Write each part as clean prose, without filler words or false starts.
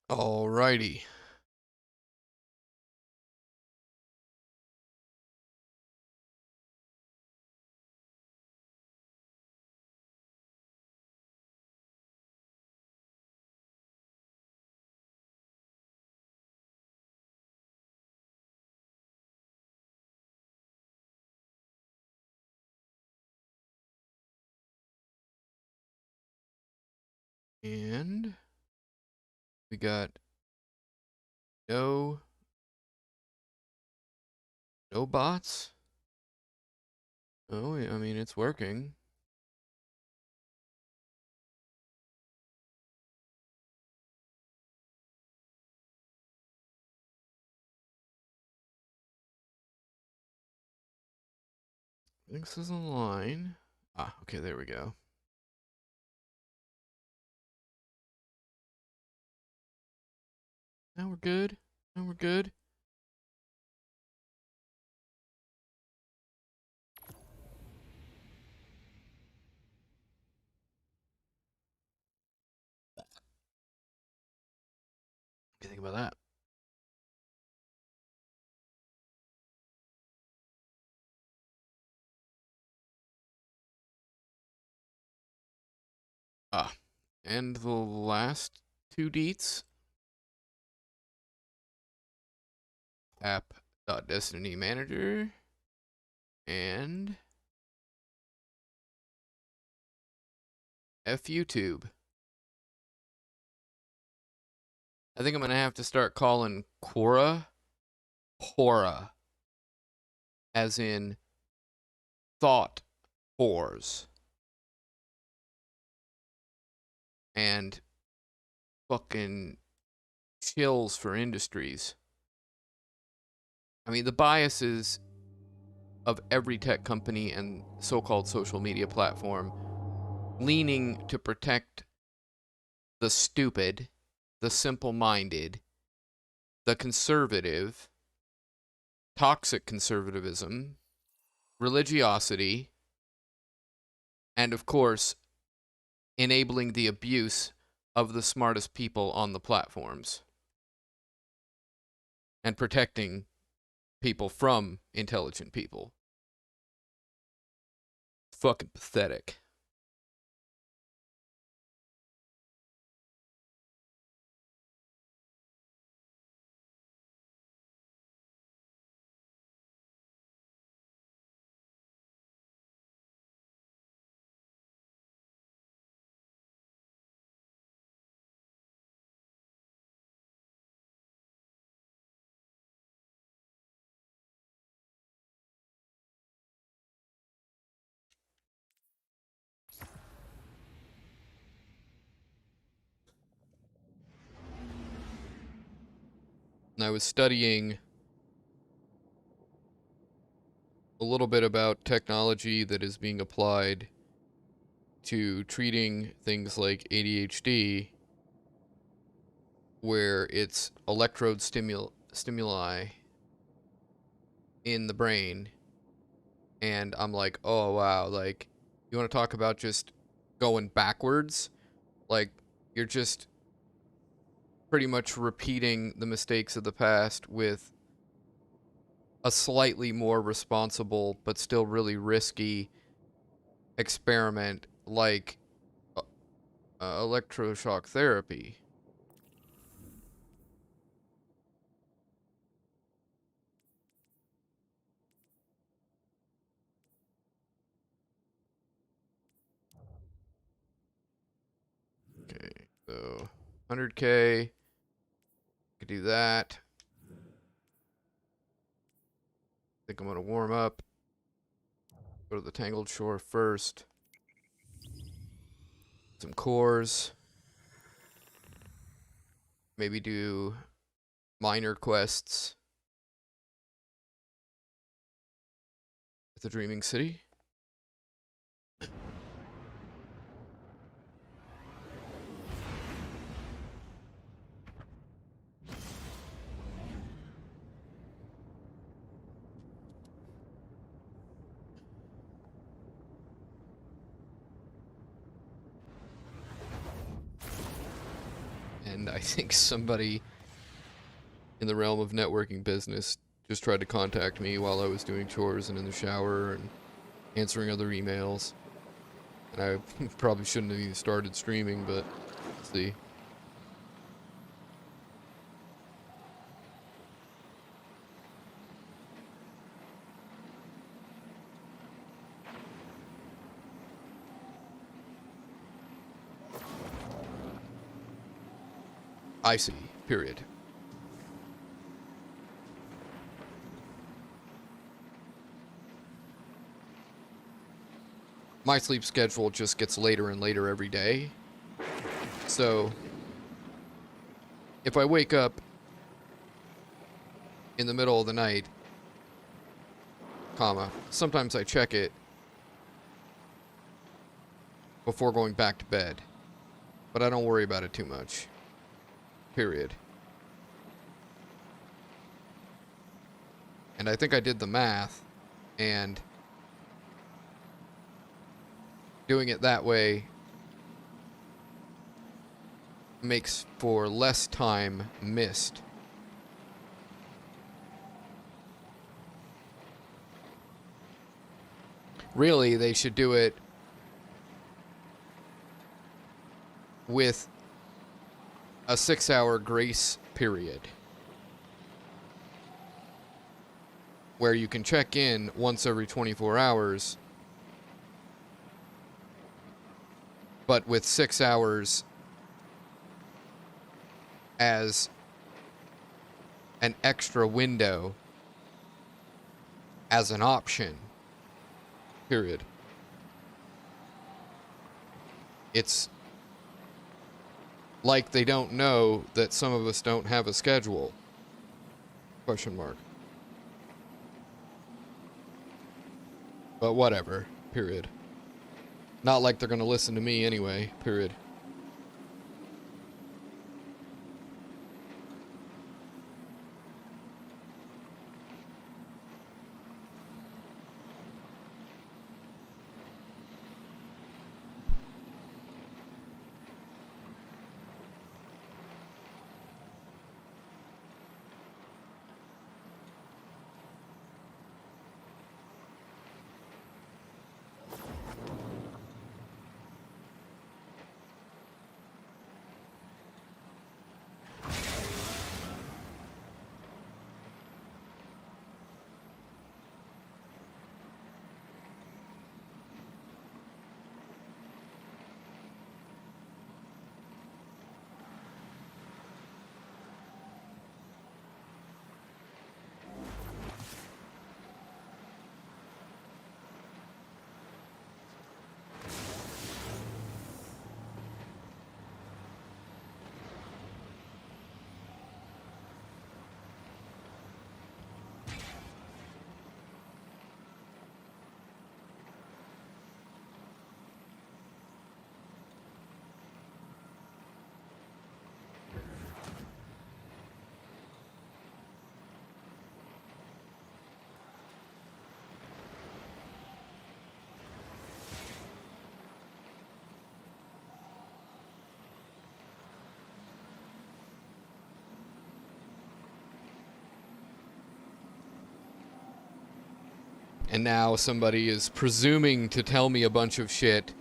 Alrighty. And we got no bots. Oh, I mean, it's working. I think this is online. Ah, okay, there we go. Now we're good. Now we're good. What do you think about that? Ah, and the last two deets. App.Destiny Manager and F YouTube. I think I'm gonna have to start calling Quora Hora, as in thought whores, and fucking chills for industries. I mean, the biases of every tech company and so-called social media platform leaning to protect the stupid, the simple-minded, the conservative, toxic conservatism, religiosity, and of course, enabling the abuse of the smartest people on the platforms and protecting people from intelligent people. Fucking pathetic. And I was studying a little bit about technology that is being applied to treating things like ADHD, where it's electrode stimuli in the brain. And I'm like, oh wow, like, you want to talk about just going backwards? Like, you're just pretty much repeating the mistakes of the past with a slightly more responsible but still really risky experiment like electroshock therapy. Okay, so 100K, could do that. I think I'm gonna warm up. Go to the Tangled Shore first. Some cores. Maybe do minor quests at the Dreaming City. and I think somebody in the realm of networking business just tried to contact me while I was doing chores and in the shower and answering other emails. And I probably shouldn't have even started streaming, but let's see. I see. Period. My sleep schedule just gets later and later every day. So, if I wake up in the middle of the night, sometimes I check it before going back to bed. But I don't worry about it too much. Period. And I think I did the math, and doing it that way makes for less time missed. Really, they should do it with a 6-hour grace period where you can check in once every 24 hours, but with 6 hours as an extra window as an option. Period. It's like they don't know that some of us don't have a schedule. Question mark. But whatever. Period. Not like they're gonna listen to me anyway. Period. And now somebody is presuming to tell me a bunch of shit,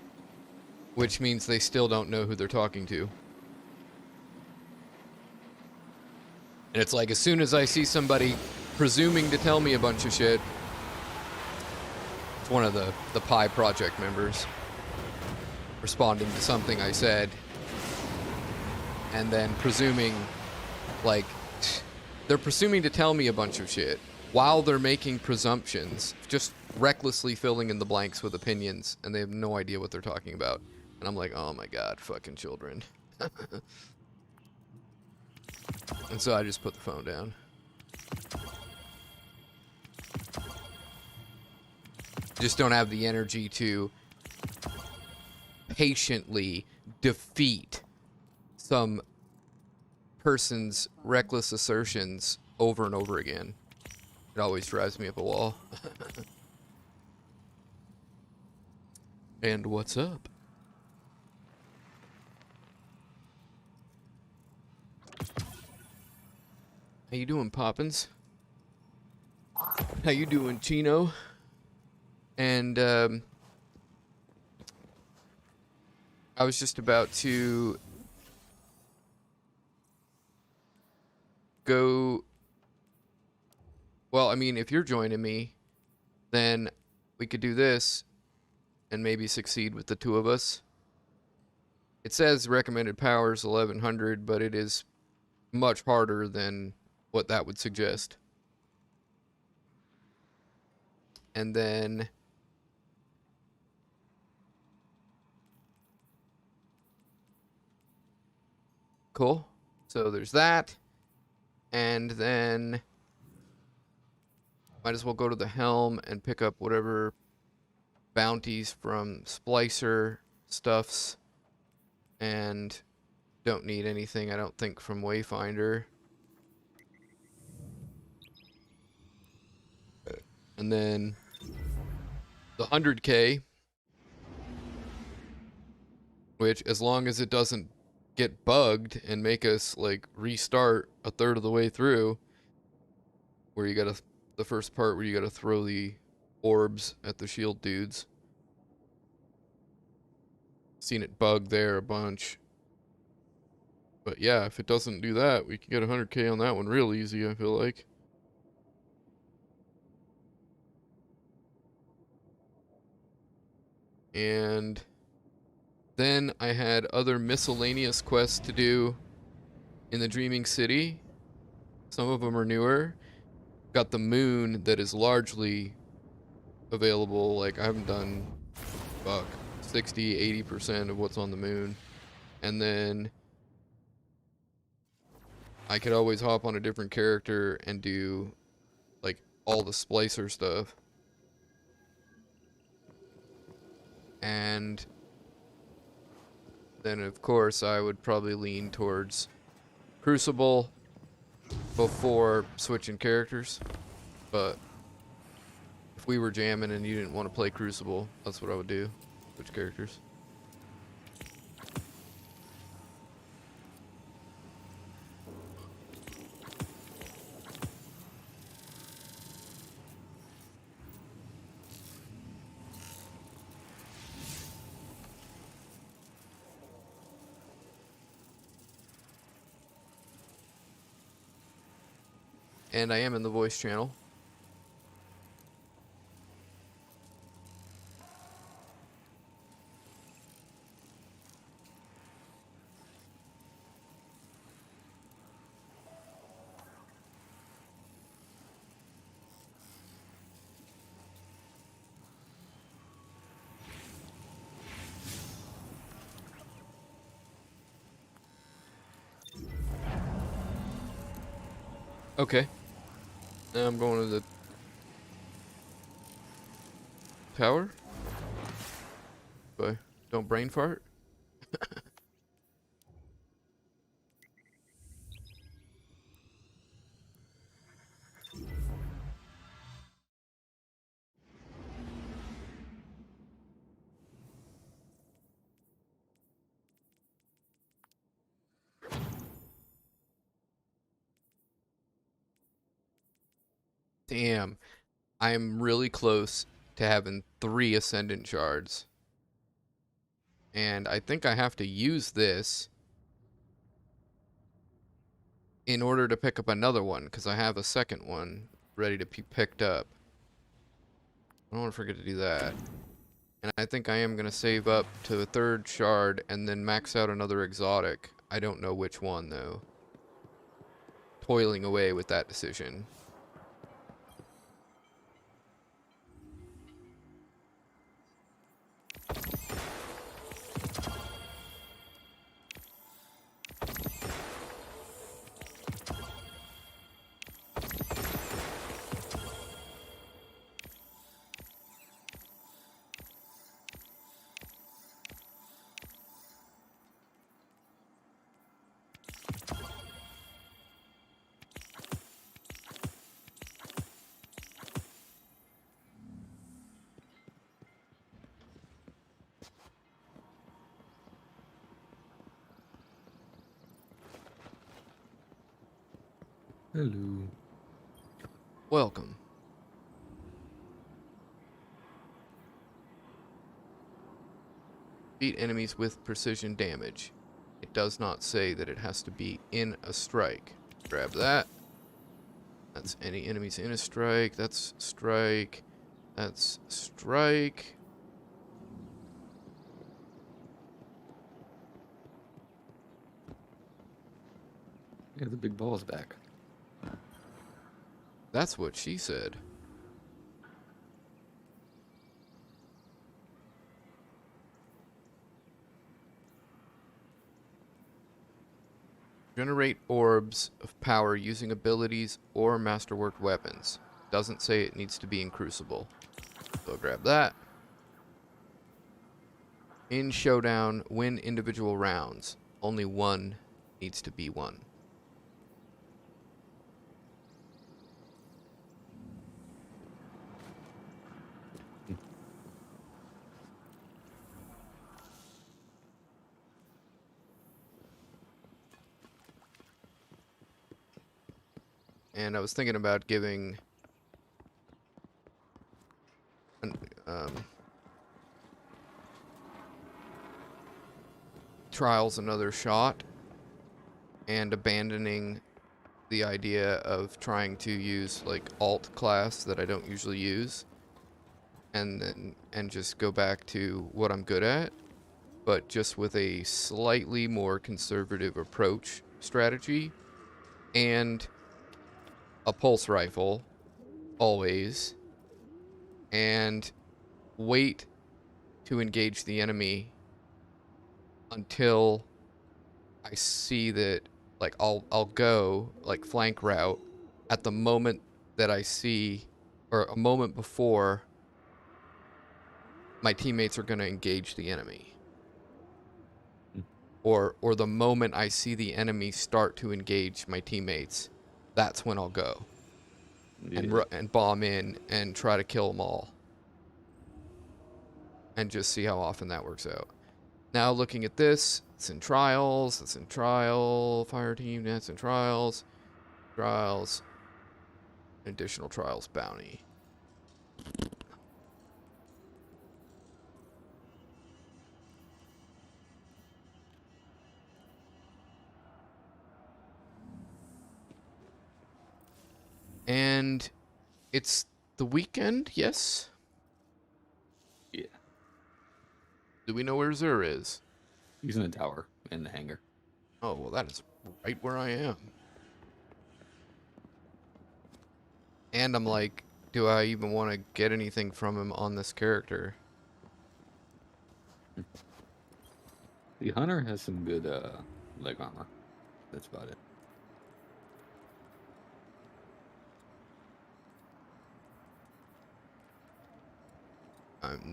which means they still don't know who they're talking to. And it's like, as soon as I see somebody presuming to tell me a bunch of shit, it's one of the Pi Project members responding to something I said, and then presuming, like, they're presuming to tell me a bunch of shit while they're making presumptions, just recklessly filling in the blanks with opinions, and they have no idea what they're talking about. And I'm like, oh my god, fucking children. And so I just put the phone down. Just don't have the energy to patiently defeat some person's reckless assertions over and over again. It always drives me up a wall. And what's up? How you doing, Poppins? How you doing, Chino? And I was just about to go. Well, I mean, if you're joining me, then we could do this and maybe succeed with the two of us. It says recommended power is 1100, but it is much harder than what that would suggest. And then cool. So there's that. And then might as well go to the helm and pick up whatever bounties from Splicer stuffs. And don't need anything, I don't think, from Wayfinder. And then the 100K, which, as long as it doesn't get bugged and make us like restart a third of the way through, where you gotta, the first part where you gotta throw the orbs at the shield dudes. Seen it bug there a bunch. But yeah, if it doesn't do that, we can get 100K on that one real easy, I feel like. And then I had other miscellaneous quests to do in the Dreaming City. Some of them are newer. Got the moon that is largely available. Like, I haven't done, fuck, 60, 80% of what's on the moon. And then I could always hop on a different character and do, like, all the Splicer stuff. And then, of course, I would probably lean towards Crucible before switching characters. But if we were jamming and you didn't want to play Crucible, that's what I would do. Switch characters. And I am in the voice channel. Okay. Now I'm going to the tower. But don't brain fart. Damn. I'm really close to having 3 Ascendant Shards. And I think I have to use this in order to pick up another one, because I have a second one ready to be picked up. I don't want to forget to do that. And I think I am going to save up to the 3rd shard and then max out another exotic. I don't know which one, though. Toiling away with that decision. Hello. Welcome. Beat enemies with precision damage. It does not say that it has to be in a strike. Grab that. That's any enemies in a strike. That's strike. That's strike. Yeah, the big ball's back. That's what she said. Generate orbs of power using abilities or masterwork weapons. Doesn't say it needs to be in Crucible. So I'll grab that. In Showdown, win individual rounds. Only one needs to be won. And I was thinking about giving Trials another shot and abandoning the idea of trying to use like alt class that I don't usually use and just go back to what I'm good at, but just with a slightly more conservative approach strategy and a pulse rifle always, and wait to engage the enemy until I see that, like, I'll go like flank route at the moment that I see, or a moment before my teammates are going to engage the enemy, or the moment I see the enemy start to engage my teammates, that's when I'll go Yeah. and bomb in and try to kill them all, and just see how often that works out. Now looking at this, it's in trials, it's in trial, fire team, that's in trials, trials, additional trials bounty. And it's the weekend, yes? Yeah. Do we know where Zur is? He's in the tower in the hangar. Oh, well, that is right where I am. And I'm like, do I even want to get anything from him on this character? The hunter has some good leg armor. That's about it.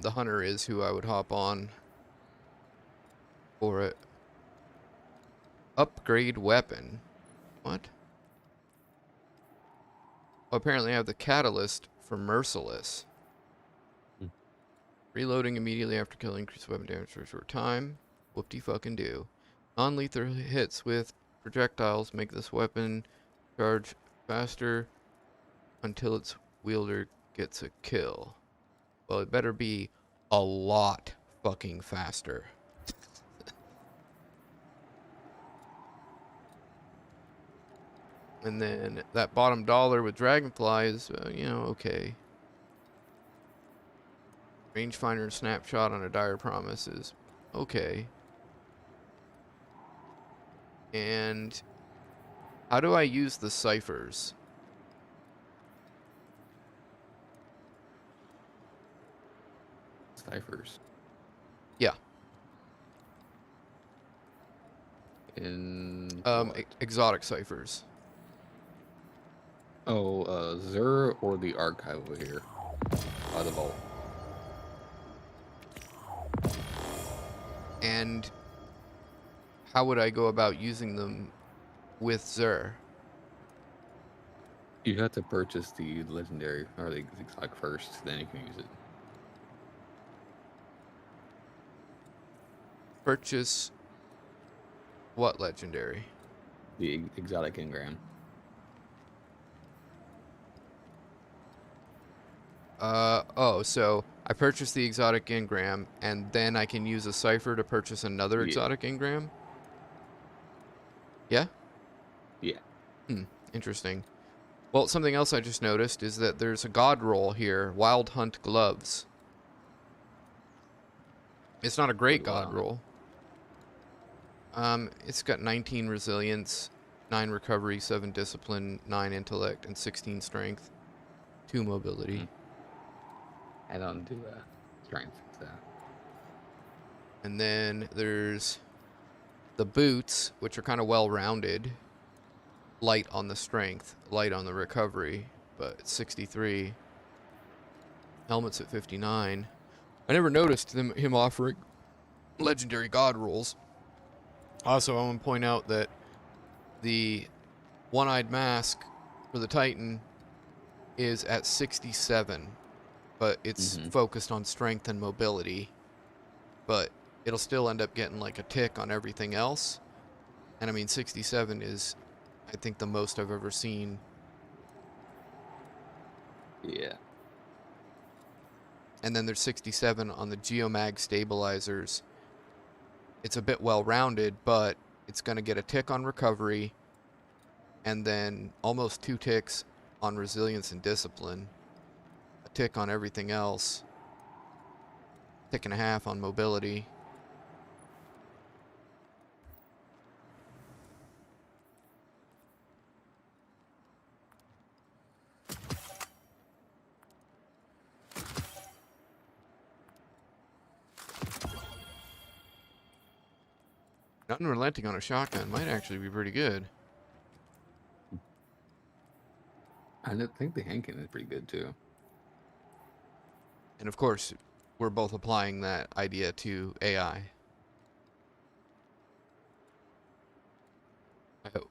The hunter is who I would hop on for it. Upgrade weapon. What? Oh, apparently I have the catalyst for Merciless. Hmm. Reloading immediately after killing, increase weapon damage for a short time. Whoop-de-fucking do. Non-lethal hits with projectiles make this weapon charge faster until its wielder gets a kill. Well, it better be a lot fucking faster. And then that bottom dollar with Dragonfly is, okay. Rangefinder and snapshot on a dire promise is okay. And how do I use the ciphers? Ciphers. Yeah. In what? Exotic ciphers. Oh, Zur or the archive over here by the vault. And how would I go about using them with Zur? You have to purchase the legendary or the exotic first, then you can use it. Purchase what legendary? The exotic engram. Oh, so I purchased the exotic engram, and then I can use a cipher to purchase another Yeah. exotic engram? Yeah? Yeah. Hmm, interesting. Well, something else I just noticed is that there's a god roll here, Wild Hunt Gloves. It's not a great Wait, what god on it? roll. It's got 19 resilience, 9 recovery, 7 discipline, 9 intellect, and 16 strength, 2 Hmm. mobility. I don't do strength, so And then there's the boots, which are kind of well-rounded, light on the strength, light on the recovery, but it's 63. Helmet's at 59. I never noticed him offering legendary god rolls. Also, I want to point out that the one-eyed mask for the Titan is at 67, but it's hmm focused on strength and mobility. But it'll still end up getting like a tick on everything else. And I mean, 67 is, I think, the most I've ever seen. Yeah. And then there's 67 on the Geomag stabilizers. It's a bit well-rounded, but it's going to get a tick on recovery, and then almost 2 ticks on resilience and discipline, a tick on everything else, tick and a half on mobility. Unrelenting on a shotgun might actually be pretty good. I don't think the Hankin is pretty good too. And of course, we're both applying that idea to AI. I hope.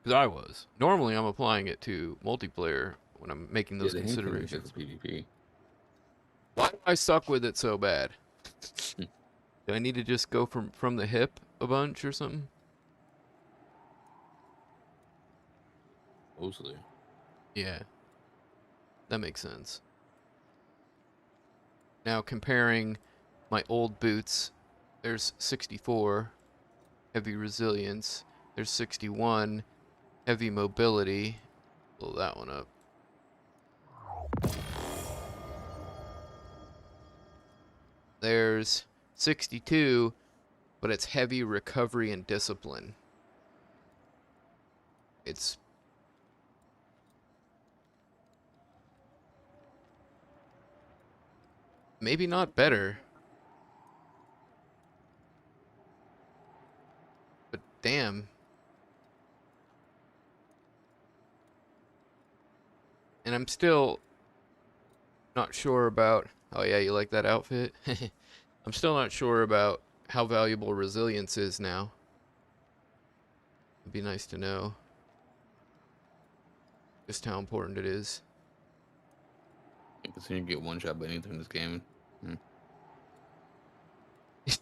Because I was. Normally, I'm applying it to multiplayer when I'm making Yeah, those the Hankin is good for considerations. PvP. Why do I suck with it so bad? Hmm. Do I need to just go from the hip a bunch or something? Mostly. Yeah, that makes sense. Now comparing my old boots, there's 64 heavy resilience. There's 61 heavy mobility. Blow that one up. There's 62, but it's heavy recovery and discipline. It's maybe not better, but damn. And I'm still not sure about. Oh, yeah, you like that outfit? I'm still not sure about how valuable resilience is now. It'd be nice to know just how important it is. Because you get one shot by anything in this game. Hmm.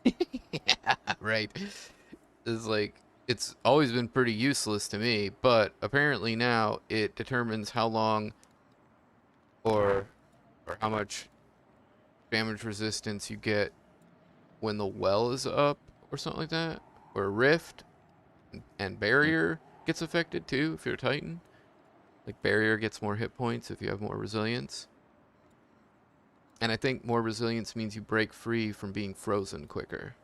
Yeah, right. It's like it's always been pretty useless to me, but apparently now it determines how long or how much damage resistance you get when the well is up or something like that. Or rift and Hmm. barrier gets affected too if you're a Titan. Like barrier gets more hit points if you have more resilience. And I think more resilience means you break free from being frozen quicker.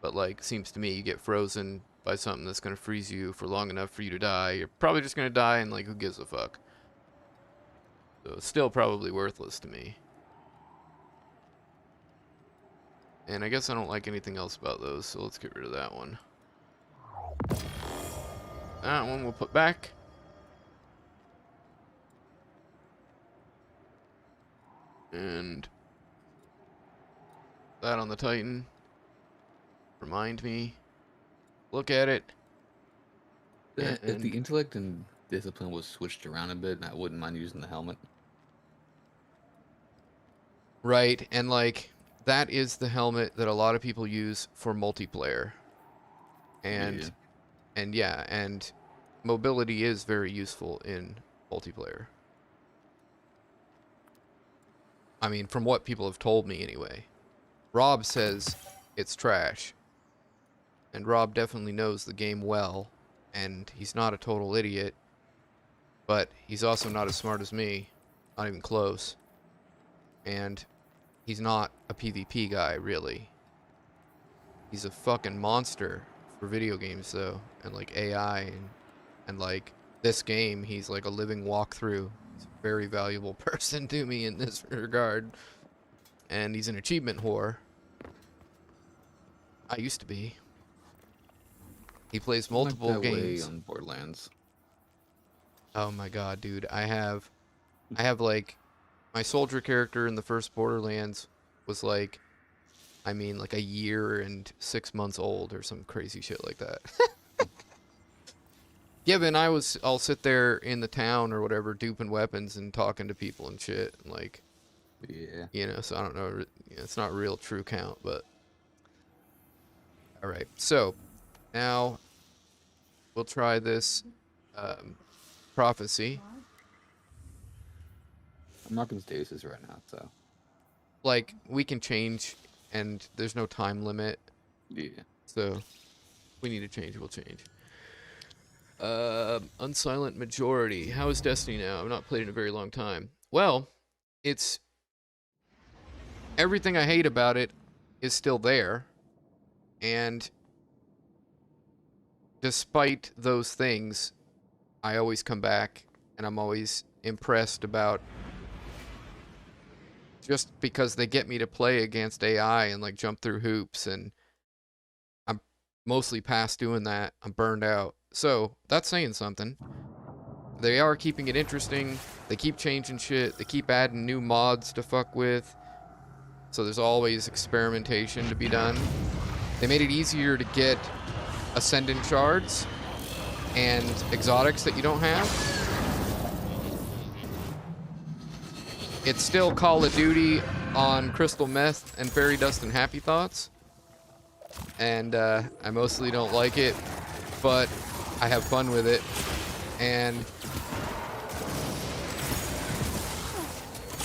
But like seems to me you get frozen by something that's gonna freeze you for long enough for you to die. You're probably just gonna die and like who gives a fuck. So it's still probably worthless to me. And I guess I don't like anything else about those, so let's get rid of that one. That one we'll put back. And that on the Titan. Remind me. Look at it. If the And intellect and discipline was switched around a bit, I wouldn't mind using the helmet. right, and like that is the helmet that a lot of people use for multiplayer. Yeah. And yeah, and mobility is very useful in multiplayer. I mean, from what people have told me anyway. Rob says it's trash. And Rob definitely knows the game well. And he's not a total idiot. But he's also not as smart as me. Not even close. And he's not a PvP guy, really. He's a fucking monster for video games, though. And, like, AI. And like, this game, he's like a living walkthrough. He's a very valuable person to me in this regard. And he's an achievement whore. I used to be. He plays multiple like that games. way on Borderlands. Oh my god, dude. I have like, my soldier character in the first Borderlands was like, I mean, like a year and 6 months old or some crazy shit like that. Yeah, but I'll sit there in the town or whatever, duping weapons and talking to people and shit, and like, Yeah. you know, so I don't know, it's not real true count, but. Alright, so, now, we'll try this, prophecy. I'm not in stasis right now, so. Like, we can change, and there's no time limit. Yeah. So, if we need to change, we'll change. Unsilent Majority. How is Destiny now? I've not played in a very long time. Well, it's... everything I hate about it is still there. And despite those things, I always come back, and I'm always impressed about... just because they get me to play against AI and, like, jump through hoops, and I'm mostly past doing that. I'm burned out. So, that's saying something. They are keeping it interesting. They keep changing shit. They keep adding new mods to fuck with. So there's always experimentation to be done. They made it easier to get Ascendant Shards and exotics that you don't have. It's still Call of Duty on Crystal Meth and Fairy Dust and Happy Thoughts. And I mostly don't like it, but I have fun with it. And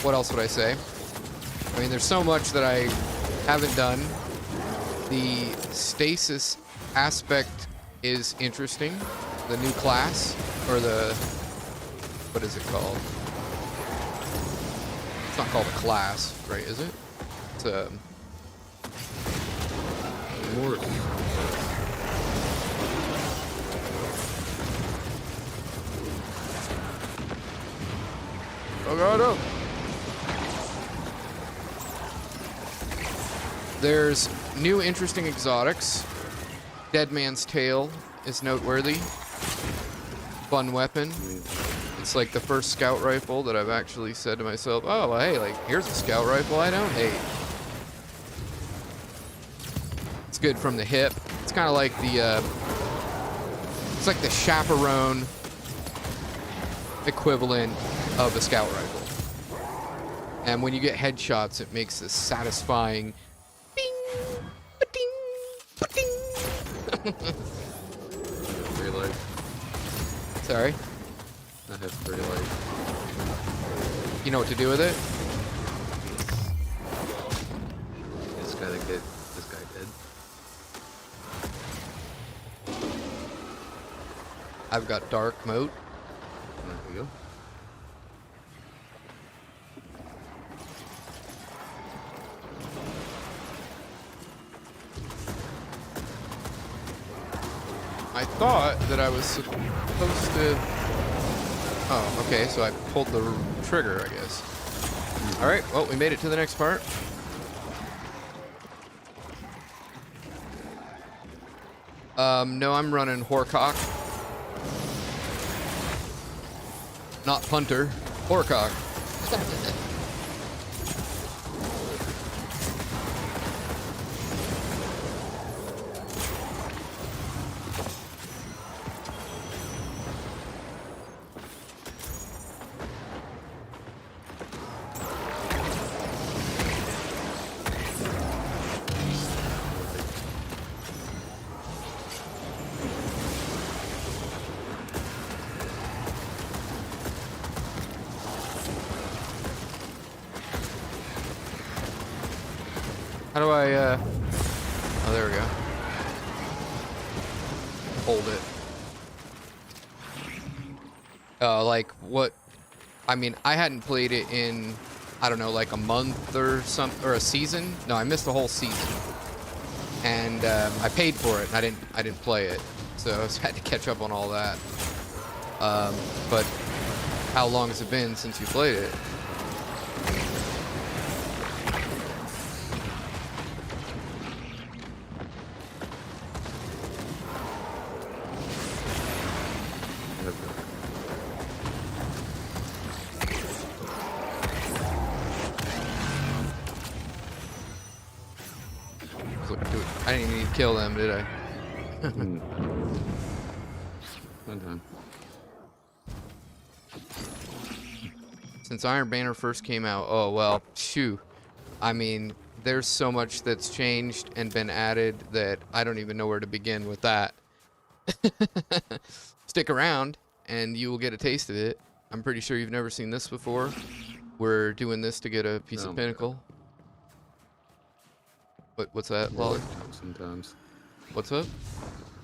what else would I say? I mean, there's so much that I haven't done. The stasis aspect is interesting. The new class, or the, what is it called? It's not called a class, right, is it? It's a... Oh god, oh! There's new interesting exotics. Dead Man's Tail is noteworthy. Fun weapon. It's like the first scout rifle that I've actually said to myself, oh, well, hey, like, here's a scout rifle I don't hate. It's good from the hip. It's kind of like the, it's like the chaperone equivalent of a scout rifle. And when you get headshots, it makes this satisfying bing, ba-ding, ba-ding. Free light. Sorry? That has free light. You know what to do with it? This guy that did. This guy did. I've got dark moat. There we go. I thought that I was supposed to... Oh, okay, so I pulled the trigger, I guess. Alright, well, we made it to the next part. No, I'm running Horcock. Not Punter. Horcock. How do I, oh, there we go. Hold it. Like, what, I mean, I hadn't played it in, I don't know, like a month or something, or a season. No, I missed the whole season. And, I paid for it, and I didn't play it. So I had to catch up on all that. But how long has it been since you played it? I didn't even need to kill them, did I? One time. Since Iron Banner first came out, oh well, phew. I mean, there's so much that's changed and been added that I don't even know where to begin with that. Stick around and you will get a taste of it. I'm pretty sure you've never seen this before. We're doing this to get a piece of pinnacle. What's that, Lolly? Warlock jump sometimes. What's up?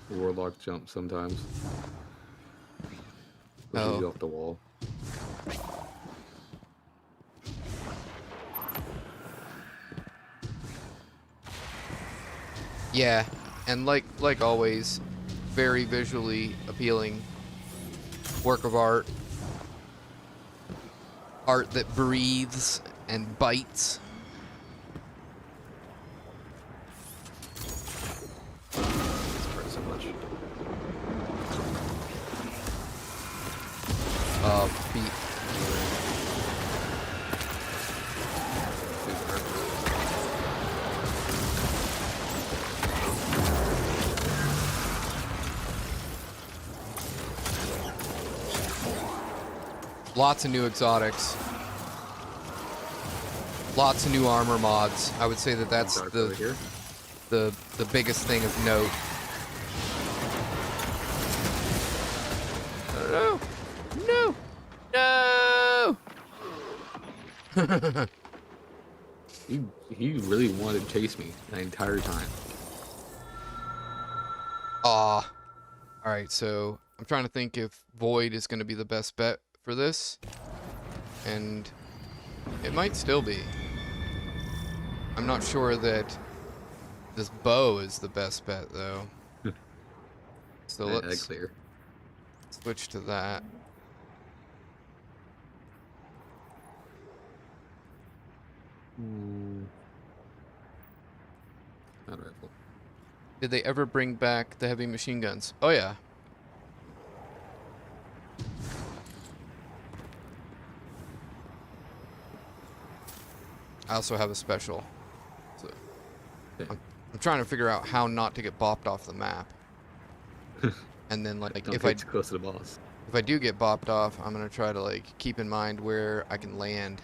Warlock jump sometimes. Pushes you off the wall. Yeah, and like always, very visually appealing work of art. Art that breathes and bites. So much. Feet. Lots of new exotics. Lots of new armor mods. I would say that that's the biggest thing of note. No! No! No! He really wanted to chase me the entire time. Alright, so I'm trying to think if Void is going to be the best bet for this. And it might still be. I'm not sure that this bow is the best bet, though. So let's switch to that. Not rifle. Did they ever bring back the heavy machine guns? Oh, yeah. I also have a special. So I'm trying to figure out how not to get bopped off the map. And then, like, Don't get too close to the boss. If I do get bopped off, I'm gonna try to, like, keep in mind where I can land.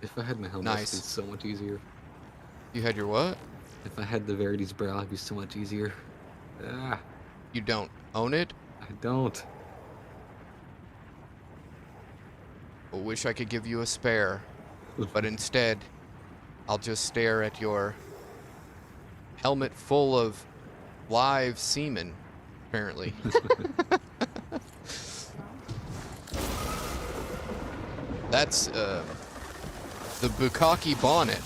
If I had my helmet, Nice. it'd be so much easier. You had your what? If I had the Verity's Brow, it'd be so much easier. Ah, You don't own it? I don't. I wish I could give you a spare. But instead, I'll just stare at your helmet full of live semen, apparently. That's, the Bukkake bonnet.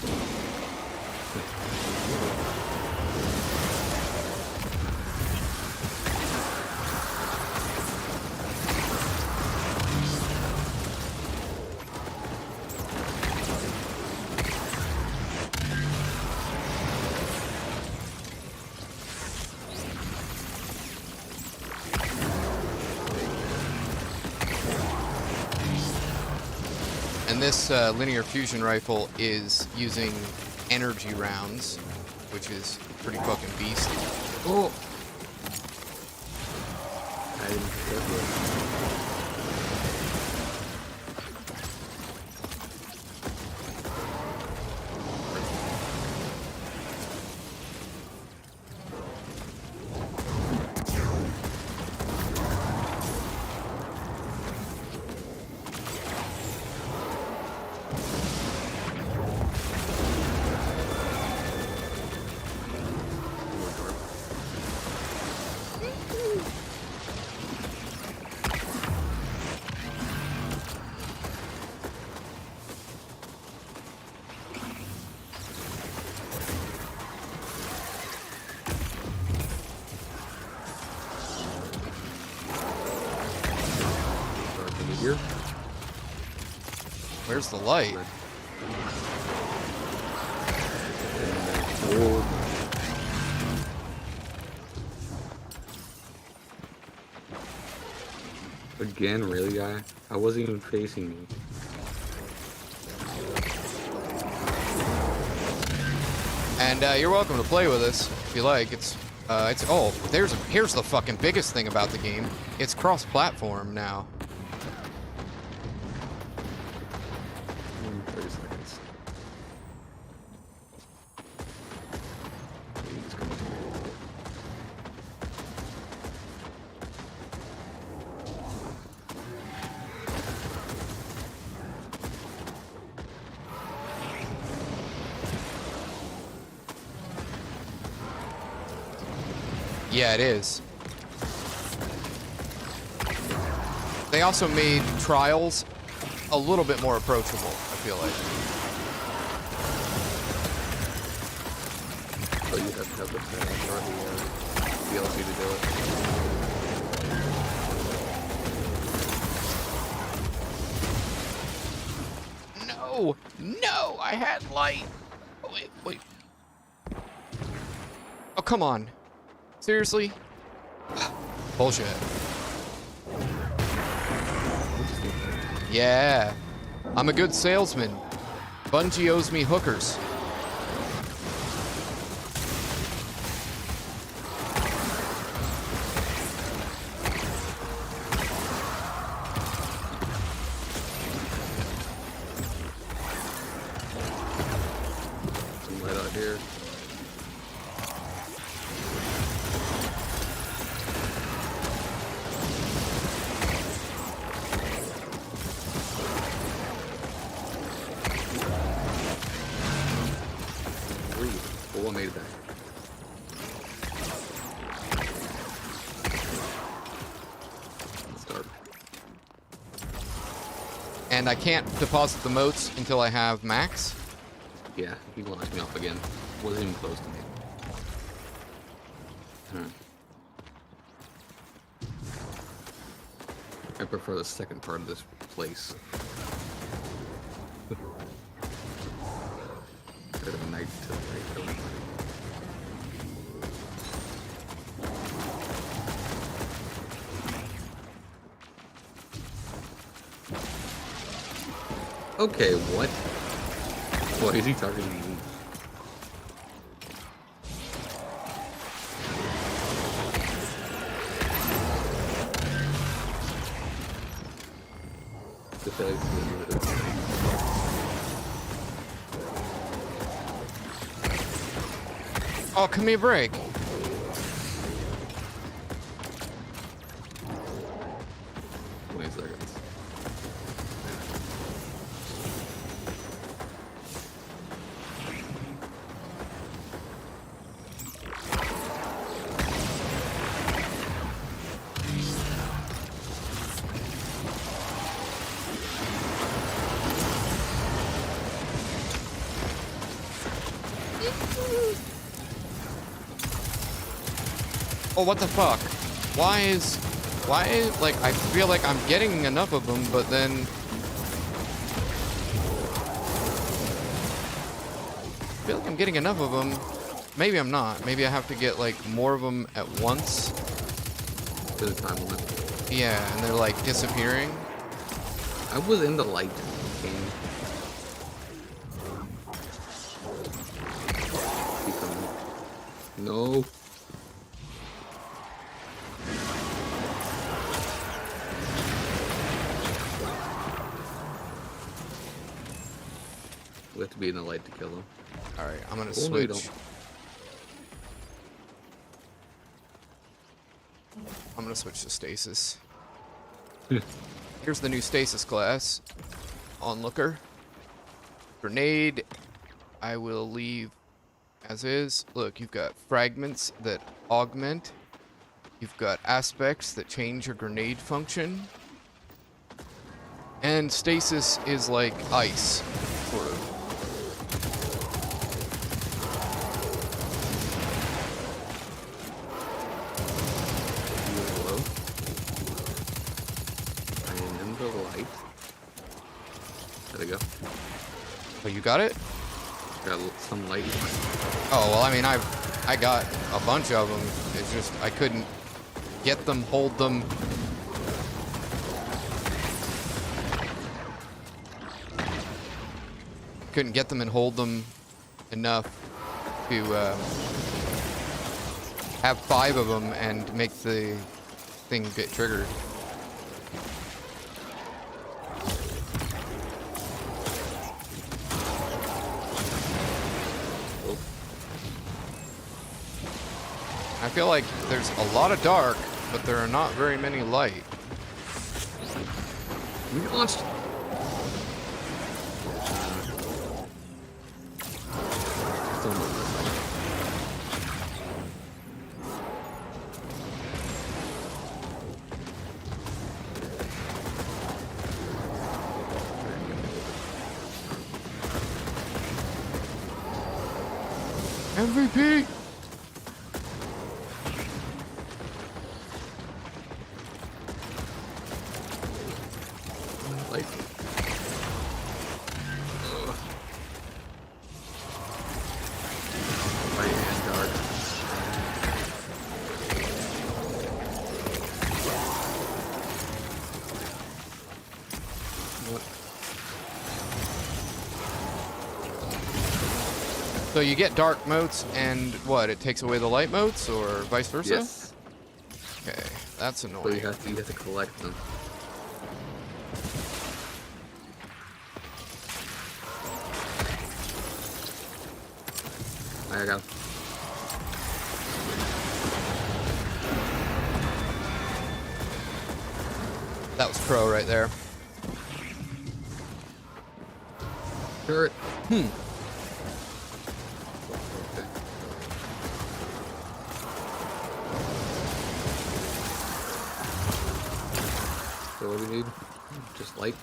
And this linear fusion rifle is using energy rounds, which is pretty fucking beast. Oh! I didn't get There's the light. Again, really, guy? I wasn't even facing you. And you're welcome to play with us if you like. Here's the fucking biggest thing about the game. It's cross-platform now. 30 seconds. Yeah, it is. They also made trials a little bit more approachable, I feel like. So you have to have the DLC to do it. No! No! I had light! Oh, wait. Oh, come on. Seriously? Bullshit. Yeah. I'm a good salesman. Bungie owes me hookers. Some light out here. Oh, I made it back. Let's start. And I can't deposit the motes until I have max. Yeah, he launched me off again. Wasn't even close to me. I prefer the second part of this place. Bit of a night to the right. Okay, what? What is he talking to me? Oh, give me a break. 20 seconds. Oh, what the fuck? Why, like, I feel like I'm getting enough of them, but then... I feel like I'm getting enough of them. Maybe I'm not. Maybe I have to get, like, more of them at once. There's a time limit. Yeah, and they're, like, disappearing. I was in the light game. Keep coming. No. We have to be in the light to kill them. Alright, I'm gonna Oh, no, you switch. don't. I'm gonna switch to stasis. Here's the new stasis class. Onlooker. Grenade. I will leave as is. Look, you've got fragments that augment. You've got aspects that change your grenade function. And stasis is like ice, sort of. Hello. I am in the light. There we go. you got it? Got some light. Oh, well, I mean, I got a bunch of them. It's just I couldn't get them, hold them. Couldn't get them and hold them enough to have 5 of them and make the thing get triggered. I feel like there's a lot of dark, but there are not very many light. We launched. MVP! Light. Light and dark. What? So you get dark motes, and what? It takes away the light motes, or vice versa? Yes. Okay, that's So annoying. you have to collect them. I got 'em. That was pro right there. Turret. Hmm. So what do we need? Just light.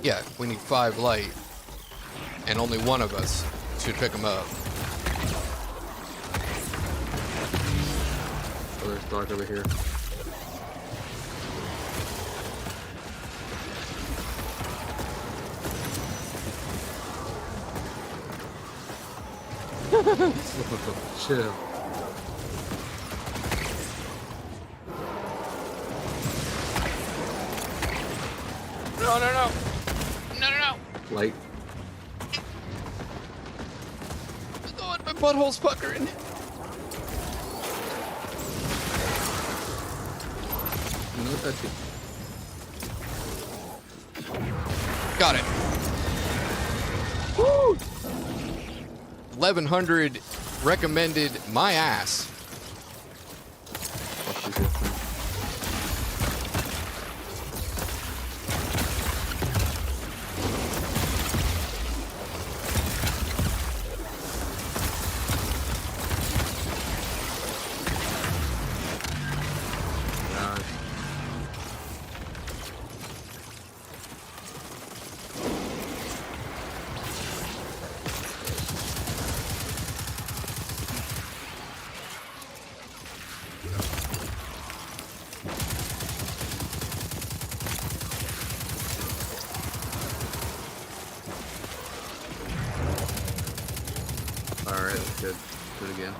Yeah, we need 5 light, and only one of us should pick them up. So there's dark over here. Chill. No, no, no. No, no, no. Light. Oh, my butthole's puckering. No touchy. Got it. Woo! 1100 recommended my ass. Fuck is this thing? Alright, that's good. Do it again.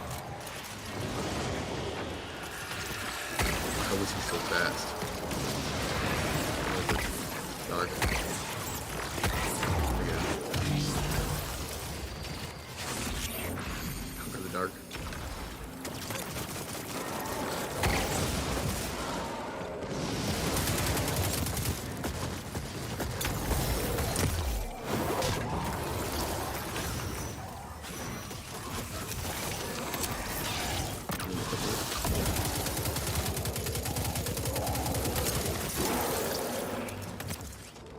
How was he so fast? Dark. Again. Cover the dark.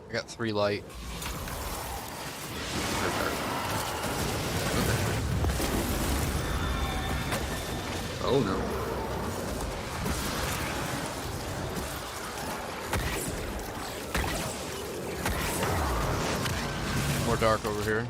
I got 3 light. Oh no. More dark over here.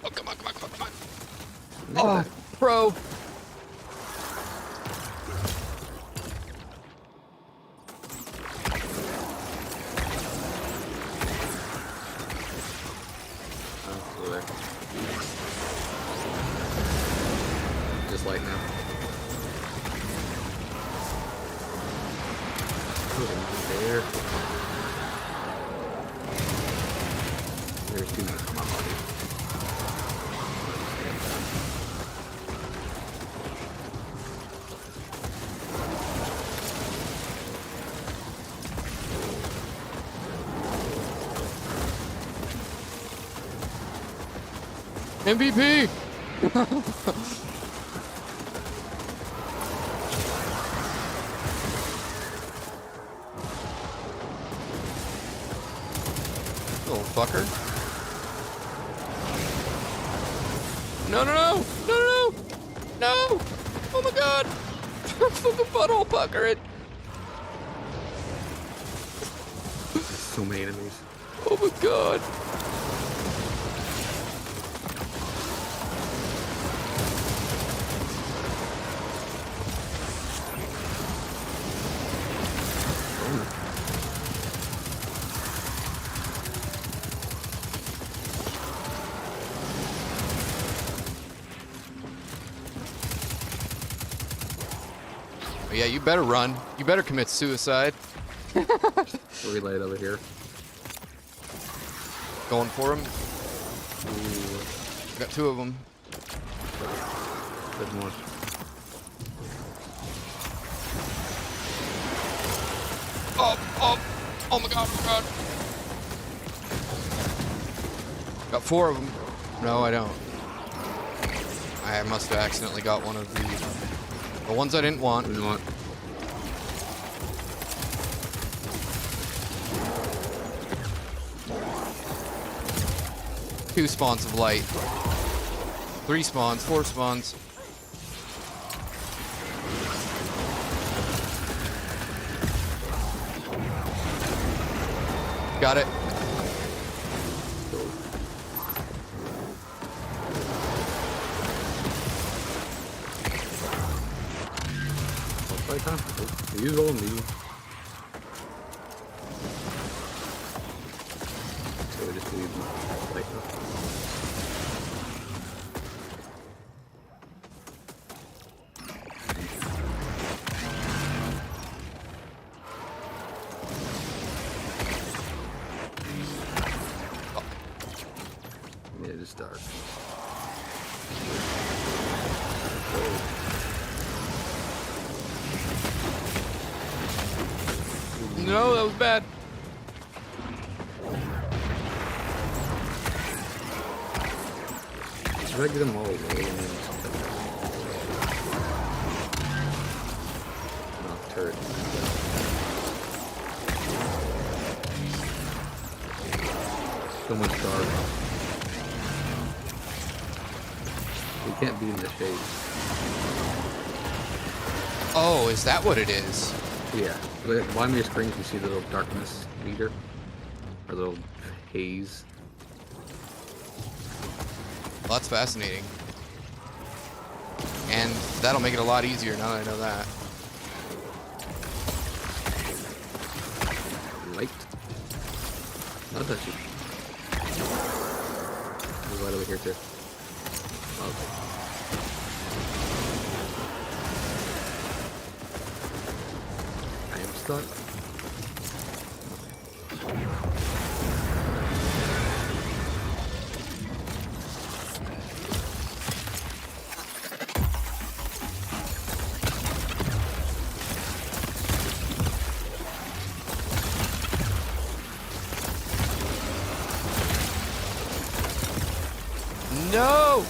Oh, come on, come on, come on, come on. Look at Oh, that. pro. Oh, over there. Just like now. There. There's 2 minutes. Come on, buddy. MVP. Little fucker. No, no, no, no, no, no! Oh my god! Fucking butthole puckering! So many enemies. Oh my god! Oh, yeah, you better run. You better commit suicide. Relay over here. Going for him. Ooh, Got 2 of them. there's more. Oh, oh, oh my god, oh my god. Got 4 of them. No, I don't. I must have accidentally got one of the ones I didn't want. You know what? Two spawns of light. 3 spawns, 4 spawns. Got it. Right time. Use all of these. So we just need like yeah, just dark. No, that was bad. Should I get them all away? No, turret. So much dark. You can't be in the shade. Oh, is that what it is? Yeah. Look at behind your screen, you can see the little darkness meter. Or little haze. Well, that's fascinating. And that'll make it a lot easier now that I know that. Light. Not that you. There's light over here too. Okay. I am stuck. No!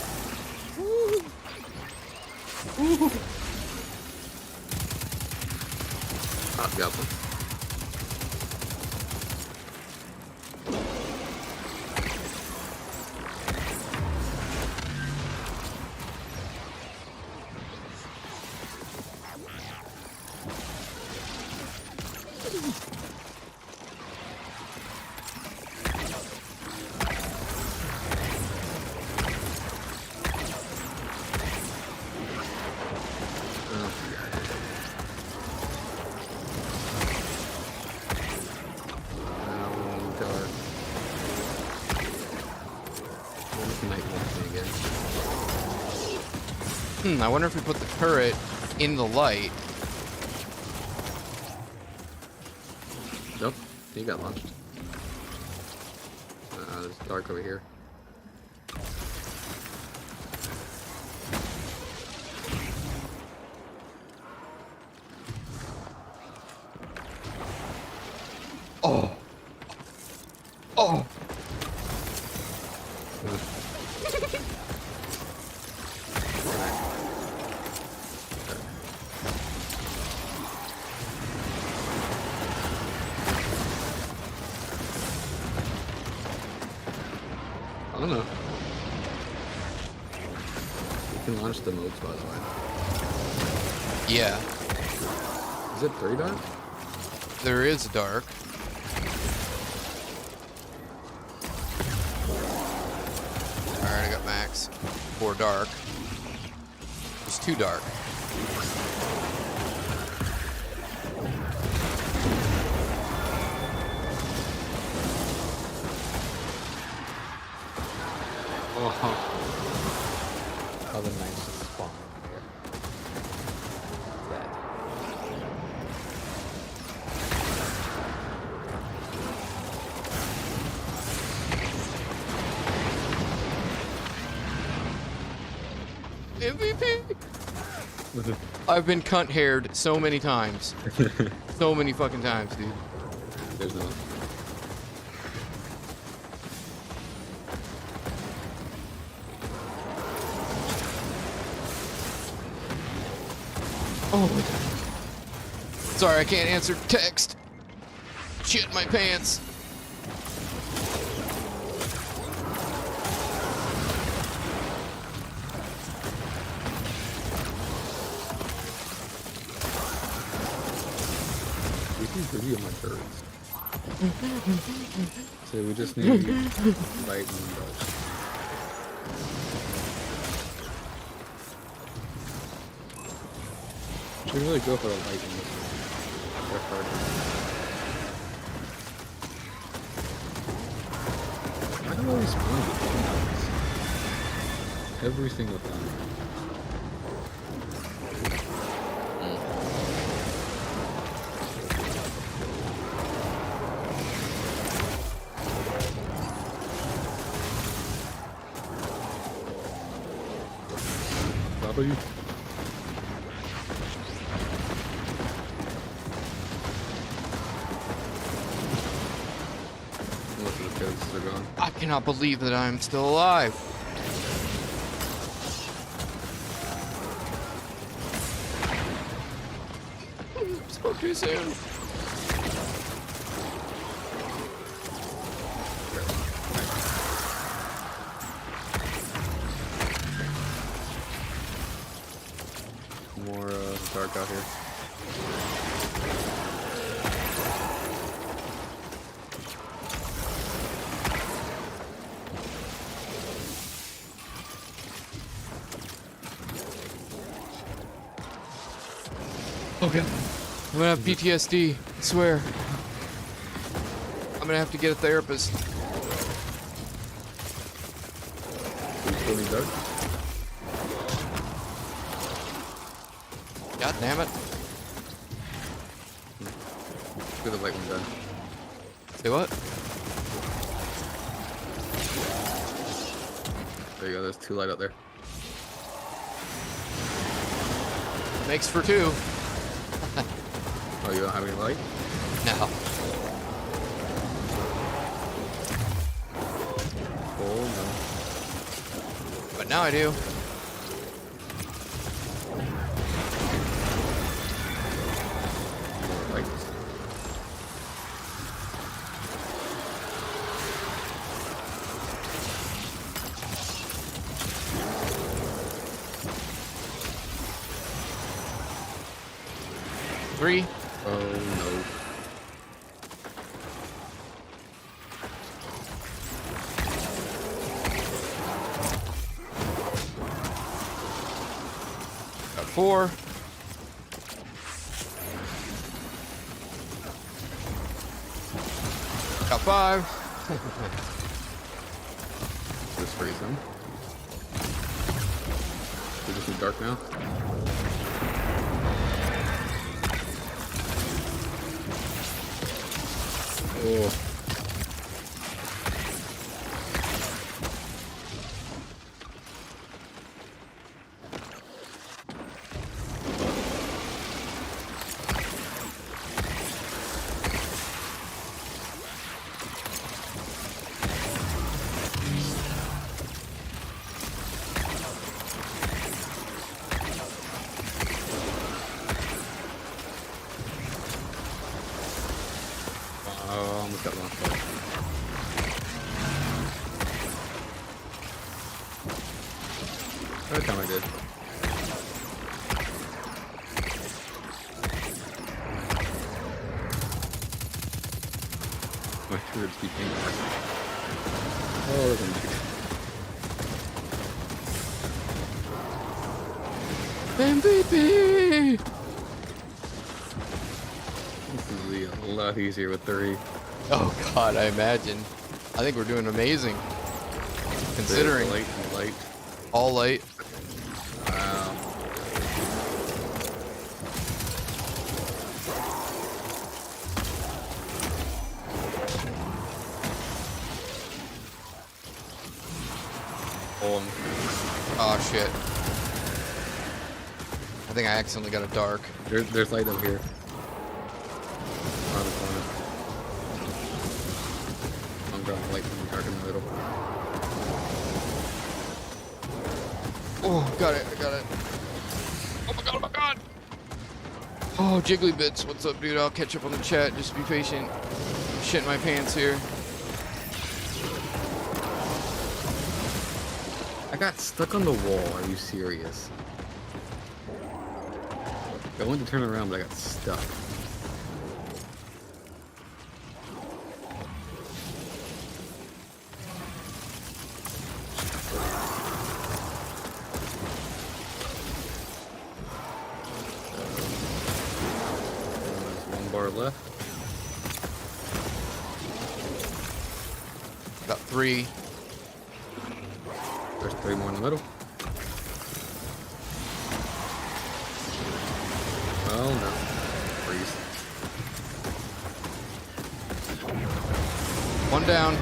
Ooh. Ooh. Ah, got one. This might want me again. I wonder if we put the turret in the light. Nope, he got launched. There's dark over here. Oh. Oh. I don't know. You can launch the modes, by the way. Yeah. Is it 3 dark? There is dark. Alright, I got max. 4 dark. It's 2 dark. Oh, how the knights just spawn here. That. MVP! I've been cunt-haired so many times. So many fucking times, dude. There's no. Oh my god. Sorry, I can't answer text. Shit in my pants. We can review my birds. So we just need light and dark. Should really go for the light in this one. They're harder. I don't always find it. Every single time. Probably. Most of the ghosts are gone. I cannot believe that I'm still alive. Spoke too soon. More dark out here. Okay. I'm gonna have PTSD, I swear. I'm gonna have to get a therapist. You still need dark? God damn it. Get the light one done. Say what? There you go, there's 2 light out there. Makes for 2. Oh, you don't have any light? No. Oh no. But now I do. More lights. Three. Oh no. Got 4. Got 5. This freeze them. Is this in dark now? Oh. Almost got one. That time I did. My turrets keep being oh, there's a MVP! This will be a lot easier with 3. Oh god, I imagine. I think we're doing amazing. Considering light and light. all light. Wow. Oh shit. I think I accidentally got a dark. There's light up here. Around the corner. I'm drawing light from the dark in the middle. Oh, got it, I got it. Oh my god, oh my god! Oh, Jiggly Bits, what's up, dude? I'll catch up on the chat. Just be patient. I'm shitting my pants here. I got stuck on the wall. Are you serious? I went to turn around, but I got stuck. There's 1 bar left. Got 3. There's 3 more in the middle. Oh no. Freeze. 1 down.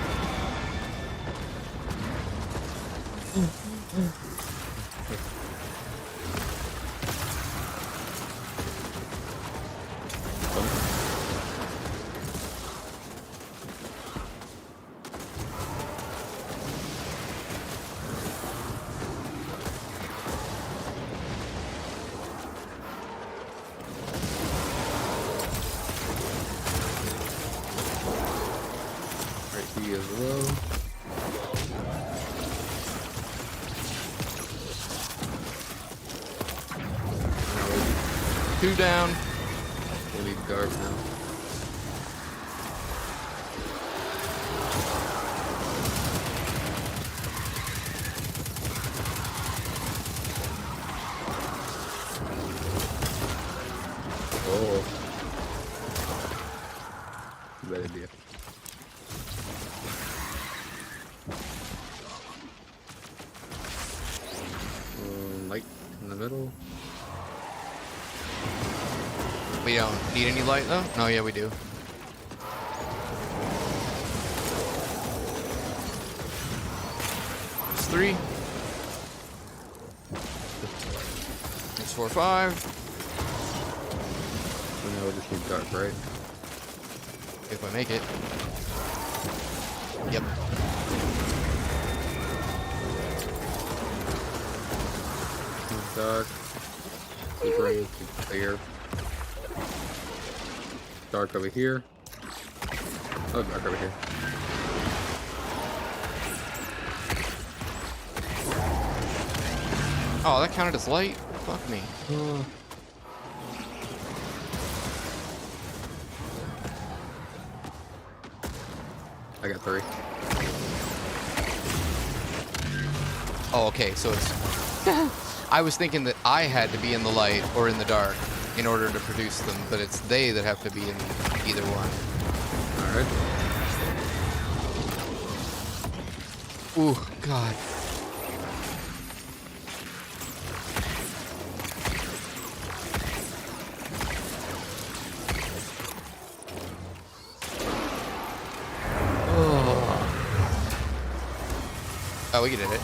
He is low. Now 2 down. We'll need dark now. Oh. Bad idea. Light in the middle. We don't need any light though? No, yeah, we do. It's 3. It's 4, 5. So now we just need dark, right? If I make it. Yep. Dark. Keep green, keep clear. Dark over here. Oh, dark over here. Oh, that counted as light? Fuck me. I got 3. Oh, okay, so it's... I was thinking that I had to be in the light or in the dark in order to produce them, but it's they that have to be in either one. Alright. Ooh, God. Oh, we did it.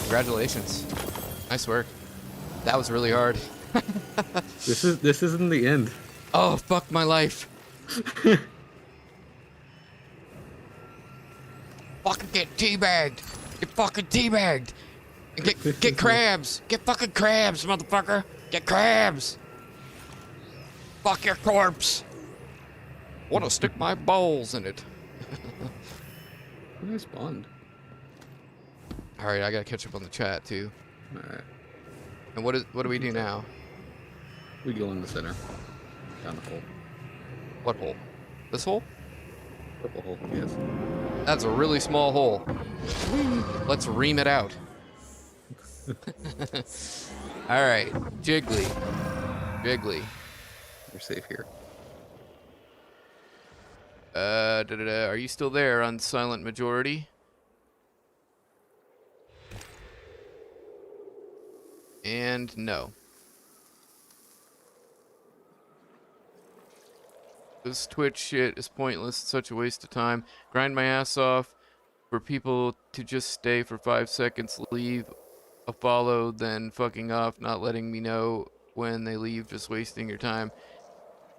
Congratulations. Nice work. That was really hard. This isn't the end. Oh, fuck my life. Fucking get teabagged. Get fucking teabagged. And get crabs. Get fucking crabs, motherfucker. Get crabs. Fuck your corpse. Wanna stick my balls in it. I spawned. Alright, I gotta catch up on the chat too. Alright. And what do we do now? We go in the center. Down the hole. What hole? This hole? Purple hole, yes. That's a really small hole. Let's ream it out. Alright, Jiggly. Jiggly. We're safe here. Are you still there on Silent Majority? And no. This Twitch shit is pointless. It's such a waste of time. Grind my ass off for people to just stay for 5 seconds, leave a follow, then fucking off, not letting me know when they leave, just wasting your time.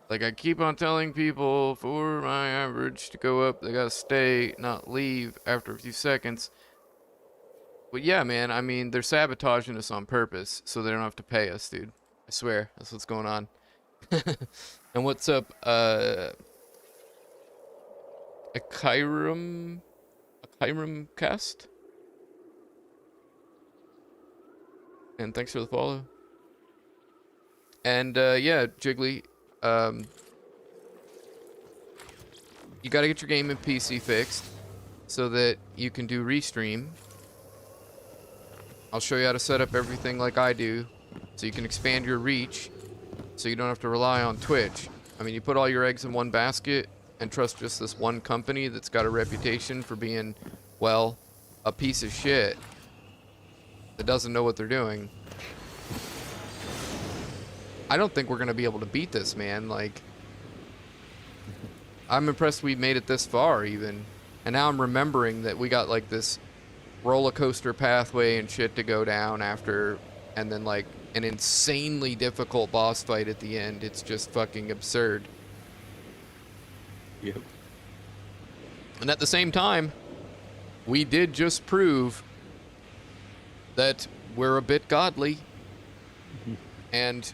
Like, I keep on telling people for my average to go up, they gotta stay, not leave after a few seconds. But yeah, man, I mean, they're sabotaging us on purpose, so they don't have to pay us, dude. I swear, that's what's going on. And what's up, a Kyrum cast? And thanks for the follow. And, yeah, Jiggly, you gotta get your game and PC fixed so that you can do restream. I'll show you how to set up everything like I do so you can expand your reach so you don't have to rely on Twitch. I mean, you put all your eggs in one basket and trust just this one company that's got a reputation for being, well, a piece of shit that doesn't know what they're doing. I don't think we're gonna be able to beat this, man. Like, I'm impressed we made it this far, even. And now I'm remembering that we got, like, this roller coaster pathway and shit to go down after, and then, like, an insanely difficult boss fight at the end. It's just fucking absurd. Yep. And at the same time, we did just prove that we're a bit godly. And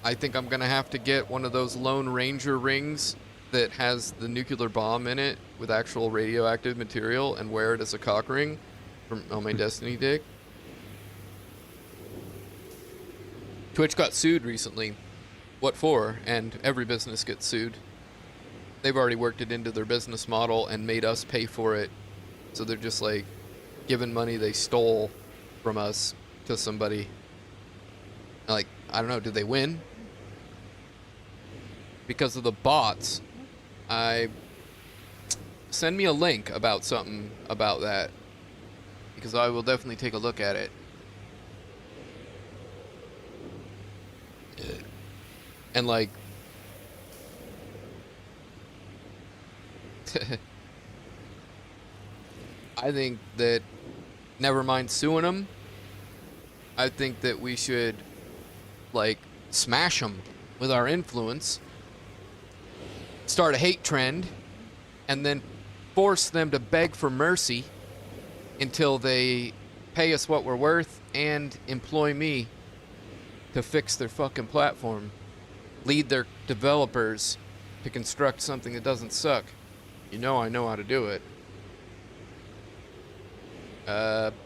I think I'm gonna have to get one of those Lone Ranger rings that has the nuclear bomb in it with actual radioactive material and wear it as a cock ring on my Destiny dick. Twitch got sued recently. What for? And every business gets sued. They've already worked it into their business model and made us pay for it. So they're just like giving money they stole from us to somebody. Like, I don't know, did they win? Because of the bots. Send me a link about something about that, because I will definitely take a look at it. And like, I think that, never mind suing them, I think that we should, like, smash them with our influence, start a hate trend, and then force them to beg for mercy until they pay us what we're worth and employ me to fix their fucking platform. Lead their developers to construct something that doesn't suck. You know I know how to do it.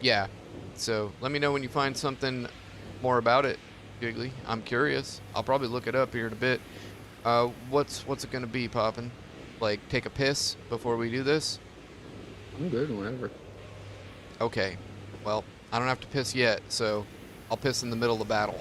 Yeah. So let me know when you find something more about it, Giggly. I'm curious. I'll probably look it up here in a bit. What's it gonna be, Poppin'? Like, take a piss before we do this? I'm good, whenever. Okay. Well, I don't have to piss yet, so I'll piss in the middle of the battle.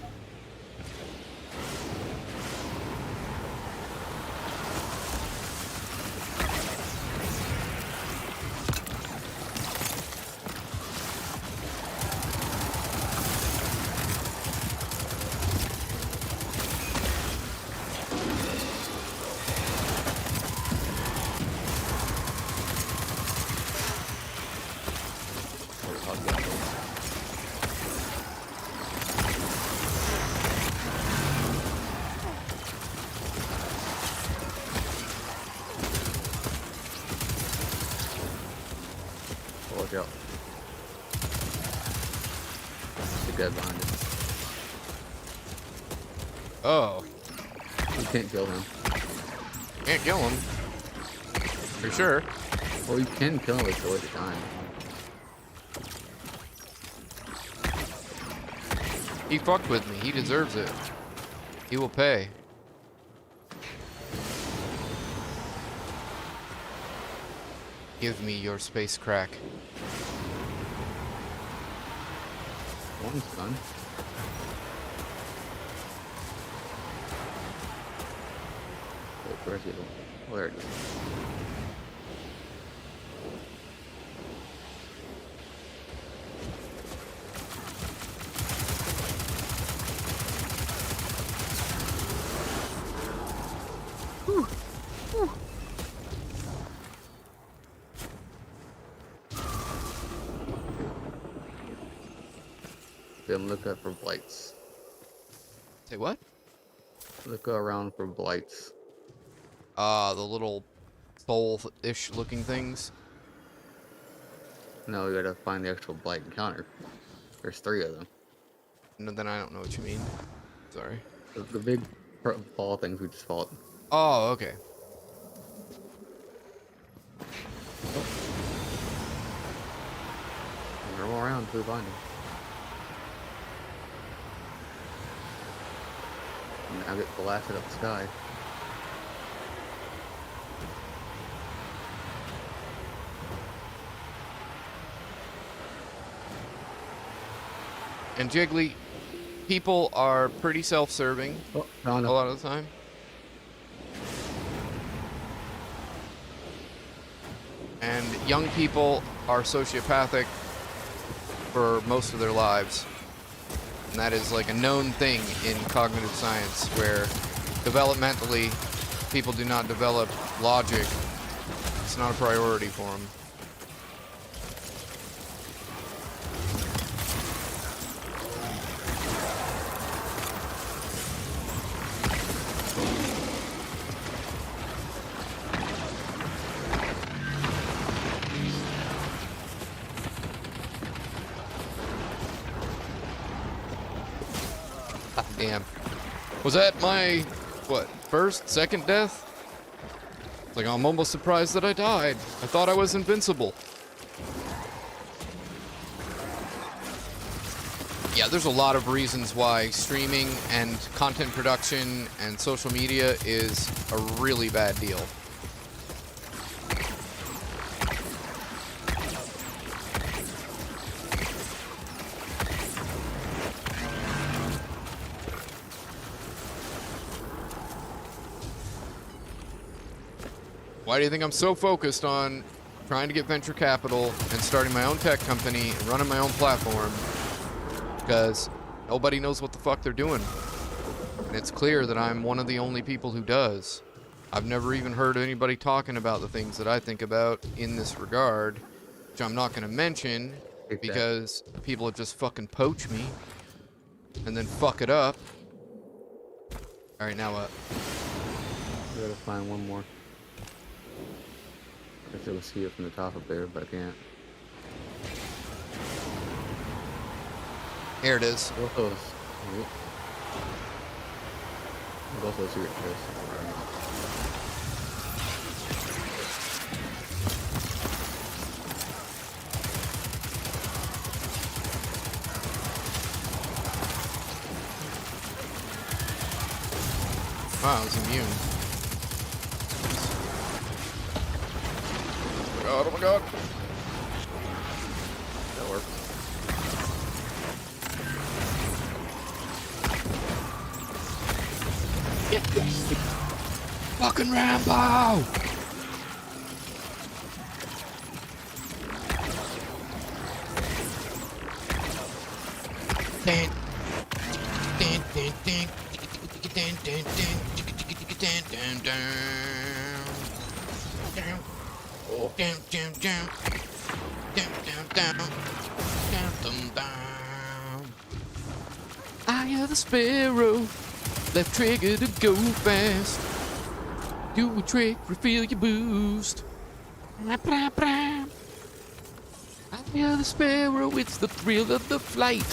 fuck that. Watch out. The guy behind it. Oh. You can't kill him. Can't kill him. For sure. Well, you can kill him with the way time. He fucked with me. He deserves it. He will pay. Give me your space crack. One's done. Wait, where's the other one? Oh, there it is. Then look out for blights. Say what? Look around for blights. The little soul-ish looking things. No, you gotta find the actual blight encounter. There's 3 of them. No, then I don't know what you mean. Sorry. The big ball things we just fought. Oh, okay. Roll around until we find them. And now get blasted up the sky. And Jiggly, people are pretty self-serving Oh, a found him. lot of the time. And young people are sociopathic for most of their lives. And that is like a known thing in cognitive science, where developmentally people do not develop logic. It's not a priority for them. Damn. Was that my, what, first, second death? It's like, I'm almost surprised that I died. I thought I was invincible. Yeah, there's a lot of reasons why streaming and content production and social media is a really bad deal. Why do you think I'm so focused on trying to get venture capital and starting my own tech company and running my own platform? Because nobody knows what the fuck they're doing. And it's clear that I'm one of the only people who does. I've never even heard anybody talking about the things that I think about in this regard, which I'm not going to mention because people would just fucking poach me and then fuck it up. Alright, now what? I gotta find one more. I guess I will see it from the top up there, but I can't. Here it is. There's also a secret chest. Wow, I was immune. Oh my god. That works. Fucking Rambo! Dun, dun, dun, dun, dun, dun, dun, dun, dun, dun. Oh. Down, down, down. Down, down, down. Dum, dum. I hear the sparrow. Left trigger to go fast. Do a trick, refill your boost. Blah, blah, blah. I hear the sparrow, it's the thrill of the flight.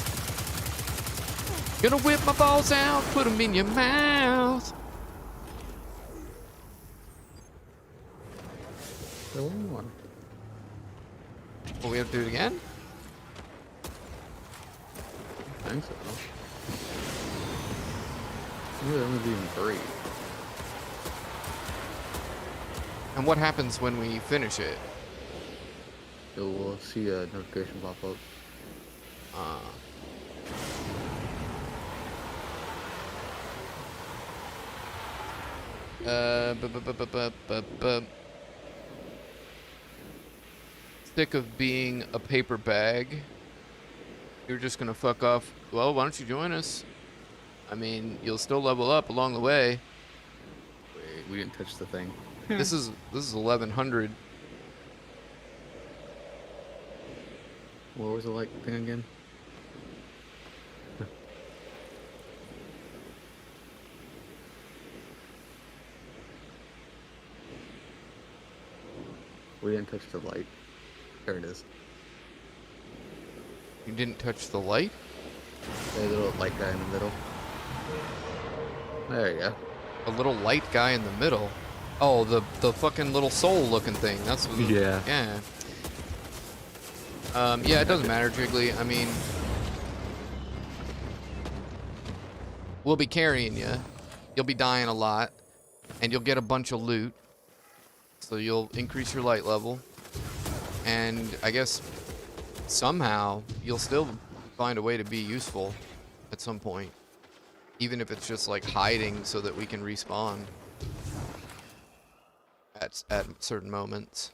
Gonna whip my balls out, put them in your mouth. The one. Well, we have to do it again? I think so. Maybe that would be even 3. And what happens when we finish it? You'll see a notification pop up. Sick of being a paper bag. You're just gonna fuck off. Well, why don't you join us? I mean, you'll still level up along the way. Wait, we didn't touch the thing. This is 1100. What was the light thing again? We didn't touch the light. There it is. You didn't touch the light? There's a little light guy in the middle. There you go. A little light guy in the middle. Oh, the fucking little soul looking thing. That's what. Yeah. Yeah. Yeah, it doesn't matter, Jiggly. I mean, we'll be carrying you. You'll be dying a lot, and you'll get a bunch of loot. So you'll increase your light level, and I guess somehow you'll still find a way to be useful at some point, even if it's just like hiding so that we can respawn at certain moments.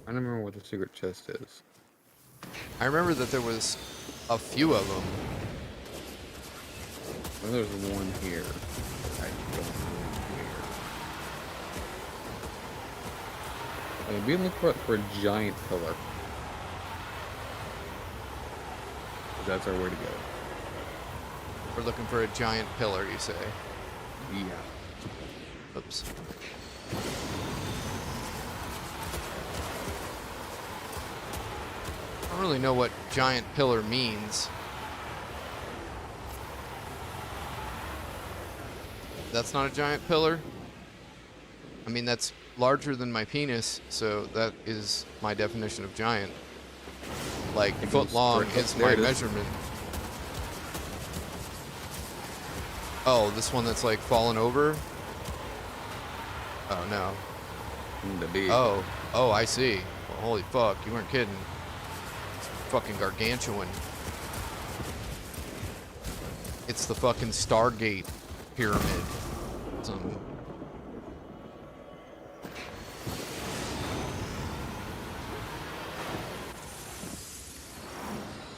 I don't remember what the secret chest is. I remember that there was a few of them. Well, there's one here. I don't know here. I'm being looking for a giant pillar. That's our way to go. We're looking for a giant pillar, you say? Yeah. Oops. I don't really know what giant pillar means. That's not a giant pillar? I mean, that's larger than my penis, so that is my definition of giant. Like, foot long is my measurement. Oh, this one that's like fallen over? Oh, no. The big. Oh, I see. Well, holy fuck, you weren't kidding. It's fucking gargantuan. It's the fucking Stargate pyramid.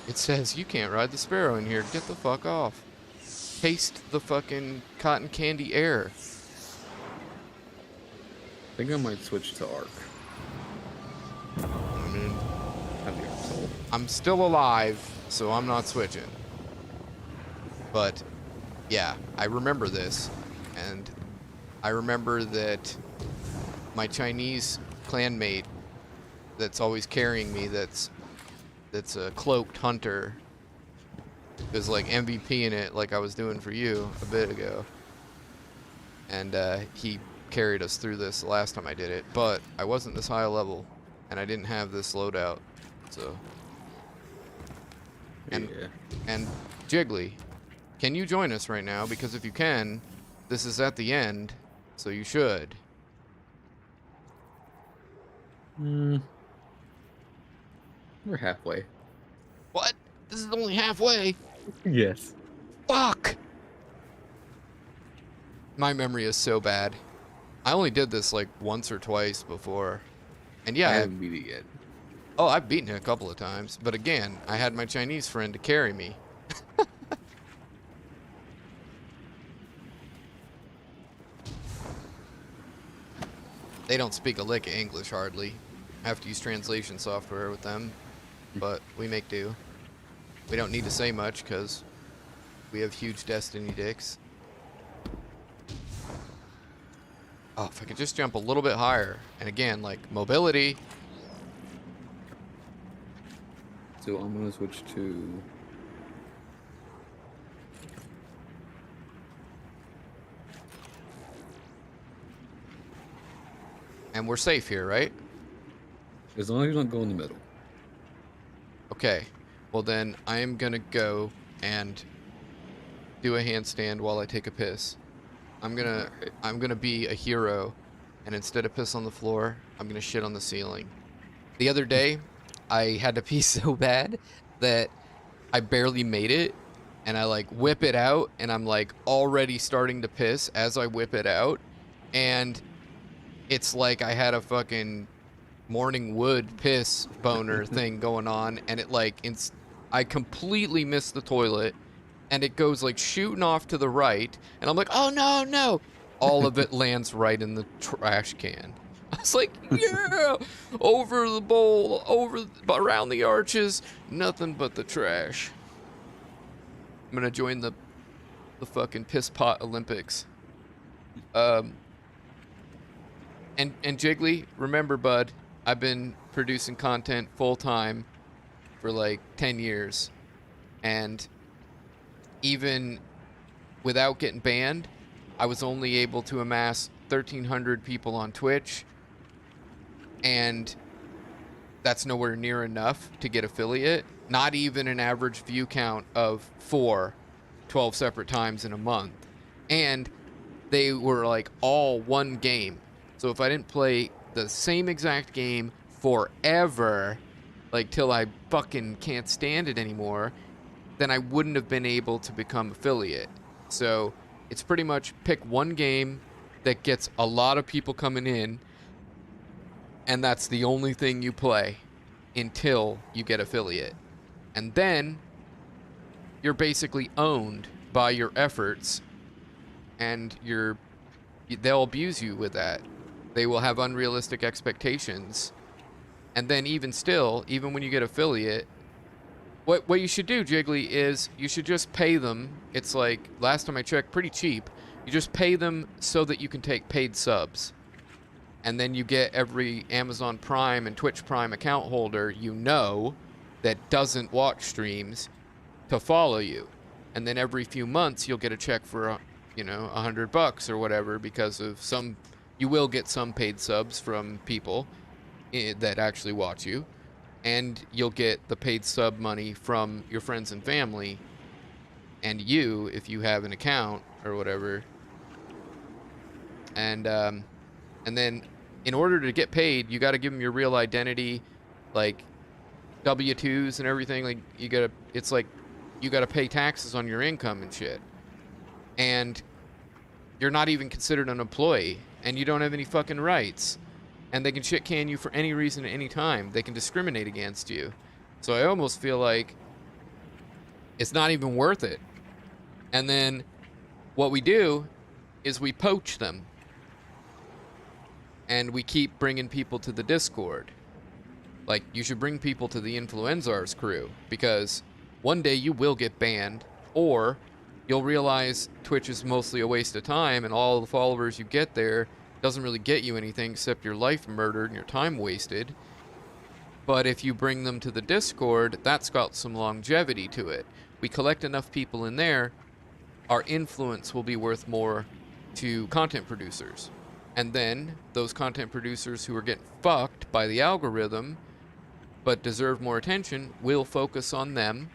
It says you can't ride the Sparrow in here. Get the fuck off. Taste the fucking cotton candy air. I think I might switch to Arc. I mean, That'd be awesome. I'm still alive, so I'm not switching. But, yeah, I remember this. And I remember that my Chinese clanmate that's always carrying me, that's a cloaked hunter, is like MVP in it, like I was doing for you a bit ago. And he carried us through this the last time I did it, but I wasn't this high a level, and I didn't have this loadout, so. And, yeah. And Jiggly, can you join us right now? Because if you can, this is at the end, so you should. We're halfway. What? This is only halfway. Yes. Fuck! My memory is so bad. I only did this like once or twice before. And yeah, I haven't beat it yet. oh, I've beaten it a couple of times. But again, I had my Chinese friend to carry me. They don't speak a lick of English hardly. I have to use translation software with them. but we make do. We don't need to say much because we have huge destiny dicks. Oh, if I could just jump a little bit higher. And again, like, mobility. So I'm gonna switch to. And we're safe here, right? As long as you don't go in the middle. Okay. Well, then I am gonna go and do a handstand while I take a piss. I'm gonna be a hero, and instead of piss on the floor, I'm gonna shit on the ceiling. The other day, I had to pee so bad that I barely made it, and I like whip it out, and I'm like already starting to piss as I whip it out, and it's like I had a fucking morning wood piss boner thing going on, and it like I completely missed the toilet, and it goes like shooting off to the right, and I'm like, oh no, no. All of it lands right in the trash can. I was like, yeah, over the bowl, around the arches, nothing but the trash. I'm gonna join the fucking piss pot Olympics. And Jiggly, remember, bud, I've been producing content full time for like 10 years, and even without getting banned, I was only able to amass 1,300 people on Twitch, and that's nowhere near enough to get affiliate. Not even an average view count of 12 separate times in a month. And they were like all one game. So if I didn't play the same exact game forever, like till I fucking can't stand it anymore, then I wouldn't have been able to become affiliate. So it's pretty much pick one game that gets a lot of people coming in, and that's the only thing you play until you get affiliate. And then you're basically owned by your efforts, and they'll abuse you with that. They will have unrealistic expectations. And then even when you get affiliate, what you should do, Jiggly, is you should just pay them. It's like, last time I checked, pretty cheap. You just pay them so that you can take paid subs. And then you get every Amazon Prime and Twitch Prime account holder that doesn't watch streams to follow you. And then every few months you'll get a check for, $100 or whatever, because of you will get some paid subs from people that actually watch you. And you'll get the paid sub money from your friends and family, and you, if you have an account or whatever. And then in order to get paid, you got to give them your real identity, like W-2s and everything. Like you got to pay taxes on your income and shit. And you're not even considered an employee, and you don't have any fucking rights. And they can shit can you for any reason at any time. They can discriminate against you. So I almost feel like it's not even worth it. And then what we do is we poach them. And we keep bringing people to the Discord. Like, you should bring people to the Influenzars crew, because one day you will get banned, or you'll realize Twitch is mostly a waste of time, and all the followers you get there doesn't really get you anything except your life murdered and your time wasted. But if you bring them to the Discord, that's got some longevity to it. We collect enough people in there, our influence will be worth more to content producers. And then those content producers who are getting fucked by the algorithm but deserve more attention, we'll focus on them,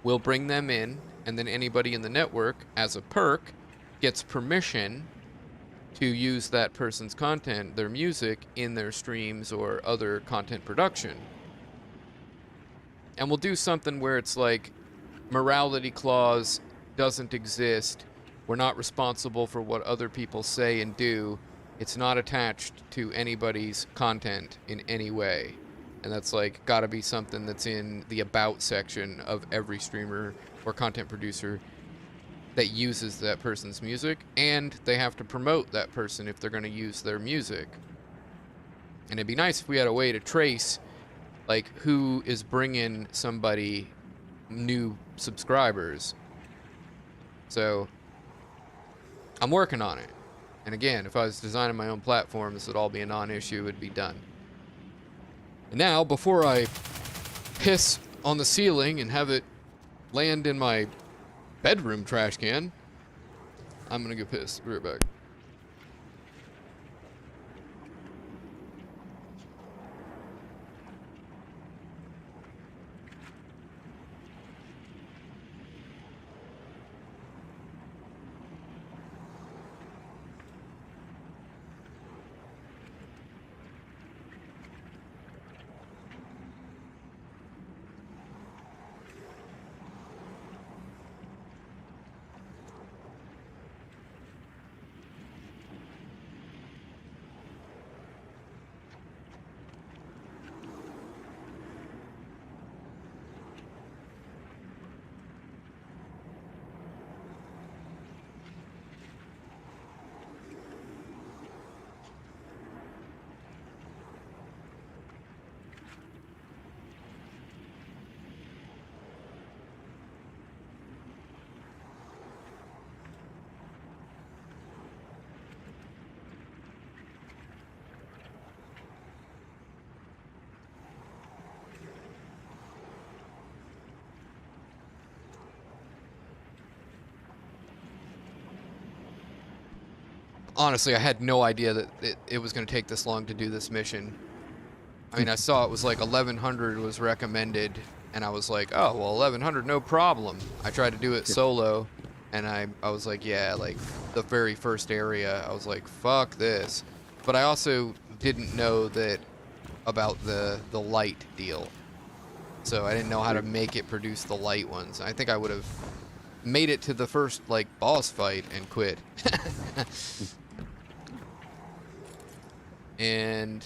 we'll bring them in, and then anybody in the network, as a perk, gets permission to use that person's content, their music, in their streams or other content production. And we'll do something where it's like, morality clause doesn't exist. We're not responsible for what other people say and do. It's not attached to anybody's content in any way. And that's like gotta be something that's in the about section of every streamer or content producer that uses that person's music, and they have to promote that person if they're going to use their music. And it'd be nice if we had a way to trace like who is bringing somebody new subscribers. So I'm working on it. And again, if I was designing my own platform, this would all be a non-issue. It would be done. And now, before I piss on the ceiling and have it land in my bedroom trash can, I'm gonna go piss. Be right back. Honestly, I had no idea that it was going to take this long to do this mission. I mean, I saw it was like 1100 was recommended, and I was like, oh, well, 1100, no problem. I tried to do it solo, and I was like, yeah, like, the very first area, I was like, fuck this. But I also didn't know that about the light deal. So I didn't know how to make it produce the light ones. I think I would have made it to the first, like, boss fight and quit. And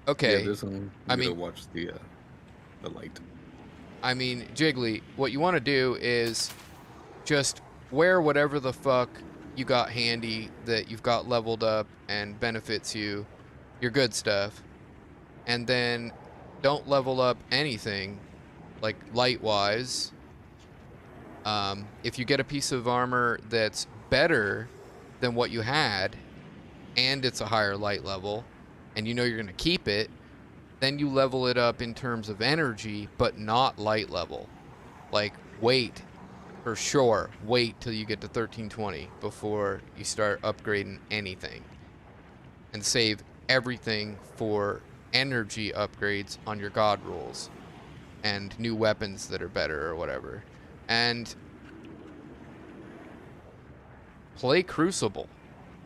okay, Yeah, this one. I mean, watch the light. I mean, Jiggly, what you want to do is just wear whatever the fuck you got handy that you've got leveled up and benefits you, your good stuff, and then don't level up anything, like light-wise. If you get a piece of armor that's better than what you had, and it's a higher light level, and you know you're going to keep it, then you level it up in terms of energy, but not light level. Like, wait, for sure, wait till you get to 1320 before you start upgrading anything. And save everything for energy upgrades on your god rules. And new weapons that are better or whatever. And play Crucible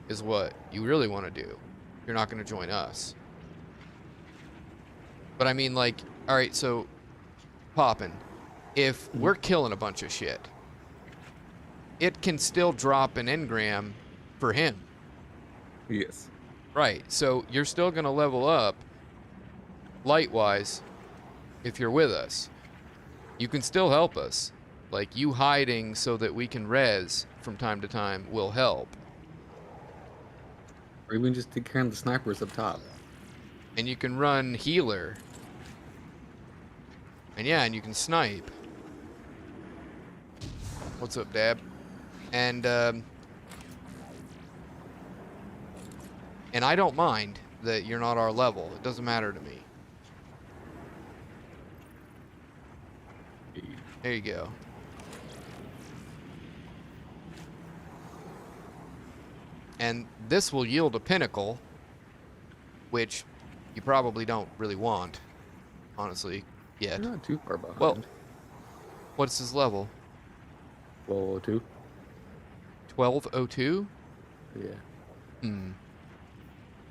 is what you really want to do. You're not going to join us. But I mean, like, alright, so, Poppin', if we're killing a bunch of shit, it can still drop an engram for him. Yes. Right, so you're still going to level up, light-wise, if you're with us. You can still help us. Like, you hiding so that we can res from time to time will help. Or even just take care of the snipers up top. And you can run healer. And yeah, and you can snipe. What's up, Dab? And I don't mind that you're not our level. It doesn't matter to me. There you go. And this will yield a pinnacle, which you probably don't really want, honestly, yet. You're not too far behind. Well, what's his level? 1202. 1202? Yeah. Hmm.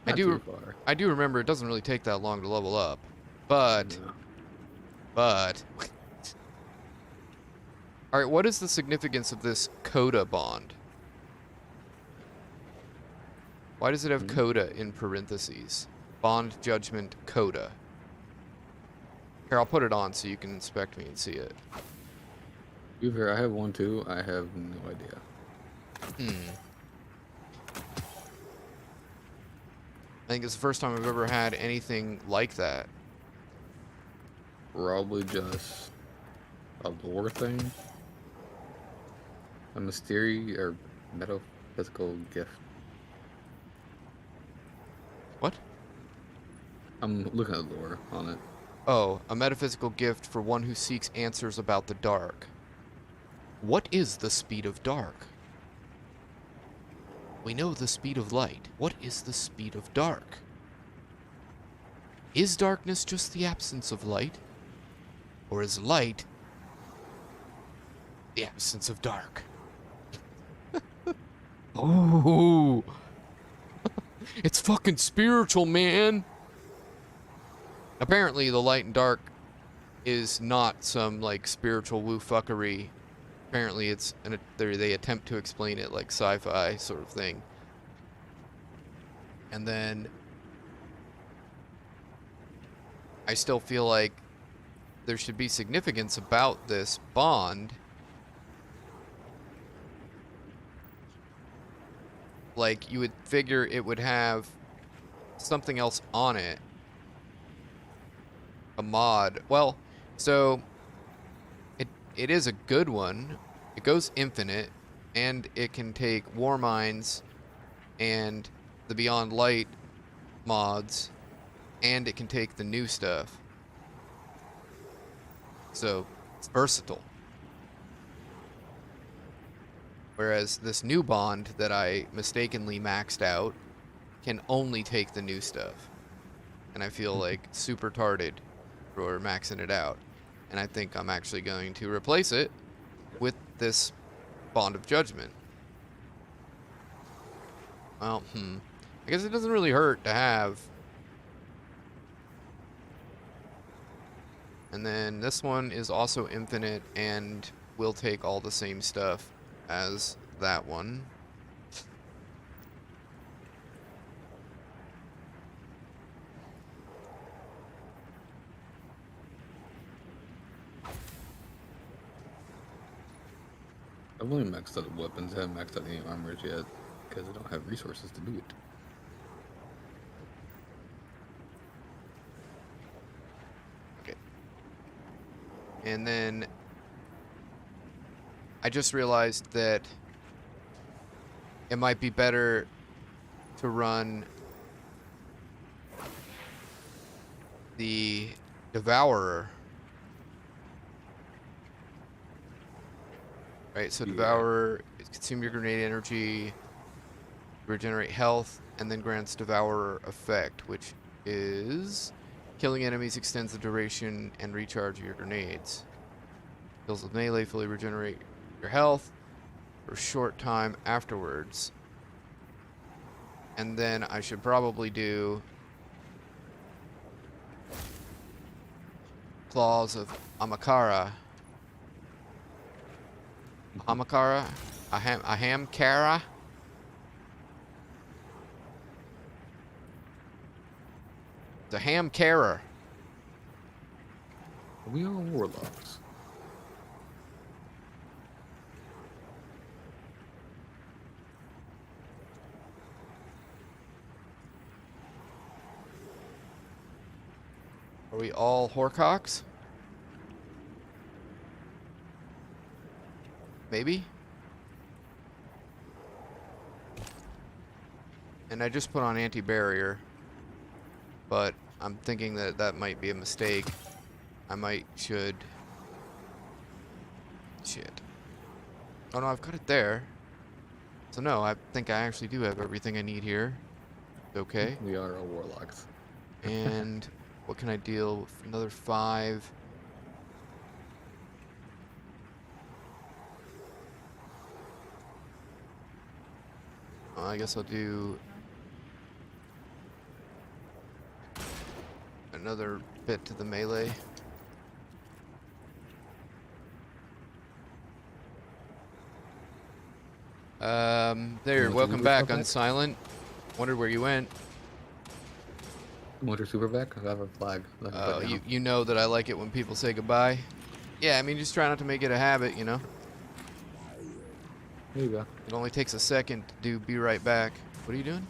Not too far. I do remember it doesn't really take that long to level up, but No. All right, what is the significance of this coda bond? Why does it have coda in parentheses? Bond judgment coda. Here, I'll put it on so you can inspect me and see it. You here? I have one too. I have no idea. I think it's the first time I've ever had anything like that. Probably just a lore thing. A mysterious or metaphysical gift. What? I'm looking at lore on it. Oh, a metaphysical gift for one who seeks answers about the dark. What is the speed of dark? We know the speed of light. What is the speed of dark? Is darkness just the absence of light? Or is light the absence of dark? Oh, it's fucking spiritual, man. Apparently, the light and dark is not some like spiritual woo fuckery. Apparently, they attempt to explain it like sci-fi sort of thing. And then I still feel like there should be significance about this bond. Like, you would figure it would have something else on it. A mod. Well, so it is a good one. It goes infinite, and it can take War Minds and the Beyond Light mods, and it can take the new stuff. So it's versatile. Whereas this new bond that I mistakenly maxed out can only take the new stuff. And I feel like super tarded for maxing it out. And I think I'm actually going to replace it with this Bond of Judgment. Well, I guess it doesn't really hurt to have. And then this one is also infinite and will take all the same stuff as that one. I've only maxed out weapons. I haven't maxed out any armors yet because I don't have resources to do it. Okay. And then I just realized that it might be better to run the Devourer. Right, so Devourer, consume your grenade energy, regenerate health, and then grants Devourer effect, which is killing enemies extends the duration and recharge of your grenades. Kills with melee fully regenerate your health for a short time afterwards. And then I should probably do Claws of Amakara. Ahamkara? The Hamkara. We are warlocks. Are we all Horcocks? Maybe? And I just put on anti-barrier, but I'm thinking that that might be a mistake. Should. Shit. Oh no, I've got it there. So no, I think I actually do have everything I need here. Okay. We are all warlocks. And what can I deal with? Another 5. I guess I'll do another bit to the melee. There, welcome back, Unsilent. Wondered where you went. Want your super back? I have a flag. Oh, you know that I like it when people say goodbye. Yeah, I mean, just try not to make it a habit, you know? There you go. It only takes a second to do be right back. What are you doing?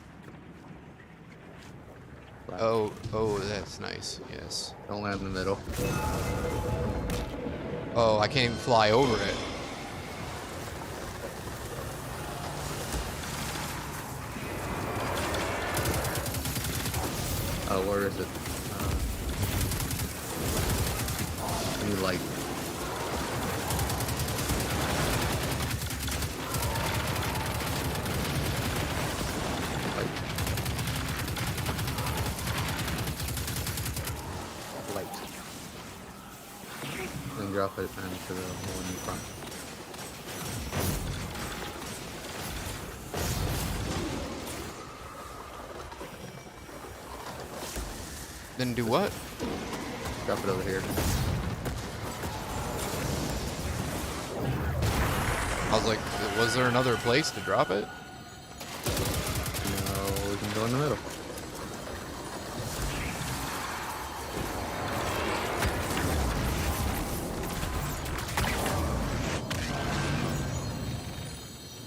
Flat. Oh, that's nice. Yes. Don't land in the middle. Oh, I can't even fly over it. Oh, where is it? Any light? Light. Then drop it into the one in front. Then do what? Drop it over here. I was like, was there another place to drop it? No, we can go in the middle.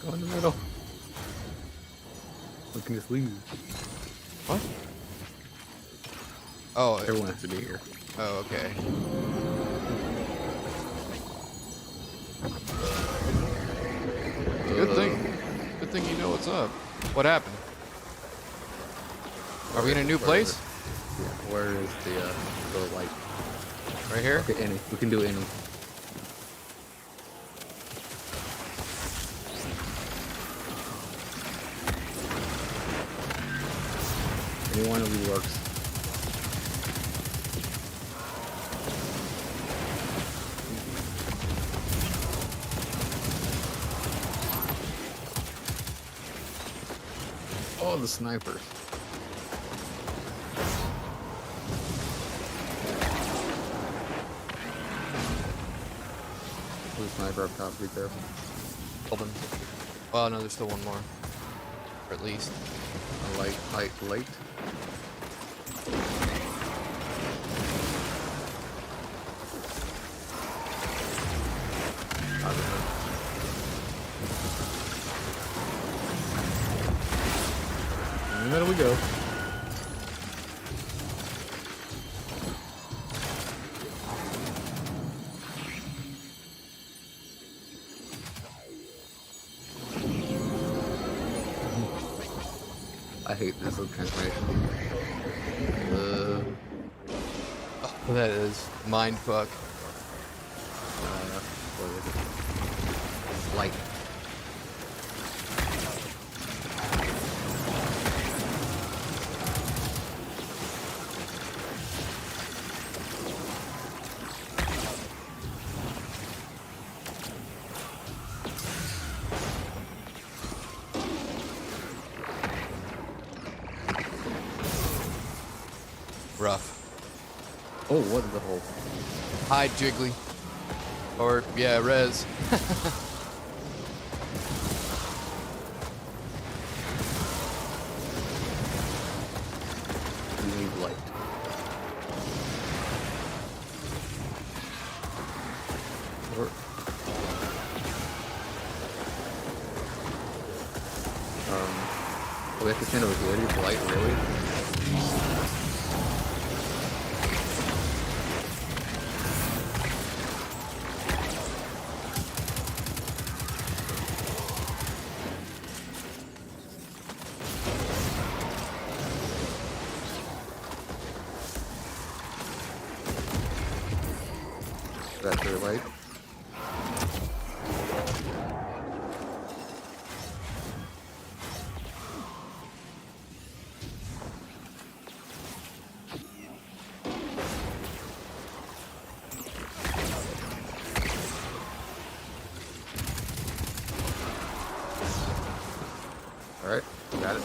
Go in the middle. We can just leave. What? Oh, Everyone has to be here. oh, okay. Good thing. Good thing you know what's up. What happened? Are we in a new place? Yeah, where is the light? Right here? Okay, any. We can do any. Any one of you works. Oh, the snipers. There's a sniper up top, be careful. Hold him. Oh, no, there's still one more. Or at least. A light. I don't know. In the middle we go. I hate this little transformation. Oh, that is mind fuck. What is it? Light. Rough. Oh, what is the hole? Hi, Jiggly. Or, yeah, Rez. We need light. We have to stand over here to get the light, really? That's your light. Alright, got it.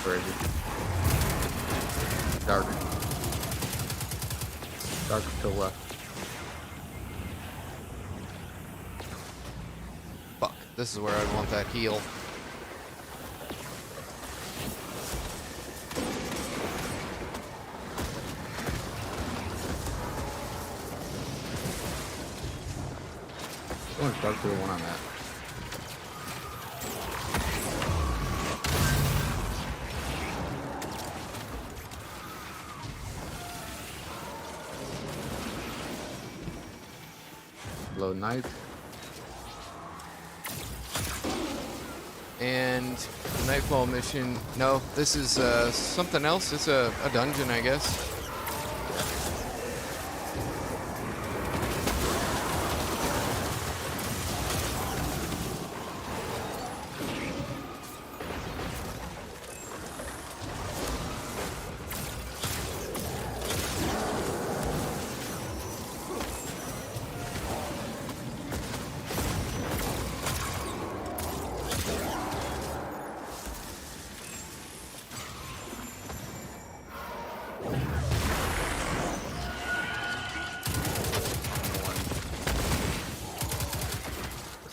Where is it? Dark. Dark to the left. Fuck. This is where I want that heal. Dark to the one I'm at. Low night. And Nightfall mission. No, this is something else. It's a dungeon, I guess.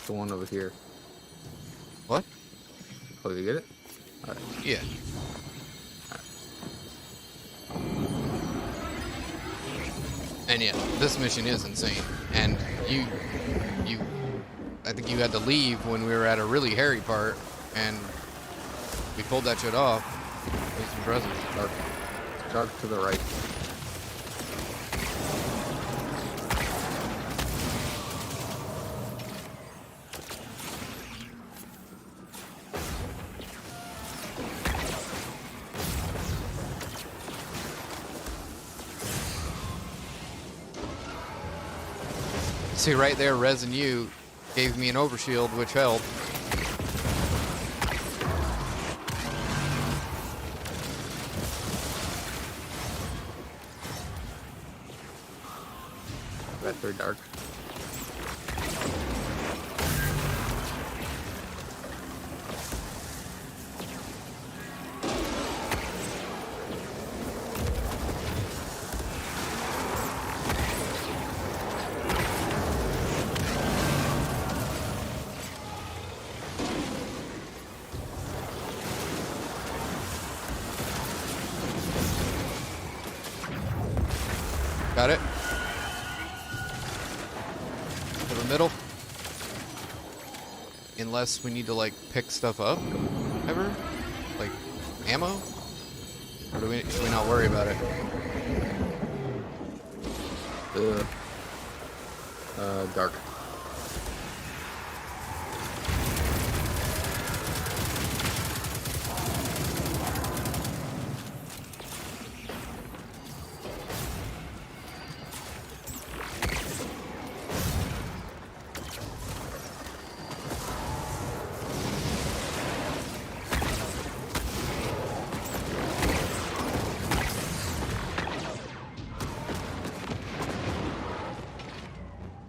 The one over here. What? Oh, you get it? All right. Yeah. And yeah, this mission is insane. And I think you had to leave when we were at a really hairy part, and we pulled that shit off. It was impressive. Dark to the right. See, right there, Rez and you gave me an overshield, which helped. That's very dark. Got it? To the middle. Unless we need to, like, pick stuff up, ever? Like, ammo? Or should we not worry about it? Dark.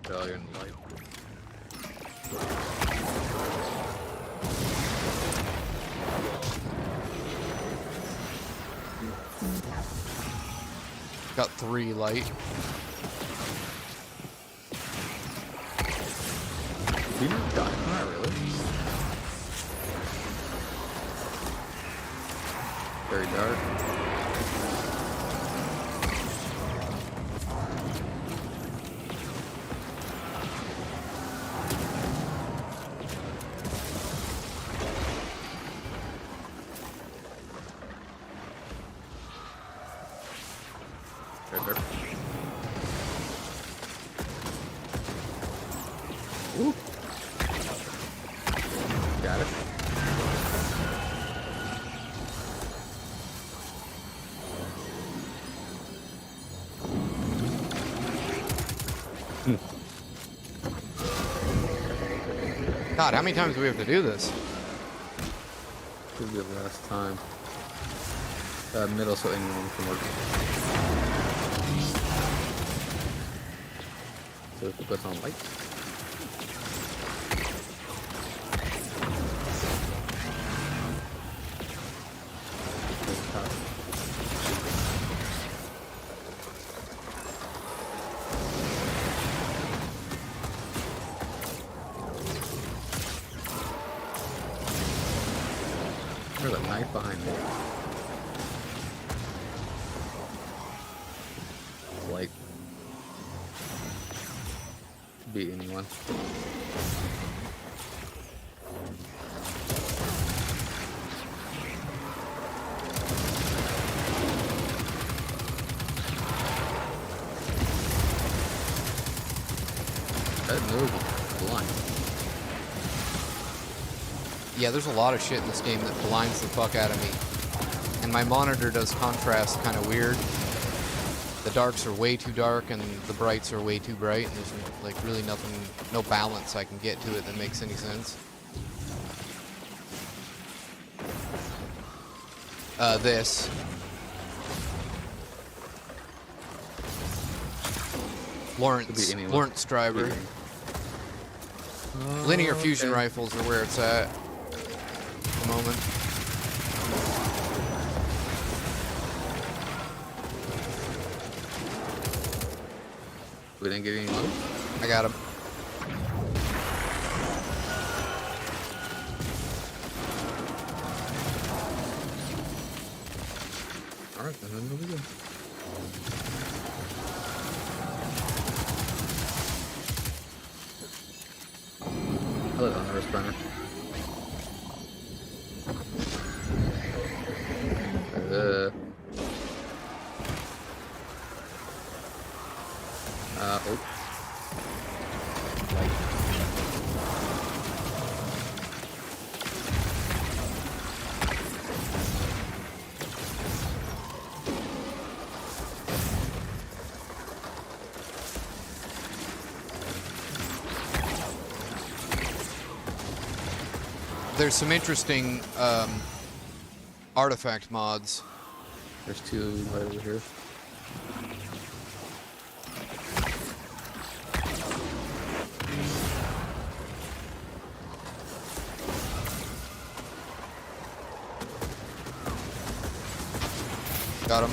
Failure in light. Got 3 light. Did you die? Not really. Very dark. Very dark. Ooh. Got it. God, how many times do we have to do this? Could be the last time. Middle, so anyone can work. So focus on light. There's a knife behind me. Like Be anyone. That move blind. Yeah, there's a lot of shit in this game that blinds the fuck out of me. And my monitor does contrast kind of weird. The darks are way too dark and the brights are way too bright, and there's like really nothing, no balance I can get to it that makes any sense. This. Lawrence Driver. Linear fusion rifles are where it's at the moment. We didn't get any loot? I got him. Alright, then we'll be good. I live on the wrist burner. Oh. There's some interesting artifact mods. There's two right over here. Got him.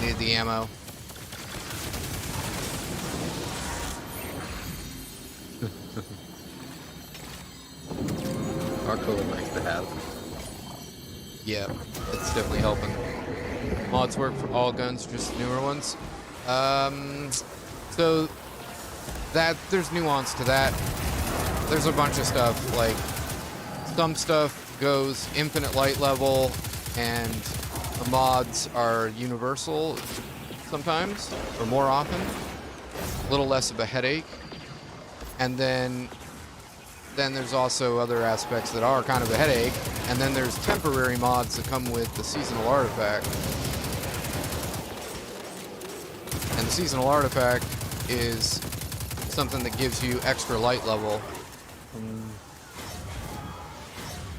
Need the ammo. Our color nice to have. Yeah, it's definitely helping. Mods work for all guns, just newer ones. So that there's nuance to that. There's a bunch of stuff, like some stuff goes infinite light level and the mods are universal sometimes, or more often. A little less of a headache. And then there's also other aspects that are kind of a headache. And then there's temporary mods that come with the seasonal artifact. And the seasonal artifact is something that gives you extra light level.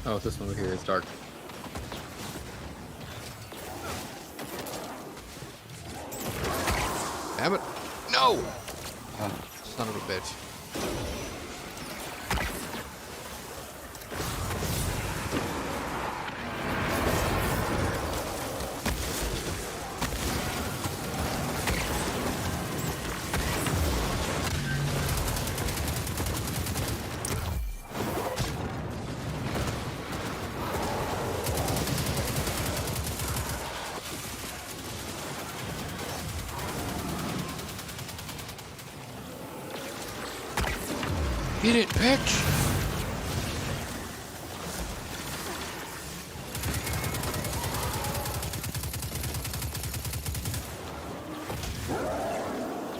Oh, this one over here is dark. Damn it. No! Son of a bitch. Get it, bitch!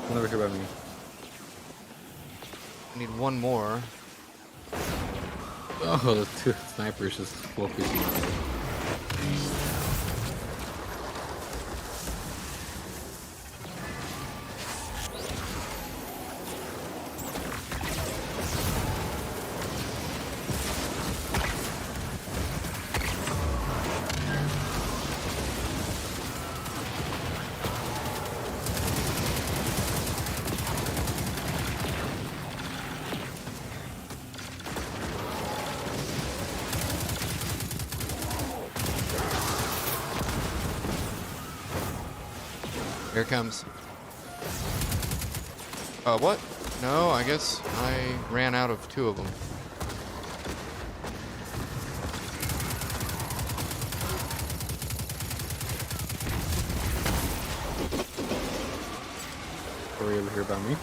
One over here by me. I need one more. Oh, the two snipers just focusing on me. Here it comes. What? No, I guess I ran out of two of them. Or you ever hear about me?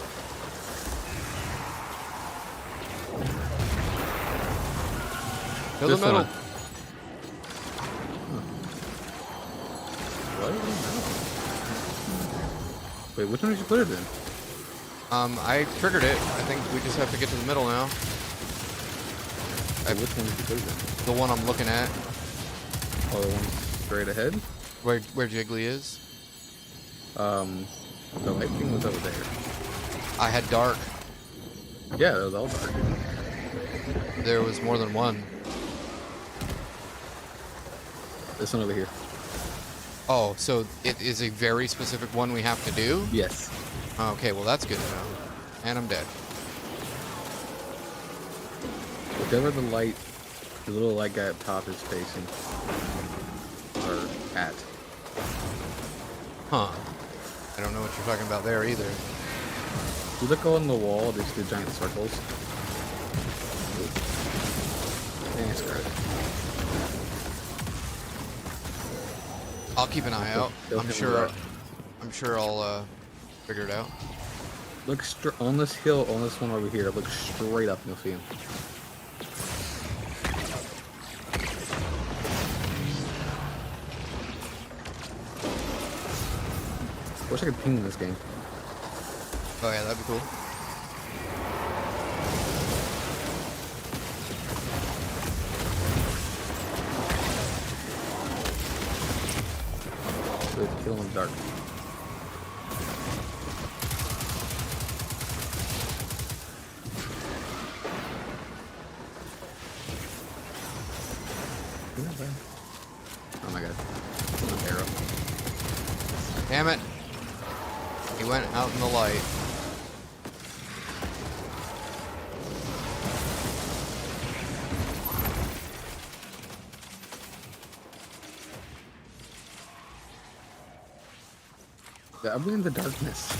To the middle. What? Wait, which one did you put it in? I triggered it. I think we just have to get to the middle now. Wait, which one did you put it in? The one I'm looking at. Oh, the one straight ahead? Where Jiggly is. The light thing was over there. I had dark. Yeah, that was all dark. There was more than one. This one over here. Oh, so it is a very specific one we have to do? Yes. Okay, well that's good to know. And I'm dead. Whatever the little light guy up top is facing. Or at. Huh. I don't know what you're talking about there either. You look on the wall, these two giant circles. Yeah, screw it. I'll keep an eye out. I'm sure I'll figure it out. Look on this hill, on this one over here. Look straight up and you'll see him. Wish I could ping this game. Oh yeah, that'd be cool. Kill him in the dark. Oh my god. An arrow. Damn it. He went out in the light. Yeah, I'm in the darkness.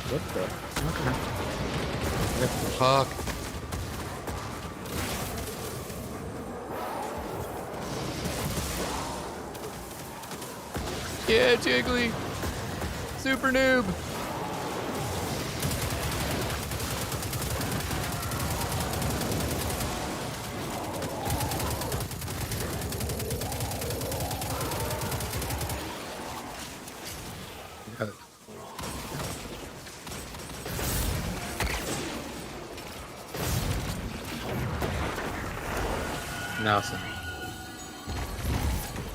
What the? Okay. Fuck. Yeah, Jiggly. Super noob. Got it. Now, son.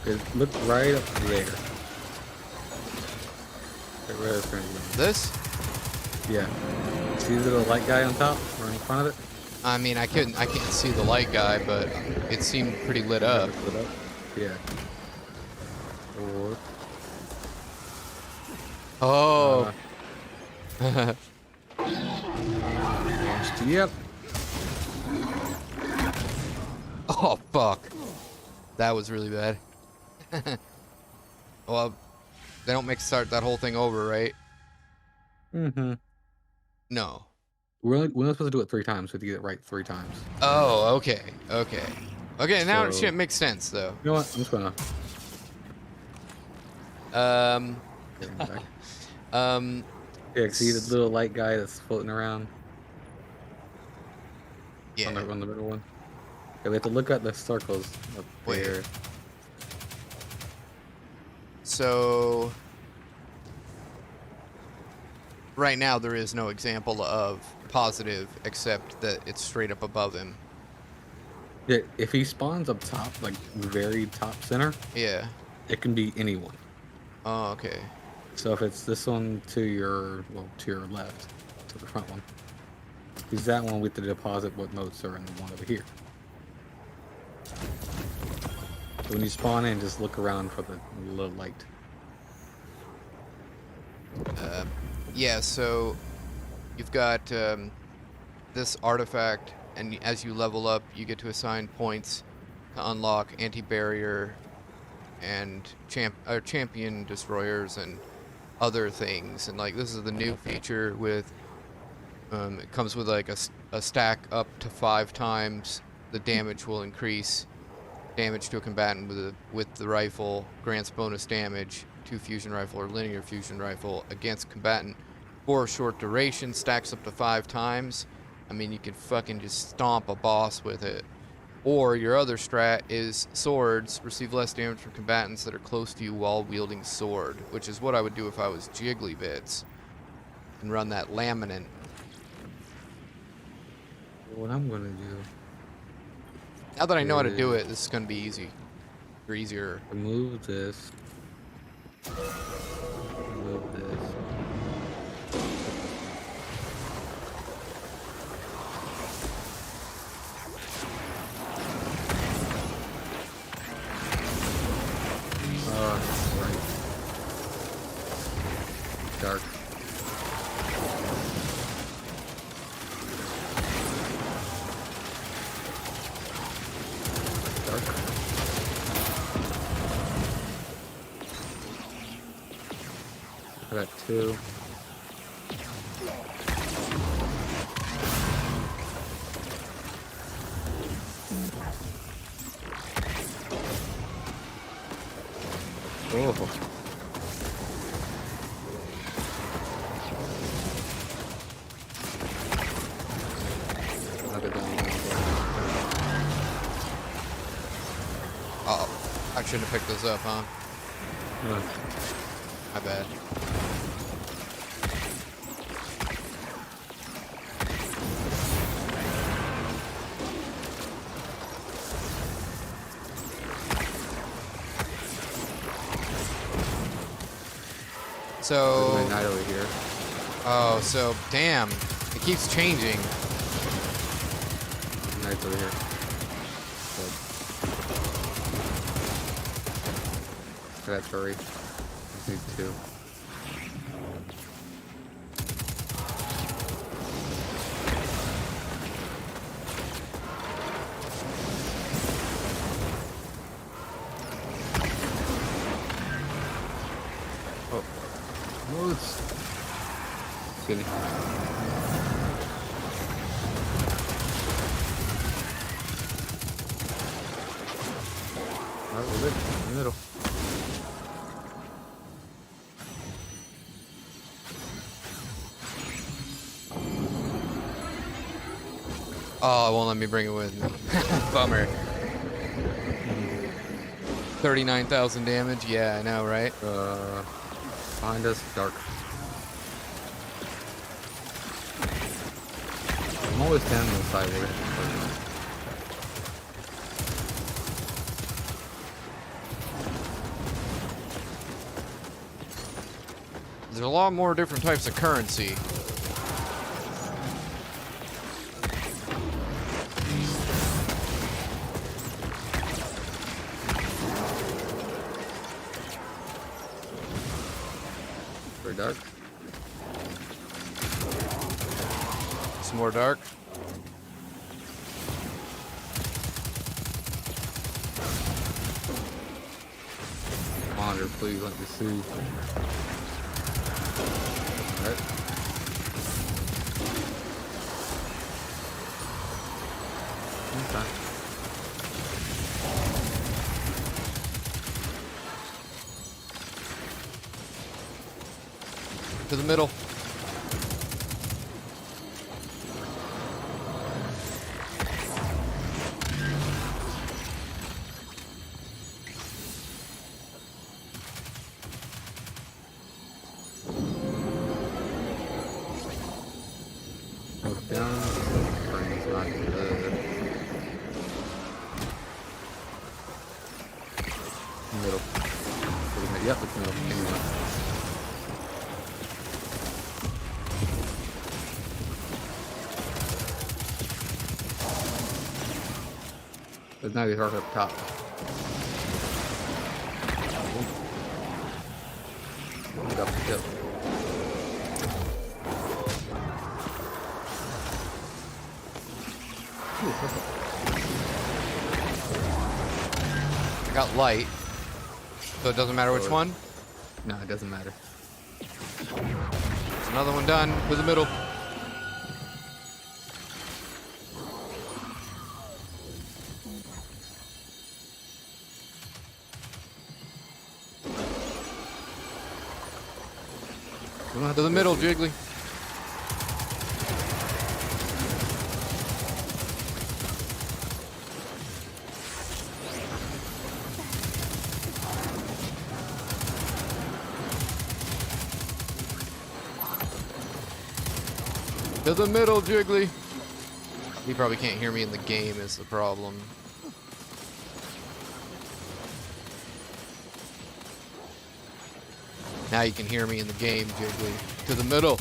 Okay, look right up there. Right up there. This? Yeah. See the little light guy on top or in front of it? I mean, I can't see the light guy, but it seemed pretty lit up. Lit up? Yeah. Or Oh. yep. Oh, fuck. That was really bad. Well, they don't make start that whole thing over, right? Mm-hmm. No. We're only supposed to do it 3 times, so we have to get it right 3 times. Oh, okay. Okay. Okay, now So- shit makes sense, though. You know what? I'm just gonna. Yeah, see the little light guy that's floating around Yeah. on the middle one? Okay, we have to look at the circles up Wait. there. So right now there is no example of positive except that it's straight up above him. Yeah, if he spawns up top, like very top center, Yeah. it can be anyone. Oh, okay. So if it's this one to your left, to the front one, use that one with the deposit what modes are in the one over here. So when you spawn in, just look around for the little light. Yeah, so you've got this artifact, and as you level up, you get to assign points to unlock anti-barrier and champion destroyers and other things. And like this is the new feature with It comes with like a stack up to 5 times the damage will increase. Damage to a combatant with the rifle grants bonus damage to fusion rifle or linear fusion rifle against combatant for a short duration. Stacks up to 5 times. I mean, you can fucking just stomp a boss with it. Or your other strat is swords. Receive less damage from combatants that are close to you while wielding sword, which is what I would do if I was Jiggly-Bits and run that laminate. What I'm gonna do. Now that I know how to do it, this is gonna be easy. Or easier. Remove this. Remove this. Right. Dark. I got 2. Oh. Uh-oh. I shouldn't have picked those up, huh? My bad. So... There's my knight over here. Oh, so, damn. It keeps changing. Knight's over here. I got 3. I need 2. Oh. Moves. Skinny. Alright, we're good. In the middle. Oh, it won't let me bring it with me. Bummer. 39,000 damage? Yeah, I know, right? Behind us, dark. I'm always standing on the side where There's a lot more different types of currency. Very dark. Some more dark. Monitor, please let me see. Alright. Okay. To the middle. Look down. Brain's not good. Middle. Yep, it's middle. Anyway. But now he's right up top. Look up the hill. I got light. So it doesn't matter which one? No, it doesn't matter. There's another one done. To the middle. middle, Jiggly. To the middle, Jiggly. He probably can't hear me in the game is the problem. Now you can hear me in the game, Jiggly. To the middle.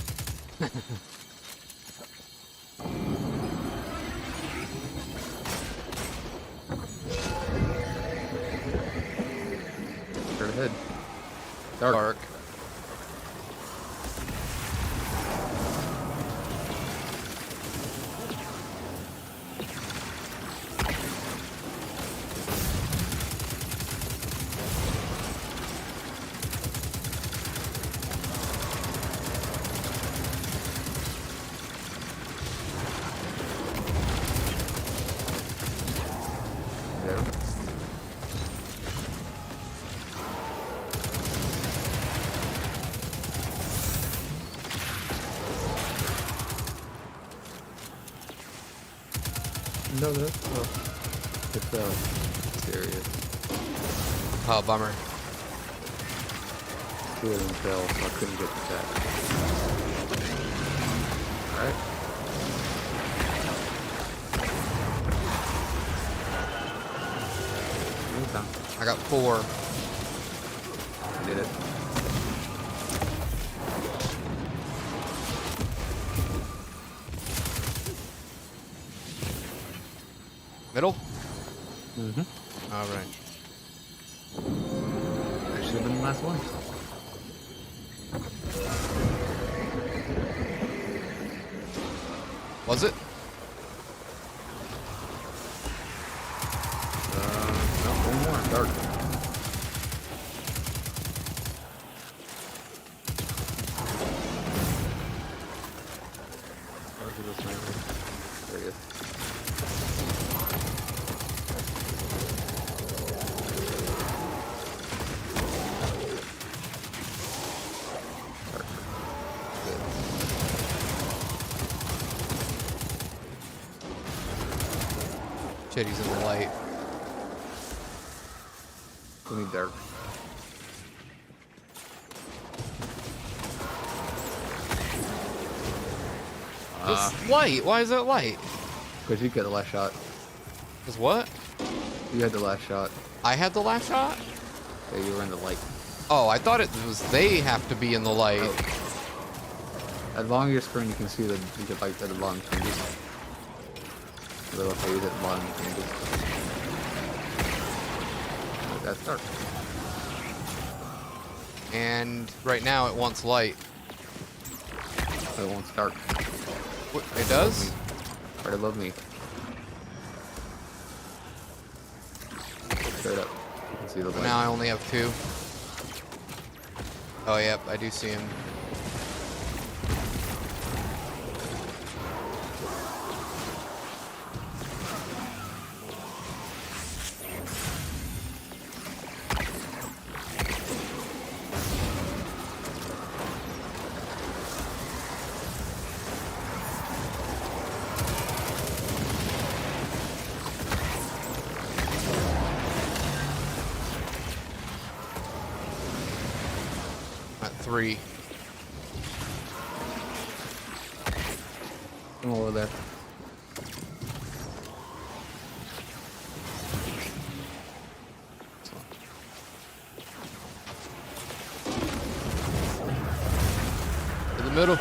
Straight ahead. Dark. No, that's it's serious. Oh, bummer. Two of them fell, so I couldn't get the tag. Alright. I got 4. I did it. Middle? Mm-hmm. Alright. That should have been the last one. Was it? No, one more. Dark. There he is. Chatty's in the light. We need dark. It's light. Why is that light? Because you got the last shot. Because what? You had the last shot. I had the last shot? Yeah, you were in the light. Oh, I thought it was they have to be in the light. Oh. At the bottom of your screen, you can see the light at the bottom changes. The little phase at the bottom changes. That's dark. And right now it wants light. So it won't dark. What, it does? Right above me. Straight up. You can see the light. Now I only have 2. Oh, yep, I do see him. At 3. Come over there. To the middle.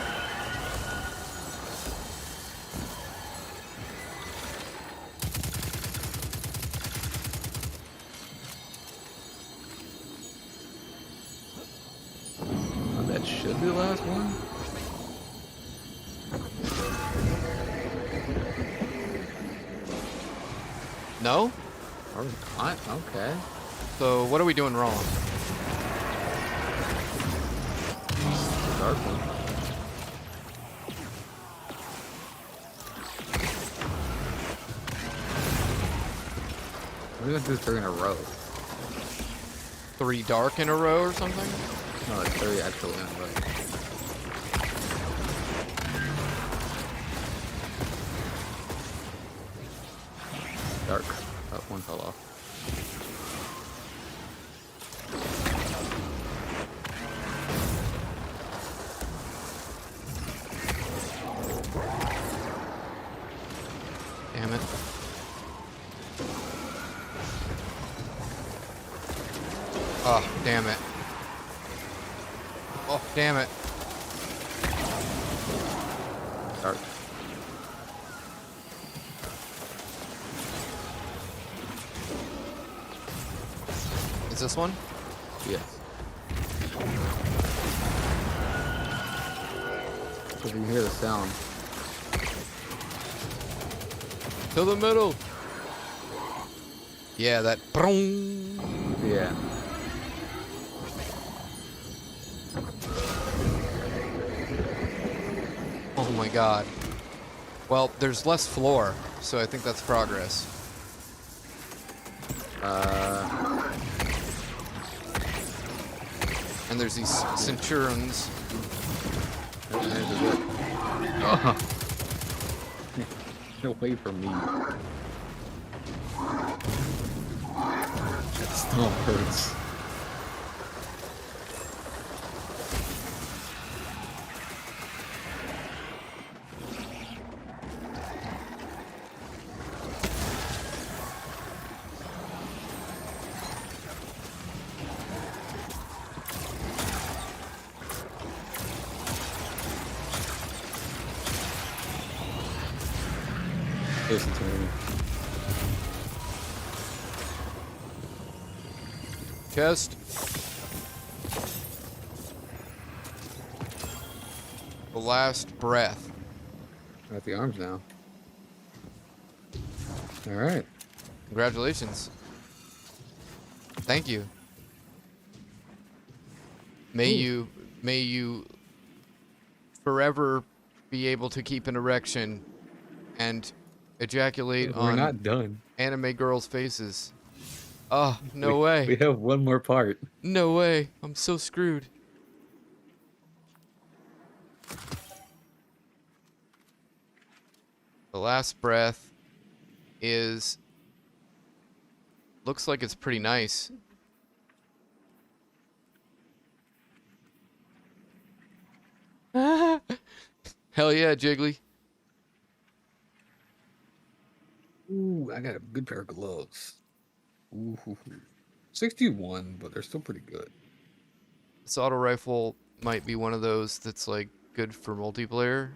That should be the last one. No? Or not? Okay. So what are we doing wrong? The dark one. We're gonna do 3 in a row. 3 dark in a row or something? No, like 3 actually in a row. Dark. Oh, one fell off. Damn it. Oh, damn it. Oh, damn it. Dark. Is this one? Yes. So you can hear the sound. To the middle. Yeah, that. Yeah. Oh my god. Well, there's less floor, so I think that's progress. And there's these centurions. Oh. Get away from me. That stomp hurts. Listen to me. Chest. The last breath. Got the arms now. All right. Congratulations. Thank you. May you forever be able to keep an erection and ejaculate We're on not done. anime girls' faces. Oh, no way. We have one more part. No way. I'm so screwed. The last breath is... looks like it's pretty nice. Hell yeah, Jiggly. Ooh, I got a good pair of gloves. Ooh, 61, but they're still pretty good. This auto rifle might be one of those that's like good for multiplayer.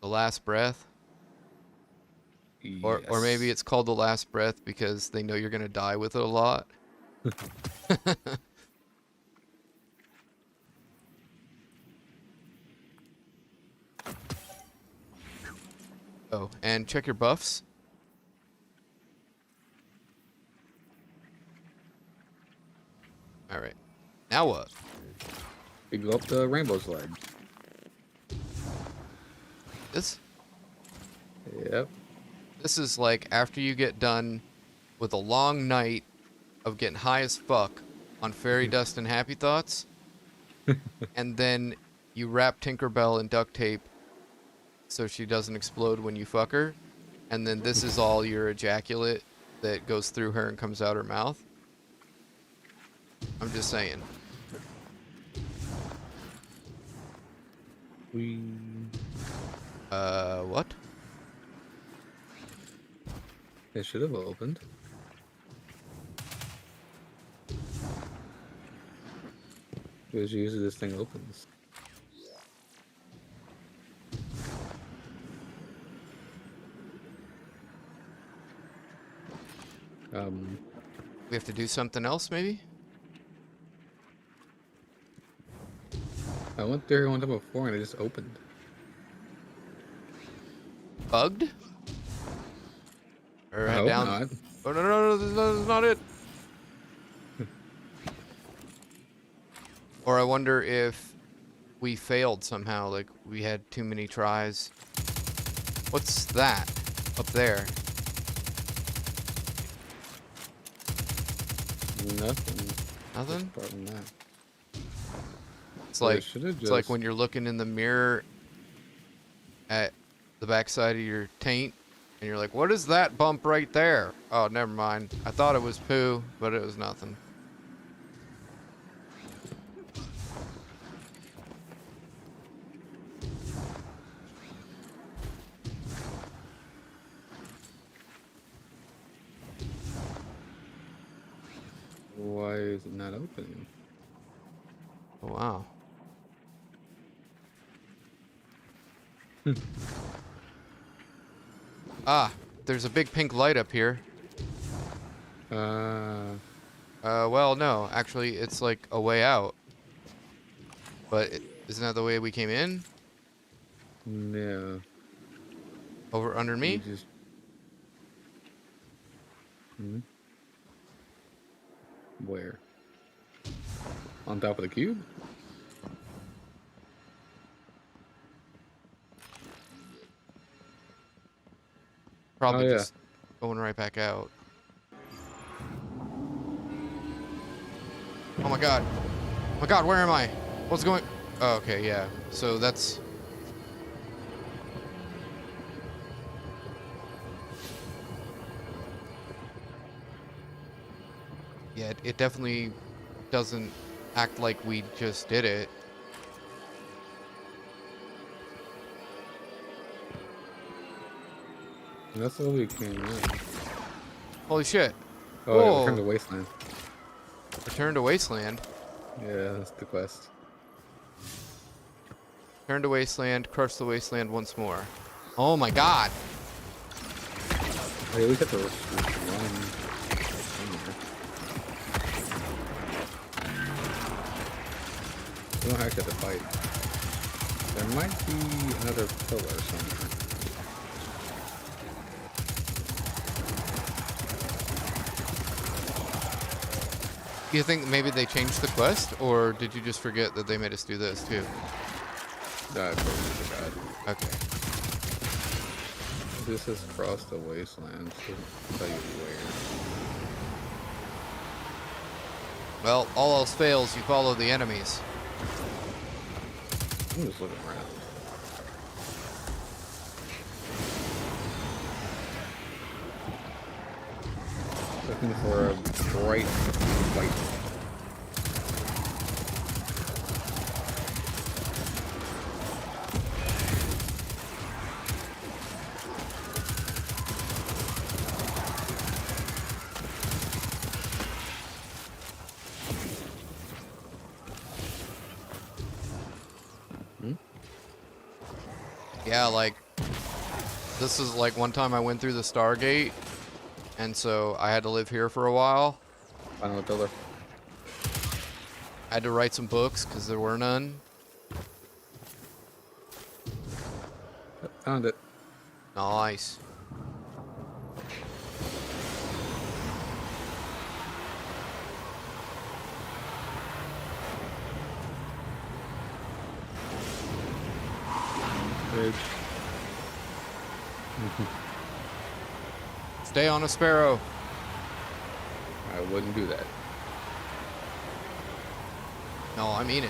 The last breath. Or maybe it's called the last breath because they know you're gonna die with it a lot. Oh, and check your buffs. Alright. Now what? We go up the rainbow slide. This Yep. this is like after you get done with a long night of getting high as fuck on fairy dust and happy thoughts. And then you wrap Tinkerbell in duct tape so she doesn't explode when you fuck her. And then this is all your ejaculate that goes through her and comes out her mouth. I'm just saying. What? It should have opened. Because usually this thing opens. We have to do something else, maybe? I went there one time before and it just opened. Bugged? Or I hope down? not. Oh, no, that's not it. Or I wonder if we failed somehow, like we had too many tries. What's that up there? Nothing. Nothing? Apart from that. It's like when you're looking in the mirror at the the backside of your taint, and you're like, what is that bump right there? Oh, never mind. I thought it was poo, but it was nothing. Why is it not opening? Oh, wow. Ah, there's a big pink light up here. Well, no. Actually, it's like a way out. But isn't that the way we came in? Yeah. Over under me? Just... Hmm? Where? On top of the cube? Probably Oh, yeah. just going right back out. Oh my god. Oh my god, where am I? What's going... Oh, okay, yeah. So that's... Yeah, it definitely doesn't act like we just did it. That's all we came in. Holy shit. Oh, yeah, Whoa. return to Wasteland. Return to Wasteland. Yeah, that's the quest. Return to Wasteland, crush the Wasteland once more. Oh my god. Oh, yeah, we have to run somewhere. We don't actually have to fight. There might be another pillar somewhere. You think maybe they changed the quest, or did you just forget that they made us do this too? I totally forgot. Okay. This is across the wasteland, so I'll tell you where. Well, all else fails, you follow the enemies. I'm just looking around. Looking for a bright white. Yeah, like, this is like one time I went through the Stargate, and so I had to live here for a while. Final pillar. I had to write some books because there were none. Found it. Nice. Bridge. Stay on a sparrow. I wouldn't do that. No, I mean it.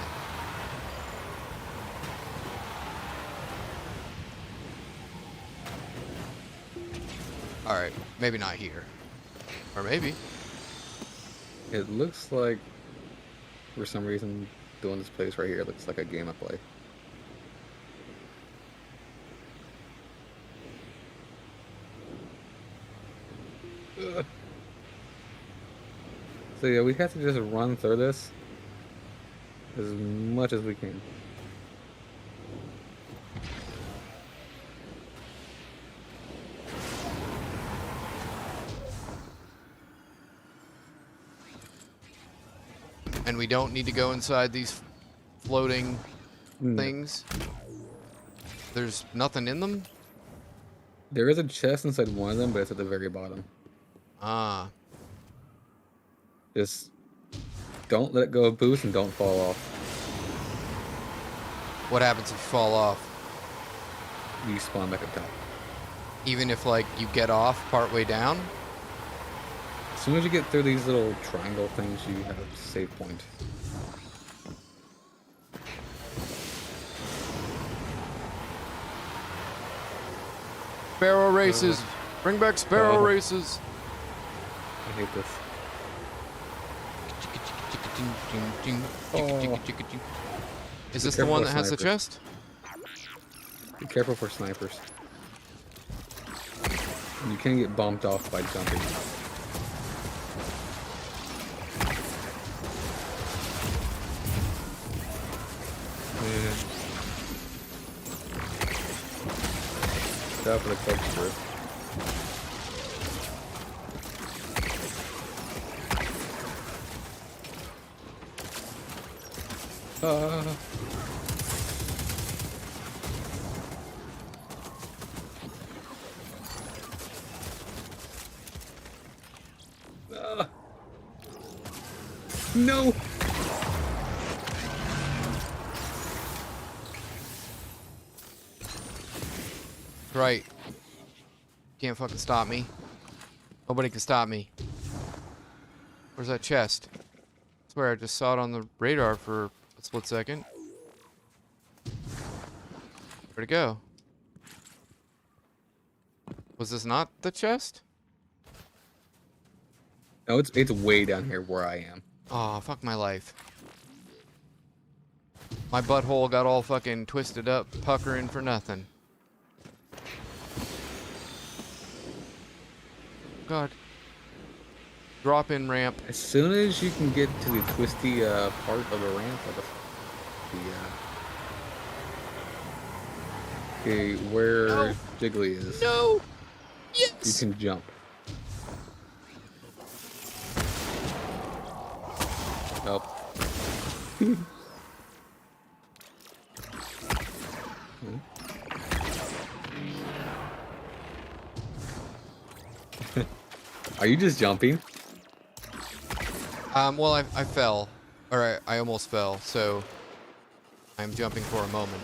Alright, maybe not here. Or maybe. It looks like, for some reason, doing this place right here looks like a game I play. Ugh. So yeah, we have to just run through this as much as we can. And we don't need to go inside these floating No. things. There's nothing in them? There is a chest inside one of them, but it's at the very bottom. Ah. Just don't let go of boost and don't fall off. What happens if you fall off? You spawn back up top. Even if, like, you get off partway down? As soon as you get through these little triangle things, you have a save point. Sparrow races. Bring back sparrow races. I hate this. Is this the one that has the chest? Be careful for snipers. You can get bumped off by jumping. Stop for the corkscrew. No! Right. Can't fucking stop me. Nobody can stop me. Where's that chest? I swear I just saw it on the radar for a split second. Where'd it go? Was this not the chest? No, it's way down here where I am. Oh, fuck my life. My butthole got all fucking twisted up, puckering for nothing. God. Drop-in ramp. As soon as you can get to the twisty part of the ramp, or okay, where No. Jiggly is, No! you Yes! can jump. Nope. Are you just jumping? Well, I fell. Or I almost fell, so I'm jumping for a moment.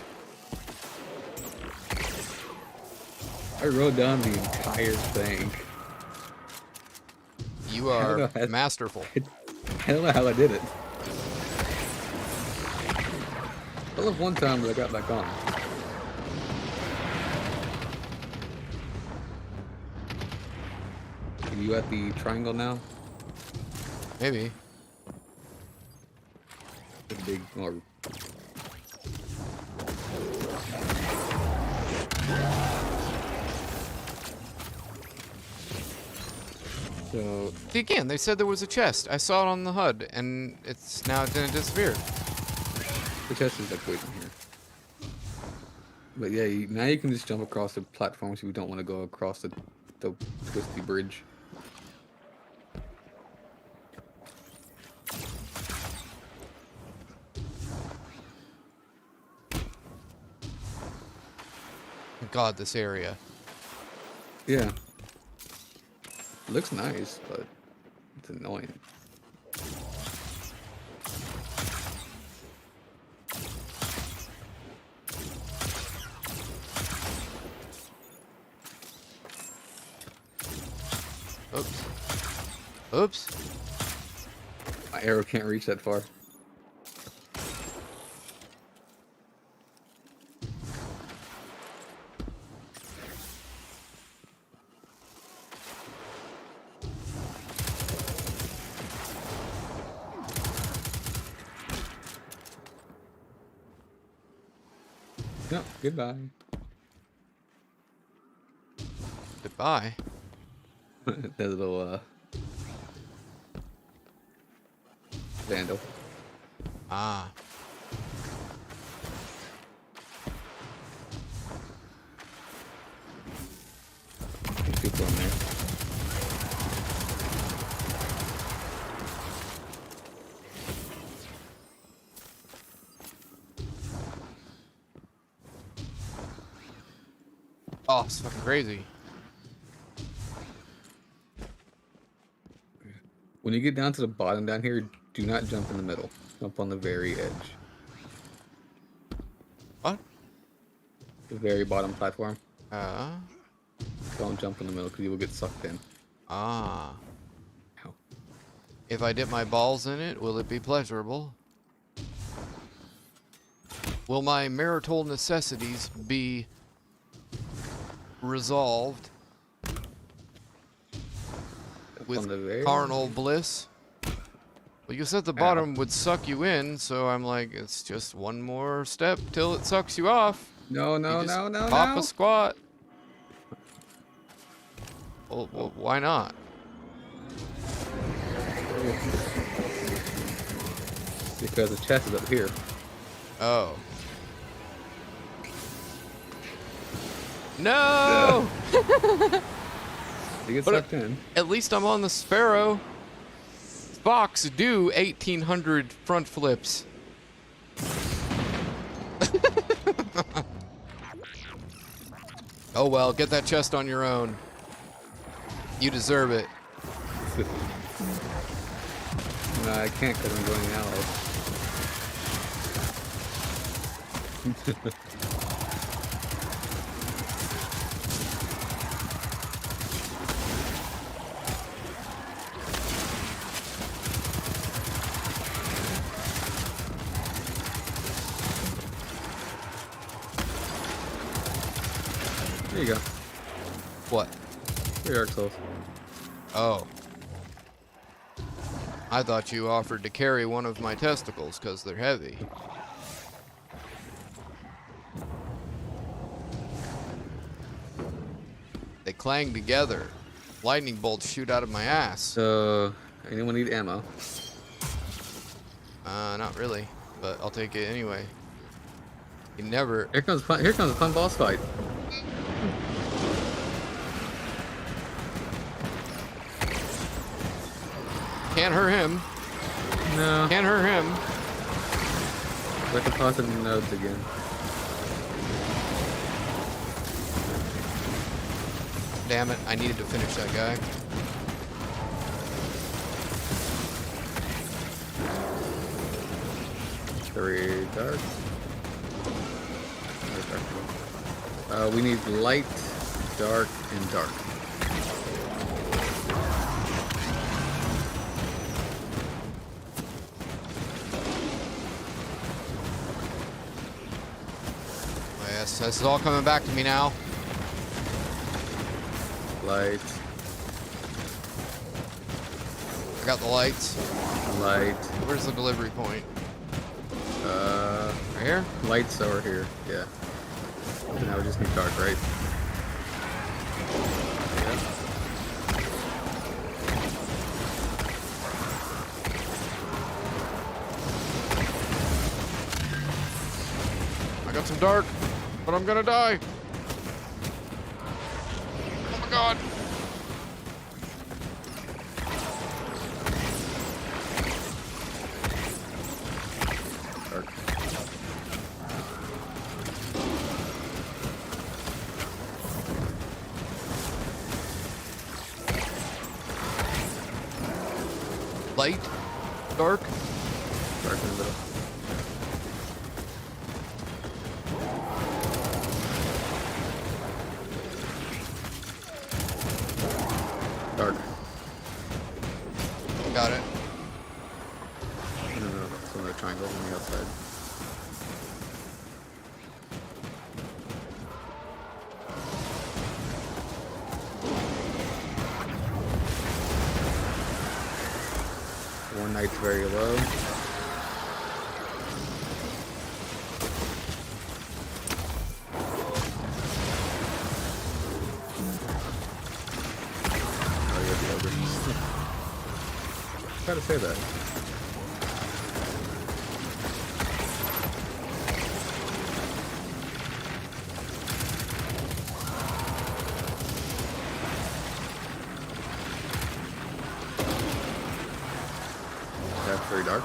I wrote down the entire thing. You are masterful. I don't know how I did it. I left one time, but I got back on. Are you at the triangle now? Maybe. The big, or so Again, they said there was a chest. I saw it on the HUD, and it's now didn't disappear. the chest is like way down here. But yeah, now you can just jump across the platforms if you don't want to go across the twisty bridge. God, this area. Yeah. Looks nice, but it's annoying. Oops. Oops. My arrow can't reach that far. No, goodbye. Goodbye. That little vandal. Ah. There's people in there. Oh, it's fucking crazy. When you get down to the bottom down here, do not jump in the middle. Jump on the very edge. What? The very bottom platform. Uh. Don't jump in the middle because you will get sucked in. Ah. Ow. If I dip my balls in it, will it be pleasurable? Will my marital necessities be resolved with carnal bliss. Well, you said the bottom would suck you in, so I'm like, it's just one more step till it sucks you off. No, no, You just no, no, pop no. a squat. Well, why not? Because the chest is up here. Oh. No! You get sucked in. At least I'm on the Sparrow. Box do 1,800 front flips. Oh well, get that chest on your own. You deserve it. No, I can't because I'm going out. There you go. What? Here are souls. Oh. I thought you offered to carry one of my testicles because they're heavy. They clang together. Lightning bolts shoot out of my ass. So, anyone need ammo? Not really, but I'll take it anyway. You never... Here comes a fun boss fight. Can't hurt him. No. Can't hurt him. We have to pause the nodes again. Damn it, I needed to finish that guy. Very dark. We need light, dark, and dark. Oh, yes, this is all coming back to me now. Light, I got the lights. light. Where's the delivery point? Right here? Lights over here. Yeah. And now we just need dark, right? Yeah. I got some dark, but I'm gonna die. Oh my god. Dark. Light, dark. Dark in the middle. Dark. Got it. No, it's another triangle on the outside. One night's very low. Oh, you have the ogre. Gotta say that. That's very dark.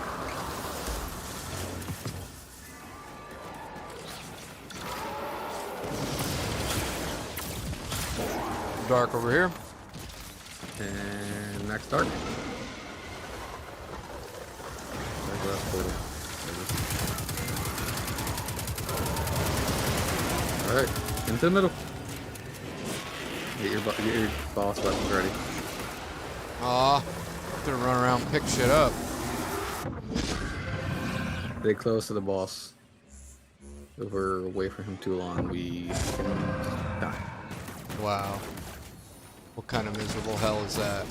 Dark over here. And next dark. There's the last portal. Alright, into the middle. Get your boss weapons ready. Aw, gonna run around and pick shit up. Stay close to the boss. If we're away from him too long, we can die. Wow. What kind of miserable hell is that?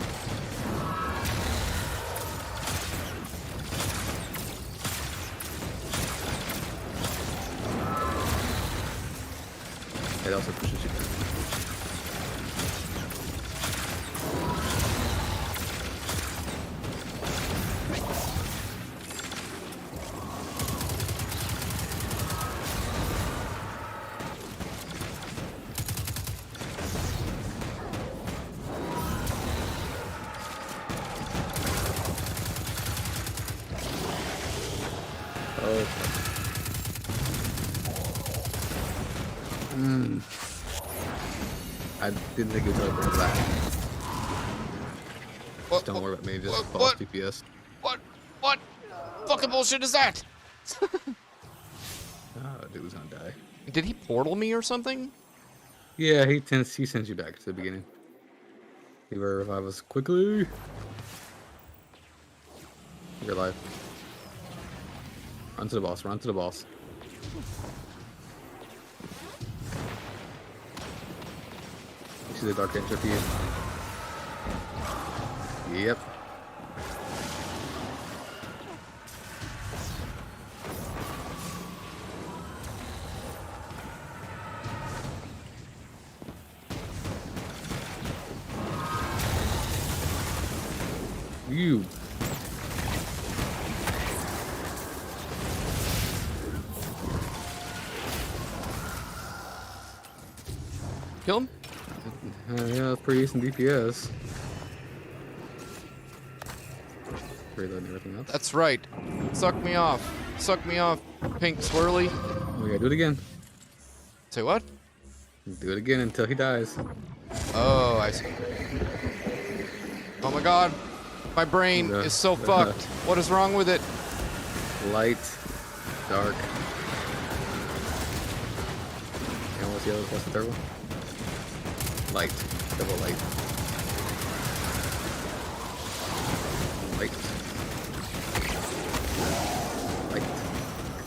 It also pushes you back. I didn't think it was over that. What, Don't worry about me, just what, boss what? DPS. What fucking bullshit is that? Dude was gonna die. Did he portal me or something? Yeah, he sends you back to the beginning. He will revive us quickly. You're alive. Run to the boss, run to the boss. You see the dark entropy? Yep. You. Kill him? Yeah, that's pretty decent DPS. Reloading everything else. That's right. Suck me off. Suck me off, pink swirly. We gotta do it again. Say what? Do it again until he dies. Oh, I see. Oh my god. My brain is so fucked. What is wrong with it? Light, dark. And what's the other? What's the third one? Light. Double light. Light. Light.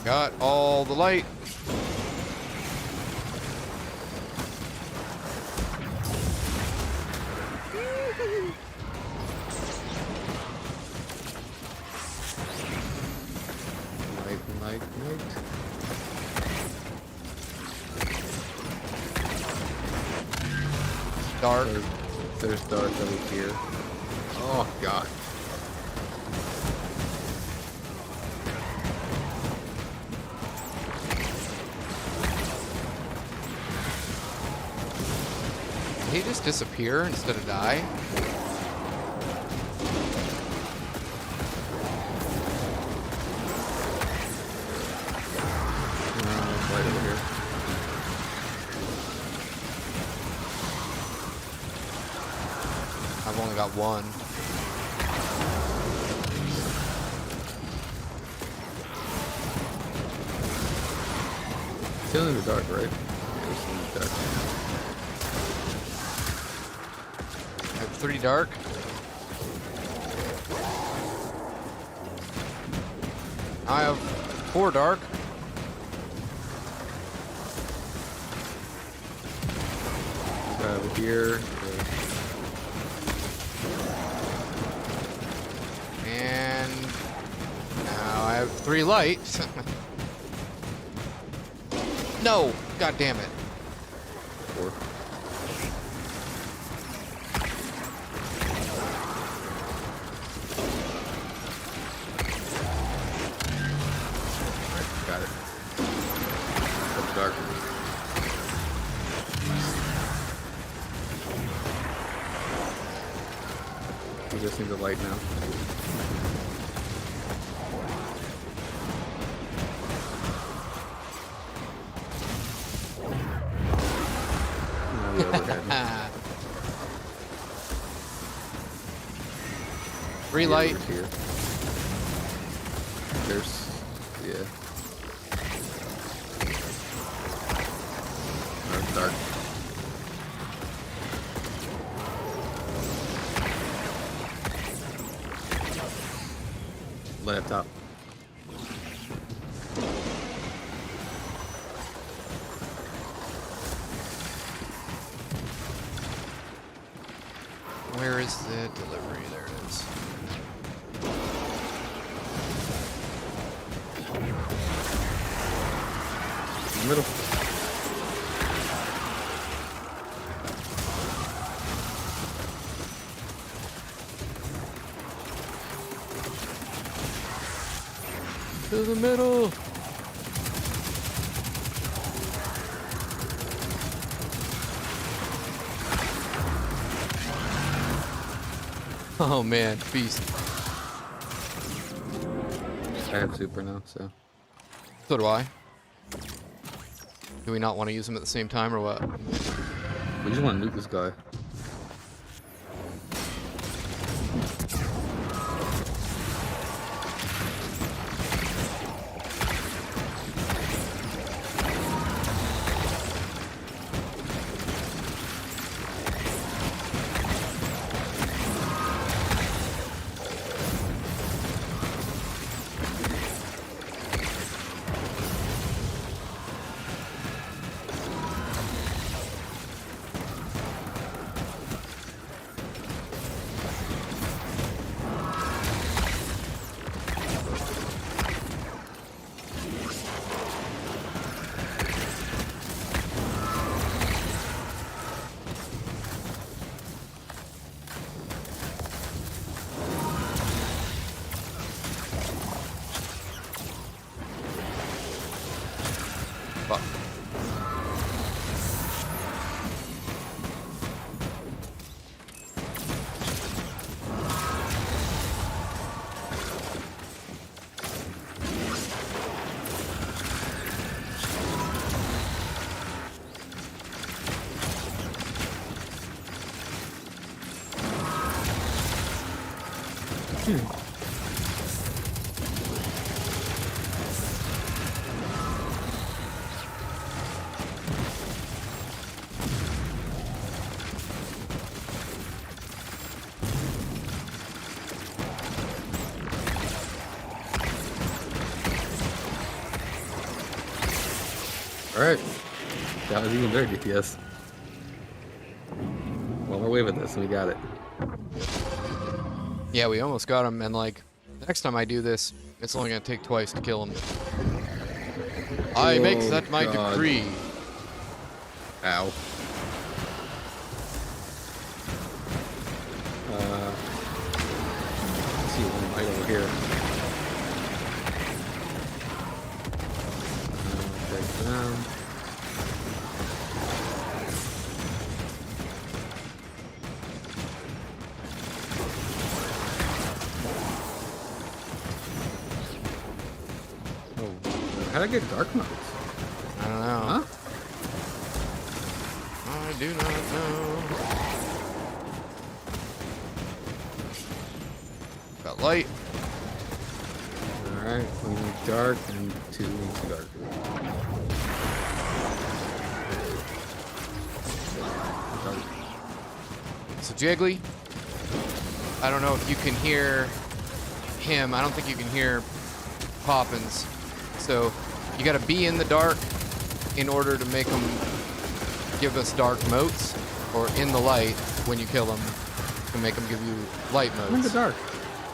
Got all the light. Light. Dark. There's dark over here. Oh god. Did he just disappear instead of die? Light over here. I've only got one. Still in the dark, right? Yeah, still in the dark. I have 3 dark. I have 4 dark. Over here. And now I have 3 light. No! God damn it. 4. Got it. That's dark. We just need the light now. Now the overhead. 3 light. Here. There's, yeah. That's dark. Light up top. Where is the delivery? There it is. In the middle. To the middle. Oh man, beast. I have super now, so. So do I. Do we not want to use them at the same time or what? We just want to nuke this guy. Fuck. Alright. That was even better DPS. Well, we're away with this, and we got it. Yeah, we almost got him, and like, next time I do this, it's only gonna take twice to kill him. I make that my God. decree. Ow. Let's see one right over here. Break down. Oh, how'd I get dark modes? I don't know. Huh? I do not know. Got light. Alright, we need dark and 2 into dark. Dark. So Jiggly, I don't know if you can hear him. I don't think you can hear Poppins. So you gotta be in the dark in order to make him give us dark motes, or in the light when you kill him to make him give you light I'm in the motes. dark.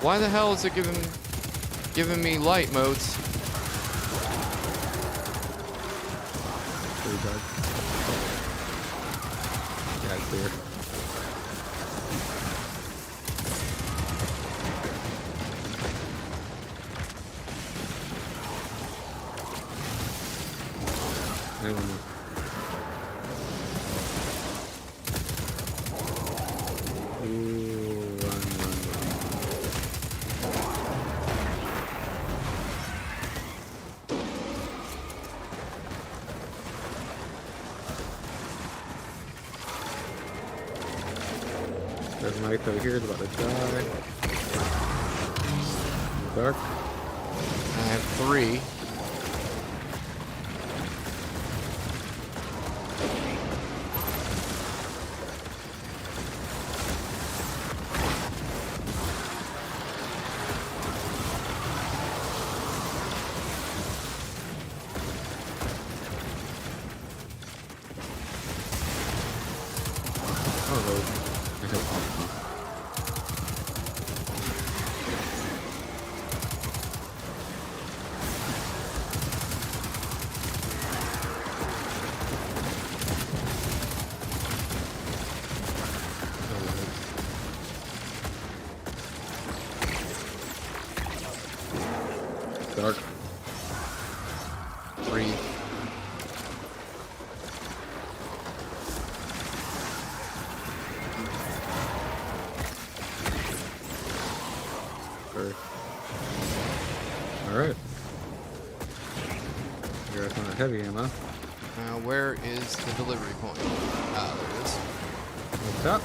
Why the hell is it giving me light motes? Pretty dark. Yeah, clear. I don't know. Ooh, run. There's Mike over here, is about to die. Dark. I have 3. Oh, those. I have options. heavy ammo. Now, where is the delivery point? Ah, there it is. What's up?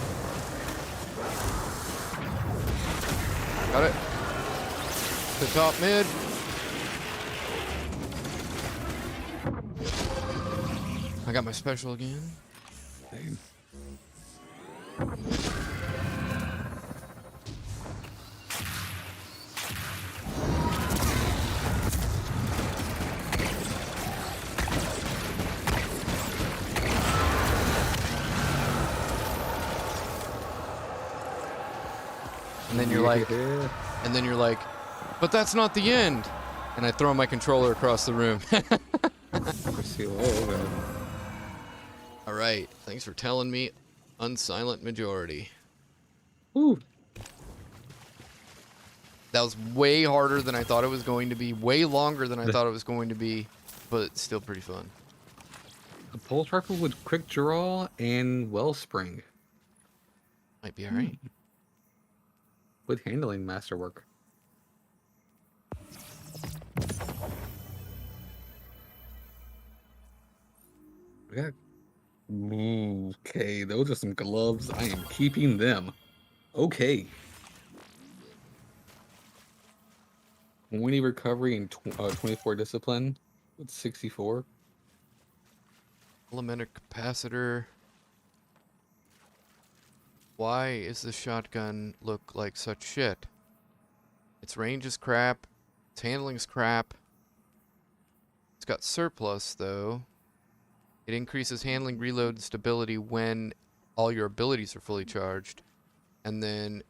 Got it. The top mid. I got my special again. Same. And then you're like, but that's not the end. And I throw my controller across the room. All right. Thanks for telling me. Unsilent majority. Ooh. That was way harder than I thought it was going to be. Way longer than I thought it was going to be. But still pretty fun. A pulse rifle with quick draw and wellspring. Might be alright. With handling masterwork. Yeah. Okay, those are some gloves. I am keeping them. Okay. 20 recovery and 24 discipline with 64. Elemental capacitor. Why is the shotgun look like such shit? Its range is crap. Its handling's crap. It's got surplus, though. It increases handling, reload, and stability when all your abilities are fully charged. And then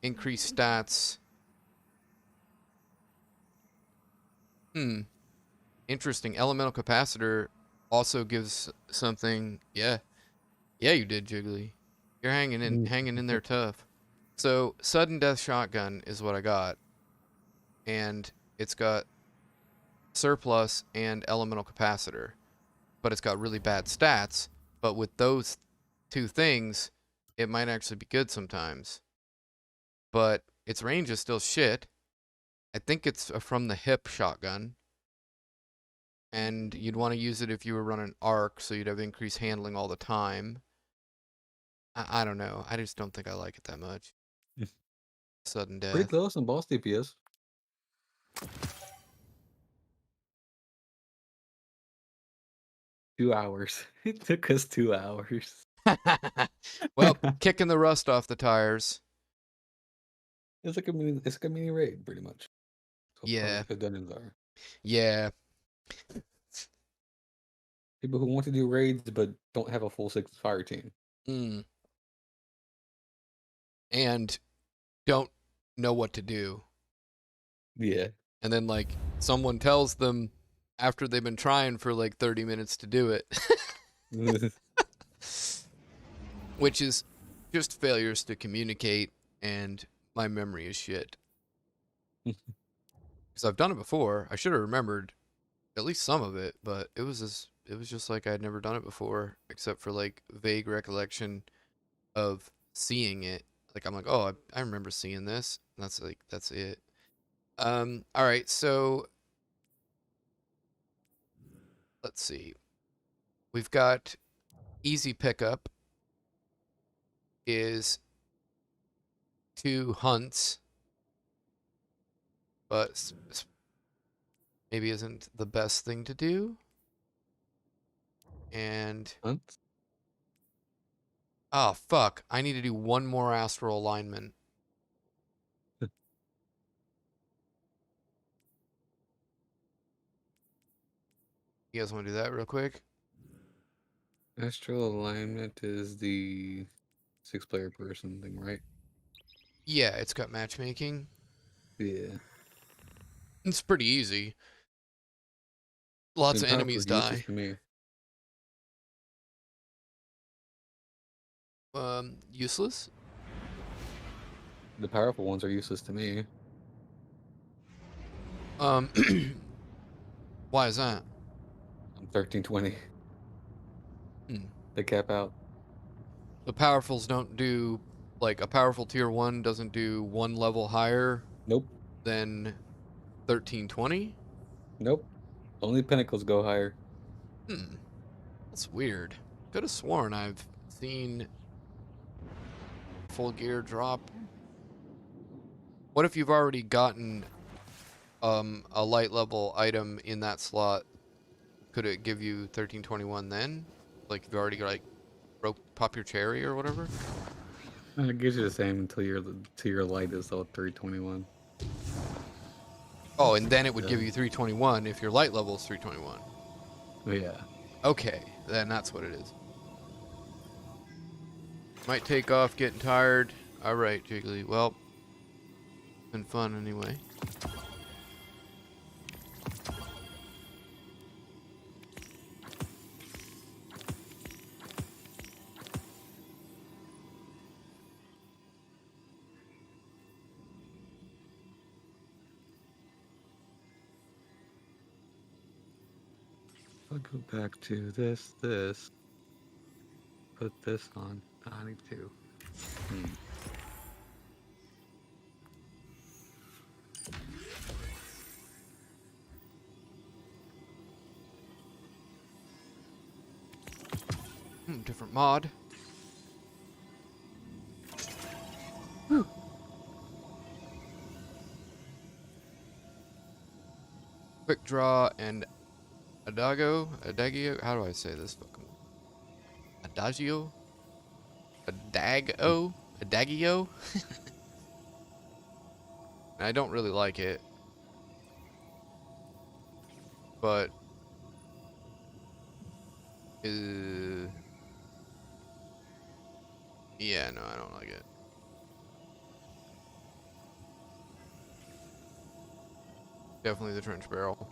increase stats. Interesting. Elemental capacitor also gives something. Yeah. Yeah, you did, Jiggly. You're hanging in there tough. So, sudden death shotgun is what I got. And it's got surplus and elemental capacitor. But it's got really bad stats. But with those two things, it might actually be good sometimes. But its range is still shit. I think it's from the hip shotgun. And you'd want to use it if you were running arc, so you'd have increased handling all the time. I don't know. I just don't think I like it that much. Sudden Pretty death. close on boss DPS. 2 hours. It took us 2 hours. Well, kicking the rust off the tires. It's like a mini raid, pretty much. So Yeah. the dungeons are. Yeah. People who want to do raids but don't have a full 6 fire team. And don't know what to do. Yeah. And then, like, someone tells them after they've been trying for, like, 30 minutes to do it. Which is just failures to communicate, and my memory is shit. Because I've done it before. I should have remembered at least some of it, but it was just like I had never done it before, except for, like, vague recollection of seeing it. Like, I'm like, oh, I remember seeing this. And that's it. All right, so let's see. We've got easy pickup is 2 hunts, but maybe isn't the best thing to do. And Hunts? oh fuck, I need to do 1 more astral alignment. You guys want to do that real quick? Astral alignment is the 6-player person thing, right? Yeah, it's got matchmaking. Yeah. It's pretty easy. Lots of enemies die. To me. Useless? The powerful ones are useless to me. Why is that? I'm 1320. Hmm. They cap out. The powerfuls don't do, like, a powerful tier 1 doesn't do 1 level higher Nope. than 1320? Nope. Only pinnacles go higher. That's weird. Could have sworn I've seen full gear drop. What if you've already gotten a light level item in that slot? Could it give you 1321 then? Like you've already like pop your cherry or whatever? And it gives you the same until your light is all 321. Oh, and then it would Yeah. give you 321 if your light level is 321. Oh, yeah. Okay, then that's what it is. Might take off, getting tired. Alright, Jiggly. Well, been fun anyway. I'll go back to this, put this on 92. Different mod. Quick draw and adagio. How do I say this fucking? Adagio. Adagio. I don't really like it, but yeah, no, I don't like it. Definitely the trench barrel.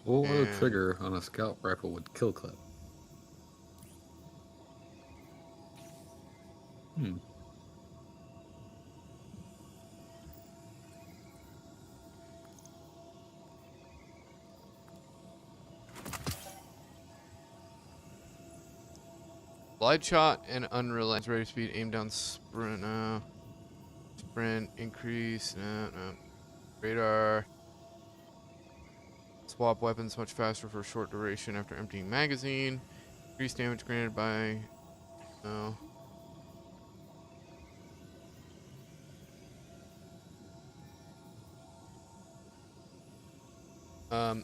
What would a trigger on a scout rifle with kill clip? Glide shot and unrelenting ready speed, aim down, sprint, sprint, increase, no. Radar. Swap weapons much faster for a short duration after emptying magazine. Increase damage granted by, no.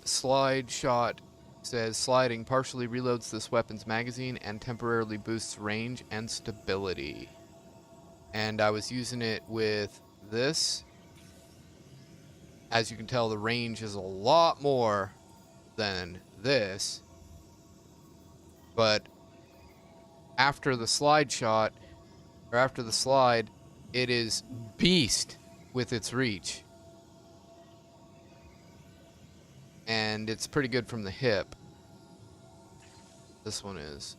Slide shot says sliding partially reloads this weapon's magazine and temporarily boosts range and stability. And I was using it with this. As you can tell, the range is a lot more than this. But after the slide shot, or after the slide, it is beast with its reach. And it's pretty good from the hip. This one is.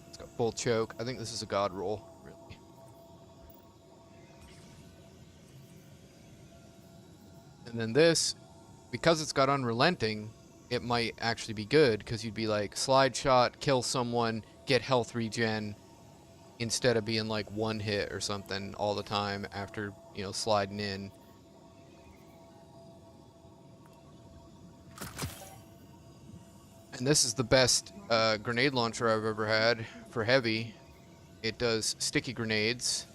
It's got full choke. I think this is a god roll, really. And then this, because it's got unrelenting, it might actually be good, because you'd be like, slide shot, kill someone, get health regen, instead of being like one hit or something all the time after, you know, sliding in. And this is the best grenade launcher I've ever had for heavy. It does sticky grenades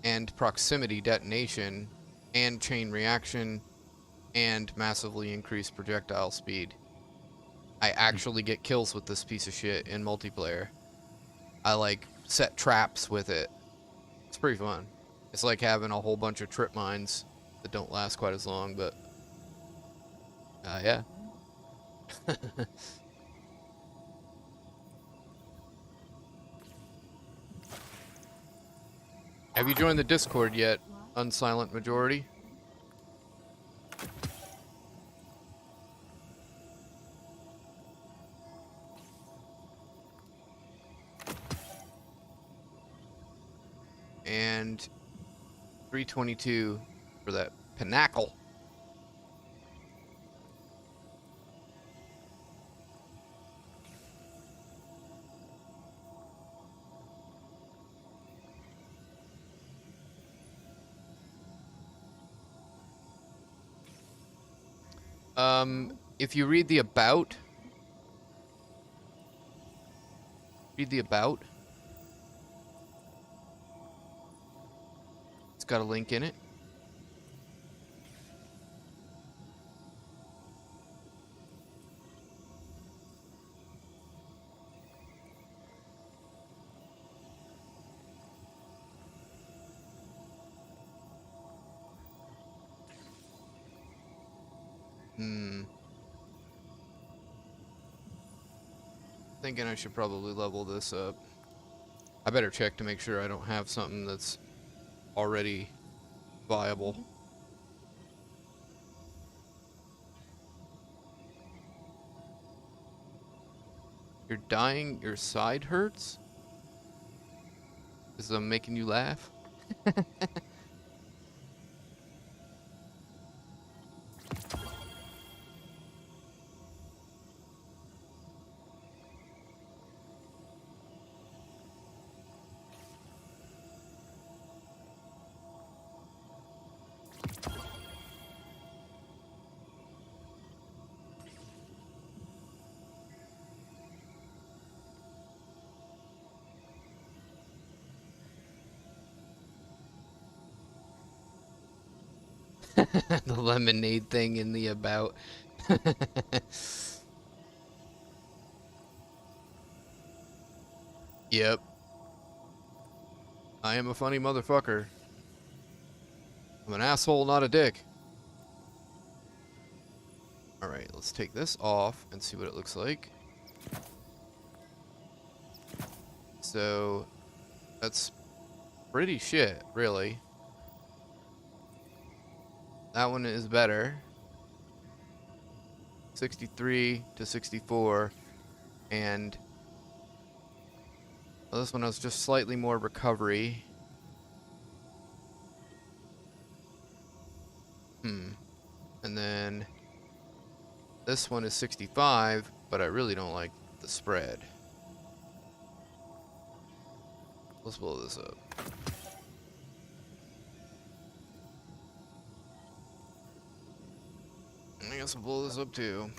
and proximity detonation and chain reaction and massively increased projectile speed. I actually get kills with this piece of shit in multiplayer. I like set traps with it. It's pretty fun. It's like having a whole bunch of trip mines that don't last quite as long, but yeah. Have you joined the Discord yet, Unsilent Majority? And 322 for that Pinnacle. If you read the about, it's got a link in it. Thinking I should probably level this up. I better check to make sure I don't have something that's already viable. You're dying, your side hurts? Is I'm making you laugh? The lemonade thing in the about. Yep. I am a funny motherfucker. I'm an asshole, not a dick. Alright, let's take this off and see what it looks like. So, that's pretty shit, really. That one is better. 63 to 64. And well, this one has just slightly more recovery. And then this one is 65, but I really don't like the spread. Let's blow this up. I guess I'll blow this up too.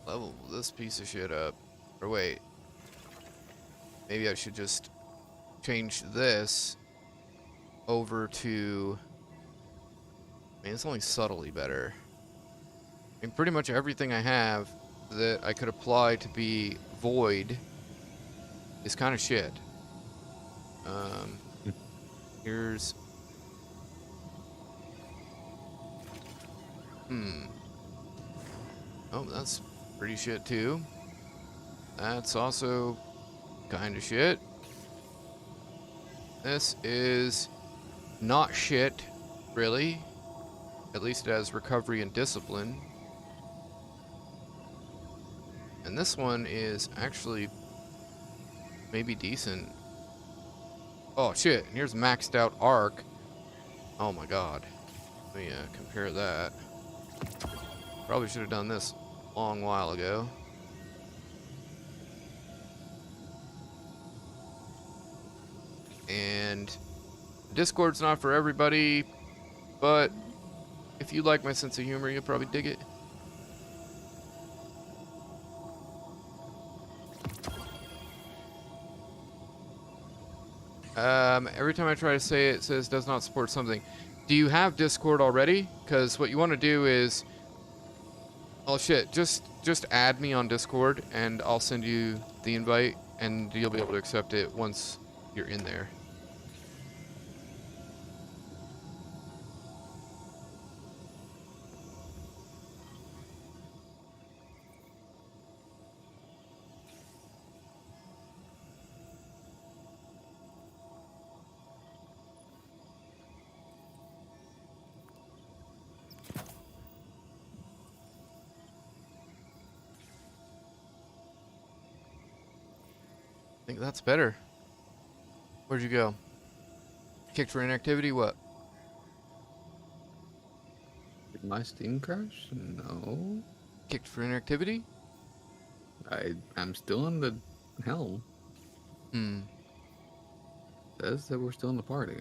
Level this piece of shit up. Or wait. Maybe I should just change this over to... I mean, it's only subtly better. I mean, pretty much everything I have that I could apply to be void is kind of shit. Here's... Oh, that's pretty shit too. That's also kind of shit. This is not shit, really. At least it has recovery and discipline. And this one is actually maybe decent. Oh shit, and here's maxed out arc. Oh my god. Let me compare that. Probably should have done this a long while ago. And Discord's not for everybody, but if you like my sense of humor, you'll probably dig it. Every time I try to say it, it says does not support something. Do you have Discord already? Because what you want to do is... Oh shit, just add me on Discord and I'll send you the invite and you'll be able to accept it once you're in there. I think that's better. Where'd you go? Kicked for inactivity? What? Did my Steam crash? No. Kicked for inactivity? I'm still in the helm. Says that we're still in the party.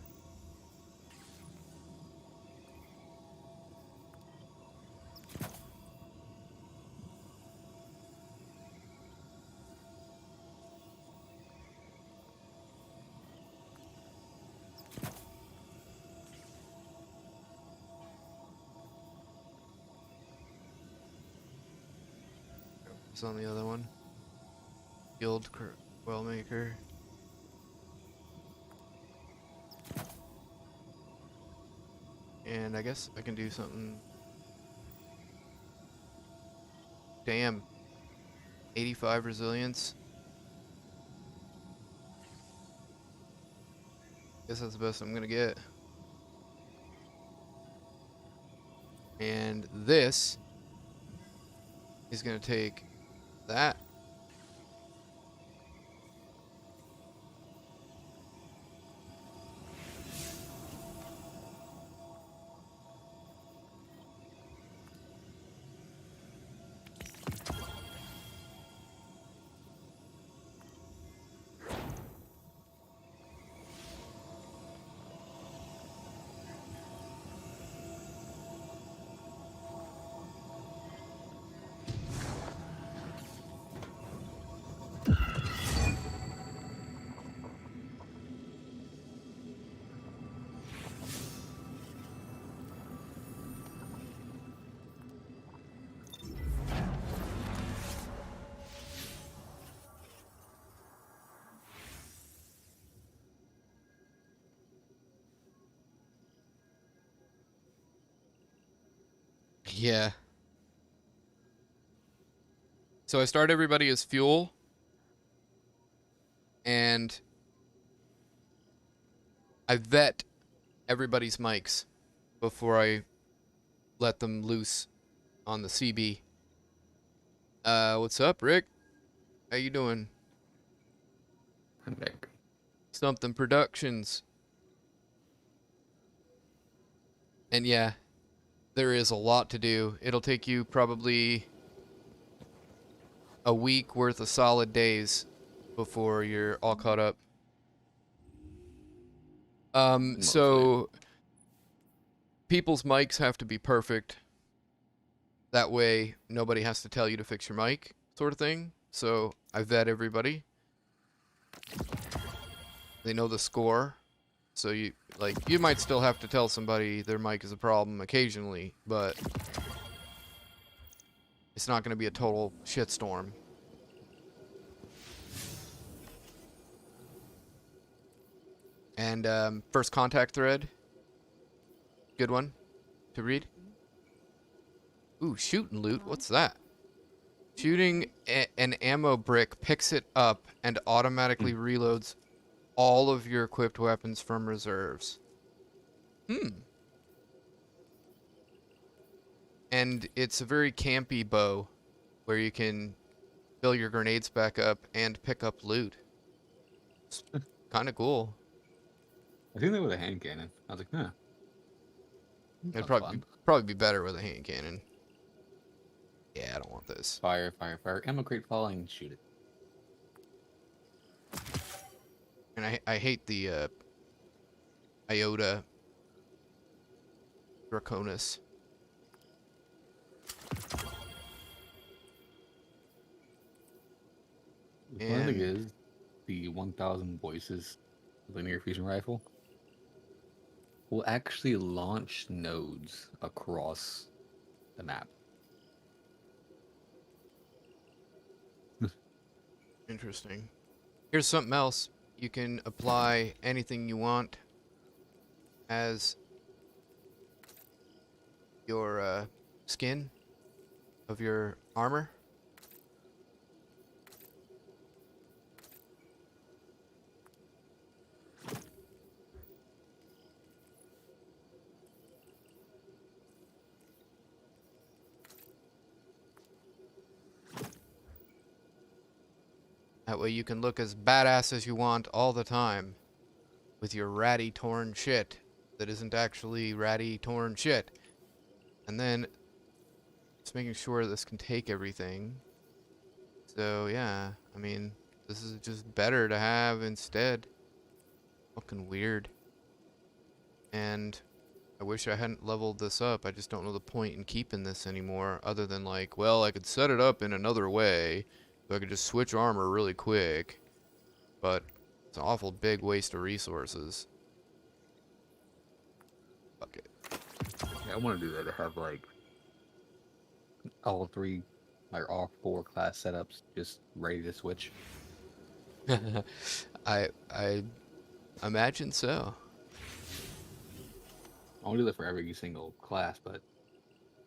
What's on the other one? Guild well maker. And I guess I can do something. Damn. 85 resilience. Guess that's the best I'm gonna get. And this is gonna take that. Yeah. So I start everybody as fuel, and I vet everybody's mics before I let them loose on the CB. What's up, Rick? How you doing? I'm back. Something Productions. And yeah, there is a lot to do. It'll take you probably a week worth of solid days before you're all caught up. Mostly. So people's mics have to be perfect. That way nobody has to tell you to fix your mic, sort of thing. So I vet everybody. They know the score. So you might still have to tell somebody their mic is a problem occasionally, but it's not going to be a total shitstorm. And first contact thread, good one to read. Ooh, shoot and loot. What's that? Shooting an ammo brick picks it up and automatically reloads all of your equipped weapons from reserves. And it's a very campy bow where you can fill your grenades back up and pick up loot. It's kind of cool. I think they were a hand cannon. I was like, nah. It'd probably be better with a hand cannon. Yeah, I don't want this. Fire, fire, fire. Ammo crate falling. Shoot it. And I hate the Iota Draconis. The funny thing is, the 1000 voices linear fusion rifle will actually launch nodes across the map. Interesting. Here's something else. You can apply anything you want as your skin of your armor. That way you can look as badass as you want all the time with your ratty torn shit that isn't actually ratty torn shit. And then just making sure this can take everything. So yeah, I mean, this is just better to have instead. Fucking weird. And I wish I hadn't leveled this up. I just don't know the point in keeping this anymore, other than like, well, I could set it up in another way. So I could just switch armor really quick, but it's an awful big waste of resources. Fuck it. Yeah, I want to do that to have like all 3 Like all 4 class setups just ready to switch. I imagine so. I won't do that for every single class, but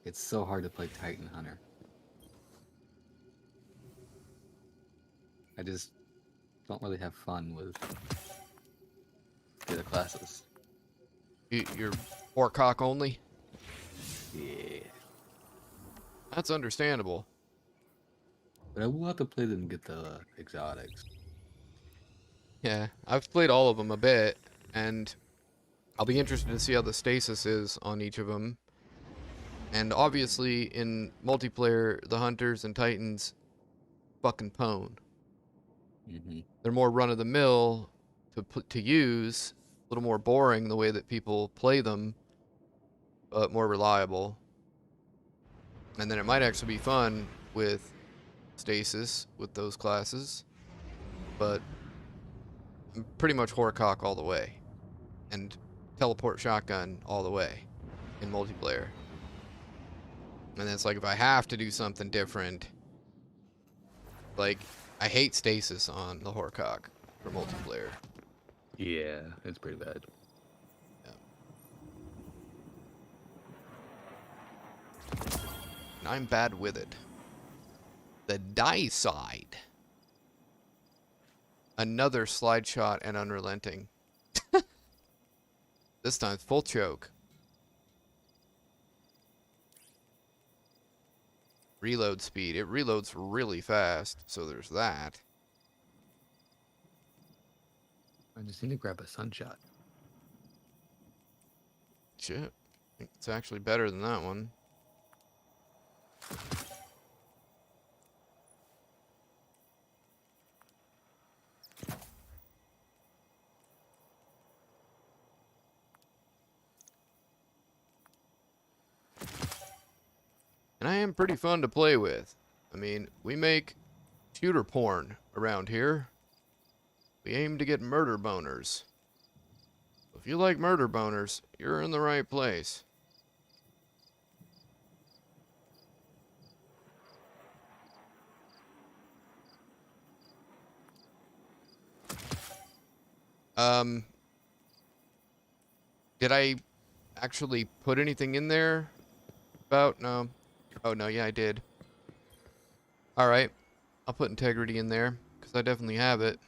it's so hard to play Titan Hunter. I just don't really have fun with the other classes. You're Horcock only? Yeah. That's understandable. But I will have to play them and get the exotics. Yeah, I've played all of them a bit, and I'll be interested to see how the stasis is on each of them. And obviously, in multiplayer, the Hunters and Titans fucking pwn. Mm-hmm. They're more run-of-the-mill to use, a little more boring the way that people play them, but more reliable. And then it might actually be fun with stasis with those classes, but I'm pretty much Horcock all the way, and teleport shotgun all the way in multiplayer. And it's like if I have to do something different, like I hate stasis on the Horcock for multiplayer. Yeah, it's pretty bad. And I'm bad with it. The die side. Another slide shot and unrelenting. This time full choke. Reload speed. It reloads really fast, so there's that. I just need to grab a sunshot. Shit. I think it's actually better than that one. And I am pretty fun to play with. I mean, we make shooter porn around here. We aim to get murder boners. If you like murder boners, you're in the right place. Did I actually put anything in there about? No. Oh, no, yeah, I did. Alright. I'll put integrity in there, because I definitely have it.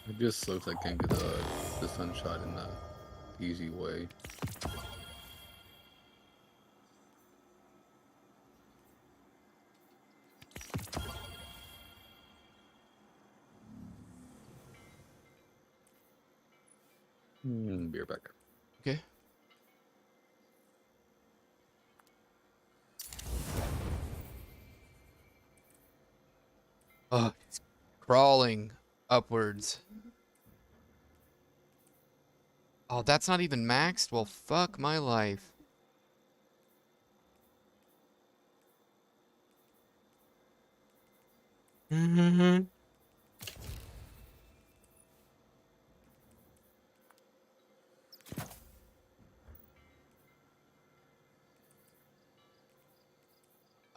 It just looks like I can get the sunshot in the easy way. Be right back. Okay. Oh, it's crawling upwards. Oh, that's not even maxed? Well, fuck my life. Mm-hmm.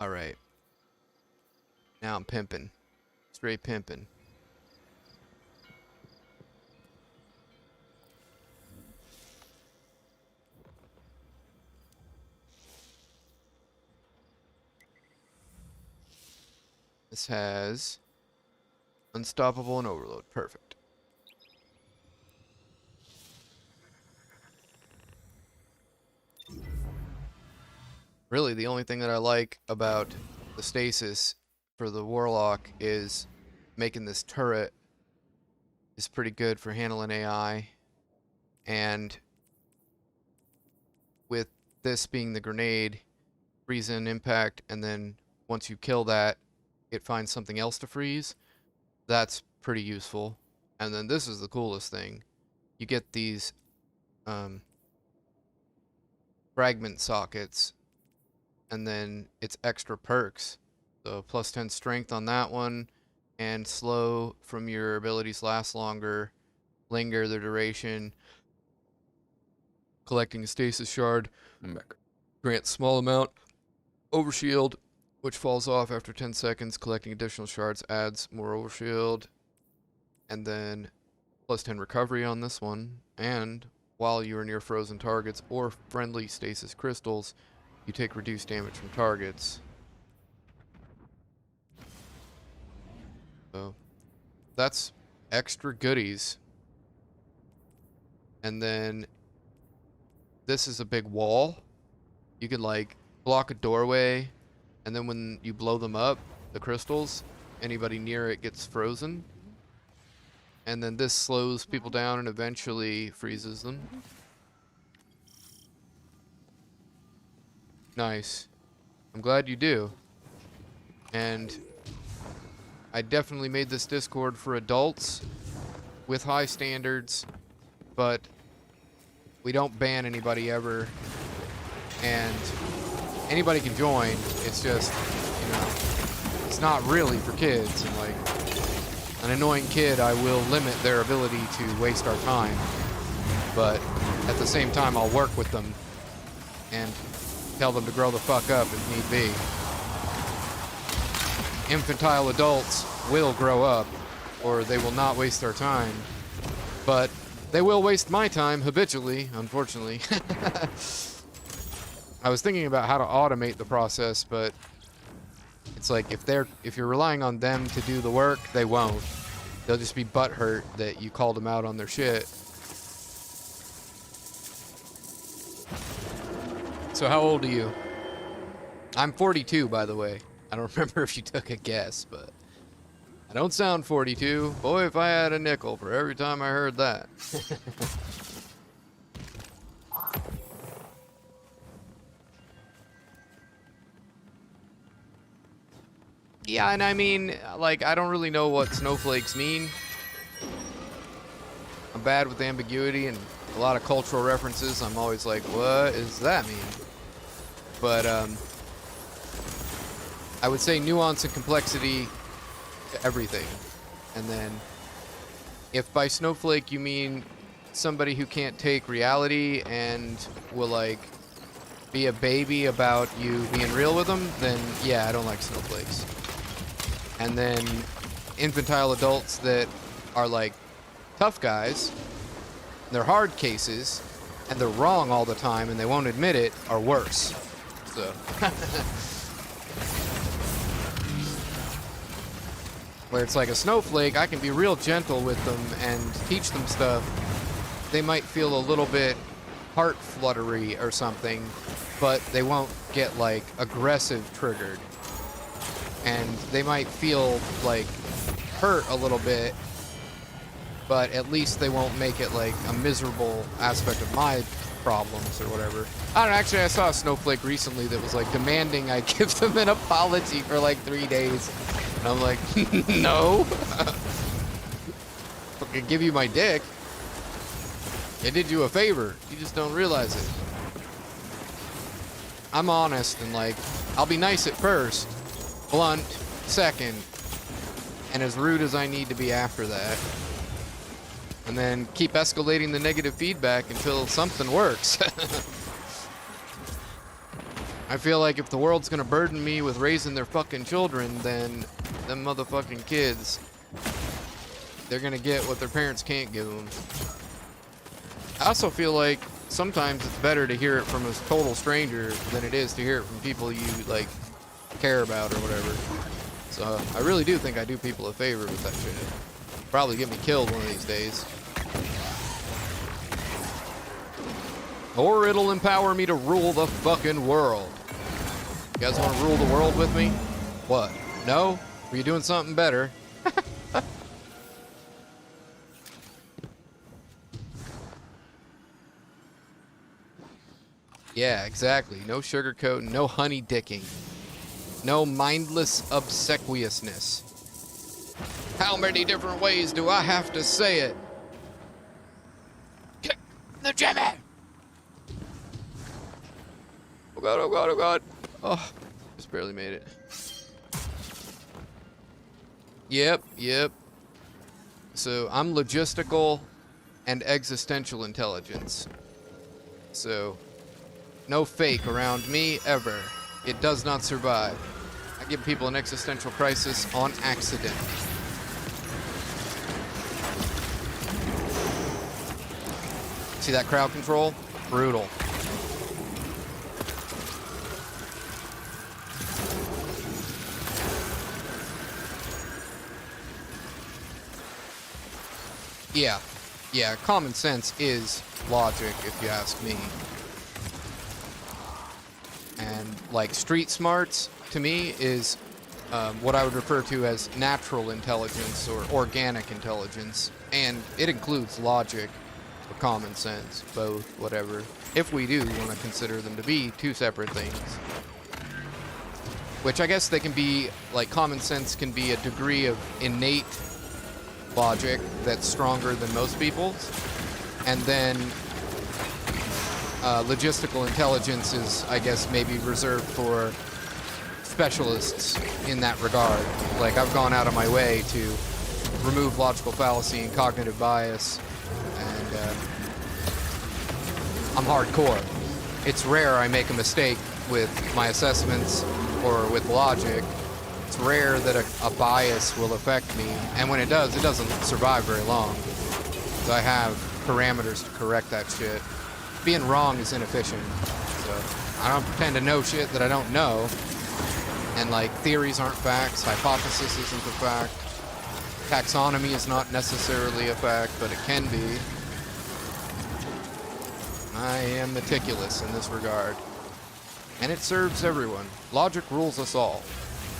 Alright. Now I'm pimping. Straight pimping. This has unstoppable and overload. Perfect. Really, the only thing that I like about the stasis for the Warlock is making this turret is pretty good for handling AI. And with this being the grenade, freeze in impact, and then once you kill that, it finds something else to freeze. That's pretty useful. And then this is the coolest thing. You get these fragment sockets, and then it's extra perks. So plus 10 strength on that one, and slow from your abilities last longer, linger the duration, collecting a stasis shard, I'm back. grant small amount, overshield, which falls off after 10 seconds, collecting additional shards adds more overshield, and then plus 10 recovery on this one, and while you are near frozen targets or friendly stasis crystals, you take reduced damage from targets. So that's extra goodies. And then this is a big wall. You can like block a doorway, and then when you blow them up, the crystals, anybody near it gets frozen. And then this slows people down and eventually freezes them. Nice. I'm glad you do. And I definitely made this Discord for adults with high standards, but we don't ban anybody ever, and anybody can join. It's just, you know, it's not really for kids, and like an annoying kid, I will limit their ability to waste our time, but at the same time I'll work with them and tell them to grow the fuck up if need be. Infantile adults will grow up, or they will not waste their time, but they will waste my time habitually, unfortunately. I was thinking about how to automate the process, but it's like if you're relying on them to do the work, they won't. They'll just be butthurt that you called them out on their shit. So how old are you? I'm 42, by the way. I don't remember if you took a guess, but I don't sound 42. Boy, if I had a nickel for every time I heard that. Yeah, and I mean, like, I don't really know what snowflakes mean. I'm bad with ambiguity and a lot of cultural references. I'm always like, what does that mean? But, I would say nuance and complexity to everything. And then, if by snowflake you mean somebody who can't take reality and will, like, be a baby about you being real with them, then yeah, I don't like snowflakes. And then infantile adults that are like tough guys, they're hard cases, and they're wrong all the time and they won't admit it, are worse. So where it's like a snowflake, I can be real gentle with them and teach them stuff. They might feel a little bit heart fluttery or something, but they won't get like aggressive triggered. And they might feel like hurt a little bit, but at least they won't make it like a miserable aspect of my problems or whatever. I don't know, actually I saw a snowflake recently that was like demanding I give them an apology for like 3 days. And I'm like, no. I can give you my dick. I did you a favor. You just don't realize it. I'm honest and like, I'll be nice at first, blunt second, and as rude as I need to be after that. And then keep escalating the negative feedback until something works. I feel like if the world's gonna burden me with raising their fucking children, then them motherfucking kids, they're gonna get what their parents can't give them. I also feel like sometimes it's better to hear it from a total stranger than it is to hear it from people you like care about or whatever. So I really do think I do people a favor with that shit. Probably get me killed one of these days. Or it'll empower me to rule the fucking world. You guys want to rule the world with me? What? No? Were you doing something better? Yeah, exactly. No sugarcoating, no honey dicking. No mindless obsequiousness. How many different ways do I have to say it? Kick the Jimmy! Oh god, oh god, oh god. Oh, just barely made it. Yep. So I'm logistical and existential intelligence. So no fake around me ever. It does not survive. I give people an existential crisis on accident. See that crowd control? Brutal. Yeah, common sense is logic, if you ask me. And, like, street smarts, to me, is what I would refer to as natural intelligence or organic intelligence. And it includes logic or common sense, both, whatever. If we do want to consider them to be two separate things. Which I guess they can be, like, common sense can be a degree of innate logic that's stronger than most people's, and then logistical intelligence is, I guess, maybe reserved for specialists in that regard. Like, I've gone out of my way to remove logical fallacy and cognitive bias, and I'm hardcore. It's rare I make a mistake with my assessments or with logic. It's rare that a bias will affect me, and when it does, it doesn't survive very long. So I have parameters to correct that shit. Being wrong is inefficient, so I don't pretend to know shit that I don't know. And, like, theories aren't facts, hypothesis isn't a fact, taxonomy is not necessarily a fact, but it can be. I am meticulous in this regard, and it serves everyone. Logic rules us all.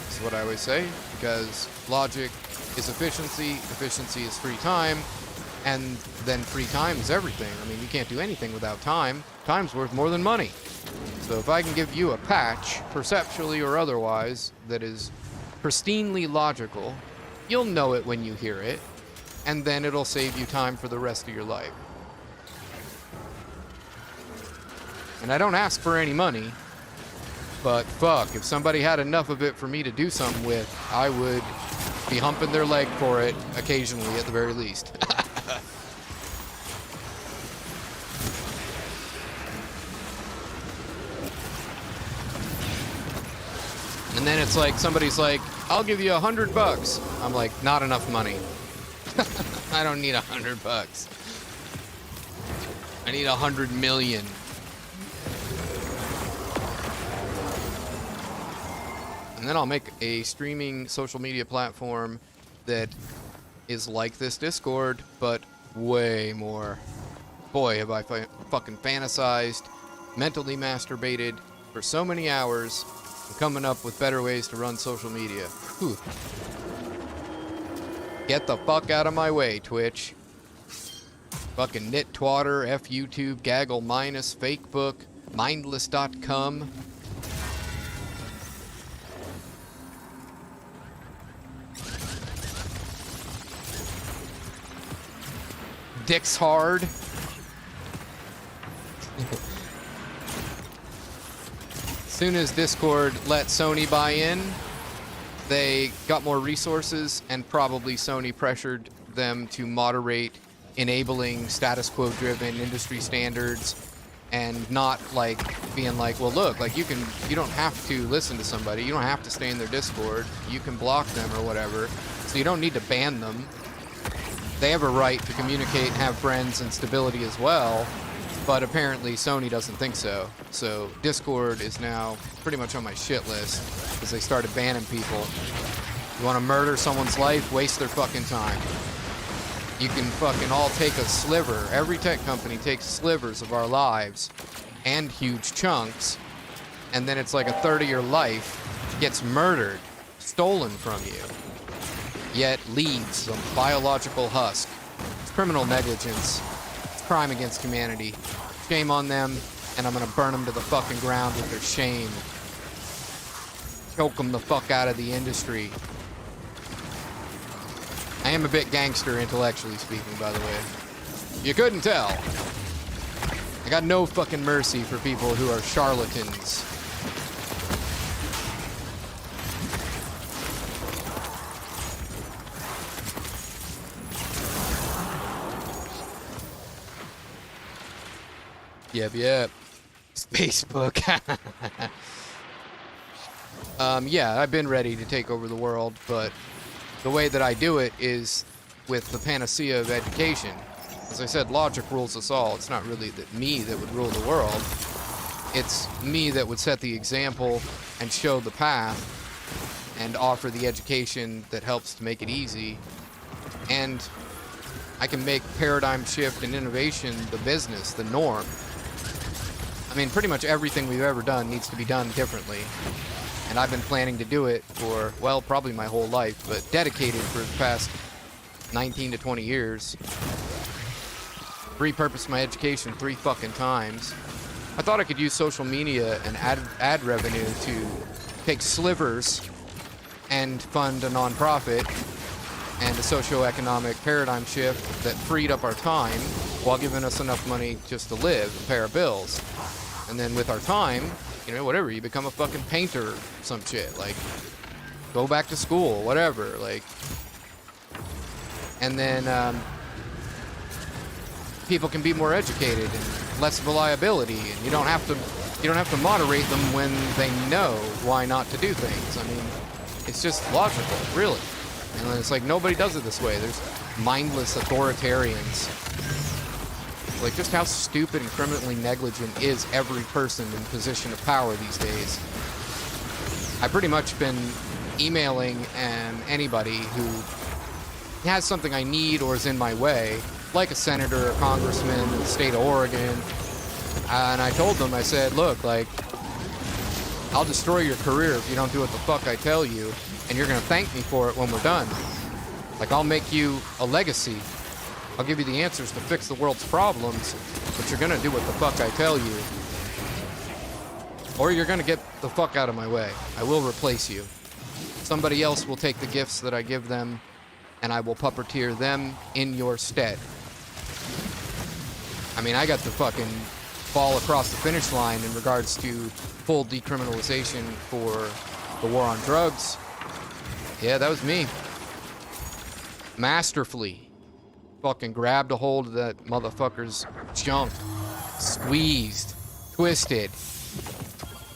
That's what I always say, because logic is efficiency, efficiency is free time, and then free time is everything. I mean, you can't do anything without time. Time's worth more than money. So if I can give you a patch, perceptually or otherwise, that is pristinely logical, you'll know it when you hear it, and then it'll save you time for the rest of your life. And I don't ask for any money. But fuck, if somebody had enough of it for me to do something with, I would be humping their leg for it occasionally, at the very least. And then it's like, somebody's like, I'll give you $100. I'm like, not enough money. I don't need $100. I need 100 million. And then I'll make a streaming social media platform that is like this Discord, but way more. Boy, have I fucking fantasized, mentally masturbated for so many hours, and coming up with better ways to run social media. Whew. Get the fuck out of my way, Twitch. Fucking nit-twatter, F-YouTube, gaggle minus, fakebook, mindless.com. Dick's hard. Soon as Discord let Sony buy in, they got more resources, and probably Sony pressured them to moderate enabling status quo driven industry standards, and not like being like, well, look, like you don't have to listen to somebody, you don't have to stay in their Discord, you can block them or whatever, so you don't need to ban them. They have a right to communicate and have friends and stability as well, but apparently Sony doesn't think so. So Discord is now pretty much on my shit list because they started banning people. You want to murder someone's life? Waste their fucking time. You can fucking all take a sliver. Every tech company takes slivers of our lives and huge chunks, and then it's like a third of your life gets murdered, stolen from you, yet leaves some biological husk. It's criminal negligence. It's crime against humanity. Shame on them, and I'm gonna burn them to the fucking ground with their shame. Choke them the fuck out of the industry. I am a bit gangster, intellectually speaking, by the way. You couldn't tell. I got no fucking mercy for people who are charlatans. Yep, yep. Facebook. Yeah, I've been ready to take over the world, but the way that I do it is with the panacea of education. As I said, logic rules us all. It's not really me that would rule the world. It's me that would set the example and show the path and offer the education that helps to make it easy. And I can make paradigm shift and innovation the business, the norm. I mean, pretty much everything we've ever done needs to be done differently. And I've been planning to do it for, well, probably my whole life, but dedicated for the past 19 to 20 years. Repurposed my education 3 fucking times. I thought I could use social media and ad revenue to take slivers and fund a nonprofit and a socioeconomic paradigm shift that freed up our time while giving us enough money just to live and pay our bills. And then with our time, you know, whatever, you become a fucking painter or some shit, like, go back to school, whatever, like, and then, people can be more educated and less of a liability, and you don't have to moderate them when they know why not to do things. I mean, it's just logical, really. And it's like nobody does it this way. There's mindless authoritarians. Like, just how stupid and criminally negligent is every person in position of power these days. I've pretty much been emailing anybody who has something I need or is in my way, like a senator or congressman in the state of Oregon. And I told them, I said, look, like, I'll destroy your career if you don't do what the fuck I tell you, and you're gonna thank me for it when we're done. Like, I'll make you a legacy. I'll give you the answers to fix the world's problems, but you're gonna do what the fuck I tell you. Or you're gonna get the fuck out of my way. I will replace you. Somebody else will take the gifts that I give them, and I will puppeteer them in your stead. I mean, I got to fucking fall across the finish line in regards to full decriminalization for the war on drugs. Yeah, that was me. Masterfully. Fucking grabbed a hold of that motherfucker's junk. Squeezed. Twisted.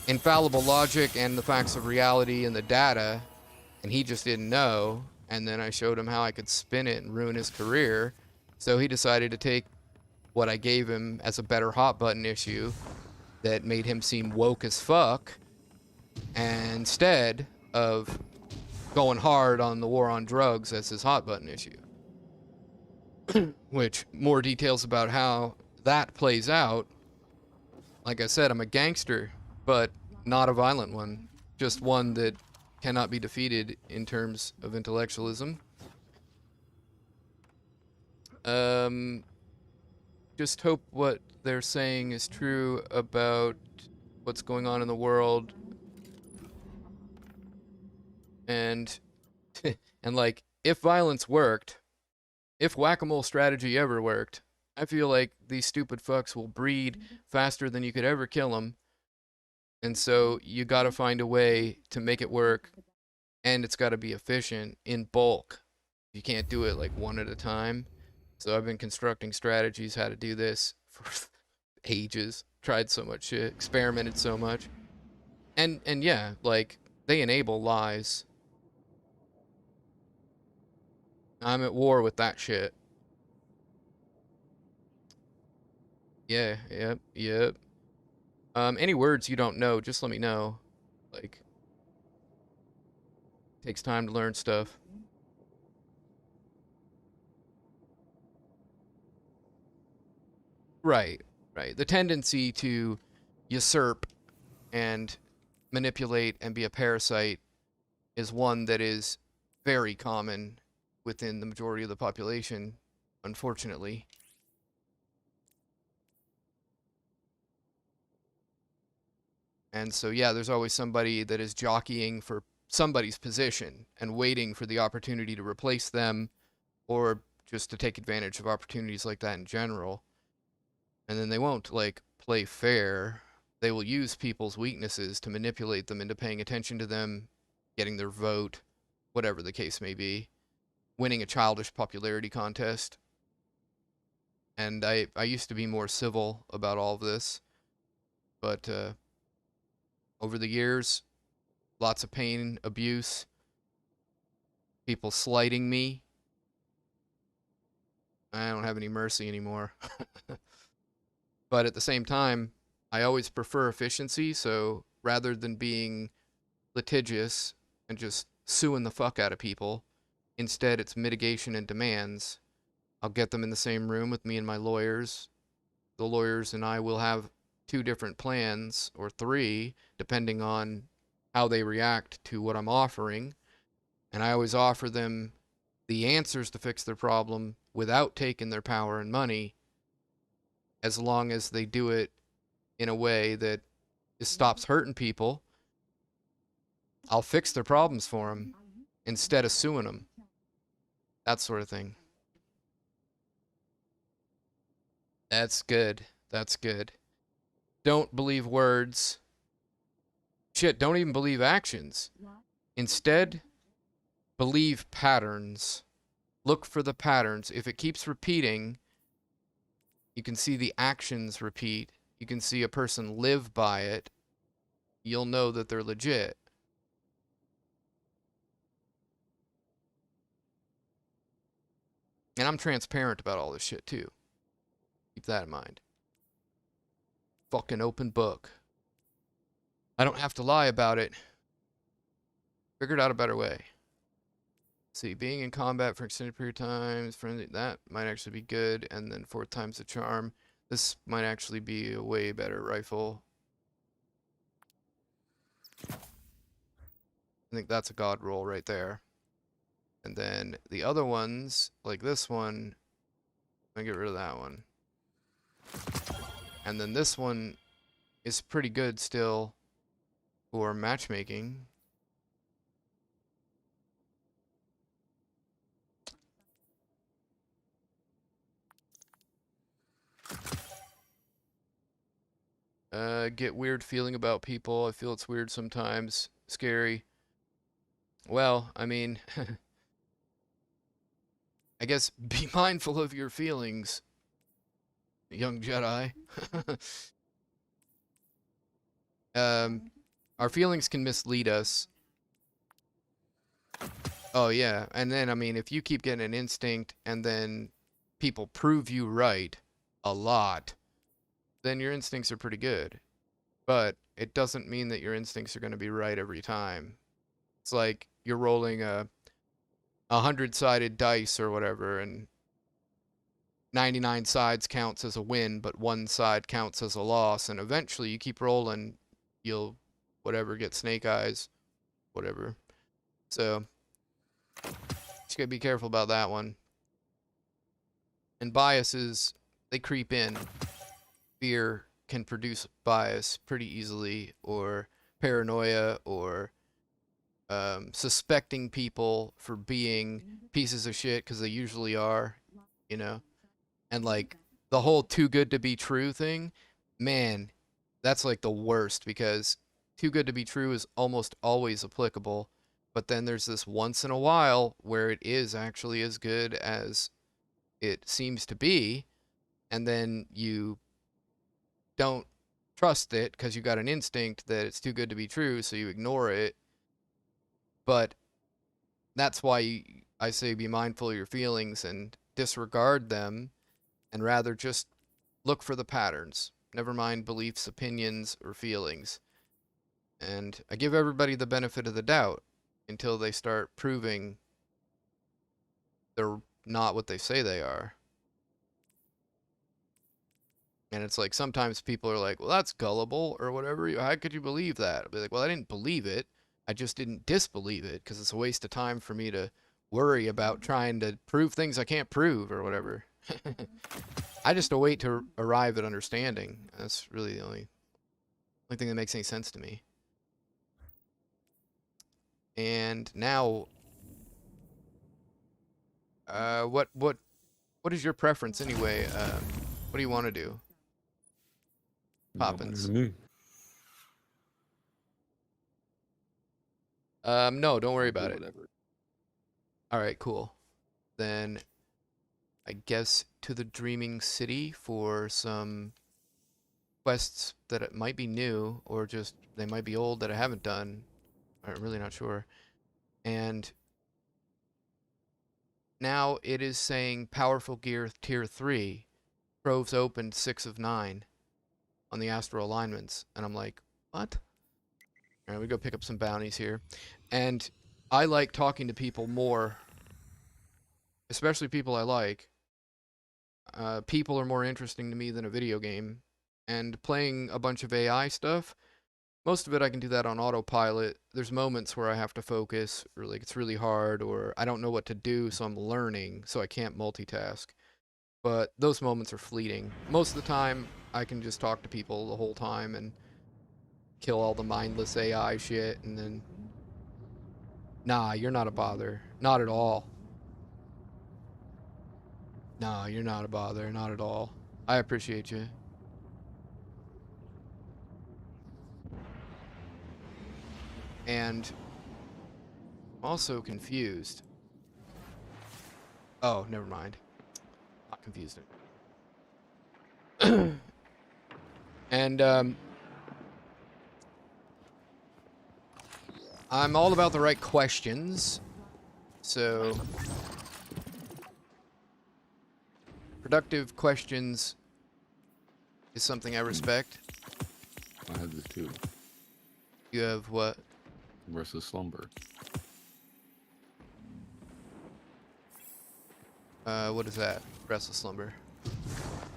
Infallible logic and the facts of reality and the data. And he just didn't know. And then I showed him how I could spin it and ruin his career. So he decided to take what I gave him as a better hot button issue that made him seem woke as fuck, and instead of going hard on the war on drugs as his hot button issue. Which, more details about how that plays out. Like I said, I'm a gangster, but not a violent one. Just one that cannot be defeated in terms of intellectualism. Just hope what they're saying is true about what's going on in the world. And, and like, if violence worked, if whack-a-mole strategy ever worked, I feel like these stupid fucks will breed faster than you could ever kill them. And so you gotta find a way to make it work, and it's gotta be efficient in bulk. You can't do it like one at a time. So I've been constructing strategies how to do this for ages. Tried so much shit, experimented so much. And yeah, like, they enable lies. I'm at war with that shit. Yeah, yep. Any words you don't know, just let me know. Like, takes time to learn stuff. Right. The tendency to usurp and manipulate and be a parasite is one that is very common within the majority of the population, unfortunately. And so, yeah, there's always somebody that is jockeying for somebody's position and waiting for the opportunity to replace them, or just to take advantage of opportunities like that in general. And then they won't, like, play fair. They will use people's weaknesses to manipulate them into paying attention to them, getting their vote, whatever the case may be, winning a childish popularity contest. And I used to be more civil about all of this, but over the years, lots of pain, abuse, people slighting me. I don't have any mercy anymore. But at the same time, I always prefer efficiency, so rather than being litigious and just suing the fuck out of people, instead it's mitigation and demands. I'll get them in the same room with me and my lawyers. The lawyers and I will have 2 different plans, or 3, depending on how they react to what I'm offering. And I always offer them the answers to fix their problem without taking their power and money, as long as they do it in a way that just stops hurting people. I'll fix their problems for them instead of suing them. That sort of thing. That's good. That's good. Don't believe words. Shit, don't even believe actions. Instead, believe patterns. Look for the patterns. If it keeps repeating, you can see the actions repeat. You can see a person live by it. You'll know that they're legit. And I'm transparent about all this shit too. Keep that in mind. Fucking open book. I don't have to lie about it. Figured out a better way. See, being in combat for extended period of time, friendly, that might actually be good. And then 4 times the charm. This might actually be a way better rifle. I think that's a god roll right there. And then the other ones, like this one, I'm gonna get rid of that one. And then this one is pretty good still for matchmaking. Get weird feeling about people. I feel it's weird sometimes. Scary. Well, I mean, I guess be mindful of your feelings, young Jedi. Our feelings can mislead us. Oh, yeah. And then, I mean, if you keep getting an instinct and then people prove you right a lot, then your instincts are pretty good. But it doesn't mean that your instincts are going to be right every time. It's like you're rolling a 100-sided dice or whatever, and 99 sides counts as a win, but 1 side counts as a loss. And eventually you keep rolling, you'll, whatever, get snake eyes, whatever. So, just gotta be careful about that one. And biases, they creep in. Fear can produce bias pretty easily, or paranoia, or suspecting people for being pieces of shit, because they usually are, you know? And like the whole too good to be true thing, man, that's like the worst, because too good to be true is almost always applicable. But then there's this once in a while where it is actually as good as it seems to be. And then you don't trust it because you got an instinct that it's too good to be true, so you ignore it. But that's why I say be mindful of your feelings and disregard them, and rather just look for the patterns. Never mind beliefs, opinions, or feelings. And I give everybody the benefit of the doubt until they start proving they're not what they say they are. And it's like sometimes people are like, well, that's gullible or whatever. How could you believe that? I'll be like, well, I didn't believe it. I just didn't disbelieve it, because it's a waste of time for me to worry about trying to prove things I can't prove or whatever. I just await to arrive at understanding. That's really the only thing that makes any sense to me. And now, what is your preference anyway? What do you want to do? Don't matter Poppins. to me. No, don't worry I'll do about it. whatever. All right, cool. Then I guess, to the Dreaming City for some quests that it might be new or just they might be old that I haven't done. I'm really not sure. And now it is saying powerful gear tier 3. Troves opened 6 of 9 on the astral alignments. And I'm like, what? All right, we go pick up some bounties here. And I like talking to people more, especially people I like. People are more interesting to me than a video game. And playing a bunch of AI stuff, most of it I can do that on autopilot. There's moments where I have to focus, or like it's really hard, or I don't know what to do, so I'm learning, so I can't multitask. But those moments are fleeting. Most of the time, I can just talk to people the whole time and kill all the mindless AI shit, and then, nah, you're not a bother. Not at all. Nah, you're not a bother. Not at all. I appreciate you. And I'm also confused. Oh, never mind. Not confused. And I'm all about the right questions. So productive questions is something I respect. I have this too. You have what? Versus slumber. What is that? Restless slumber.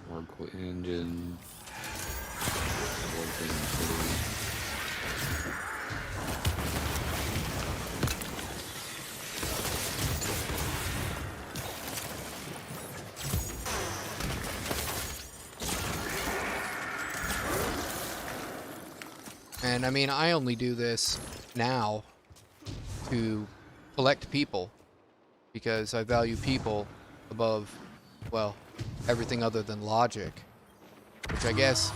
Oracle engine. And I mean, I only do this now to collect people because I value people above, well, everything other than logic. Which I guess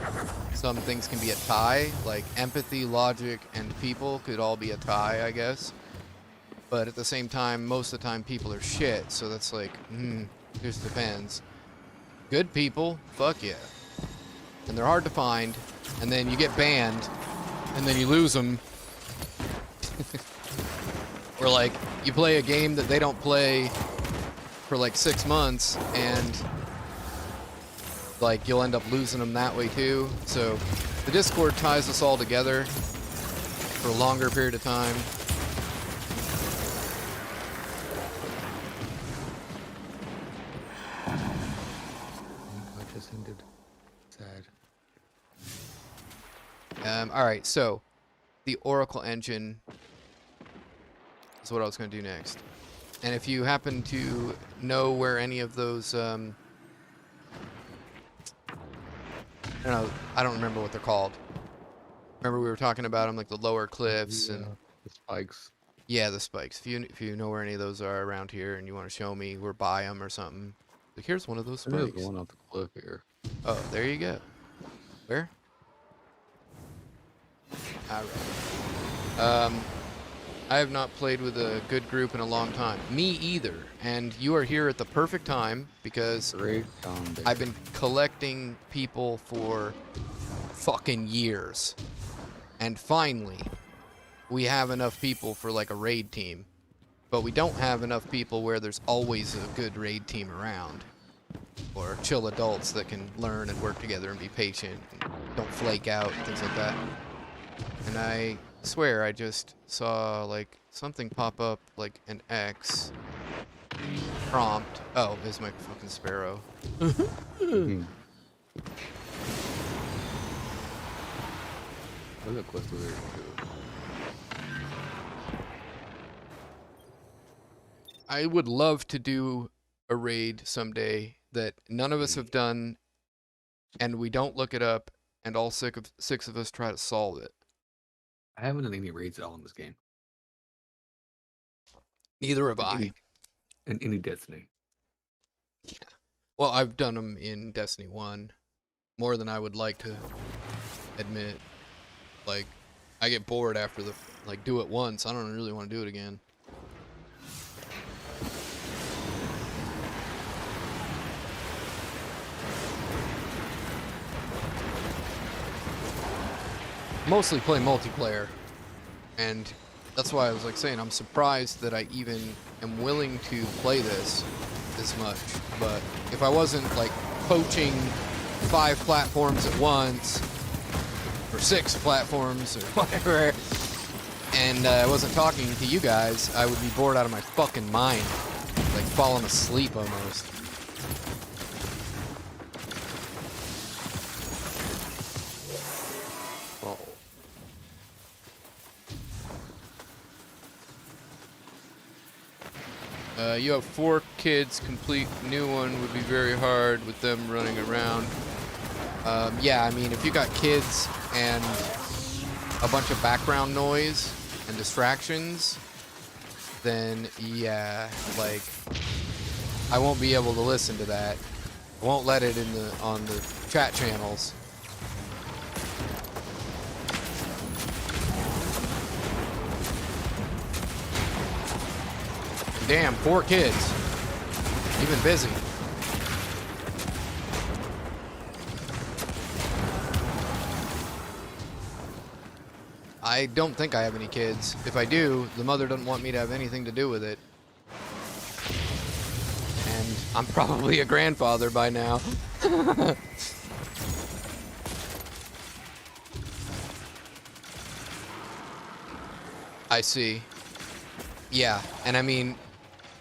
some things can be a tie, like empathy, logic, and people could all be a tie, I guess. But at the same time, most of the time people are shit, so that's like, just depends. Good people, fuck yeah. And they're hard to find, and then you get banned, and then you lose them. Or like, you play a game that they don't play for like 6 months, and like you'll end up losing them that way too. So the Discord ties us all together for a longer period of time. I just ended. Sad. All right, so the Oracle engine is what I was going to do next. And if you happen to know where any of those, I don't remember what they're called. Remember we were talking about them, like the lower cliffs and the spikes. Yeah, the spikes. If you know where any of those are around here and you want to show me where by them or something, like here's one of those There's spikes. one off the cliff here. Oh, there you go. Where? All right. I have not played with a good group in a long time. Me either. And you are here at the perfect time because I've been collecting people for fucking years. And finally, we have enough people for like a raid team. But we don't have enough people where there's always a good raid team around. Or chill adults that can learn and work together and be patient and don't flake out and things like that. And I swear I just saw like something pop up like an X prompt. Oh, it's my fucking sparrow. There's a quest over there too. I would love to do a raid someday that none of us have done and we don't look it up and all six of us try to solve it. I haven't done any raids at all in this game. Neither have I. In any Destiny. Yeah. Well, I've done them in Destiny 1 more than I would like to admit. Like, I get bored after do it once. I don't really want to do it again. mostly play multiplayer, and that's why I was like saying I'm surprised that I even am willing to play this much. But if I wasn't like poaching 5 platforms at once, or 6 platforms, or whatever, and I wasn't talking to you guys, I would be bored out of my fucking mind, like falling asleep almost. You have 4 kids. Complete new one would be very hard with them running around. Yeah, I mean, if you got kids and a bunch of background noise and distractions, then yeah, like I won't be able to listen to that. I won't let it in on the chat channels. Damn, 4 kids. Even busy. I don't think I have any kids. If I do, the mother doesn't want me to have anything to do with it. And I'm probably a grandfather by now. I see. Yeah, and I mean,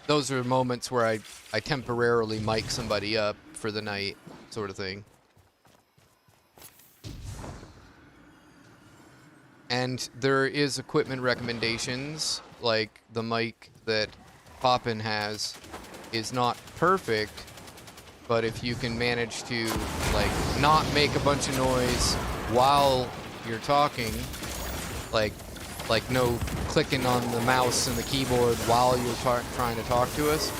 those are moments where I temporarily mic somebody up for the night, sort of thing. And there is equipment recommendations, like the mic that Poppin has is not perfect, but if you can manage to like not make a bunch of noise while you're talking, like no clicking on the mouse and the keyboard while you're trying to talk to us,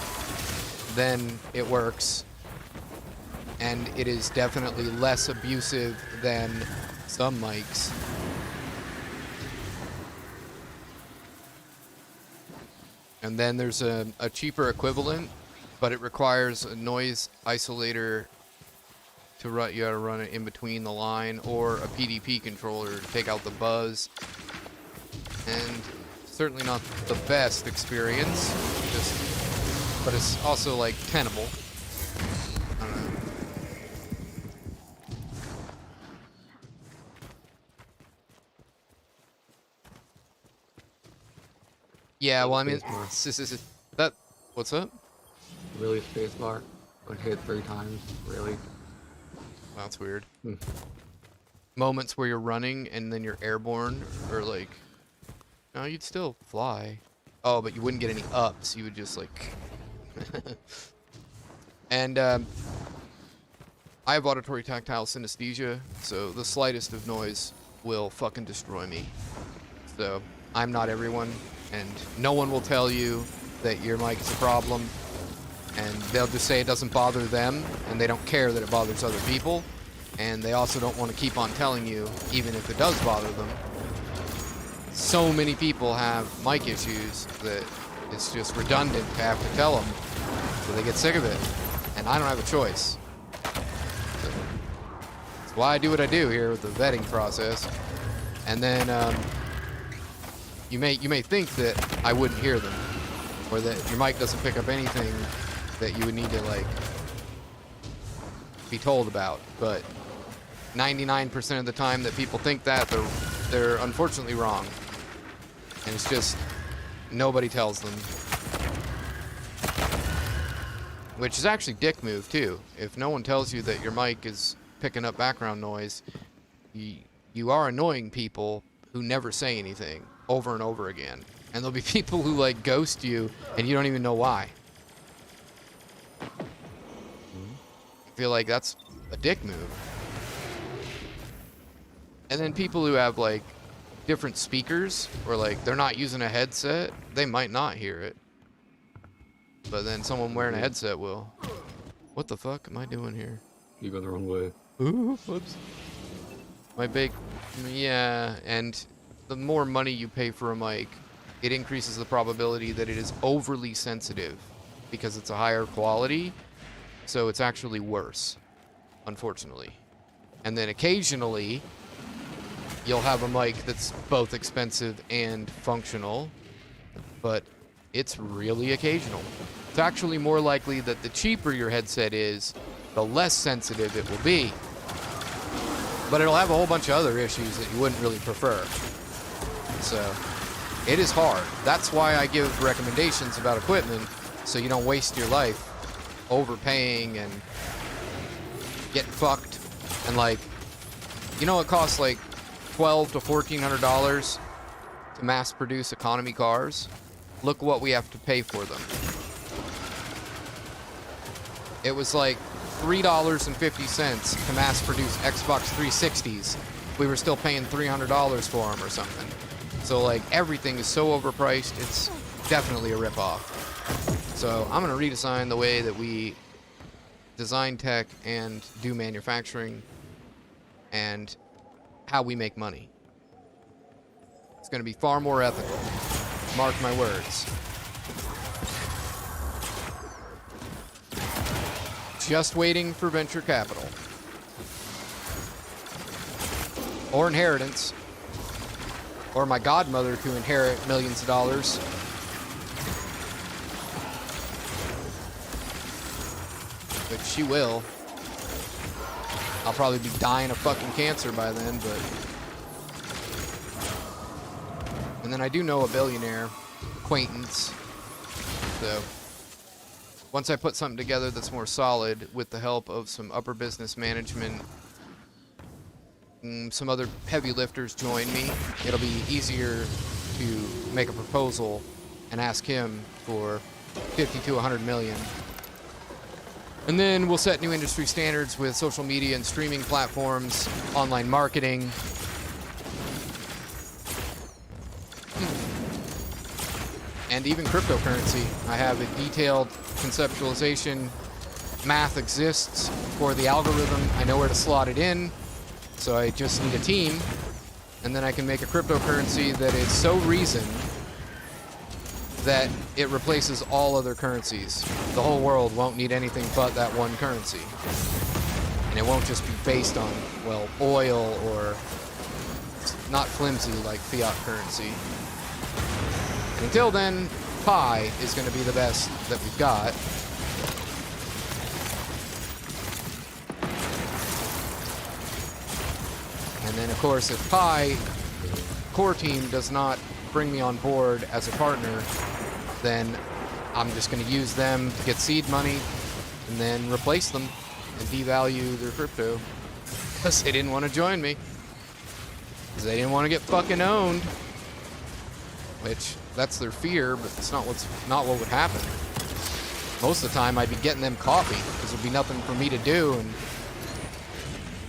then it works. And it is definitely less abusive than some mics. And then there's a cheaper equivalent, but it requires a noise isolator to run. You gotta run it in between the line, or a PDP controller to take out the buzz. And certainly not the best experience, but it's also like tenable. I don't know. Yeah, well, I mean, that. What's up? Really, spacebar? Would hit 3 times, really? That's weird. Moments where you're running and then you're airborne, or like, no, you'd still fly. Oh, but you wouldn't get any ups. You would just like. And I have auditory tactile synesthesia, so the slightest of noise will fucking destroy me. So I'm not everyone, and no one will tell you that your mic is a problem, and they'll just say it doesn't bother them, and they don't care that it bothers other people, and they also don't want to keep on telling you, even if it does bother them. So many people have mic issues that it's just redundant to have to tell them, so they get sick of it, and I don't have a choice. So that's why I do what I do here with the vetting process. And then you may think that I wouldn't hear them, or that your mic doesn't pick up anything that you would need to like be told about, but 99% of the time that people think that, they're unfortunately wrong. And it's just nobody tells them. Which is actually dick move too. If no one tells you that your mic is picking up background noise, you are annoying people who never say anything over and over again. And there'll be people who like ghost you and you don't even know why. I feel like that's a dick move. And then people who have like different speakers, or like they're not using a headset, they might not hear it. But then someone wearing a headset will. What the fuck am I doing here? You go the wrong way. Ooh, whoops. My big, yeah, and the more money you pay for a mic, it increases the probability that it is overly sensitive because it's a higher quality, so it's actually worse, unfortunately. And then occasionally, you'll have a mic that's both expensive and functional, but it's really occasional. It's actually more likely that the cheaper your headset is, the less sensitive it will be. But it'll have a whole bunch of other issues that you wouldn't really prefer. So, it is hard. That's why I give recommendations about equipment, so you don't waste your life overpaying and getting fucked. And like, you know, it costs like $1,200 to $1,400 to mass produce economy cars. Look what we have to pay for them. It was like $3.50 to mass produce Xbox 360s. We were still paying $300 for them or something. So like everything is so overpriced, it's definitely a ripoff. So I'm gonna redesign the way that we design tech and do manufacturing and how we make money. It's gonna be far more ethical. Mark my words. Just waiting for venture capital. Or inheritance. Or my godmother to inherit millions of dollars. Which she will. I'll probably be dying of fucking cancer by then, but... And then I do know a billionaire acquaintance. So... Once I put something together that's more solid with the help of some upper business management, some other heavy lifters join me, it'll be easier to make a proposal and ask him for 50 to 100 million. And then we'll set new industry standards with social media and streaming platforms, online marketing. And even cryptocurrency. I have a detailed conceptualization. Math exists for the algorithm. I know where to slot it in. So I just need a team. And then I can make a cryptocurrency that is so reasoned that it replaces all other currencies. The whole world won't need anything but that one currency. And it won't just be based on, well, oil or not flimsy like fiat currency. And until then, Pi is going to be the best that we've got. And then, of course, if Pi core team does not bring me on board as a partner, then I'm just going to use them to get seed money and then replace them and devalue their crypto. Because they didn't want to join me. Because they didn't want to get fucking owned. Which, that's their fear, but it's not what would happen. Most of the time, I'd be getting them coffee, because there'd be nothing for me to do, and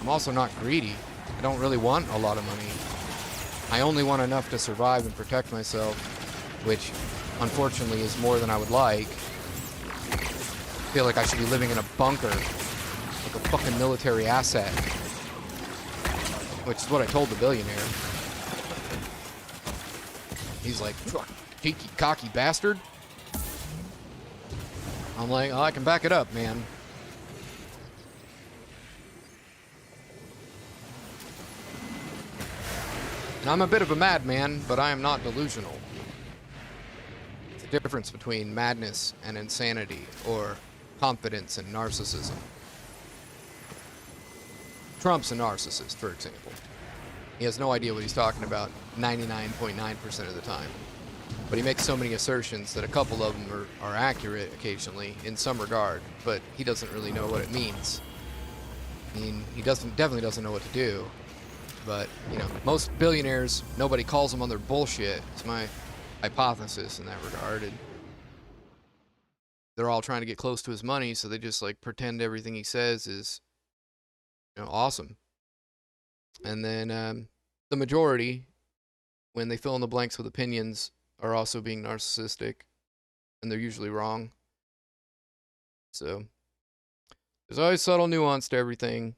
I'm also not greedy. I don't really want a lot of money. I only want enough to survive and protect myself, which, unfortunately, is more than I would like. I feel like I should be living in a bunker, like a fucking military asset. Which is what I told the billionaire. He's like, cheeky, cocky bastard. I'm like, oh, I can back it up, man. And I'm a bit of a madman, but I am not delusional. It's the difference between madness and insanity, or confidence and narcissism. Trump's a narcissist, for example. He has no idea what he's talking about 99.9% of the time. But he makes so many assertions that a couple of them are accurate occasionally in some regard, but he doesn't really know what it means. I mean, he definitely doesn't know what to do. But, you know, most billionaires, nobody calls them on their bullshit. It's my hypothesis in that regard. And they're all trying to get close to his money, so they just, like, pretend everything he says is, you know, awesome. And then the majority, when they fill in the blanks with opinions, are also being narcissistic, and they're usually wrong. So there's always subtle nuance to everything.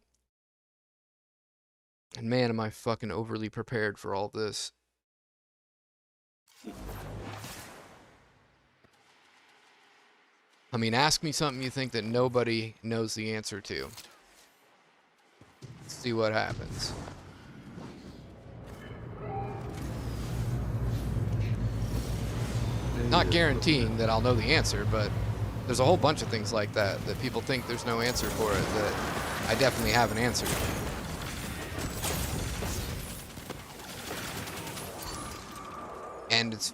And man, am I fucking overly prepared for all this. I mean, ask me something you think that nobody knows the answer to. Let's see what happens. Not guaranteeing that I'll know the answer, but there's a whole bunch of things like that that people think there's no answer for it that I definitely have an answer. And it's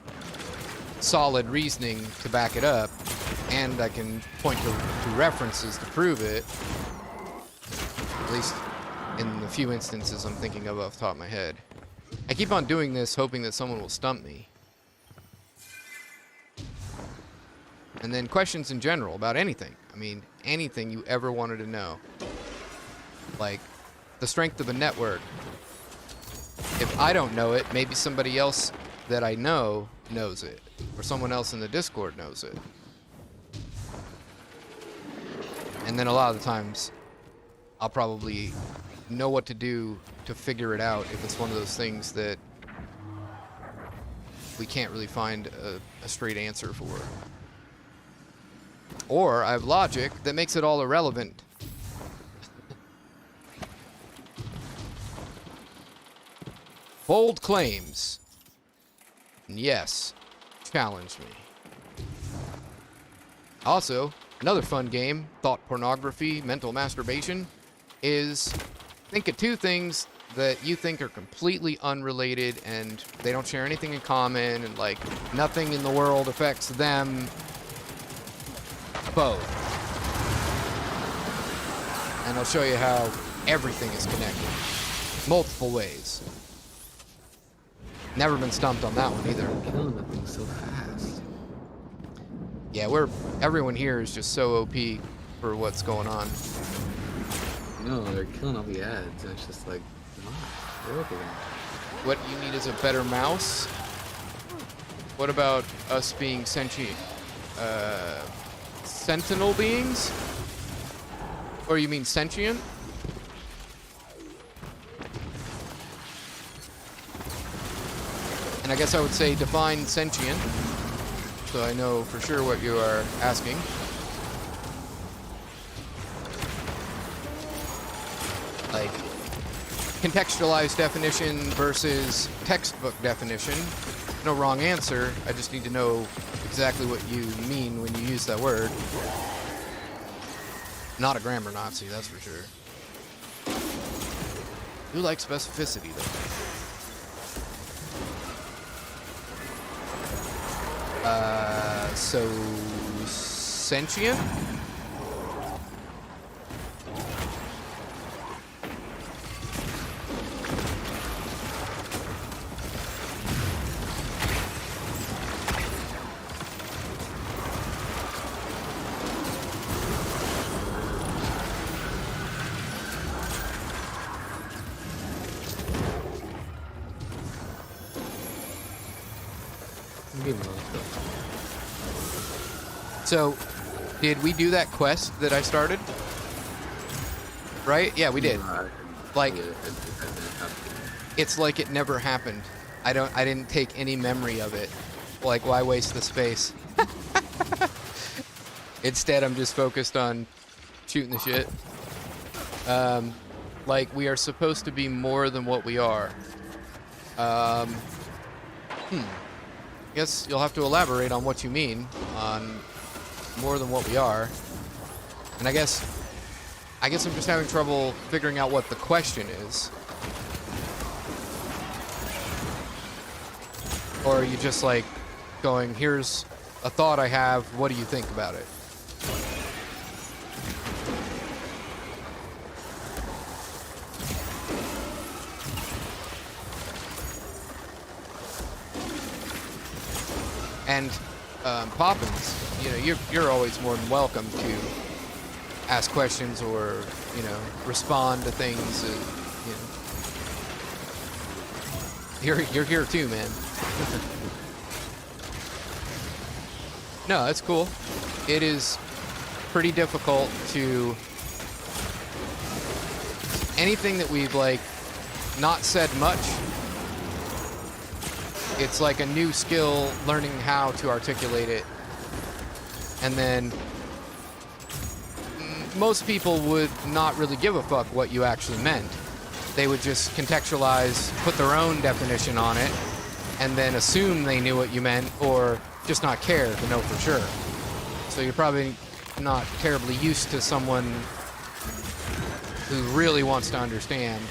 solid reasoning to back it up, and I can point to references to prove it, at least in the few instances I'm thinking of off the top of my head. I keep on doing this hoping that someone will stump me. And then questions in general about anything. I mean, anything you ever wanted to know. Like, the strength of a network. If I don't know it, maybe somebody else that I know knows it. Or someone else in the Discord knows it. And then a lot of the times, I'll probably know what to do to figure it out if it's one of those things that we can't really find a straight answer for. Or I have logic that makes it all irrelevant. Bold claims. Yes, challenge me. Also, another fun game, thought pornography, mental masturbation, is think of two things that you think are completely unrelated and they don't share anything in common and like nothing in the world affects them. Both. And I'll show you how everything is connected. Multiple ways. Never been stumped on that one either. Killing the thing so fast. Yeah, everyone here is just so OP for what's going on. No, they're killing all the ads, and it's just like, why? Where are they? What you need is a better mouse. What about us being sentient? Sentinel beings? Or you mean sentient? And I guess I would say define sentient, so I know for sure what you are asking. Like, contextualized definition versus textbook definition. No wrong answer, I just need to know exactly what you mean when you use that word. Not a grammar Nazi, that's for sure. You like specificity, though. So sentient? So, did we do that quest that I started? Right? Yeah, we did. Like, it's like it never happened. I didn't take any memory of it. Like, why waste the space? Instead, I'm just focused on shooting the shit. Like, we are supposed to be more than what we are. I guess you'll have to elaborate on what you mean on more than what we are. And I guess I'm just having trouble figuring out what the question is. Or are you just like going, here's a thought I have, what do you think about it? And Poppins, you know, you're always more than welcome to ask questions or, you know, respond to things. You know, you're here too, man. No, that's cool. It is pretty difficult to anything that we've like not said much. It's like a new skill, learning how to articulate it. And then most people would not really give a fuck what you actually meant. They would just contextualize, put their own definition on it, and then assume they knew what you meant, or just not care to know for sure. So you're probably not terribly used to someone who really wants to understand.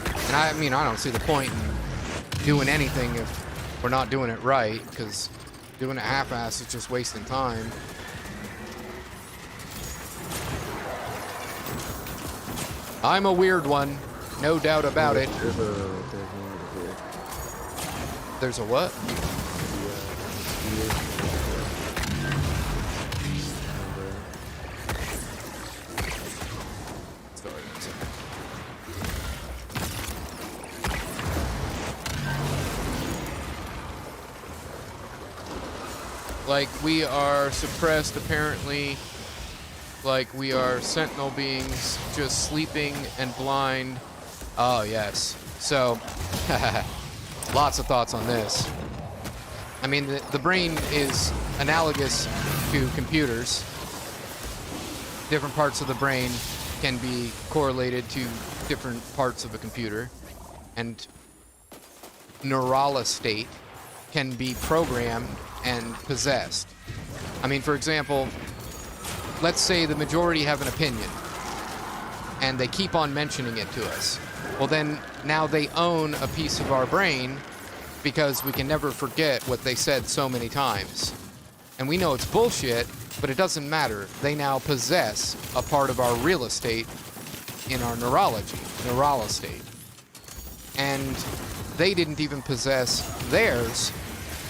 And I mean, I don't see the point in doing anything if we're not doing it right, because doing it half-assed is just wasting time. I'm a weird one, no doubt about it. There's a what? Sorry, one second. Like we are suppressed, apparently. Like we are sentinel beings, just sleeping and blind. Oh, yes. So, lots of thoughts on this. I mean, the brain is analogous to computers. Different parts of the brain can be correlated to different parts of a computer. And neural state can be programmed and possessed. I mean, for example, let's say the majority have an opinion and they keep on mentioning it to us. Well, then now they own a piece of our brain because we can never forget what they said so many times. And we know it's bullshit, but it doesn't matter. They now possess a part of our real estate in our neurology, neural estate. And they didn't even possess theirs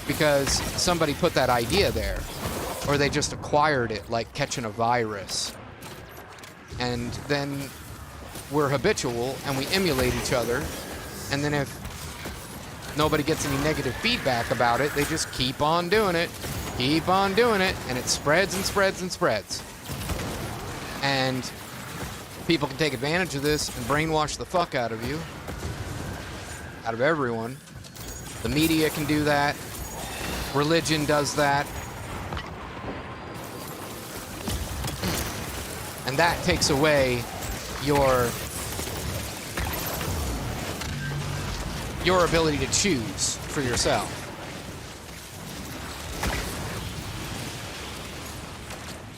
because somebody put that idea there. Or they just acquired it like catching a virus. And then we're habitual and we emulate each other. And then if nobody gets any negative feedback about it, they just keep on doing it. Keep on doing it. And it spreads and spreads and spreads. And people can take advantage of this and brainwash the fuck out of you. Out of everyone. The media can do that. Religion does that. And that takes away your ability to choose for yourself.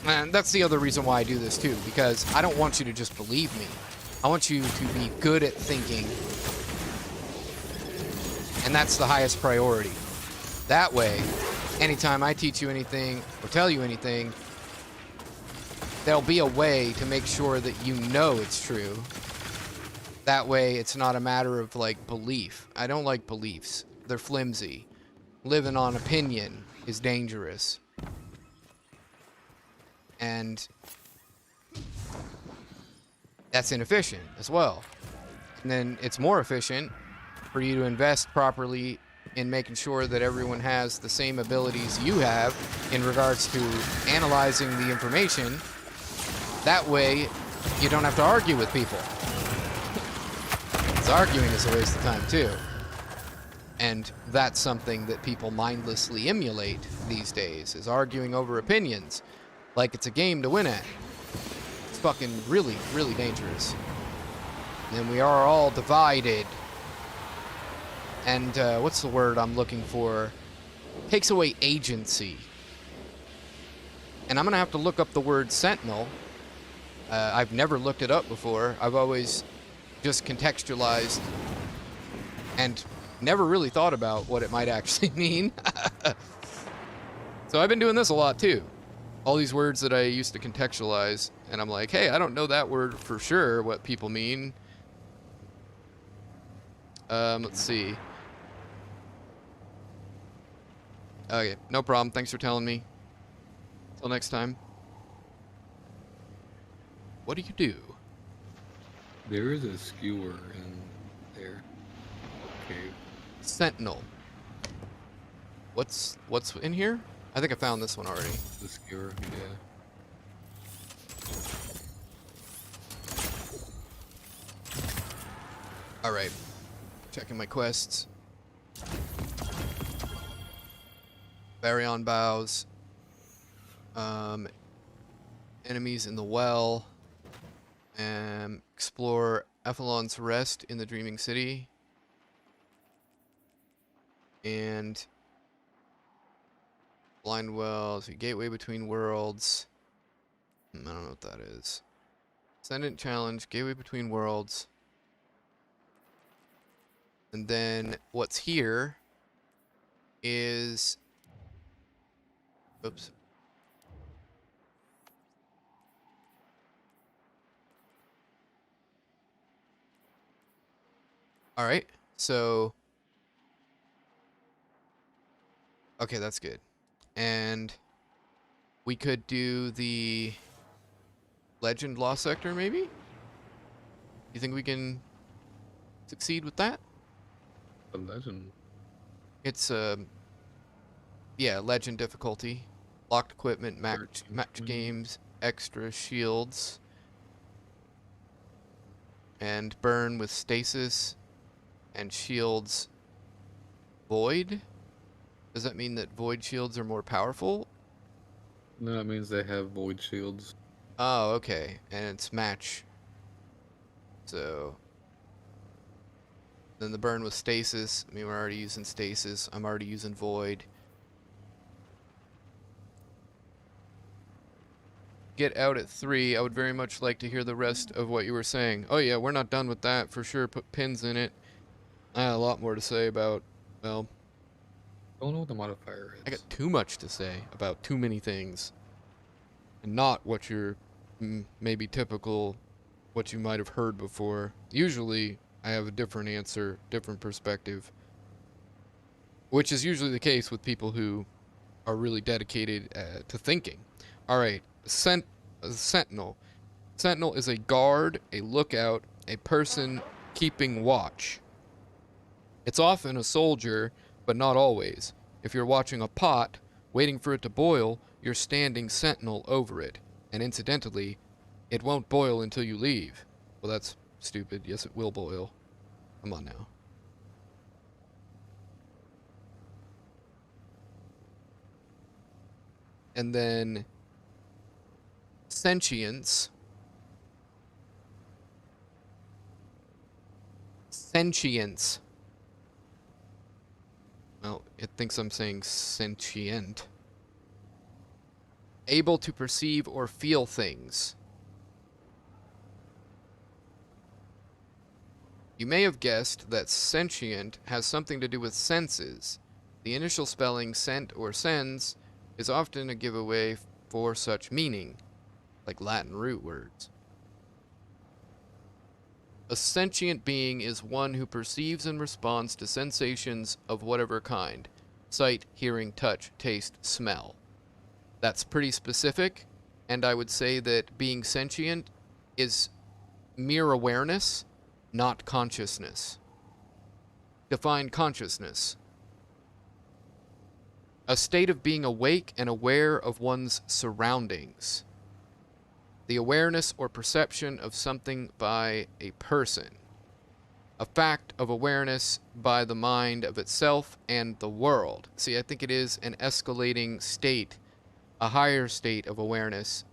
And that's the other reason why I do this too, because I don't want you to just believe me. I want you to be good at thinking. And that's the highest priority. That way, anytime I teach you anything or tell you anything, there'll be a way to make sure that you know it's true. That way, it's not a matter of, like, belief. I don't like beliefs. They're flimsy. Living on opinion is dangerous. And that's inefficient as well. And then it's more efficient for you to invest properly in making sure that everyone has the same abilities you have in regards to analyzing the information. That way, you don't have to argue with people. Because arguing is a waste of time, too. And that's something that people mindlessly emulate these days, is arguing over opinions. Like it's a game to win at. It's fucking really, really dangerous. And we are all divided. And, what's the word I'm looking for? Takes away agency. And I'm gonna have to look up the word sentinel. I've never looked it up before. I've always just contextualized and never really thought about what it might actually mean. So I've been doing this a lot too. All these words that I used to contextualize, and I'm like, hey, I don't know that word for sure, what people mean. Let's see. Okay, no problem. Thanks for telling me. Till next time. What do you do? There is a skewer in there. Okay. Sentinel. What's in here? I think I found this one already. The skewer, yeah. Alright. Checking my quests. Baryon bows. Enemies in the well. Explore Ephelon's Rest in the Dreaming City. And Blind wells, a gateway between worlds. I don't know what that is. Ascendant challenge, gateway between worlds. And then what's here is, oops. All right, so, okay, that's good. And we could do the Legend Lost Sector, maybe? You think we can succeed with that? A legend. It's, yeah, Legend difficulty. Locked equipment, match games, extra shields. And burn with stasis and shields void? Does that mean that void shields are more powerful? No, that means they have void shields. Oh, okay. And it's match. So then the burn with stasis. I mean, we're already using stasis. I'm already using void. Get out at 3. I would very much like to hear the rest of what you were saying. Oh yeah, we're not done with that for sure. Put pins in it. I had a lot more to say about, well, I don't know what the modifier is. I got too much to say about too many things. And not what you're maybe typical, what you might have heard before. Usually, I have a different answer, different perspective. Which is usually the case with people who are really dedicated to thinking. Alright, Sentinel. Sentinel is a guard, a lookout, a person keeping watch. It's often a soldier, but not always. If you're watching a pot, waiting for it to boil, you're standing sentinel over it. And incidentally, it won't boil until you leave. Well, that's stupid. Yes, it will boil. Come on now. And then sentience. Sentience. Well, it thinks I'm saying sentient. Able to perceive or feel things. You may have guessed that sentient has something to do with senses. The initial spelling sent or sens is often a giveaway for such meaning, like Latin root words. A sentient being is one who perceives and responds to sensations of whatever kind. Sight, hearing, touch, taste, smell. That's pretty specific, and I would say that being sentient is mere awareness, not consciousness. Define consciousness. A state of being awake and aware of one's surroundings. The awareness or perception of something by a person. A fact of awareness by the mind of itself and the world. See, I think it is an escalating state, a higher state of awareness.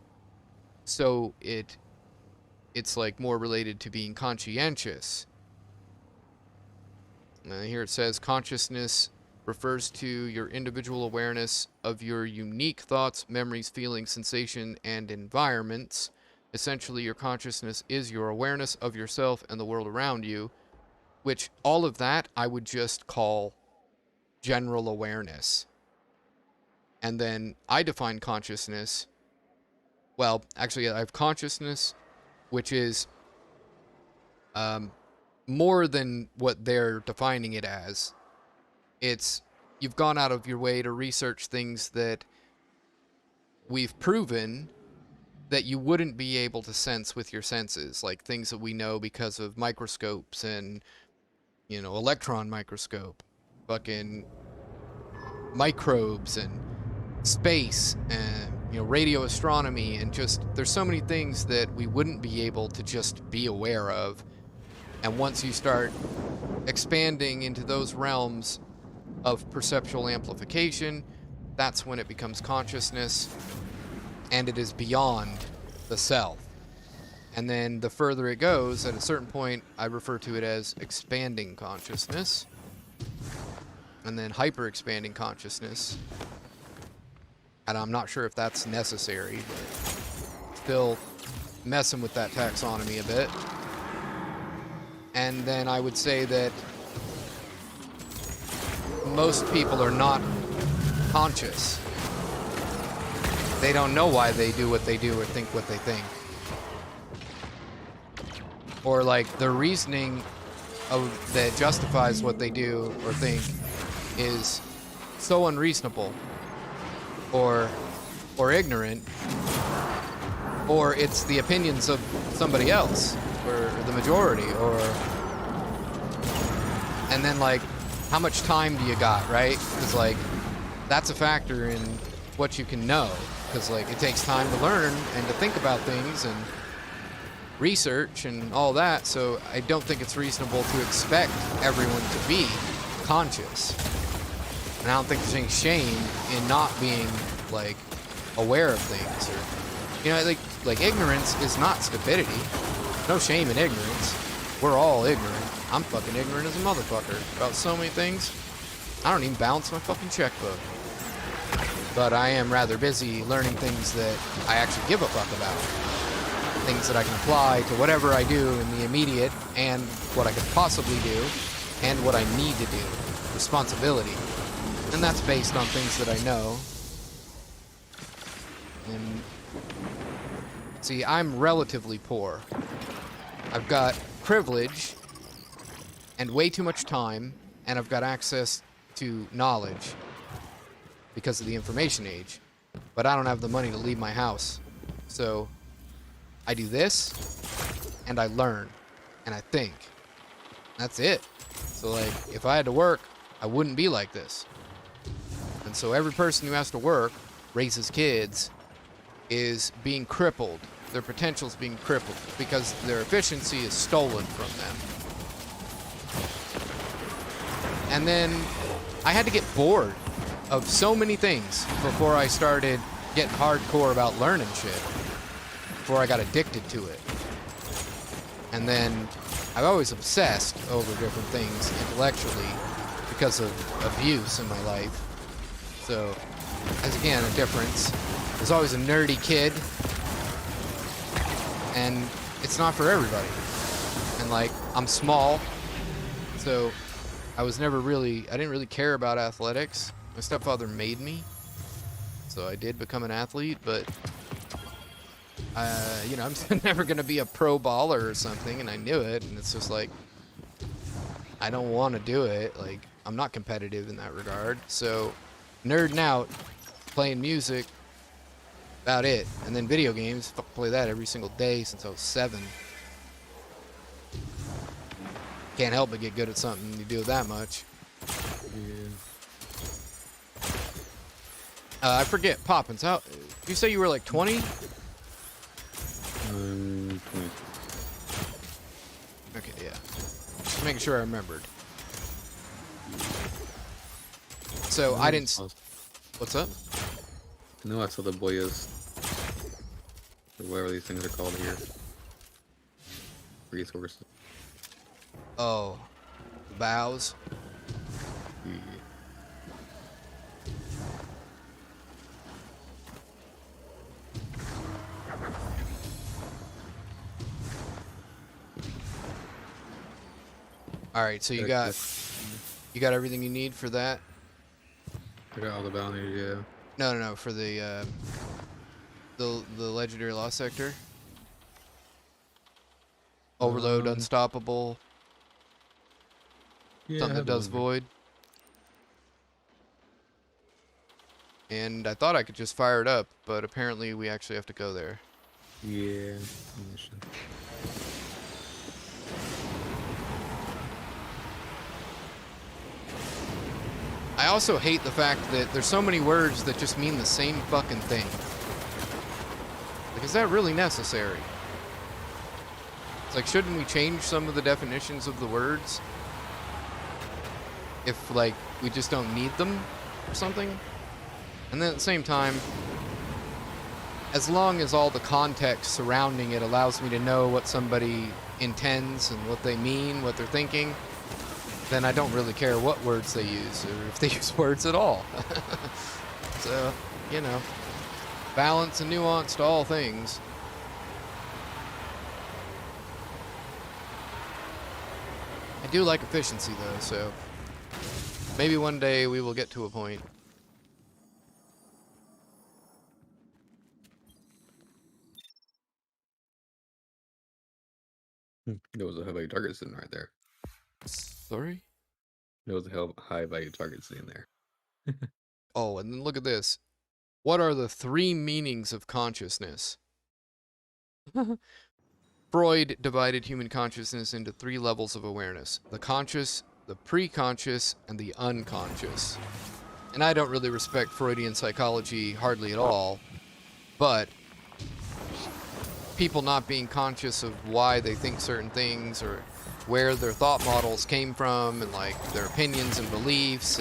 So it's like more related to being conscientious. Here it says consciousness refers to your individual awareness of your unique thoughts, memories, feelings, sensation, and environments. Essentially, your consciousness is your awareness of yourself and the world around you, which all of that I would just call general awareness. And then I define consciousness. Well, actually, I have consciousness, which is more than what they're defining it as. It's, you've gone out of your way to research things that we've proven that you wouldn't be able to sense with your senses, like things that we know because of microscopes and, you know, electron microscope, fucking microbes and space and, you know, radio astronomy, and just, there's so many things that we wouldn't be able to just be aware of. And once you start expanding into those realms of perceptual amplification, that's when it becomes consciousness, and it is beyond the self. And then the further it goes, at a certain point, I refer to it as expanding consciousness, and then hyper expanding consciousness, And I'm not sure if that's necessary, but still messing with that taxonomy a bit. And then I would say that most people are not conscious. They don't know why they do what they do or think what they think. Or like the reasoning that justifies what they do or think is so unreasonable or ignorant, or it's the opinions of somebody else or the majority, and then like how much time do you got, right? Because like that's a factor in what you can know, because like it takes time to learn and to think about things and research and all that. So I don't think it's reasonable to expect everyone to be conscious, and I don't think there's any shame in not being like aware of things, or you know, like ignorance is not stupidity. No shame in ignorance. We're all ignorant. I'm fucking ignorant as a motherfucker about so many things. I don't even balance my fucking checkbook. But I am rather busy learning things that I actually give a fuck about. Things that I can apply to whatever I do in the immediate, and what I could possibly do, and what I need to do. Responsibility. And that's based on things that I know. And see, I'm relatively poor. I've got privilege and way too much time, and I've got access to knowledge because of the information age, but I don't have the money to leave my house. So I do this, and I learn, and I think. That's it. So like, if I had to work, I wouldn't be like this. And so every person who has to work, raises kids, is being crippled. Their potential is being crippled because their efficiency is stolen from them. And then I had to get bored of so many things before I started getting hardcore about learning shit, before I got addicted to it. And then I've always obsessed over different things intellectually because of abuse in my life. So, as again, a difference. There's always a nerdy kid, and it's not for everybody. And like, I'm small, so I didn't really care about athletics. My stepfather made me, so I did become an athlete, but you know, I'm never gonna be a pro baller or something, and I knew it, and it's just like, I don't want to do it. Like, I'm not competitive in that regard, so nerding out, playing music, about it. And then video games, play that every single day since I was 7. Can't help but get good at something you do that much. Yeah. I forget, Poppins, how, you say you were like 20? 20. Okay, yeah. Just making sure I remembered. So I didn't... What's up? No, I saw the boyas, or whatever these things are called here. Resources. Oh, bows. Yeah. All right, so you got everything you need for that? I got all the bounties, yeah. No, for the legendary lost sector. Overload, unstoppable. Yeah, something that does void. And I thought I could just fire it up, but apparently we actually have to go there. Yeah. Mission. I also hate the fact that there's so many words that just mean the same fucking thing. Like, is that really necessary? It's like, shouldn't we change some of the definitions of the words? If, like, we just don't need them or something? And then at the same time, as long as all the context surrounding it allows me to know what somebody intends and what they mean, what they're thinking, then I don't really care what words they use, or if they use words at all. So, you know. balance and nuance to all things. I do like efficiency though, so maybe one day we will get to a point. There was a high value target sitting right there. Sorry? There was a high value target sitting there. Oh, and then look at this. What are the 3 meanings of consciousness? Freud divided human consciousness into 3 levels of awareness: the conscious, the pre-conscious, and the unconscious. And I don't really respect Freudian psychology hardly at all, but people not being conscious of why they think certain things or where their thought models came from and like their opinions and beliefs,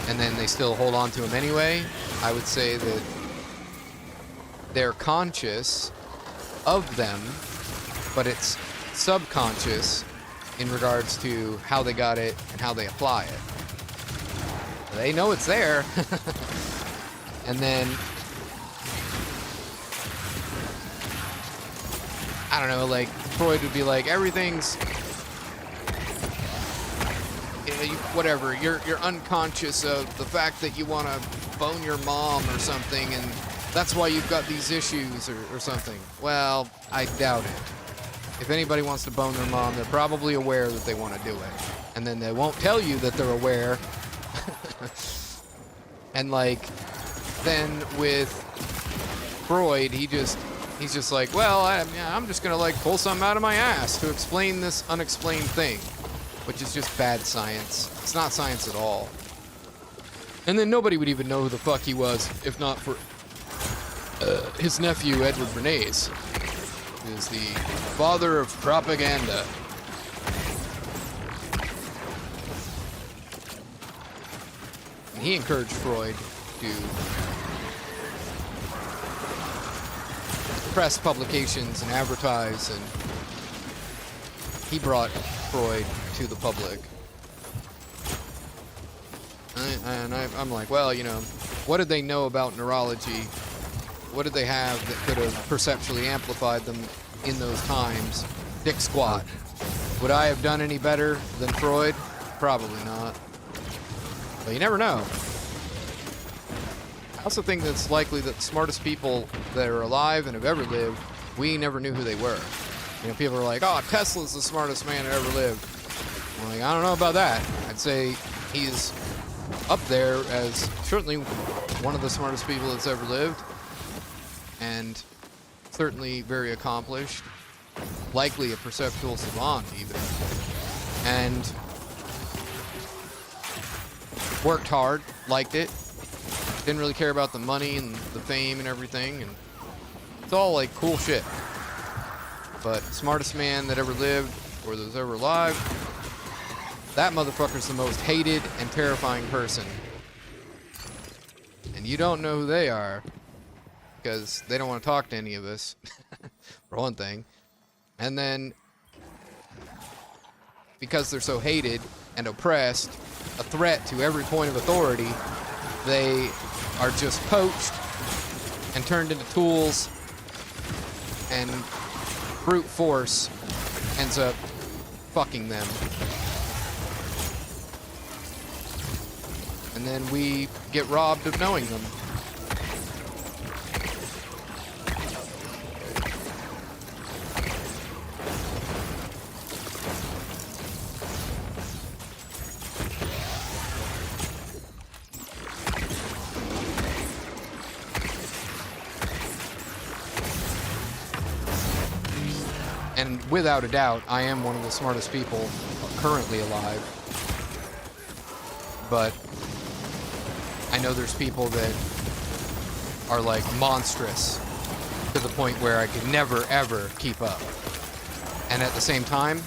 and then they still hold on to them anyway. I would say that they're conscious of them, but it's subconscious in regards to how they got it and how they apply it. They know it's there. And then I don't know, like Freud would be like, everything's, whatever, you're unconscious of the fact that you want to bone your mom or something, and that's why you've got these issues or something. Well, I doubt it. If anybody wants to bone their mom, they're probably aware that they want to do it, and then they won't tell you that they're aware. And like, then with Freud, he's just like, well, I'm just gonna like pull something out of my ass to explain this unexplained thing, which is just bad science. It's not science at all. And then nobody would even know who the fuck he was if not for his nephew, Edward Bernays, who is the father of propaganda. And he encouraged Freud to press publications and advertise, and he brought Freud to the public. I'm like, well, you know, what did they know about neurology? What did they have that could have perceptually amplified them in those times? Dick squat. Would I have done any better than Freud? Probably not. But you never know. I also think that it's likely that the smartest people that are alive and have ever lived, we never knew who they were. You know, people are like, oh, Tesla's the smartest man that ever lived. I'm like, I don't know about that. I'd say he's up there as certainly one of the smartest people that's ever lived, and certainly very accomplished, likely a perceptual savant even, and worked hard, liked it, didn't really care about the money and the fame and everything, and it's all like cool shit. But smartest man that ever lived or that was ever alive, that motherfucker's the most hated and terrifying person. And you don't know who they are because they don't want to talk to any of us, for one thing. And then because they're so hated and oppressed, a threat to every point of authority, they are just poached and turned into tools, and brute force ends up fucking them. And then we get robbed of knowing them. And without a doubt, I am one of the smartest people currently alive. But I know there's people that are like monstrous to the point where I could never ever keep up. And at the same time,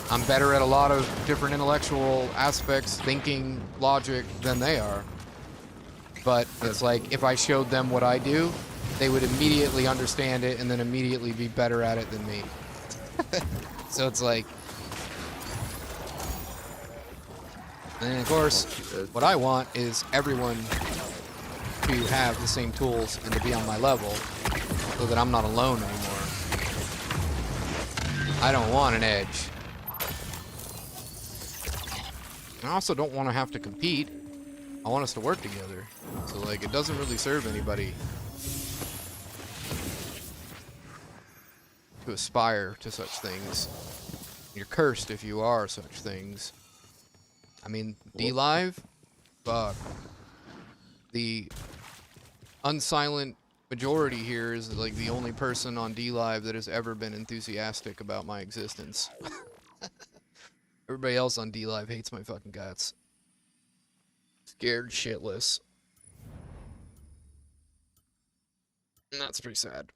I'm better at a lot of different intellectual aspects, thinking, logic, than they are. But it's like, if I showed them what I do, they would immediately understand it and then immediately be better at it than me. So it's like, and of course, what I want is everyone to have the same tools and to be on my level so that I'm not alone anymore. I don't want an edge. I also don't want to have to compete. I want us to work together. So, like, it doesn't really serve anybody to aspire to such things. You're cursed if you are such things. I mean, D-Live? Fuck. The unsilent majority here is, like, the only person on D-Live that has ever been enthusiastic about my existence. Everybody else on D-Live hates my fucking guts. Scared shitless. And that's pretty sad.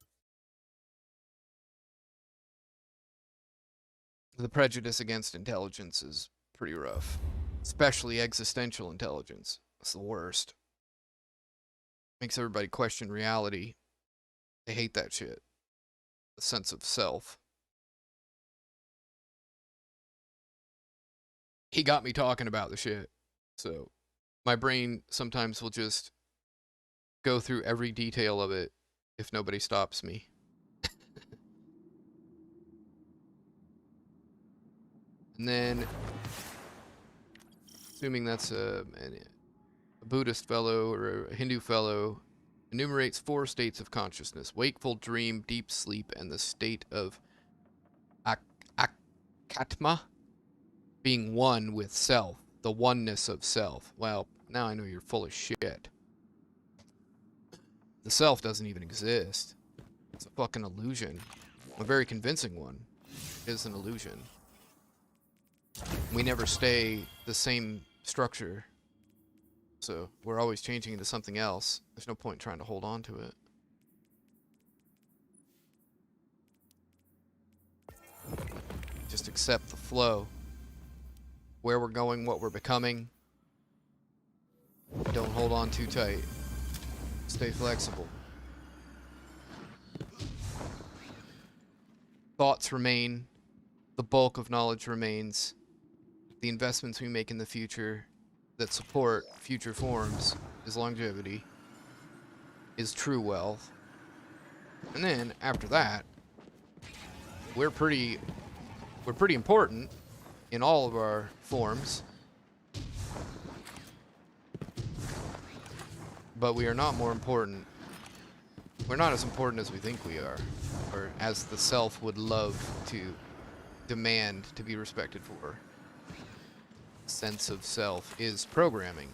The prejudice against intelligence is pretty rough. Especially existential intelligence. It's the worst. Makes everybody question reality. They hate that shit. The sense of self. He got me talking about the shit. So, my brain sometimes will just go through every detail of it if nobody stops me. And then, assuming that's a Buddhist fellow or a Hindu fellow, enumerates 4 states of consciousness: wakeful, dream, deep sleep, and the state of akatma, being one with self, the oneness of self. Well, now I know you're full of shit. The self doesn't even exist. It's a fucking illusion. A very convincing one. It is an illusion. We never stay the same structure. So we're always changing into something else. There's no point trying to hold on to it. Just accept the flow. Where we're going, what we're becoming. Don't hold on too tight. Stay flexible. Thoughts remain. The bulk of knowledge remains. The investments we make in the future that support future forms is longevity, is true wealth. And then after that, we're pretty important in all of our forms. But we are not more important. We're not as important as we think we are, or as the self would love to demand to be respected for. Sense of self is programming.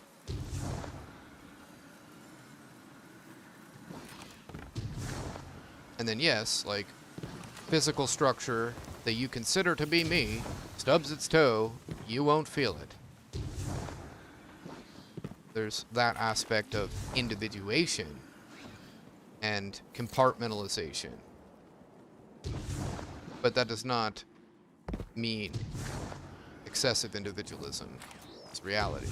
And then yes, like, physical structure that you consider to be me stubs its toe, you won't feel it. There's that aspect of individuation and compartmentalization. But that does not mean excessive individualism. It's reality.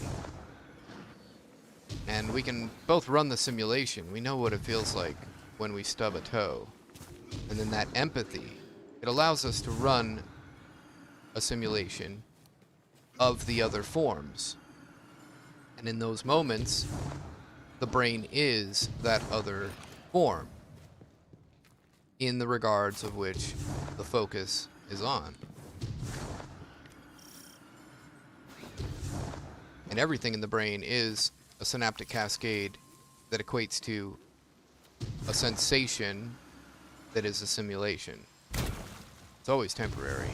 And we can both run the simulation. We know what it feels like when we stub a toe. And then that empathy, it allows us to run a simulation of the other forms. And in those moments, the brain is that other form, in the regards of which the focus is on. And everything in the brain is a synaptic cascade that equates to a sensation that is a simulation. It's always temporary.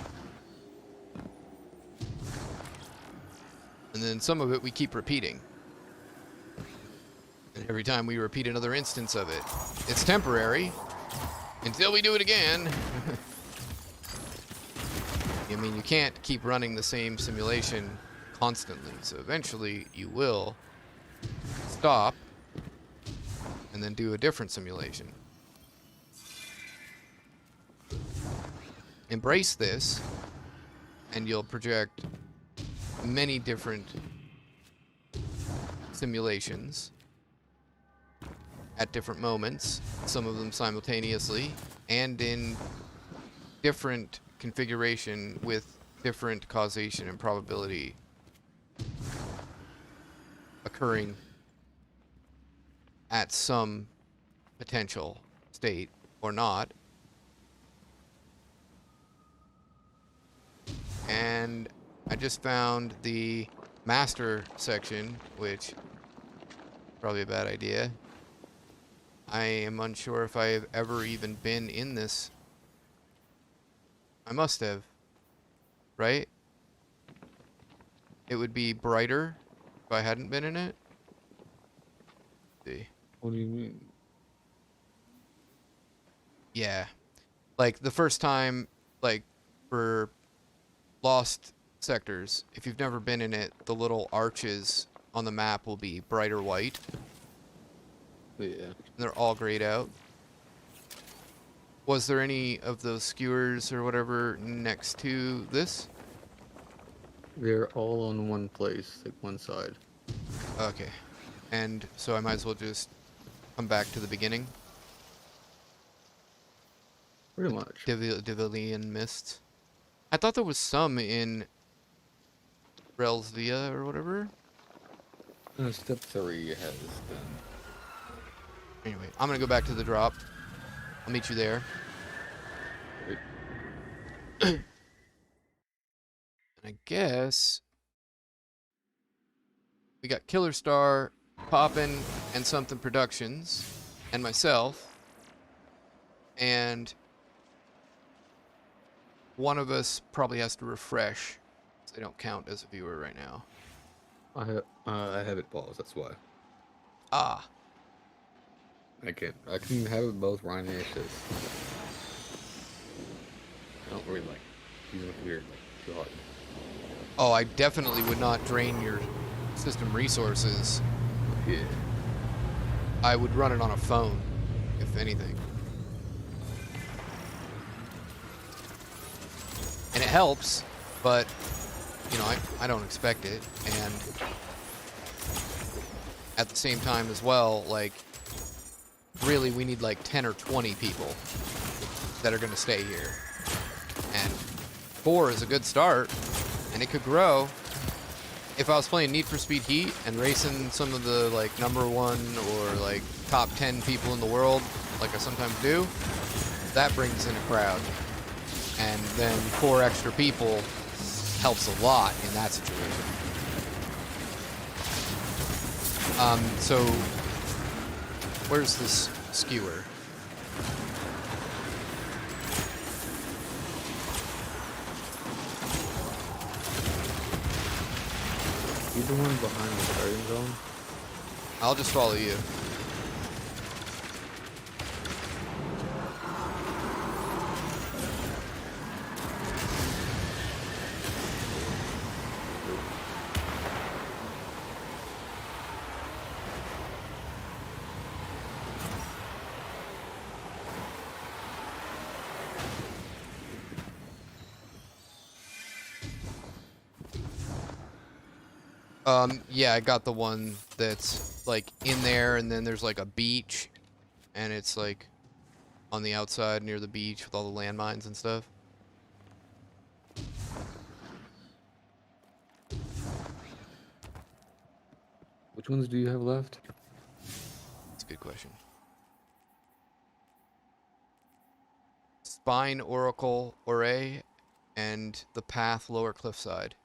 And then some of it we keep repeating. And every time we repeat another instance of it, it's temporary until we do it again. I mean, you can't keep running the same simulation constantly, so eventually you will stop and then do a different simulation. Embrace this, and you'll project many different simulations at different moments, some of them simultaneously, and in different configuration with different causation and probability occurring at some potential state or not. And I just found the master section, which probably a bad idea. I am unsure if I've ever even been in this. I must have, right? It would be brighter if I hadn't been in it. Let's see. What do you mean? Yeah. Like the first time, like for lost sectors, if you've never been in it, the little arches on the map will be brighter white. Yeah. And they're all grayed out. Was there any of those skewers or whatever next to this? They're all on one place, like one side. Okay. And so I might as well just come back to the beginning. Pretty much. Divilian Mists. I thought there was some in Relsvia or whatever. Step 3 has been. Anyway, I'm gonna go back to the drop. I'll meet you there. Wait. And I guess we got Killer Star, Poppin', and Something Productions, and myself. And one of us probably has to refresh, so they don't count as a viewer right now. I have it paused, that's why. Ah. I can have it both Ryan and Ashes. I don't really like using it weird, like too hard. Oh, I definitely would not drain your system resources. Yeah. I would run it on a phone, if anything. And it helps, but, you know, I don't expect it. And at the same time as well, like, really we need like 10 or 20 people that are going to stay here. And 4 is a good start, and it could grow. If I was playing Need for Speed Heat and racing some of the like #1 or like top 10 people in the world, like I sometimes do, that brings in a crowd. And then 4 extra people helps a lot in that situation. So where's this skewer? You the one behind the starting zone? I'll just follow you. Yeah, I got the one that's like in there, and then there's like a beach, and it's like on the outside near the beach with all the landmines and stuff. Which ones do you have left? That's a good question. Spine Oracle Array and the Path Lower Cliffside.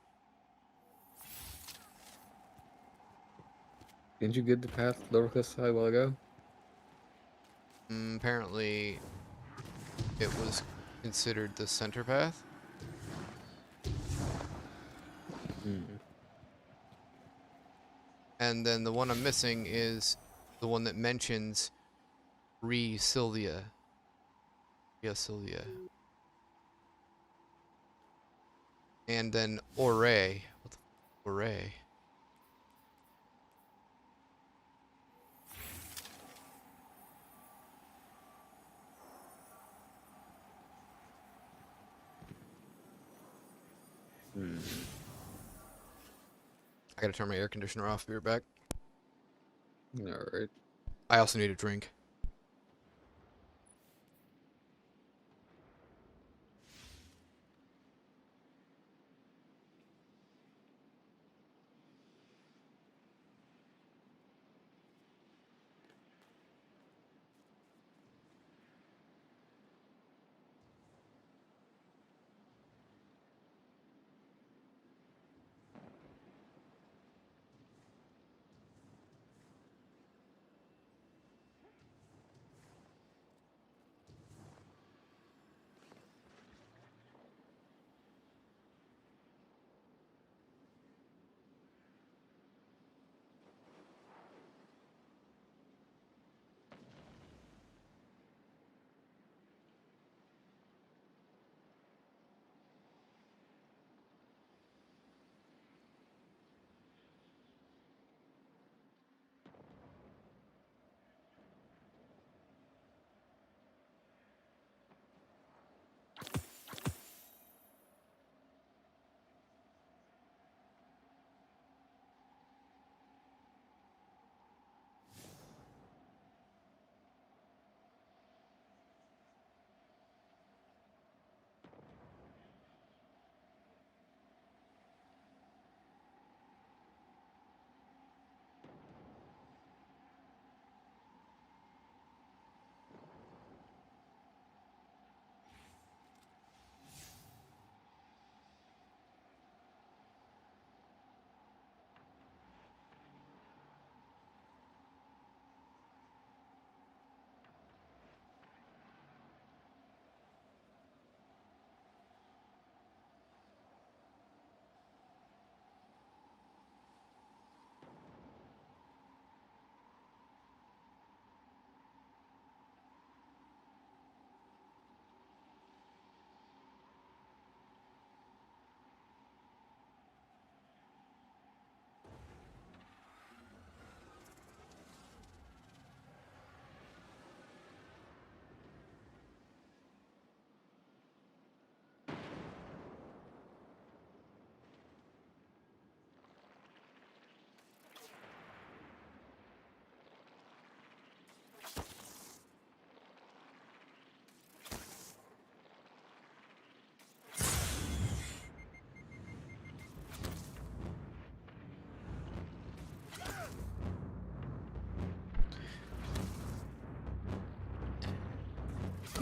Didn't you get the path lower cliff side a while ago? Apparently, it was considered the center path. And then the one I'm missing is the one that mentions Sylvia. Yeah, Sylvia. And then Oray. What the f Oray? I gotta turn my air conditioner off. Be right back. Alright. I also need a drink.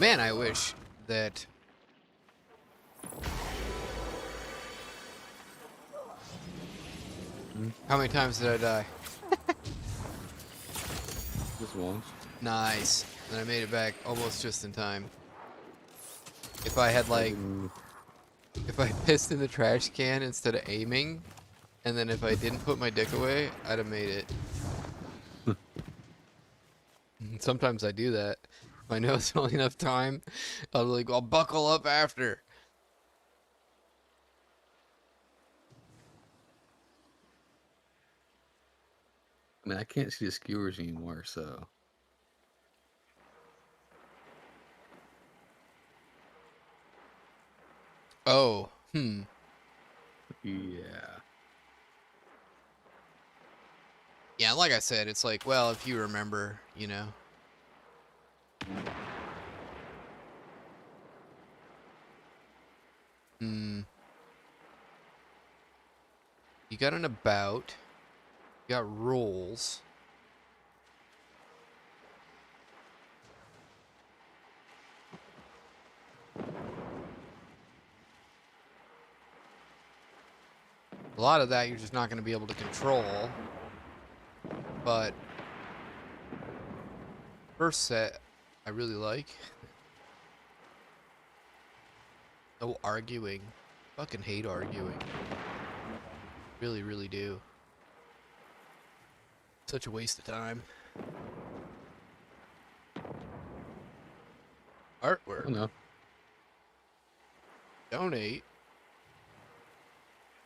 Man, I wish that... How many times did I die? Just once. Nice. And I made it back almost just in time. If I had like... If I pissed in the trash can instead of aiming, and then if I didn't put my dick away, I'd have made it. Sometimes I do that. If I know it's only enough time, I'll buckle up after. I mean, I can't see the skewers anymore, so. Oh, Yeah. Yeah, like I said, it's like, well, if you remember, you know. You got an about. You got rules. A lot of that you're just not going to be able to control. But first set, I really like. No arguing. Fucking hate arguing. Really, really do. Such a waste of time. Artwork. Oh, no. Donate.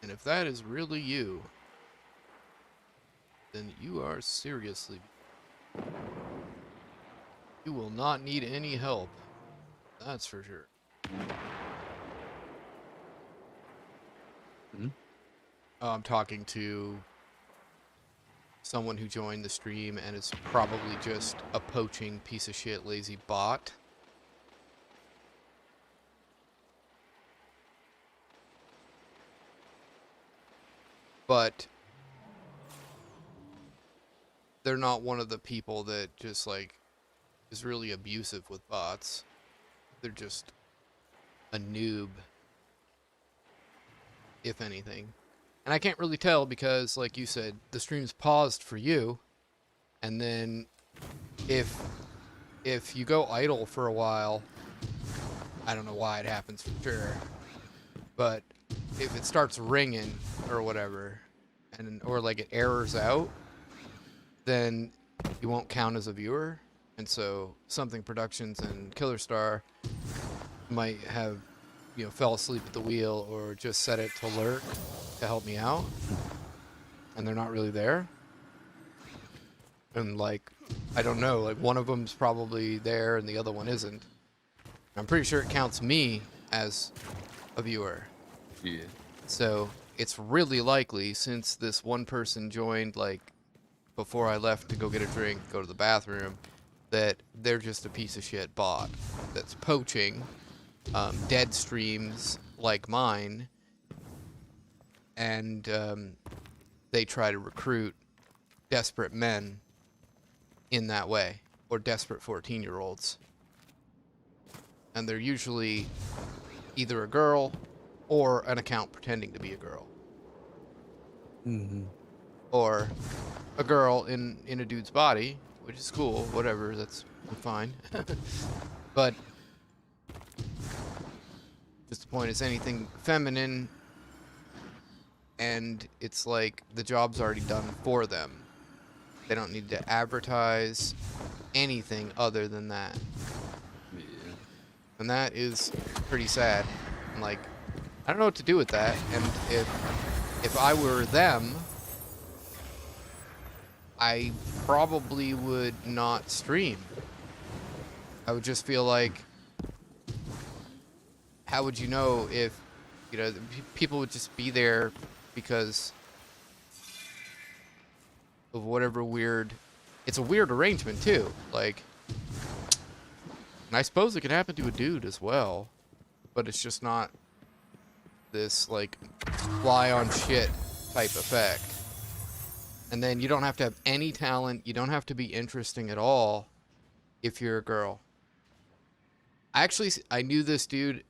And if that is really you, then you are seriously... You will not need any help. That's for sure. I'm talking to someone who joined the stream and is probably just a poaching piece of shit lazy bot. But they're not one of the people that just like is really abusive with bots. They're just a noob, if anything. And I can't really tell because, like you said, the stream's paused for you. And then if you go idle for a while, I don't know why it happens for sure, but if it starts ringing or whatever, or like it errors out, then you won't count as a viewer. And so Something Productions and Killer Star might have, you know, fell asleep at the wheel or just set it to lurk to help me out, and they're not really there. And like, I don't know, like one of them's probably there and the other one isn't. I'm pretty sure it counts me as a viewer. Yeah. So it's really likely, since this one person joined like before I left to go get a drink, go to the bathroom, that they're just a piece of shit bot that's poaching dead streams like mine, and they try to recruit desperate men in that way, or desperate 14-year-olds. And they're usually either a girl or an account pretending to be a girl. Or a girl in a dude's body, which is cool, whatever, that's fine. But just the point is, anything feminine, and it's like the job's already done for them. They don't need to advertise anything other than that. Yeah. And that is pretty sad. I'm like, I don't know what to do with that. And if I were them, I probably would not stream. I would just feel like, how would you know if, you know, people would just be there because of whatever weird... It's a weird arrangement, too. Like, and I suppose it could happen to a dude as well, but it's just not this, like, fly-on-shit type effect. And then you don't have to have any talent. You don't have to be interesting at all if you're a girl. I knew this dude.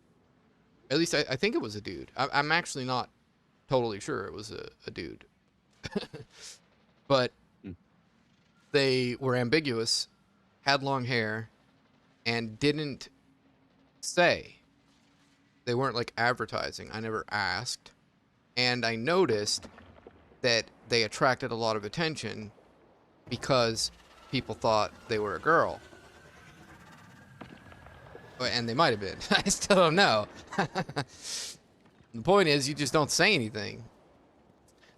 At least I think it was a dude. I'm actually not totally sure it was a dude. But Mm. they were ambiguous, had long hair, and didn't say. They weren't like advertising. I never asked. And I noticed that they attracted a lot of attention because people thought they were a girl. And they might have been. I still don't know. The point is, you just don't say anything.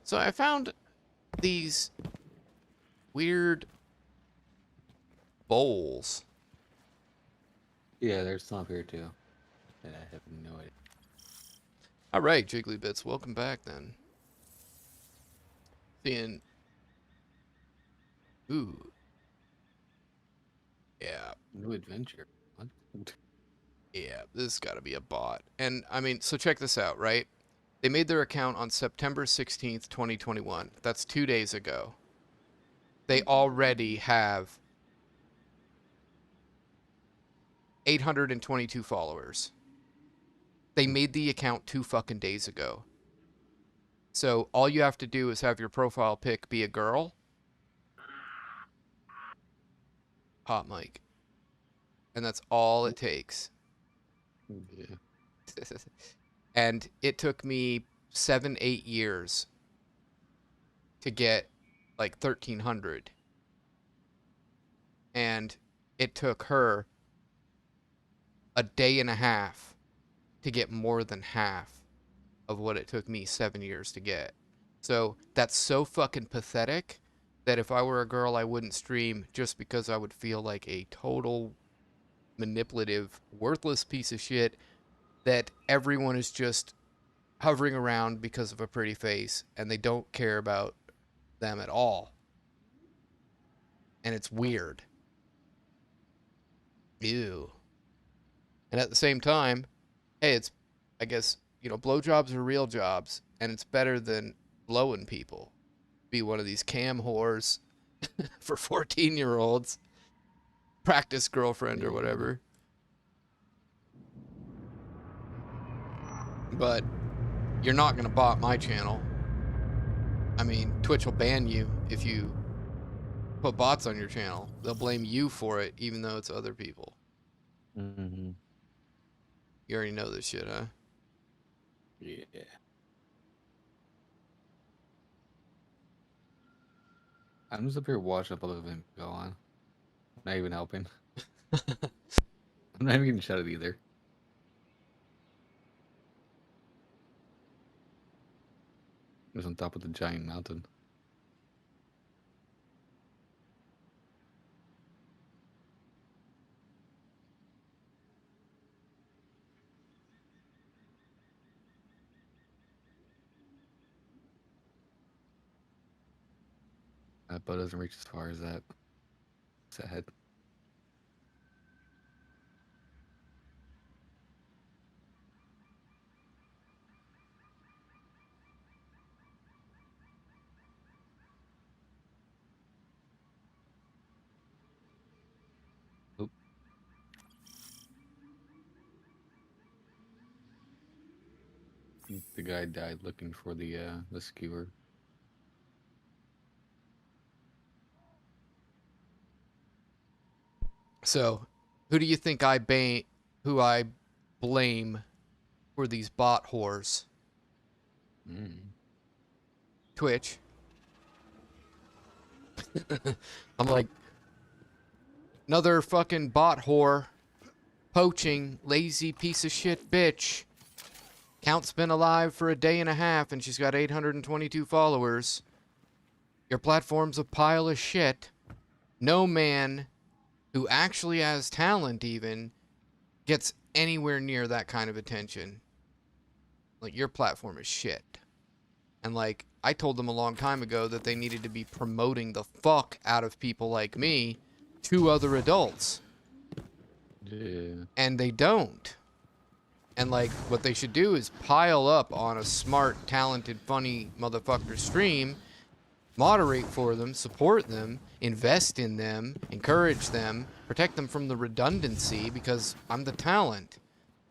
So I found these weird bowls. Yeah, there's some up here too. And I have no idea. All right, Jiggly Bits, welcome back then. Seeing. Ooh. Yeah. New adventure. What? Yeah, this has got to be a bot. And, I mean, so check this out, right? They made their account on September 16th, 2021. That's 2 days ago. They already have 822 followers. They made the account 2 fucking days ago. So all you have to do is have your profile pic be a girl. Hot mic. And that's all it takes. Yeah. And it took me 7-8 years to get like 1,300. And it took her a day and a half to get more than half of what it took me 7 years to get. So that's so fucking pathetic that if I were a girl, I wouldn't stream just because I would feel like a total manipulative, worthless piece of shit that everyone is just hovering around because of a pretty face and they don't care about them at all. And it's weird. Ew. And at the same time, hey, it's, I guess, you know, blowjobs are real jobs, and it's better than blowing people. Be one of these cam whores for 14-year-olds, practice girlfriend or whatever. But you're not going to bot my channel. I mean, Twitch will ban you if you put bots on your channel. They'll blame you for it, even though it's other people. Mm-hmm. You already know this shit, huh? Yeah. I'm just up here watching a public event go on. Not even helping. I'm not even getting shot at either. Just on top of the giant mountain. That bow doesn't reach as far as that. Sad. Oop. The guy died looking for the skewer. So, who do you think who I blame for these bot whores? Mm. Twitch. I'm like, another fucking bot whore. Poaching, lazy piece of shit bitch. Count's been alive for a day and a half and she's got 822 followers. Your platform's a pile of shit. No man who actually has talent even gets anywhere near that kind of attention. Like, your platform is shit. And like, I told them a long time ago that they needed to be promoting the fuck out of people like me to other adults. Yeah. And they don't. And like, what they should do is pile up on a smart, talented, funny motherfucker stream moderate for them, support them, invest in them, encourage them, protect them from the redundancy because I'm the talent.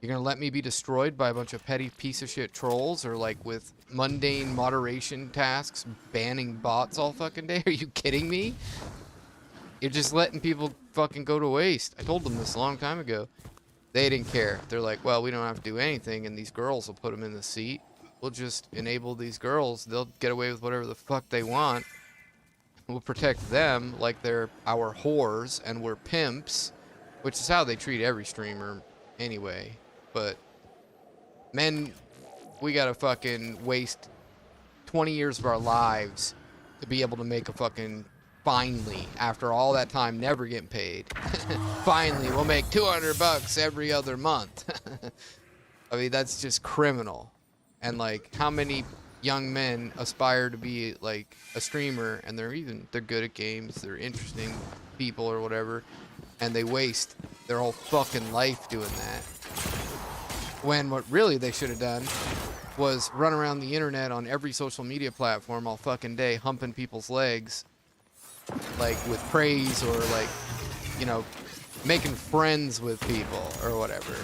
You're gonna let me be destroyed by a bunch of petty piece of shit trolls or like with mundane moderation tasks, banning bots all fucking day? Are you kidding me? You're just letting people fucking go to waste. I told them this a long time ago. They didn't care. They're like, well, we don't have to do anything and these girls will put them in the seat. We'll just enable these girls. They'll get away with whatever the fuck they want. We'll protect them like they're our whores and we're pimps, which is how they treat every streamer anyway. But men, we gotta fucking waste 20 years of our lives to be able to make a fucking, finally, after all that time never getting paid, finally we'll make $200 every other month. I mean, that's just criminal. And like, how many young men aspire to be like a streamer and they're good at games, they're interesting people or whatever, and they waste their whole fucking life doing that. When what really they should have done was run around the internet on every social media platform all fucking day, humping people's legs, like with praise or like, you know, making friends with people or whatever.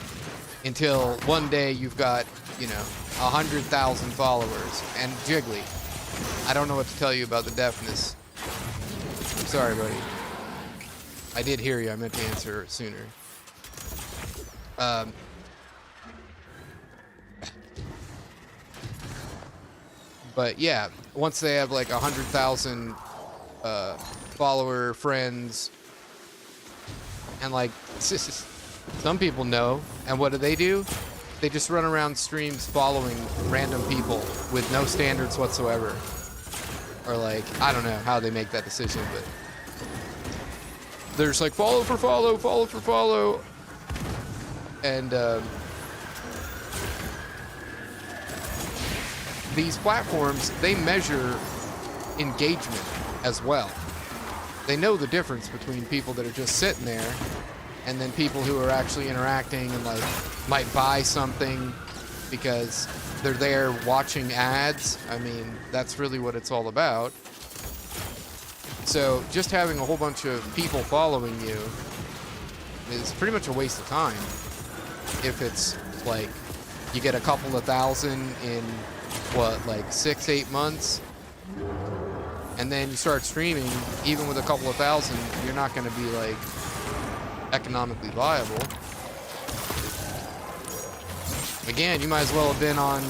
Until one day you've got, you know, 100,000 followers. And Jiggly, I don't know what to tell you about the deafness. I'm sorry, buddy. I did hear you. I meant to answer sooner. But yeah, once they have like 100,000 follower friends, and like some people know, and what do? They just run around streams following random people with no standards whatsoever. Or like, I don't know how they make that decision, but they're just like follow for follow, follow for follow. And these platforms, they measure engagement as well. They know the difference between people that are just sitting there and then people who are actually interacting and like might buy something because they're there watching ads. I mean, that's really what it's all about. So just having a whole bunch of people following you is pretty much a waste of time. If it's like you get a couple of thousand in what, like 6-8 months, and then you start streaming, even with a couple of thousand, you're not going to be like economically viable. Again, you might as well have been on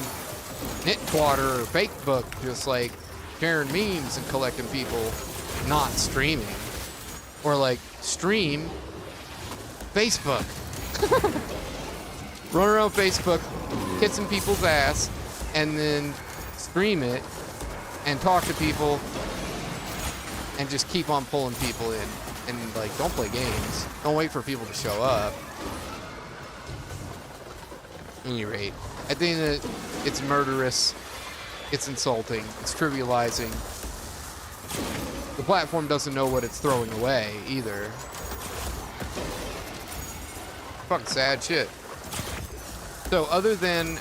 Knitquater or Fakebook, just like sharing memes and collecting people, not streaming. Or like stream Facebook. Run around Facebook, hit some people's ass, and then stream it and talk to people and just keep on pulling people in. And like, don't play games. Don't wait for people to show up. At any rate, I think that it's murderous, it's insulting, it's trivializing. The platform doesn't know what it's throwing away either. Fucking sad shit. So other than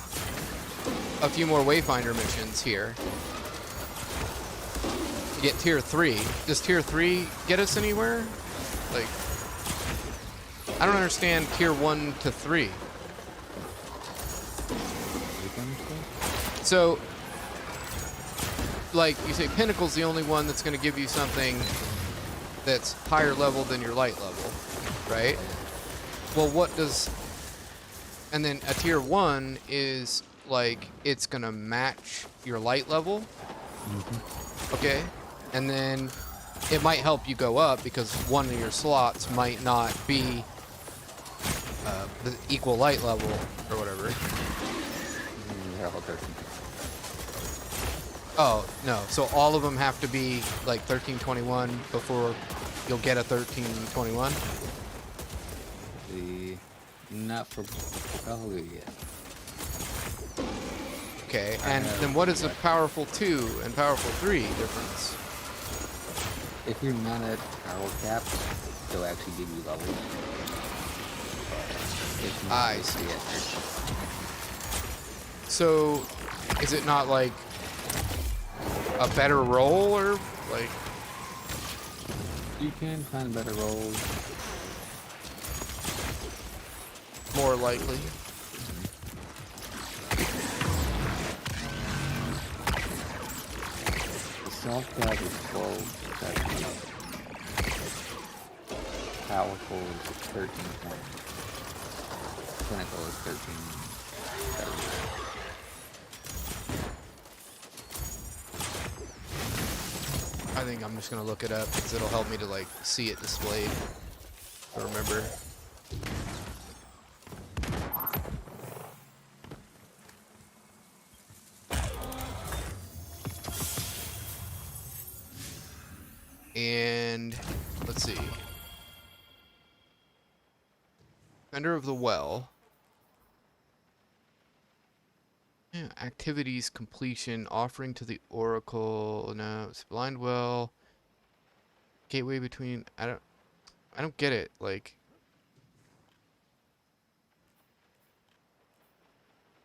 a few more Wayfinder missions here to get tier 3, does tier 3 get us anywhere? Like, I don't understand tier 1 to 3. So, like, you say Pinnacle's the only one that's going to give you something that's higher level than your light level, right? Well, what does... And then a tier 1 is, like, it's going to match your light level. Mm-hmm. Okay? And then it might help you go up because one of your slots might not be the equal light level or whatever. Oh, no. So all of them have to be like 1321 before you'll get a 1321? Not for probably yet. Okay, and then what is the powerful 2 and powerful 3 difference? If you're not at power cap, they'll actually give you levels. I see. So, is it not like a better roll or Like, You can find better roles. more likely. The soft dab is 12. That's powerful is 13 points. Clinical is 13. I think I'm just gonna look it up because it'll help me to like see it displayed. I remember. And let's see. Defender of the Well. Yeah, activities completion, offering to the Oracle. No, it's Blind Well. Gateway between. I don't get it. Like,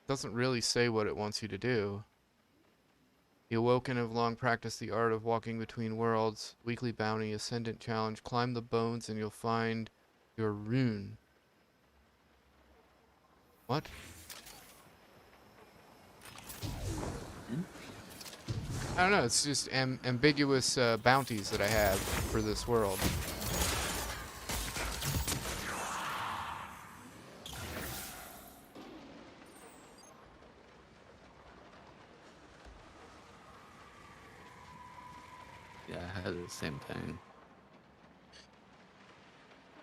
doesn't really say what it wants you to do. The Awoken have long practiced the art of walking between worlds. Weekly bounty, Ascendant challenge. Climb the bones and you'll find your rune. What? I don't know. It's just ambiguous bounties that I have for this world. Yeah, it has the same thing.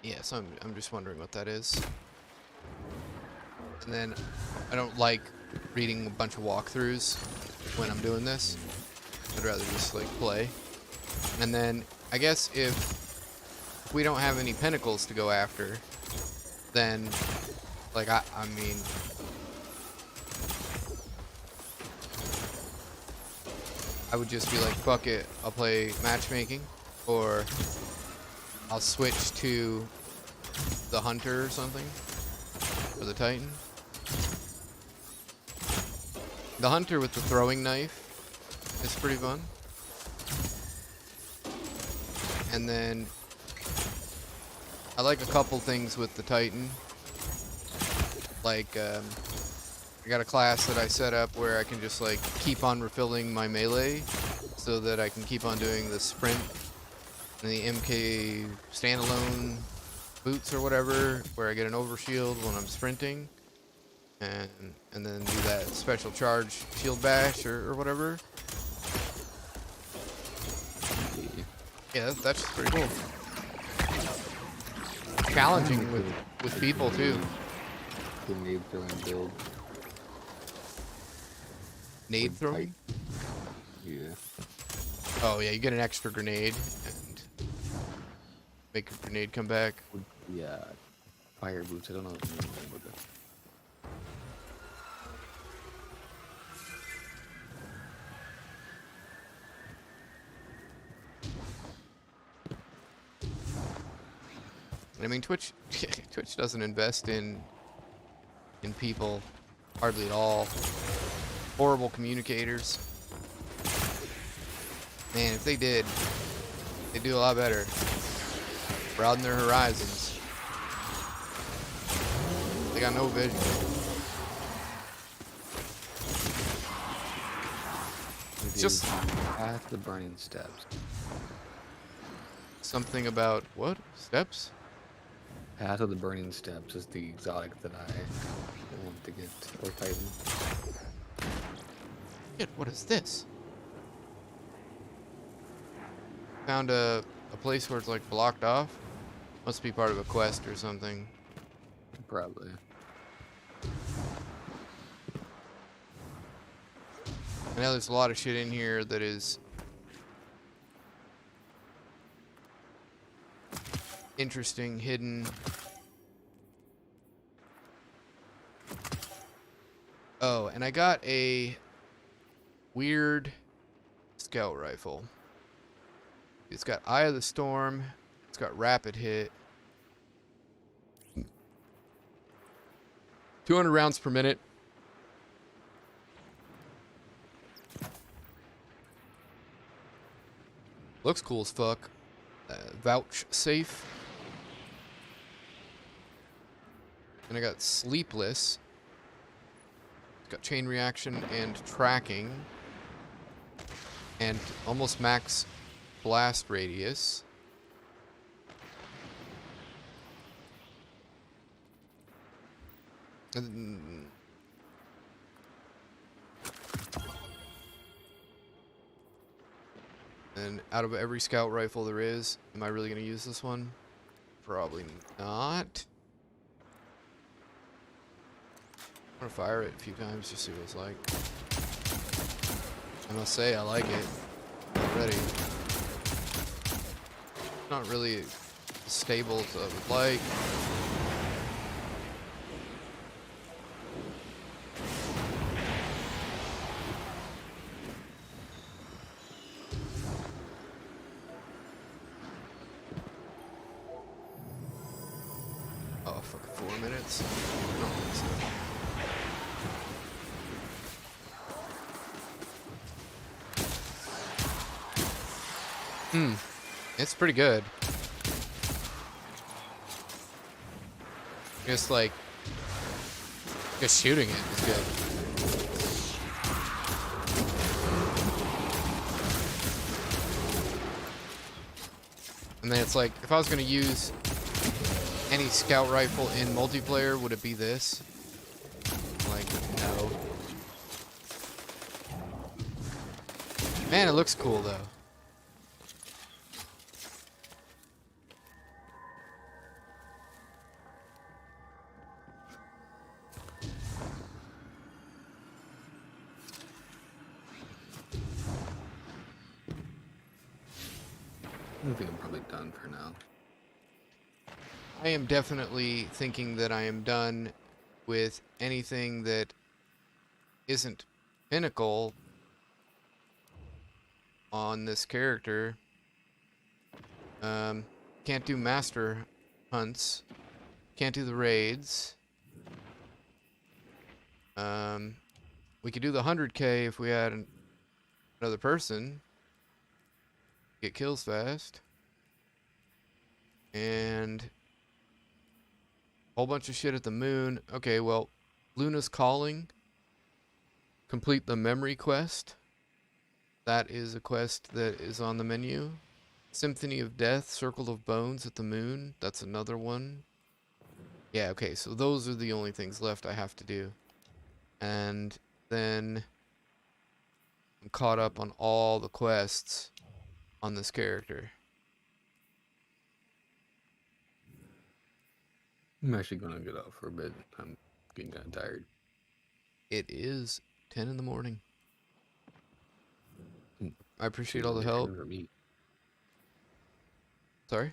Yeah, so I'm just wondering what that is. And then I don't like reading a bunch of walkthroughs when I'm doing this. I'd rather just like play. And then I guess if we don't have any pinnacles to go after, then like I mean I would just be like, fuck it, I'll play matchmaking, or I'll switch to the hunter or something, or the titan. The hunter with the throwing knife is pretty fun. And then I like a couple things with the titan. Like, I got a class that I set up where I can just like keep on refilling my melee so that I can keep on doing the sprint and the MK standalone boots or whatever, where I get an overshield when I'm sprinting, and then do that special charge shield bash or whatever. Yeah, that's just pretty cool. Challenging with people too. Grenade throwing build. Nade throwing? Yeah. Oh yeah, you get an extra grenade and make a grenade come back. Yeah. Fire boots, I don't know what the name of it. I mean, Twitch doesn't invest in people hardly at all. Horrible communicators. Man, if they did, they'd do a lot better. Broaden their horizons. They got no vision. It's just at the burning steps. something about what? Steps? Path of the Burning Steps is the exotic that I want to get, or Titan. Shit, what is this? Found a place where it's like blocked off. Must be part of a quest or something. Probably. I know there's a lot of shit in here that is interesting, hidden. Oh, and I got a weird scout rifle. It's got Eye of the Storm. It's got Rapid Hit. 200 rounds per minute. Looks cool as fuck. Vouchsafe. And I got Sleepless. It's got chain reaction and tracking. And almost max blast radius. And out of every scout rifle there is, am I really going to use this one? Probably not. I'm going to fire it a few times just to see what it's like. I must say, I like it already. Not really as stable as I would like. Oh, fucking 4 minutes? I don't think so. It's pretty good. Just like, just shooting it is good. And then it's like, if I was gonna use any scout rifle in multiplayer, would it be this? Like, no. Man, it looks cool though. I think I'm probably done for now. I am definitely thinking that I am done with anything that isn't pinnacle on this character. Can't do master hunts. Can't do the raids. We could do the 100K if we had another person. Get kills fast. And a whole bunch of shit at the moon. Okay, well, Luna's Calling. Complete the memory quest. That is a quest that is on the menu. Symphony of Death, Circle of Bones at the moon. That's another one. Yeah, okay, so those are the only things left I have to do. And then I'm caught up on all the quests on this character. I'm actually gonna get out for a bit. I'm getting kind of tired. It is 10 in the morning. I appreciate Two all in the the help. afternoon for me. Sorry?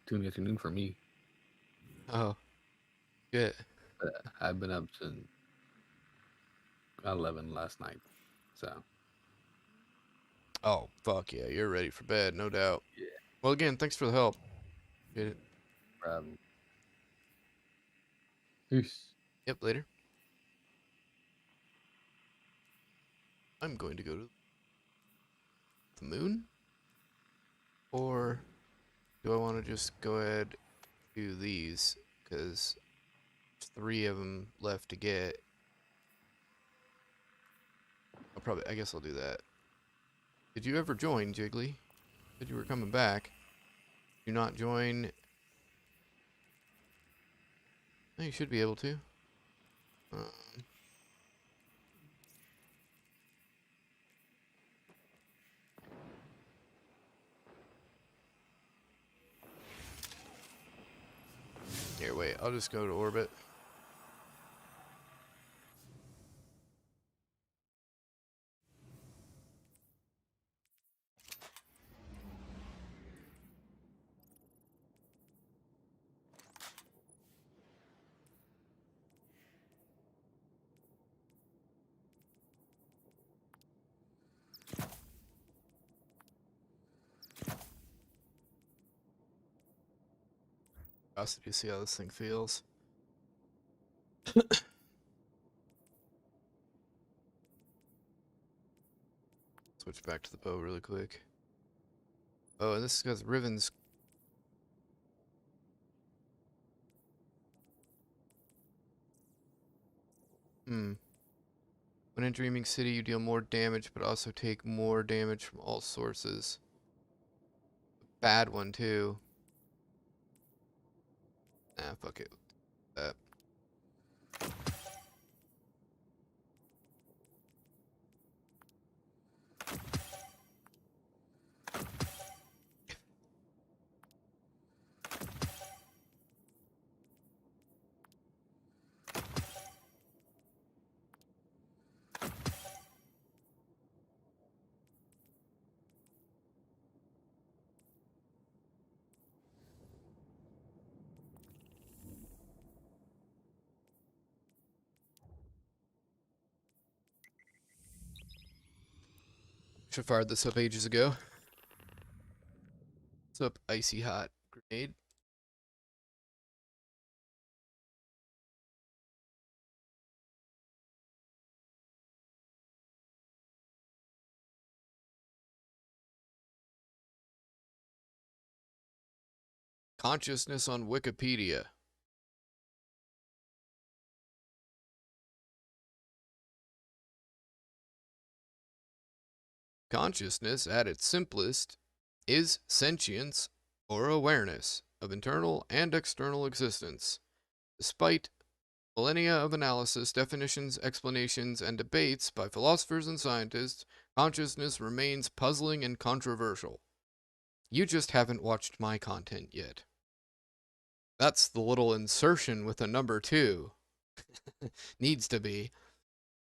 2 in the afternoon for me. Oh, good. But I've been up since 11 last night. So. Oh, fuck yeah, you're ready for bed, no doubt. Yeah. Well, again, thanks for the help. Get it. Peace. Yep, later. I'm going to go to the moon? Or do I want to just go ahead and do these? Because there's 3 of them left to get. I guess I'll do that. Did you ever join, Jiggly? Said you were coming back. Do not join. No, you should be able to. Here, wait. I'll just go to orbit. Curiosity to see how this thing feels. Switch back to the bow really quick. Oh, and this is because Riven's. Hmm. When in Dreaming City, you deal more damage, but also take more damage from all sources. Bad one, too. Nah, fuck it. That. Should have fired this up ages ago. What's up, Icy Hot Grenade? Consciousness on Wikipedia. Consciousness, at its simplest, is sentience or awareness of internal and external existence. Despite millennia of analysis, definitions, explanations, and debates by philosophers and scientists, consciousness remains puzzling and controversial. You just haven't watched my content yet. That's the little insertion with a number 2. Needs to be.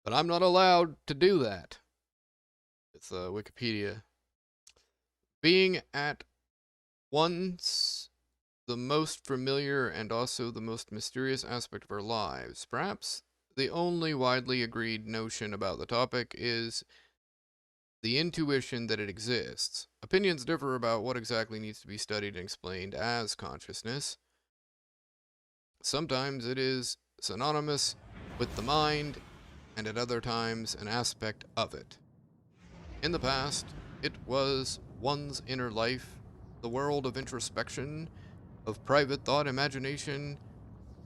But I'm not allowed to do that. It's Wikipedia. Being at once the most familiar and also the most mysterious aspect of our lives. Perhaps the only widely agreed notion about the topic is the intuition that it exists. Opinions differ about what exactly needs to be studied and explained as consciousness. Sometimes it is synonymous with the mind, and at other times an aspect of it. In the past, it was one's inner life, the world of introspection, of private thought, imagination,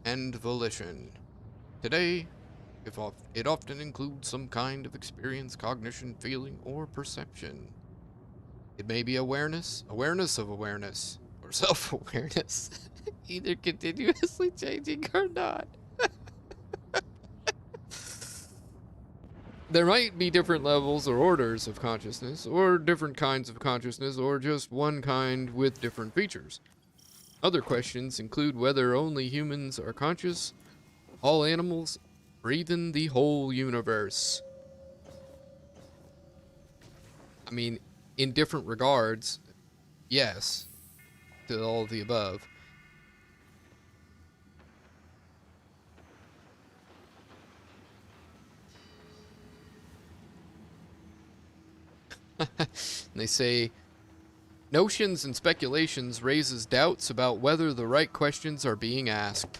and volition. Today, it often includes some kind of experience, cognition, feeling, or perception. It may be awareness, awareness of awareness, or self-awareness, either continuously changing or not. There might be different levels or orders of consciousness, or different kinds of consciousness, or just one kind with different features. Other questions include whether only humans are conscious, all animals, or even the whole universe. I mean, in different regards, yes, to all of the above. They say, notions and speculations raises doubts about whether the right questions are being asked.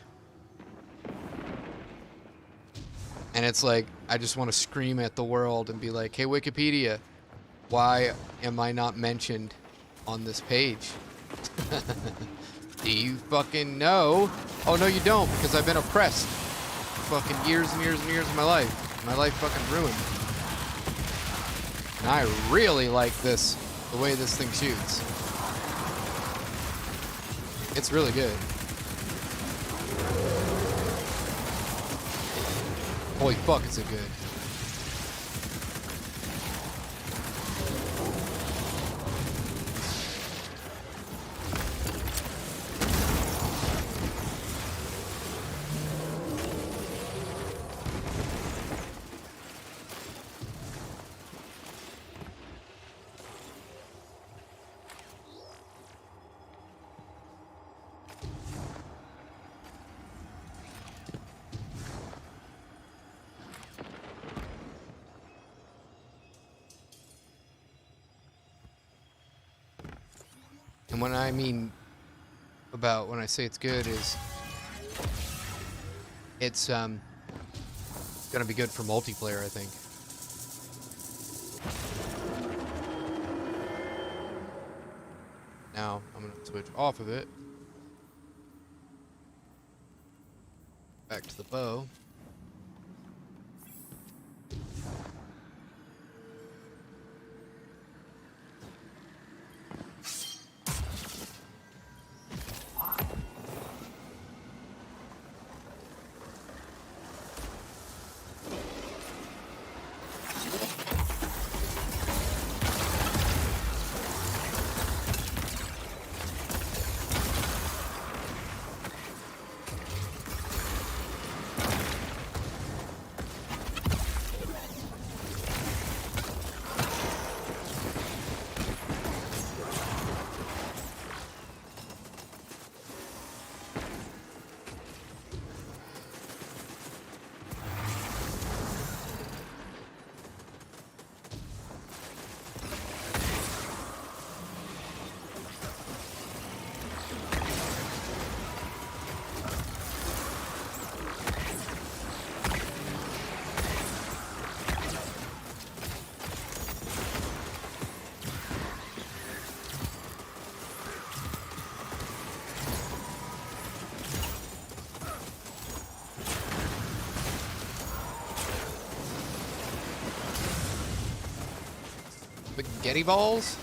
And it's like, I just want to scream at the world and be like, hey, Wikipedia, why am I not mentioned on this page? Do you fucking know? Oh, no, you don't, because I've been oppressed for fucking years and years and years of my life. My life fucking ruined. And I really like this, the way this thing shoots. It's really good. Holy fuck, is it good. And when I mean about when I say it's good is it's gonna be good for multiplayer, I think. Now I'm gonna switch off of it. Back to the bow. Spaghetti balls?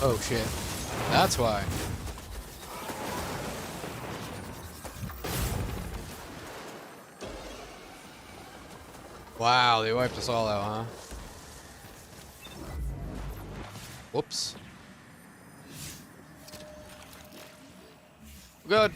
Oh shit. That's why. Wow, they wiped us all out, huh? Whoops. Good.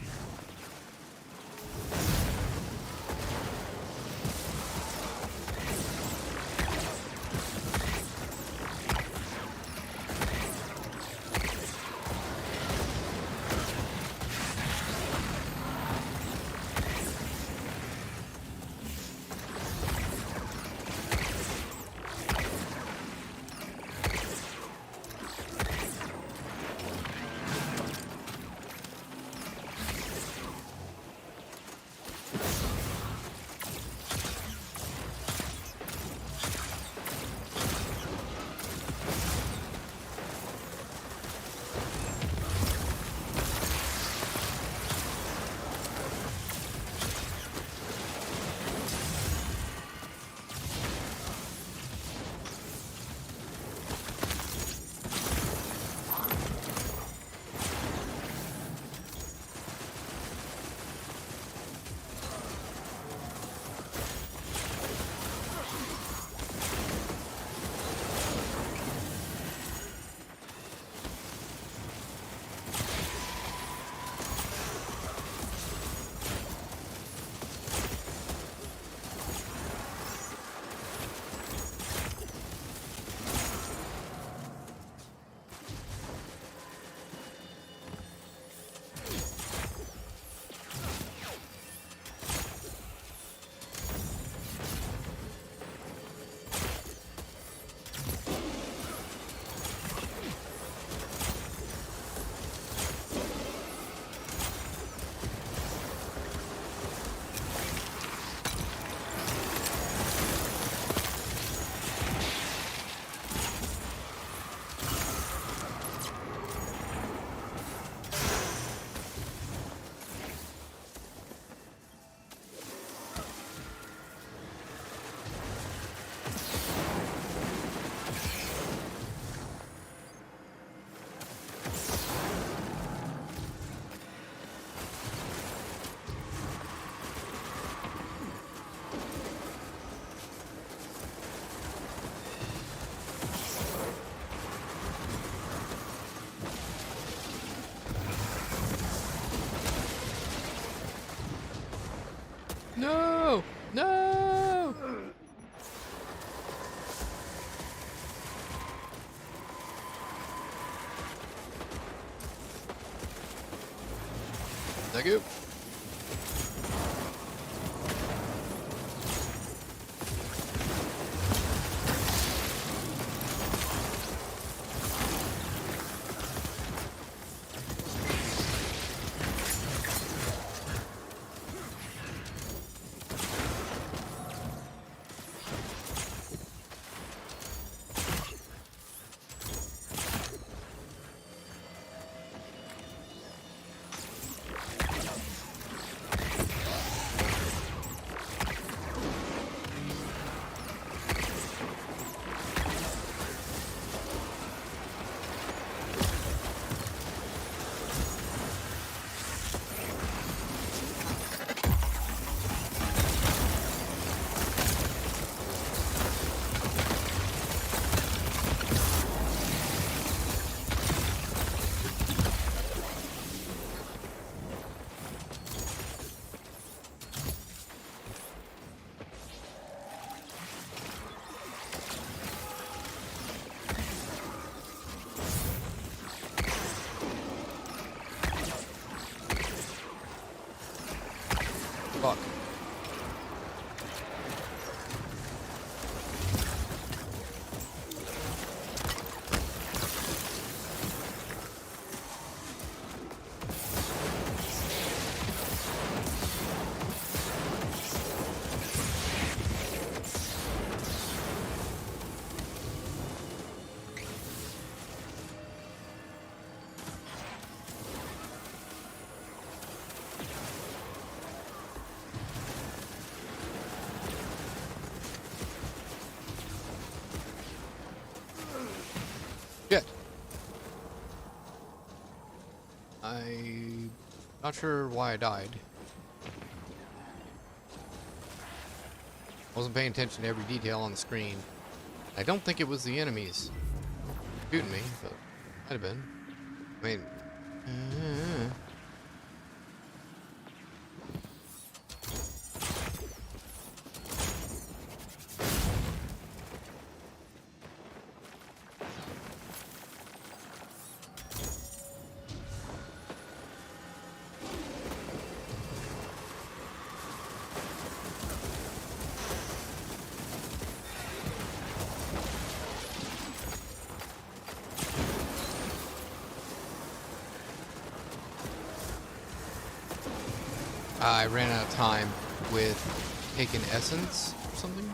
Thank you. Fuck. Shit. I'm not sure why I died. Wasn't paying attention to every detail on the screen. I don't think it was the enemies shooting me, but might have been. I mean, I ran out of time with taking essence or something.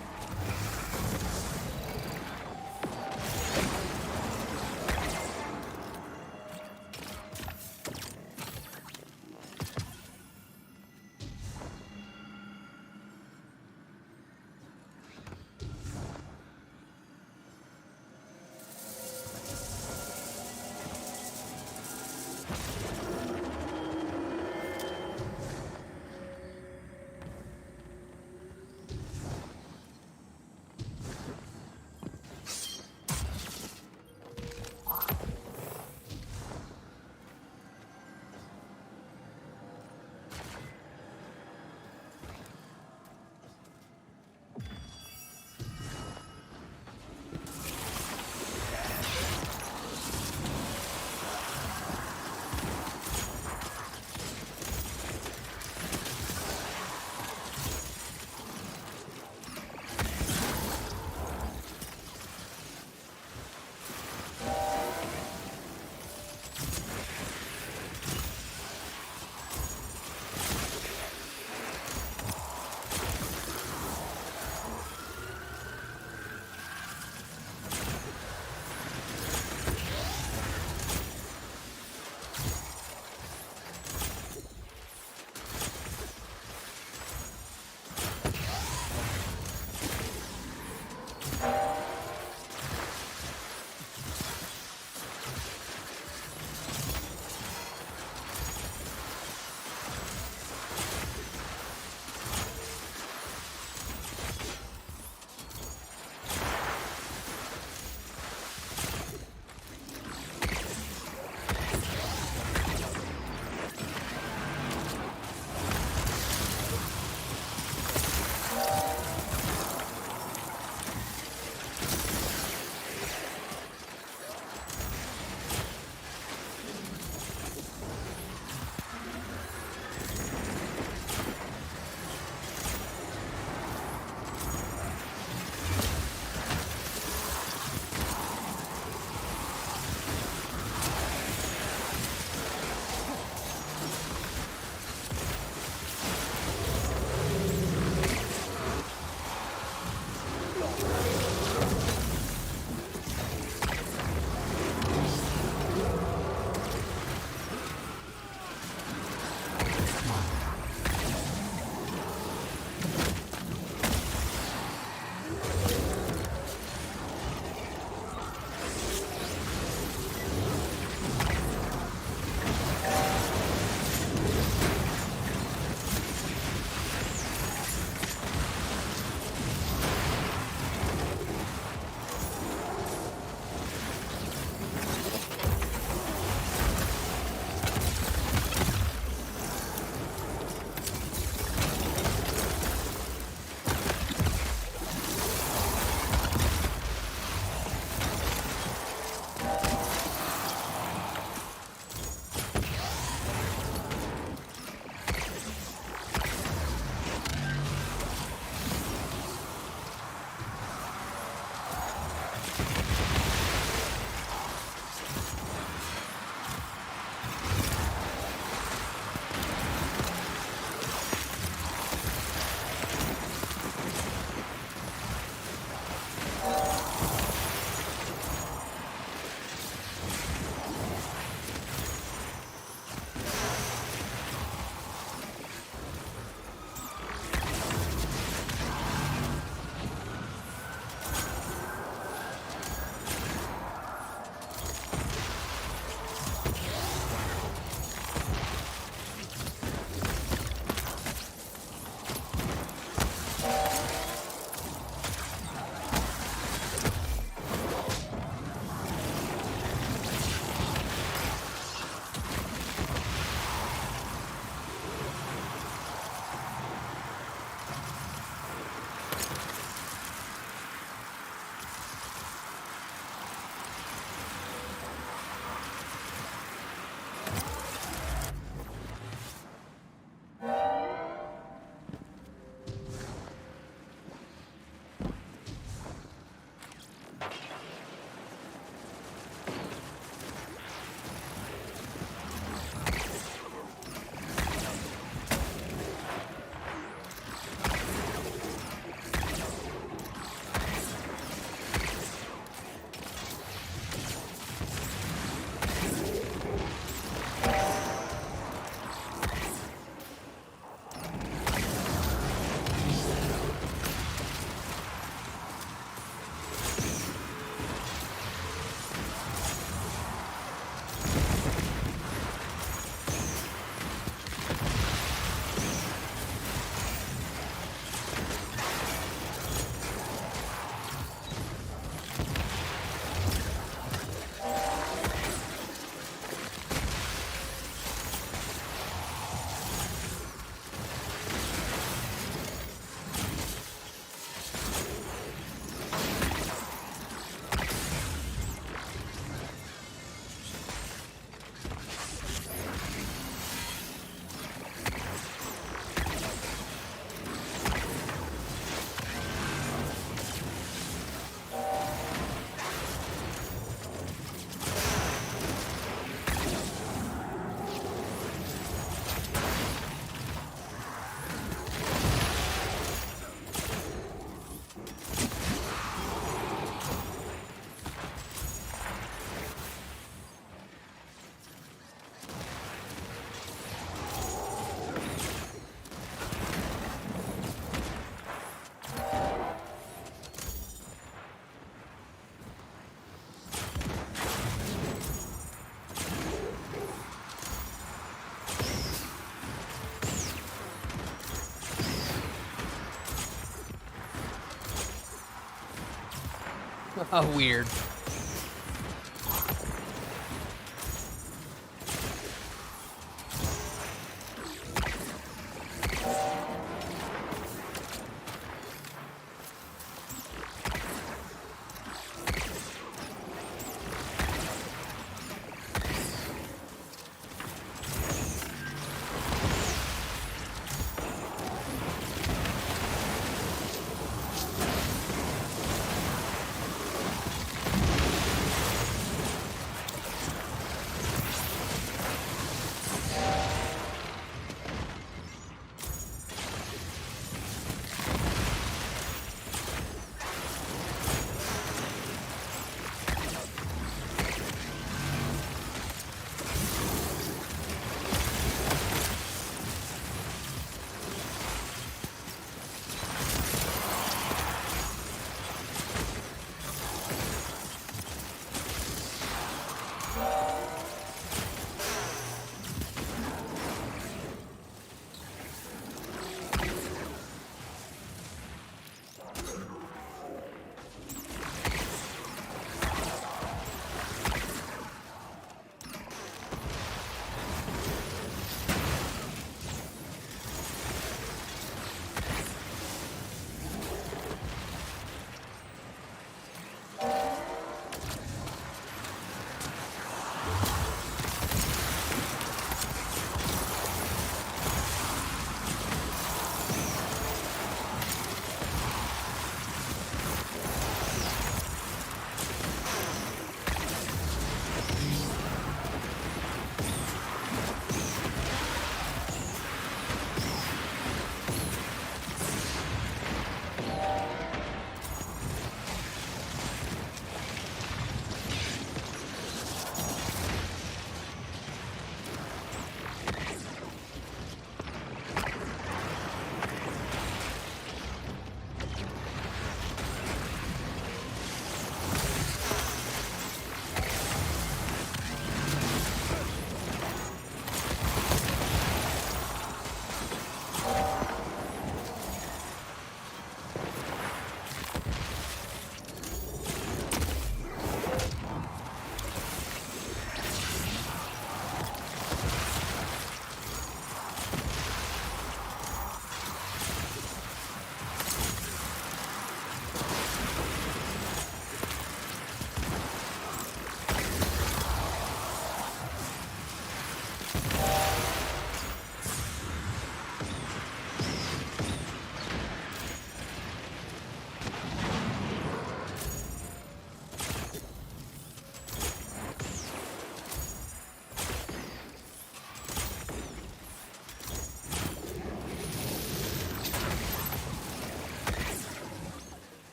Oh, weird.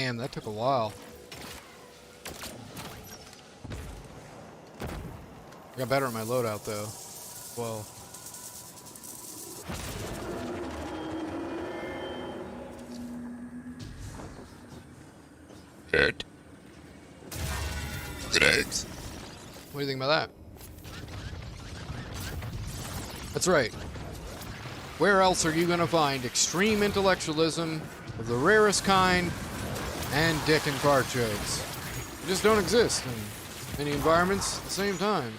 Damn, that took a while. I got better at my loadout though. Well. Good eggs. What do you think about that? That's right. Where else are you gonna find extreme intellectualism of the rarest kind and dick and fart jokes? They just don't exist in many environments at the same time.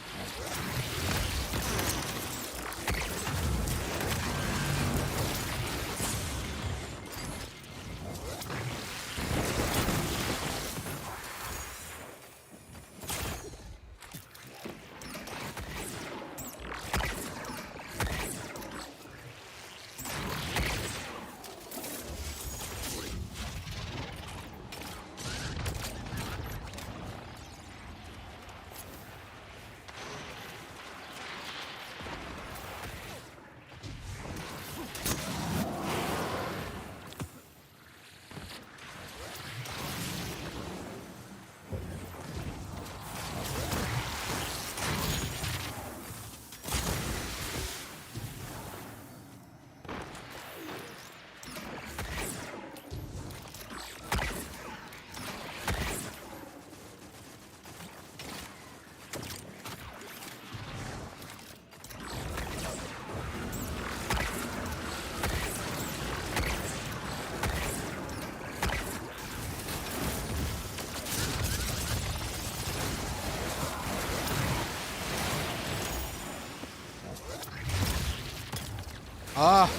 Ah.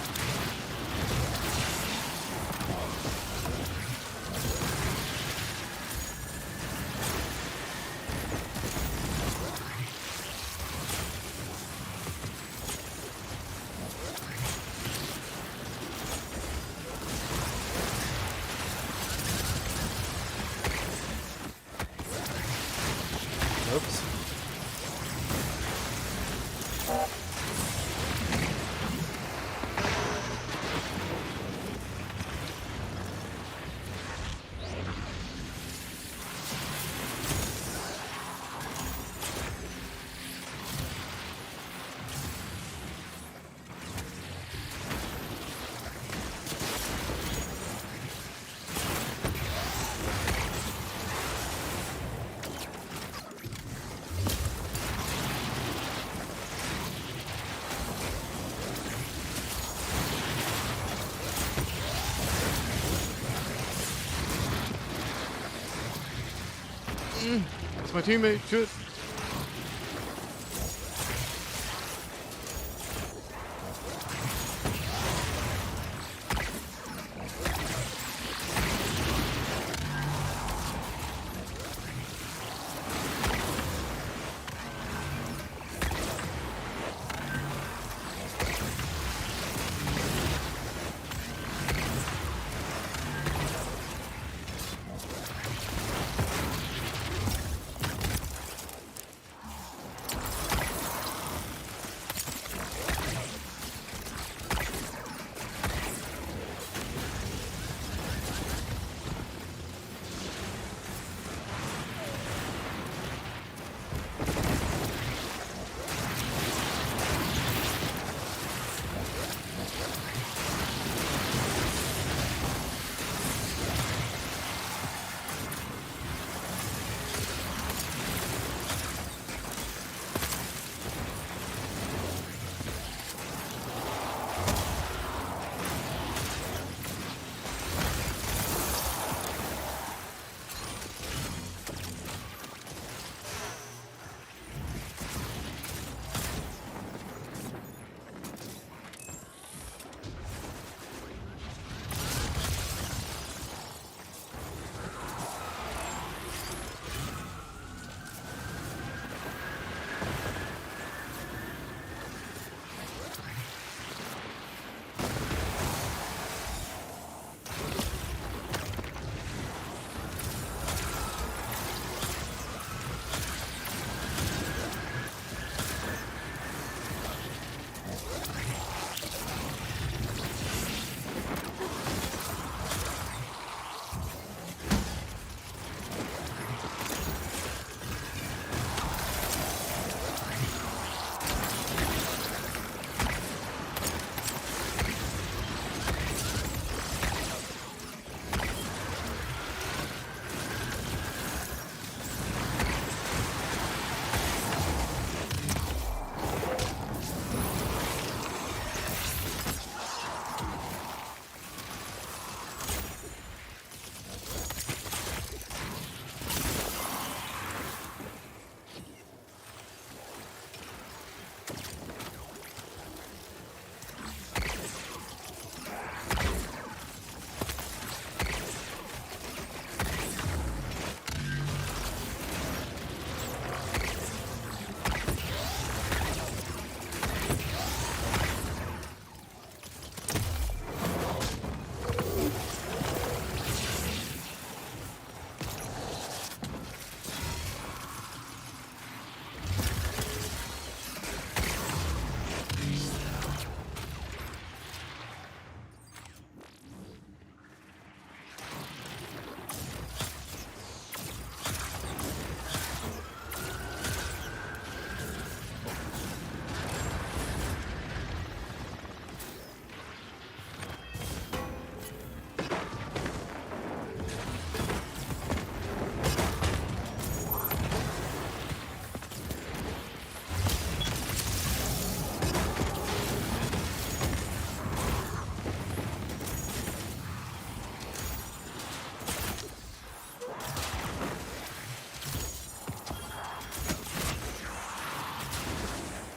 Oops. It's my teammate. Shit.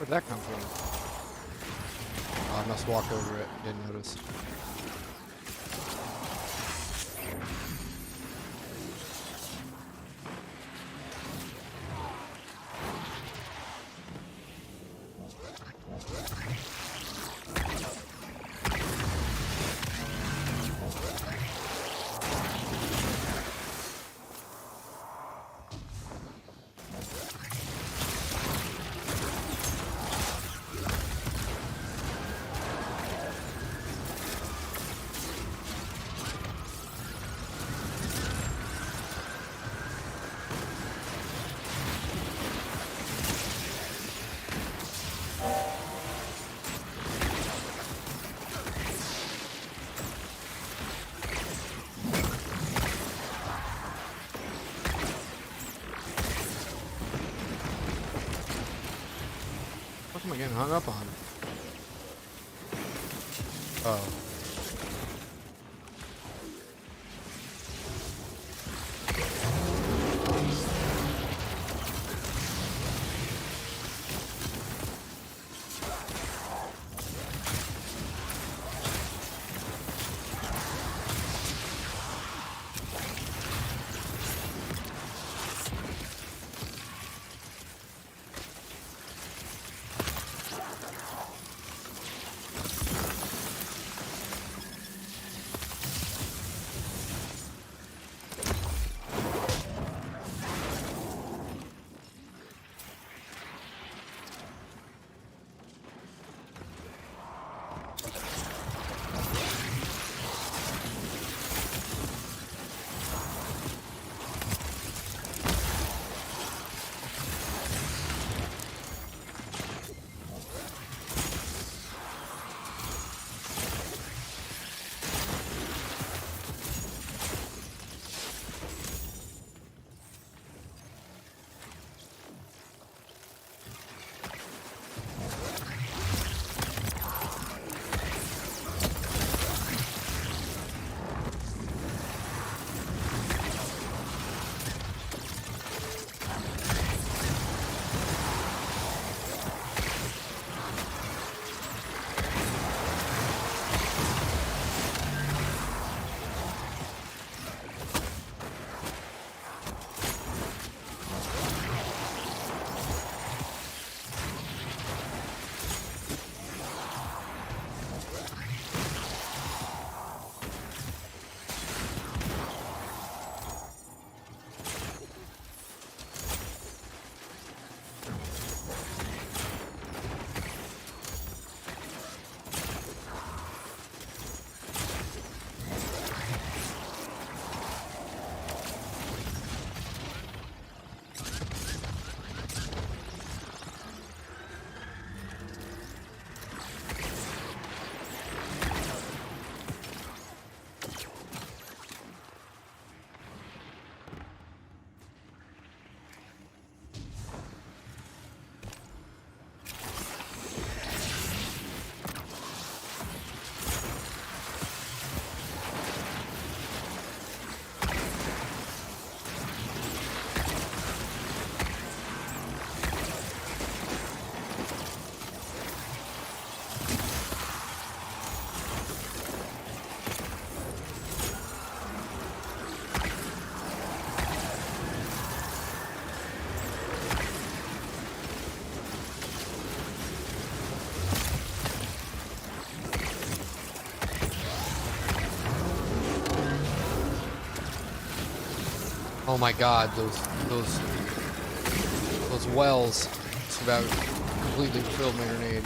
Where'd that come from? Oh, I must walk over it. Didn't notice. What am I getting hung up on? Oh. Oh my god, those wells just about completely filled my grenade.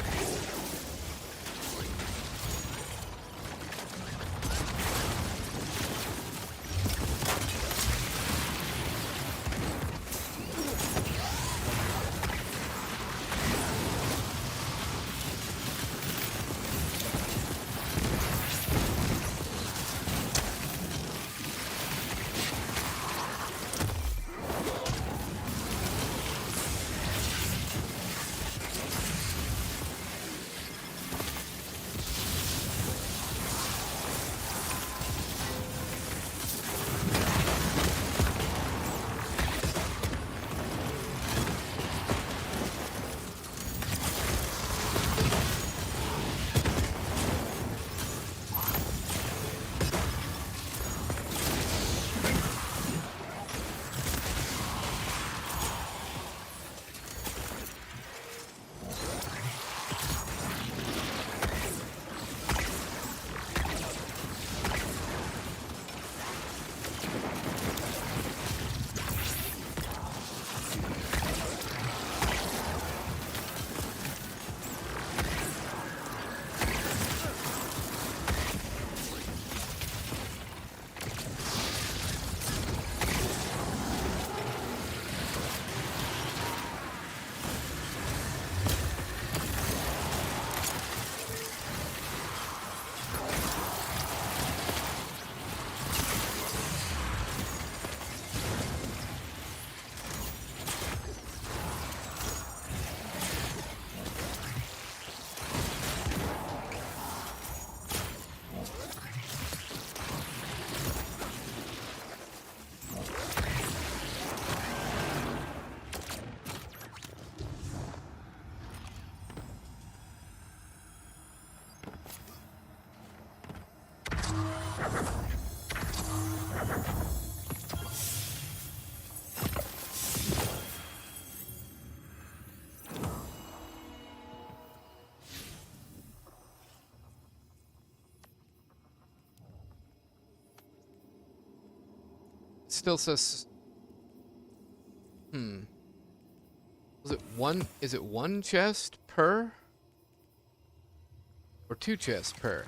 still says, was it one, is it one chest per? Or 2 chests per?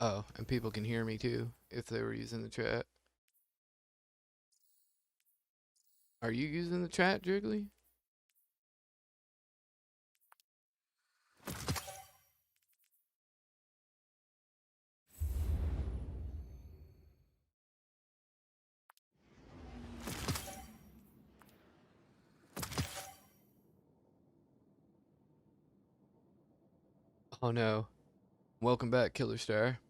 Oh, and people can hear me too if they were using the chat. Are you using the chat, Jiggly? Oh no. Welcome back, Killer Star.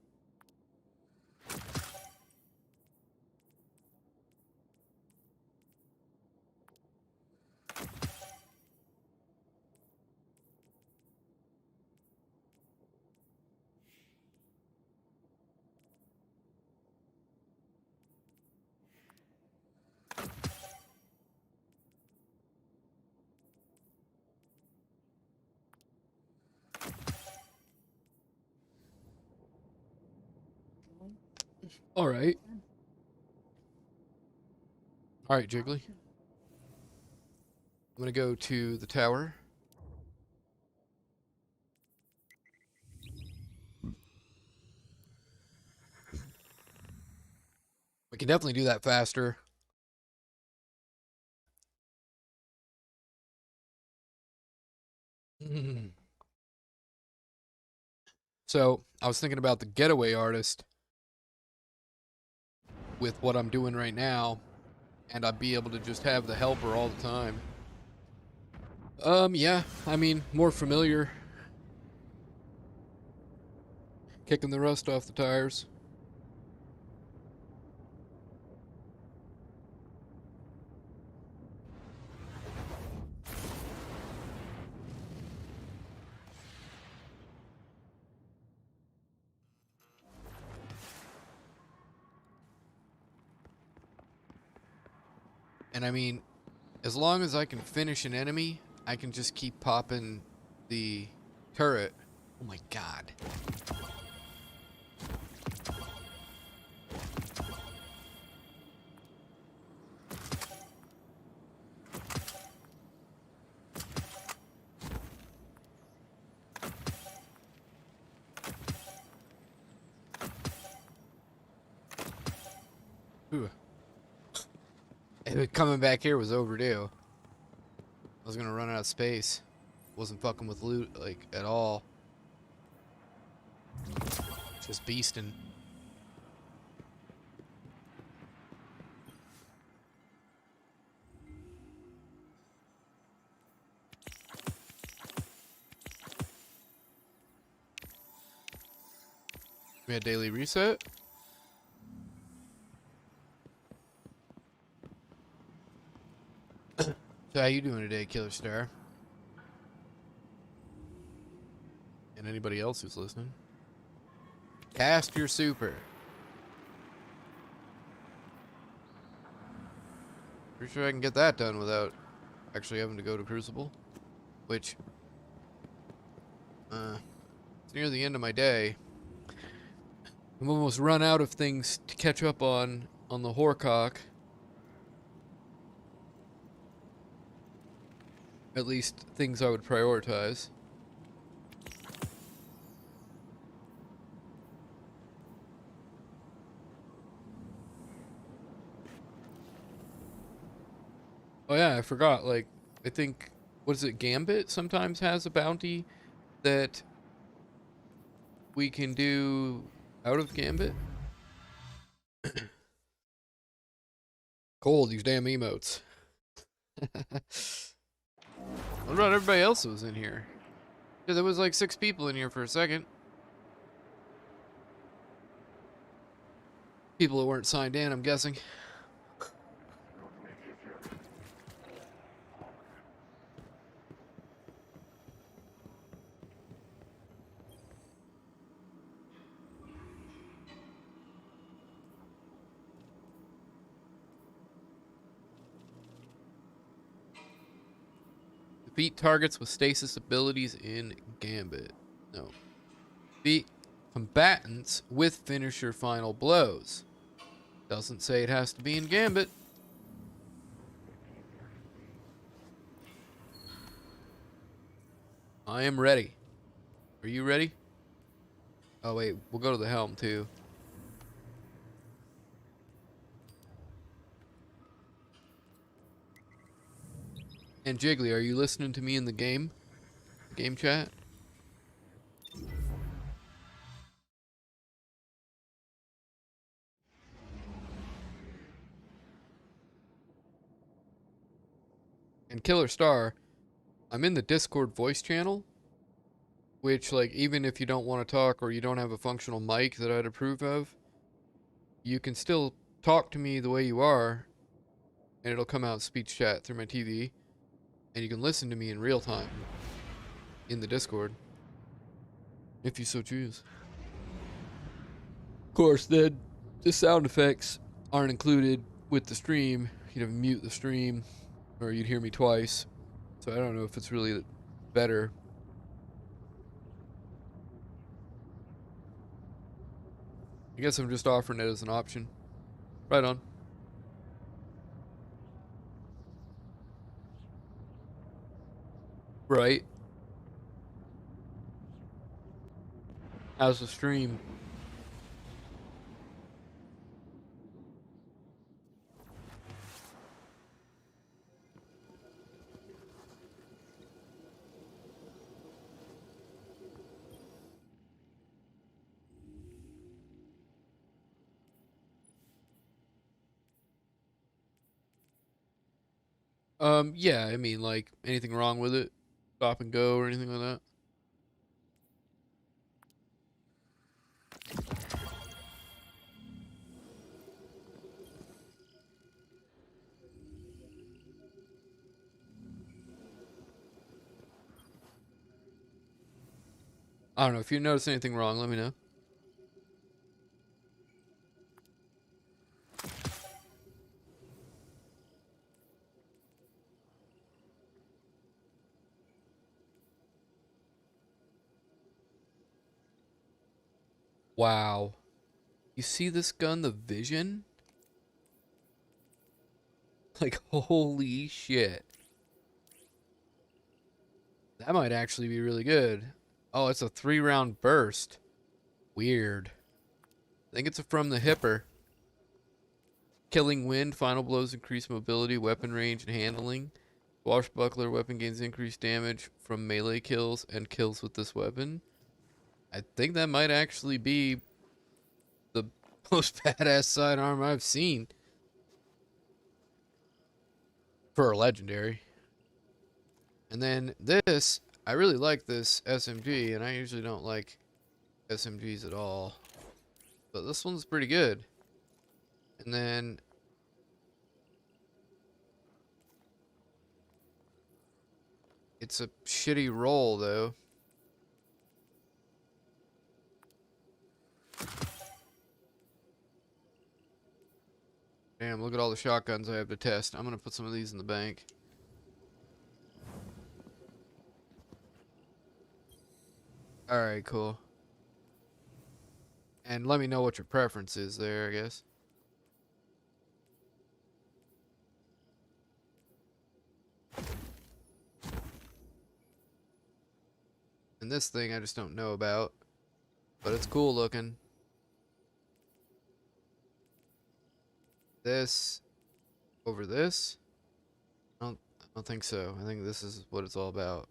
All right. All right, Jiggly. I'm gonna go to the tower. We can definitely do that faster. So, I was thinking about the getaway artist with what I'm doing right now, and I'd be able to just have the helper all the time. Yeah, I mean, more familiar. Kicking the rust off the tires. And I mean, as long as I can finish an enemy, I can just keep popping the turret. Oh my god. Ooh. Coming back here was overdue. I was gonna run out of space. Wasn't fucking with loot, like, at all. Just beasting. We had daily reset. So how you doing today, Killer Star? And anybody else who's listening? Cast your super. Pretty sure I can get that done without actually having to go to Crucible. Which, it's near the end of my day. I'm almost run out of things to catch up on the Horcock. At least things I would prioritize. Oh yeah, I forgot, like, I think, what is it, Gambit sometimes has a bounty that we can do out of Gambit? Cool, these damn emotes. What about everybody else that was in here? Yeah, there was like 6 people in here for a second. People that weren't signed in, I'm guessing. Beat targets with stasis abilities in Gambit. No. Beat combatants with finisher final blows. Doesn't say it has to be in Gambit. I am ready. Are you ready? Oh wait, we'll go to the helm too. And Jiggly, are you listening to me in the game? Game chat? And Killer Star, I'm in the Discord voice channel, which, like, even if you don't want to talk or you don't have a functional mic that I'd approve of, you can still talk to me the way you are, and it'll come out speech chat through my TV, and you can listen to me in real time in the Discord, if you so choose. Of course, then the sound effects aren't included with the stream. You'd have to mute the stream, or you'd hear me twice. So I don't know if it's really better. I guess I'm just offering it as an option. Right on. Right. How's the stream? Yeah, I mean, like, anything wrong with it? Stop and go or anything like that? I don't know. If you notice anything wrong, let me know. Wow. You see this gun, the Vision? Like, holy shit. That might actually be really good. Oh, it's a 3-round burst. Weird. I think it's from the hipper. Killing wind, final blows increase mobility, weapon range, and handling. Swashbuckler weapon gains increased damage from melee kills and kills with this weapon. I think that might actually be the most badass sidearm I've seen for a legendary. And then this, I really like this SMG, and I usually don't like SMGs at all. But this one's pretty good. And then it's a shitty roll, though. Damn, look at all the shotguns I have to test. I'm gonna put some of these in the bank. Alright, cool. And let me know what your preference is there, I guess. And this thing I just don't know about. But it's cool looking. This over this? I don't think so. I think this is what it's all about.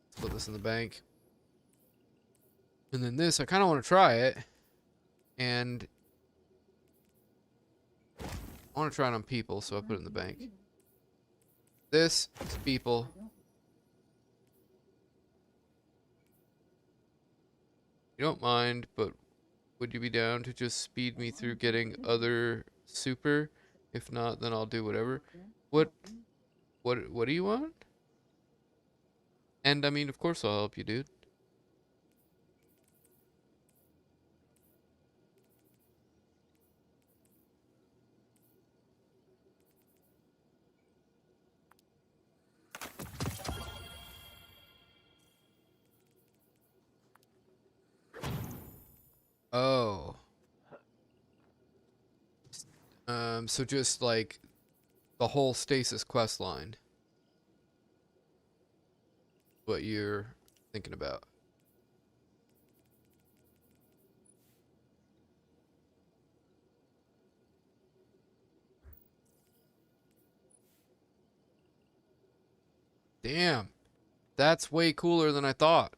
Let's put this in the bank. And then this, I kind of want to try it. And I want to try it on people, so I put it in the bank. This is people. You don't mind, but would you be down to just speed me through getting other super? If not, then I'll do whatever. What do you want? And I mean, of course I'll help you, dude. So just like the whole stasis quest line. What you're thinking about. Damn. That's way cooler than I thought.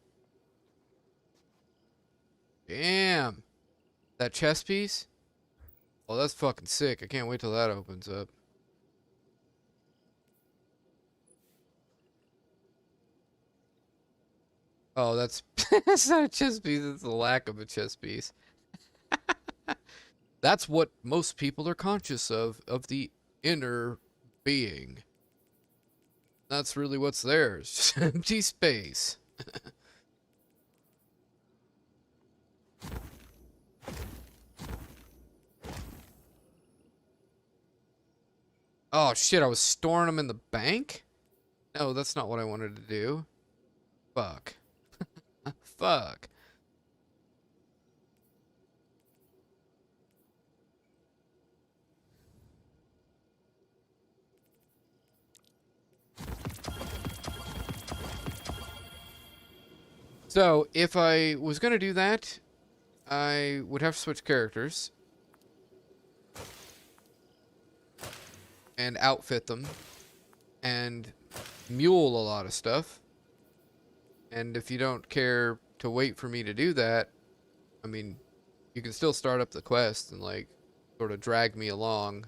Damn. That chess piece? Oh, that's fucking sick. I can't wait till that opens up. Oh, that's that's not a chess piece, it's the lack of a chess piece. That's what most people are conscious of the inner being. That's really what's there. It's just empty space. Oh shit, I was storing them in the bank? No, that's not what I wanted to do. Fuck. Fuck. So, if I was gonna do that, I would have to switch characters and outfit them and mule a lot of stuff. And if you don't care to wait for me to do that, I mean, you can still start up the quest and like sort of drag me along,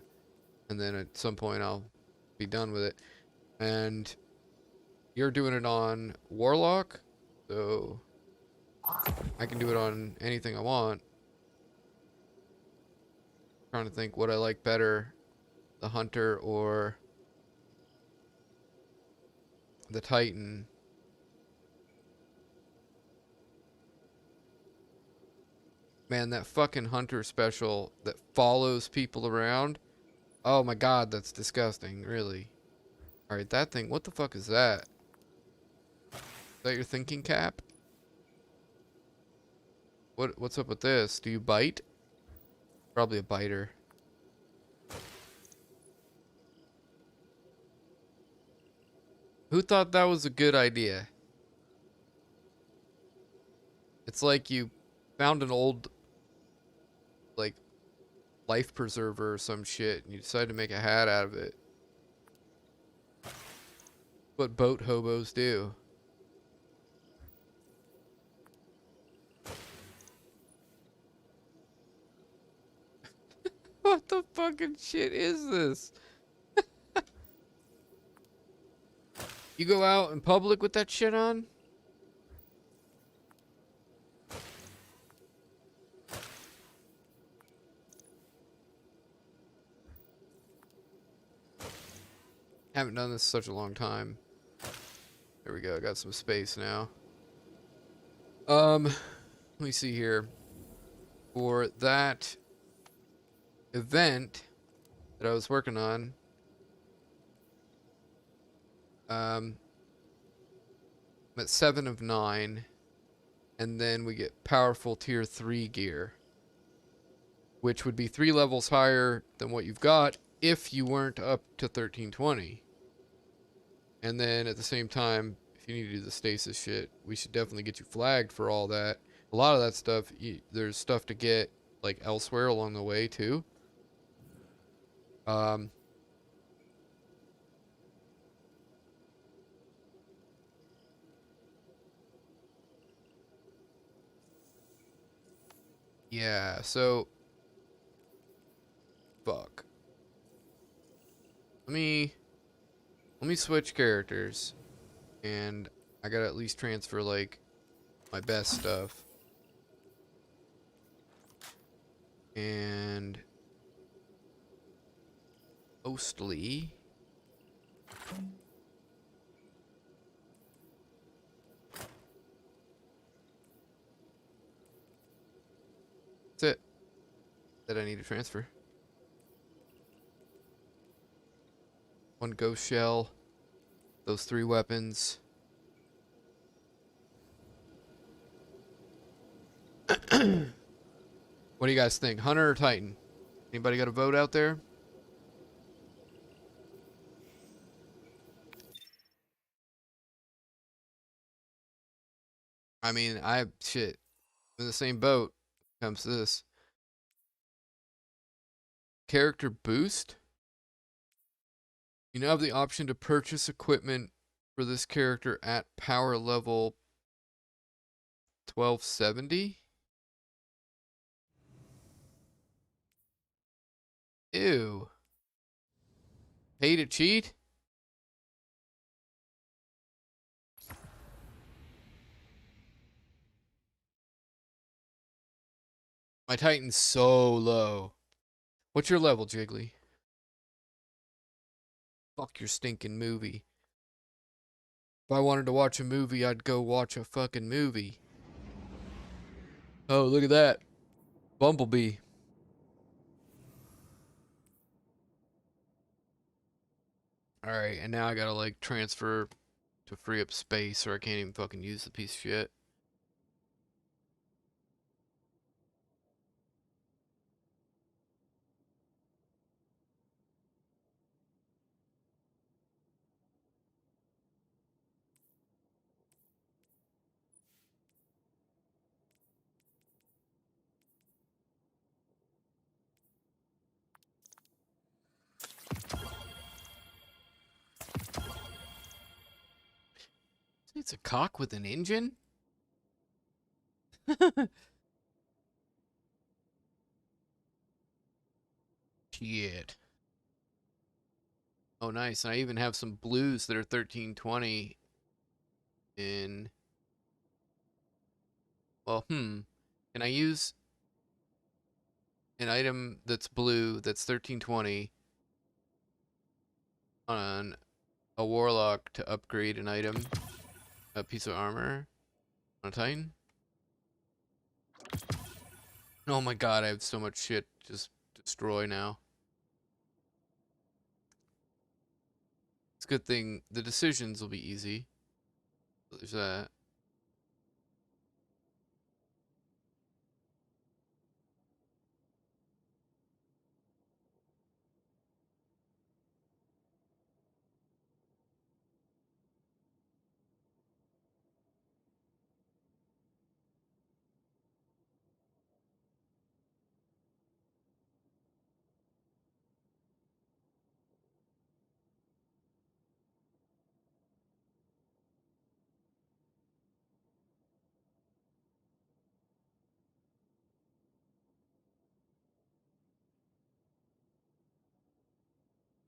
and then at some point I'll be done with it. And you're doing it on Warlock, so I can do it on anything I want. Trying to think what I like better, the Hunter or the Titan. Man, that fucking Hunter special that follows people around. Oh my god, that's disgusting, really. Alright, that thing, what the fuck is that? Is that your thinking cap? What's up with this? Do you bite? Probably a biter. Who thought that was a good idea? It's like you found an old, like, life preserver or some shit, and you decided to make a hat out of it. What boat hobos do. What the fucking shit is this? You go out in public with that shit on? Haven't done this in such a long time. There we go, I got some space now. Let me see here. For that event that I was working on, I'm at 7 of 9, and then we get powerful tier 3 gear, which would be 3 levels higher than what you've got if you weren't up to 1320. And then at the same time, if you need to do the stasis shit, we should definitely get you flagged for all that. A lot of that stuff, there's stuff to get like elsewhere along the way too. Yeah, so fuck. Let me switch characters, and I gotta at least transfer like my best stuff. And mostly that's it that I need to transfer. One ghost shell, those 3 weapons. What do you guys think? Hunter or Titan? Anybody got a vote out there? I mean, shit. I'm in the same boat. Comes this. Character boost? You now have the option to purchase equipment for this character at power level 1270? Ew. Pay to cheat? My Titan's so low. What's your level, Jiggly? Fuck your stinking movie. If I wanted to watch a movie, I'd go watch a fucking movie. Oh, look at that. Bumblebee. Alright, and now I gotta, like, transfer to free up space or I can't even fucking use the piece of shit. It's a cock with an engine? Shit. Oh, nice. I even have some blues that are 1320 in... Well, Can I use an item that's blue that's 1320 on a warlock to upgrade an item, a piece of armor on a Titan? Oh my god, I have so much shit just destroy now. It's a good thing the decisions will be easy. There's that.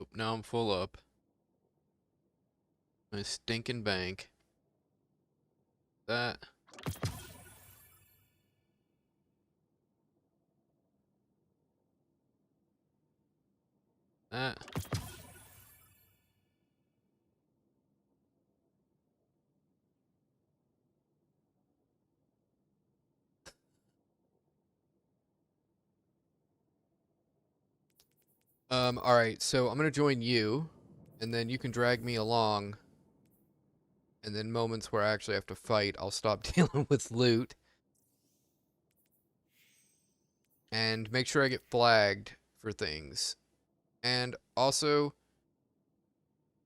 Oop, now I'm full up. My stinking bank. That. That. Alright, so I'm gonna join you, and then you can drag me along, and then moments where I actually have to fight, I'll stop dealing with loot. And make sure I get flagged for things. And also,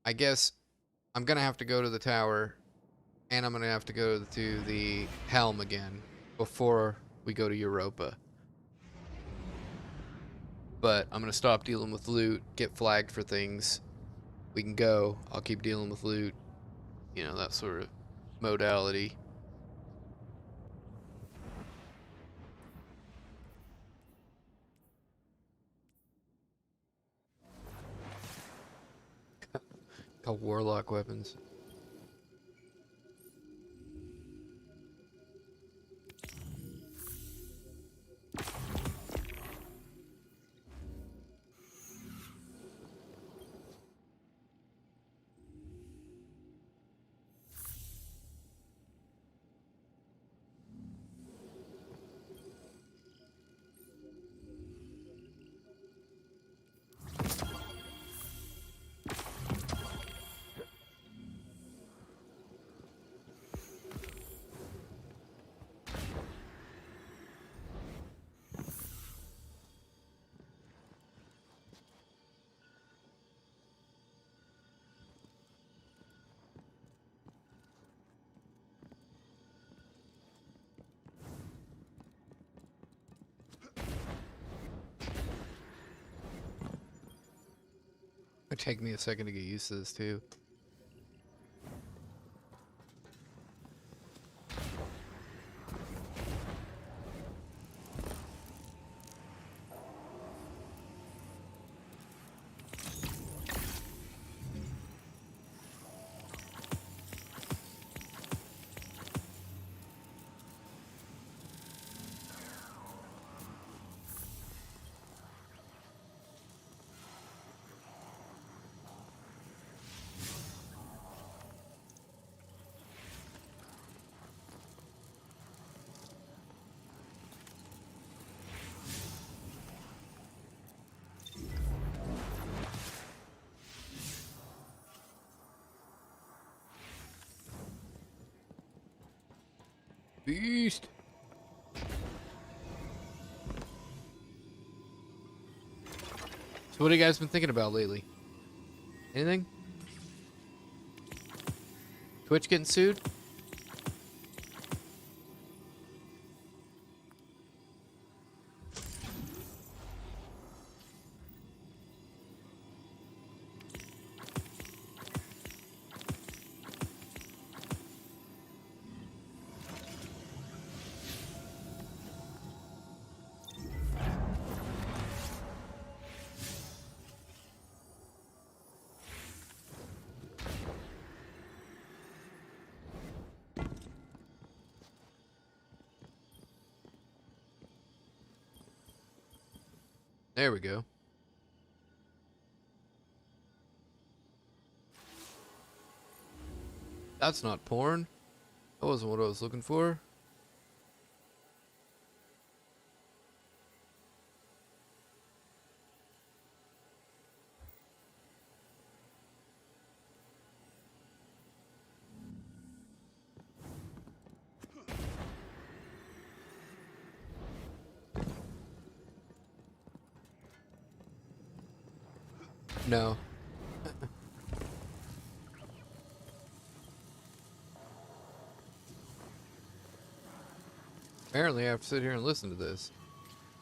I guess I'm gonna have to go to the tower, and I'm gonna have to go to the helm again before we go to Europa. But I'm gonna stop dealing with loot, get flagged for things. We can go. I'll keep dealing with loot. You know, that sort of modality. Called warlock weapons. take me a second to get used to this too. Beast! So what have you guys been thinking about lately? Anything? Twitch getting sued? There we go. That's not porn. That wasn't what I was looking for. No. Apparently I have to sit here and listen to this.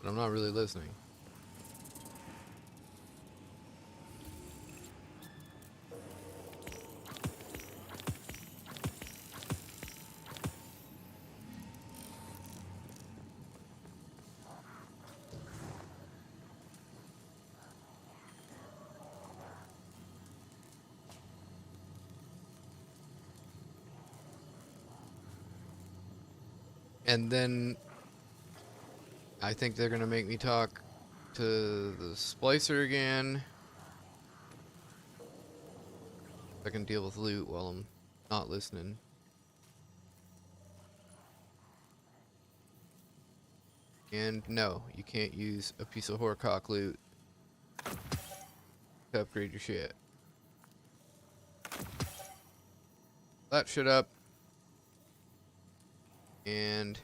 But I'm not really listening. And then I think they're gonna make me talk to the splicer again. I can deal with loot while I'm not listening. And no, you can't use a piece of horcock loot to upgrade your shit. That shit up. And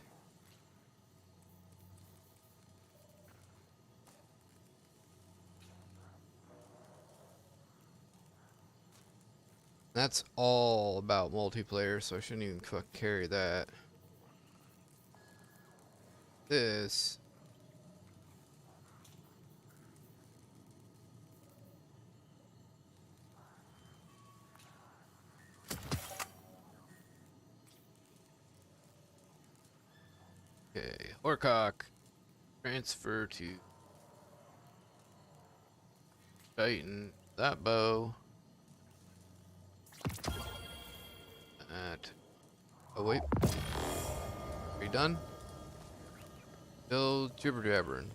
that's all about multiplayer, so I shouldn't even fuck carry that. This okay, horcock. Transfer to tighten that bow. That. Oh wait. Are you done? Still jibber jabbering.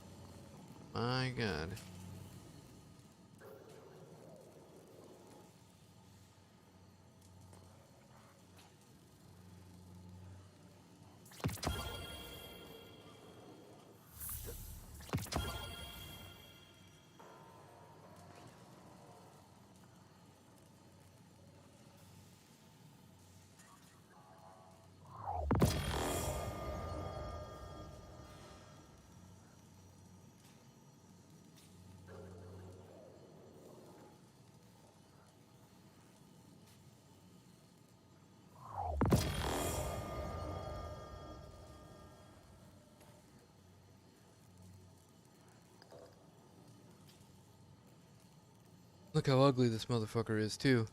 My god. Look how ugly this motherfucker is, too.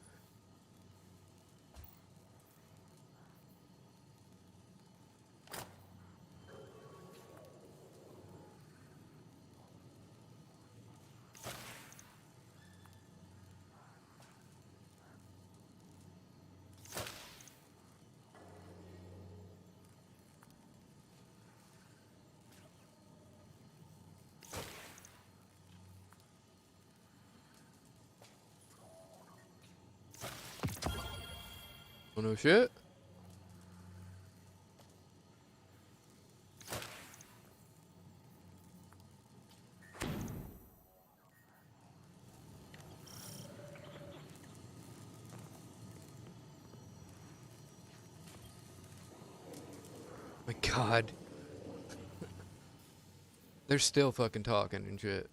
Oh no shit. My god. They're still fucking talking and shit.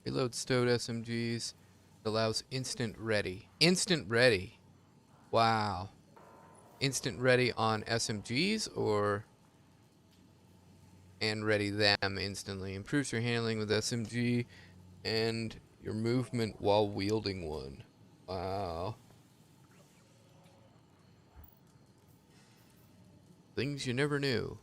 Reload stowed SMGs. Allows instant ready. Instant ready. Wow. Instant ready on SMGs or and ready them instantly. Improves your handling with SMG and your movement while wielding one. Wow. Things you never knew.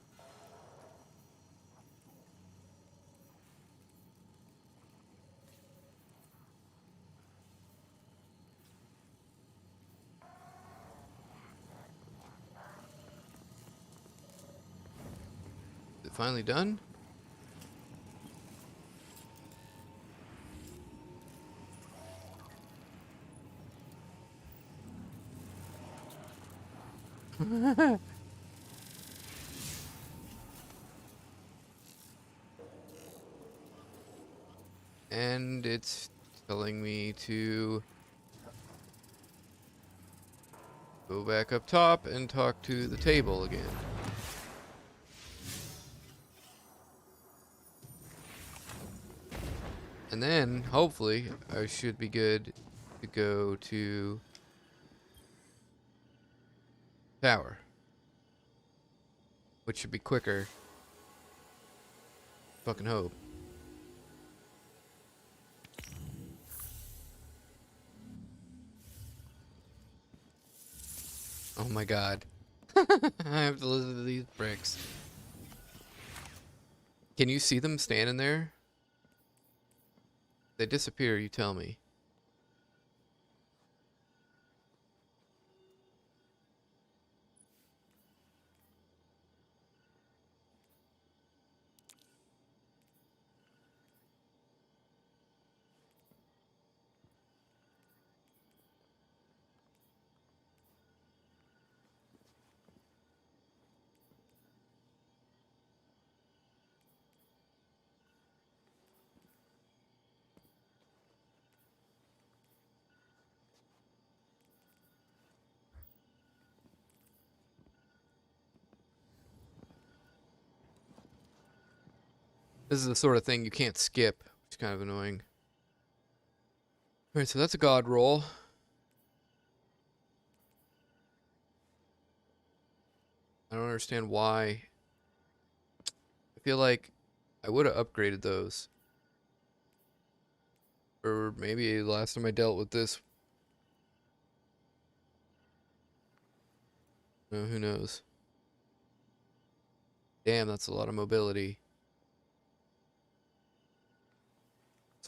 Is it finally done? And it's telling me to go back up top and talk to the table again. And then, hopefully, I should be good to go to tower. Which should be quicker. Fucking hope. Oh my god. I have to listen to these bricks. Can you see them standing there? They disappear, you tell me. This is the sort of thing you can't skip, which is kind of annoying. Alright, so that's a god roll. I don't understand why. I feel like I would have upgraded those. Or maybe last time I dealt with this. No, who knows? Damn, that's a lot of mobility.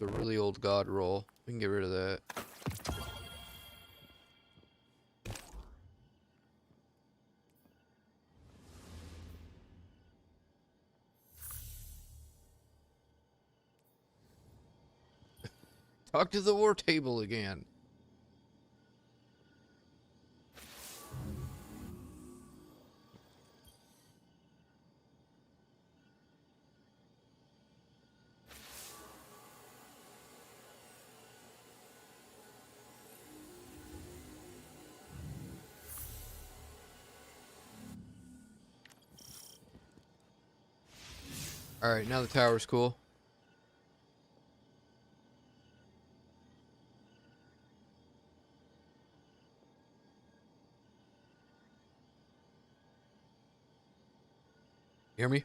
It's a really old god roll. We can get rid of that. Talk to the war table again. Alright, now the tower's cool. You hear me?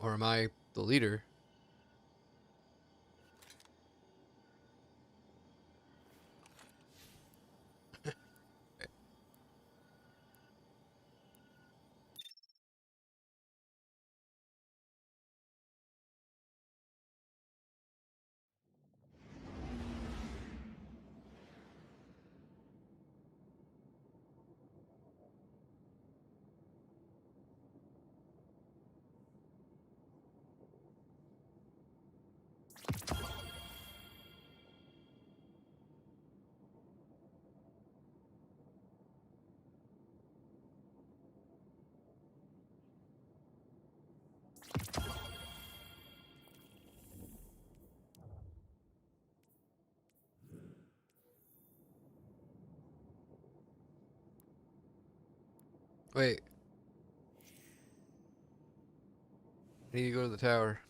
Or am I the leader? Wait. I need to go to the tower.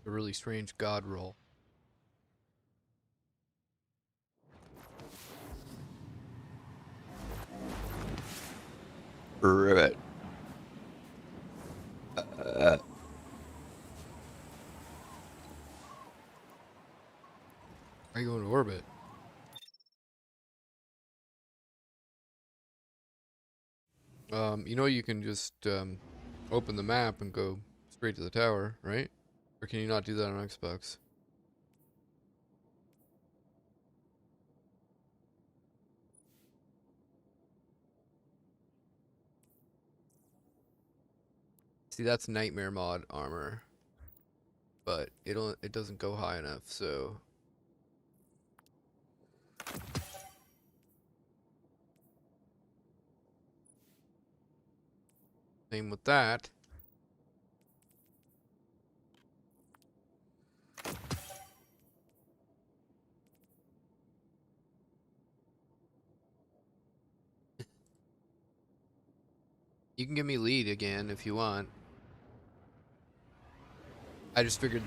A really strange god roll. Ribbit. Are you going to orbit? You know you can just open the map and go straight to the tower, right? Or can you not do that on Xbox? See, that's nightmare mod armor, but it doesn't go high enough, so same with that. You can give me lead again if you want. I just figured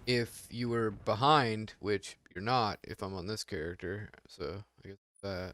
if you were behind, which you're not if I'm on this character, so I guess that.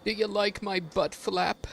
Do you like my butt flap?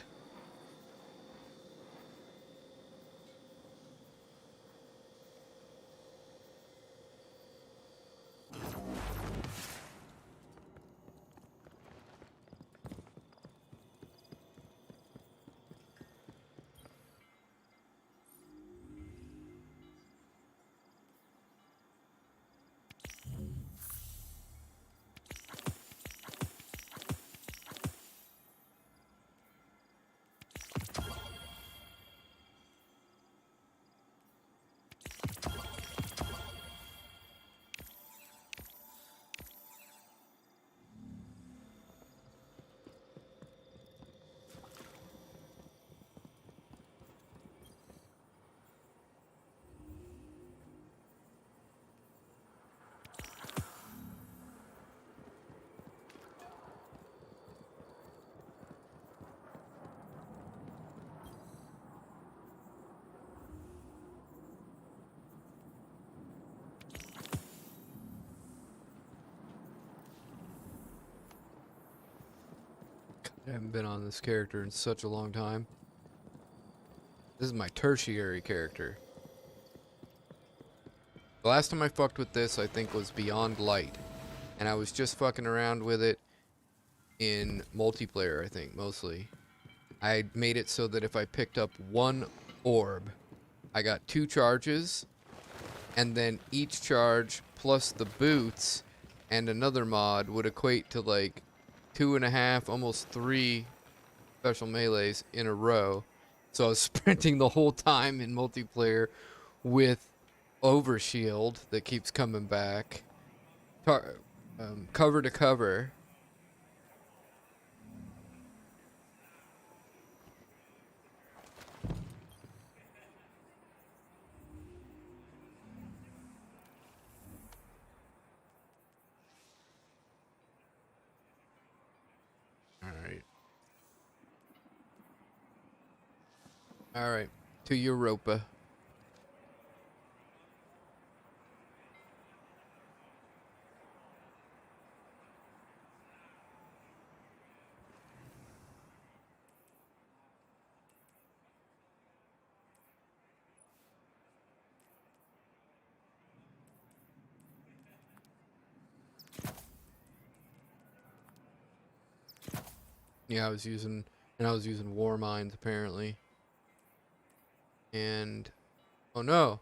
I haven't been on this character in such a long time. This is my tertiary character. The last time I fucked with this, I think, was Beyond Light. And I was just fucking around with it in multiplayer, I think, mostly. I made it so that if I picked up one orb, I got 2 charges, and then each charge plus the boots and another mod would equate to like 2.5, almost 3 special melees in a row. So I was sprinting the whole time in multiplayer with overshield that keeps coming back, cover to cover. All right, all right, to Europa. Yeah, I was using war mines apparently. And oh no,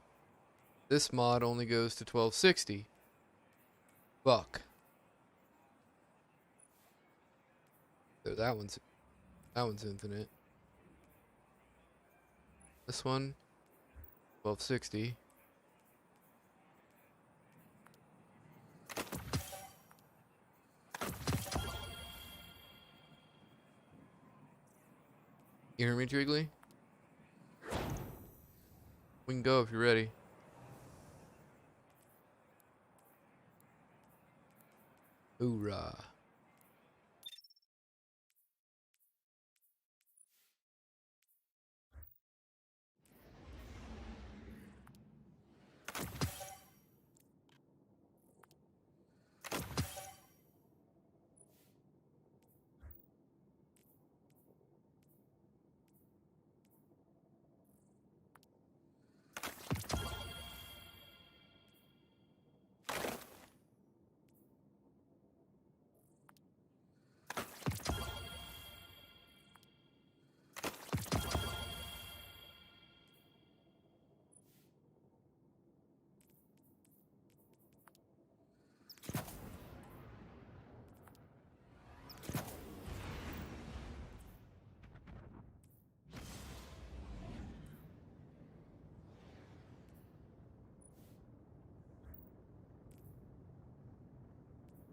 this mod only goes to 1260. Fuck. So that one's infinite. This one 1260. You hear me, Jiggly? We can go if you're ready. Hoorah.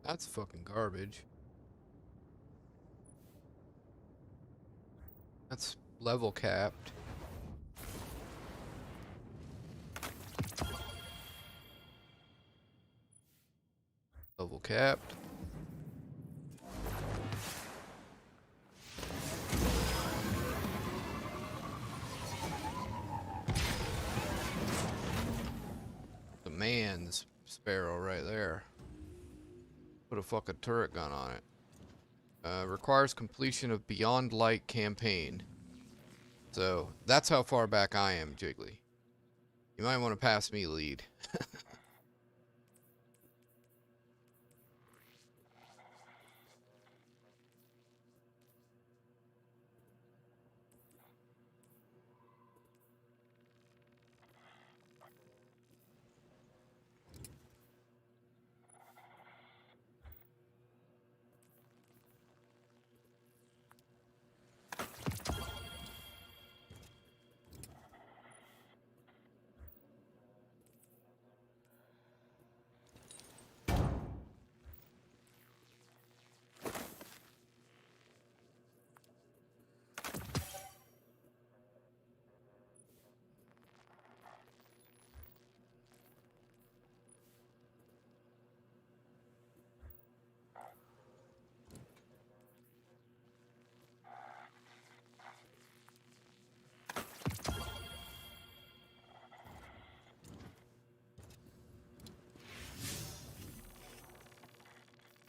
That's fucking garbage. That's level capped. Level capped. The man's sparrow right there. Put a fucking turret gun on it. Requires completion of Beyond Light campaign. So that's how far back I am, Jiggly. You might want to pass me lead.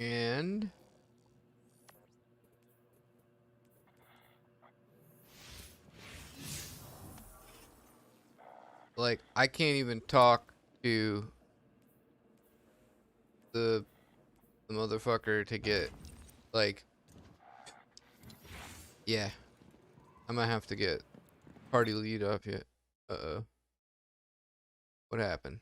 And Like, I can't even talk to the motherfucker to get, like, yeah, I might have to get party lead up yet. Uh-oh. What happened?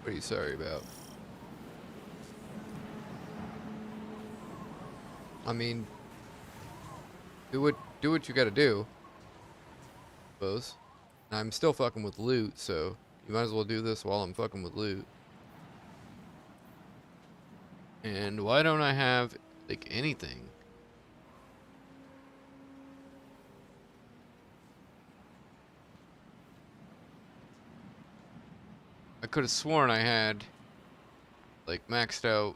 What are you sorry about? I mean, do what you gotta do, I suppose. And I'm still fucking with loot, so you might as well do this while I'm fucking with loot. And why don't I have, like, anything? I could have sworn I had, like, maxed out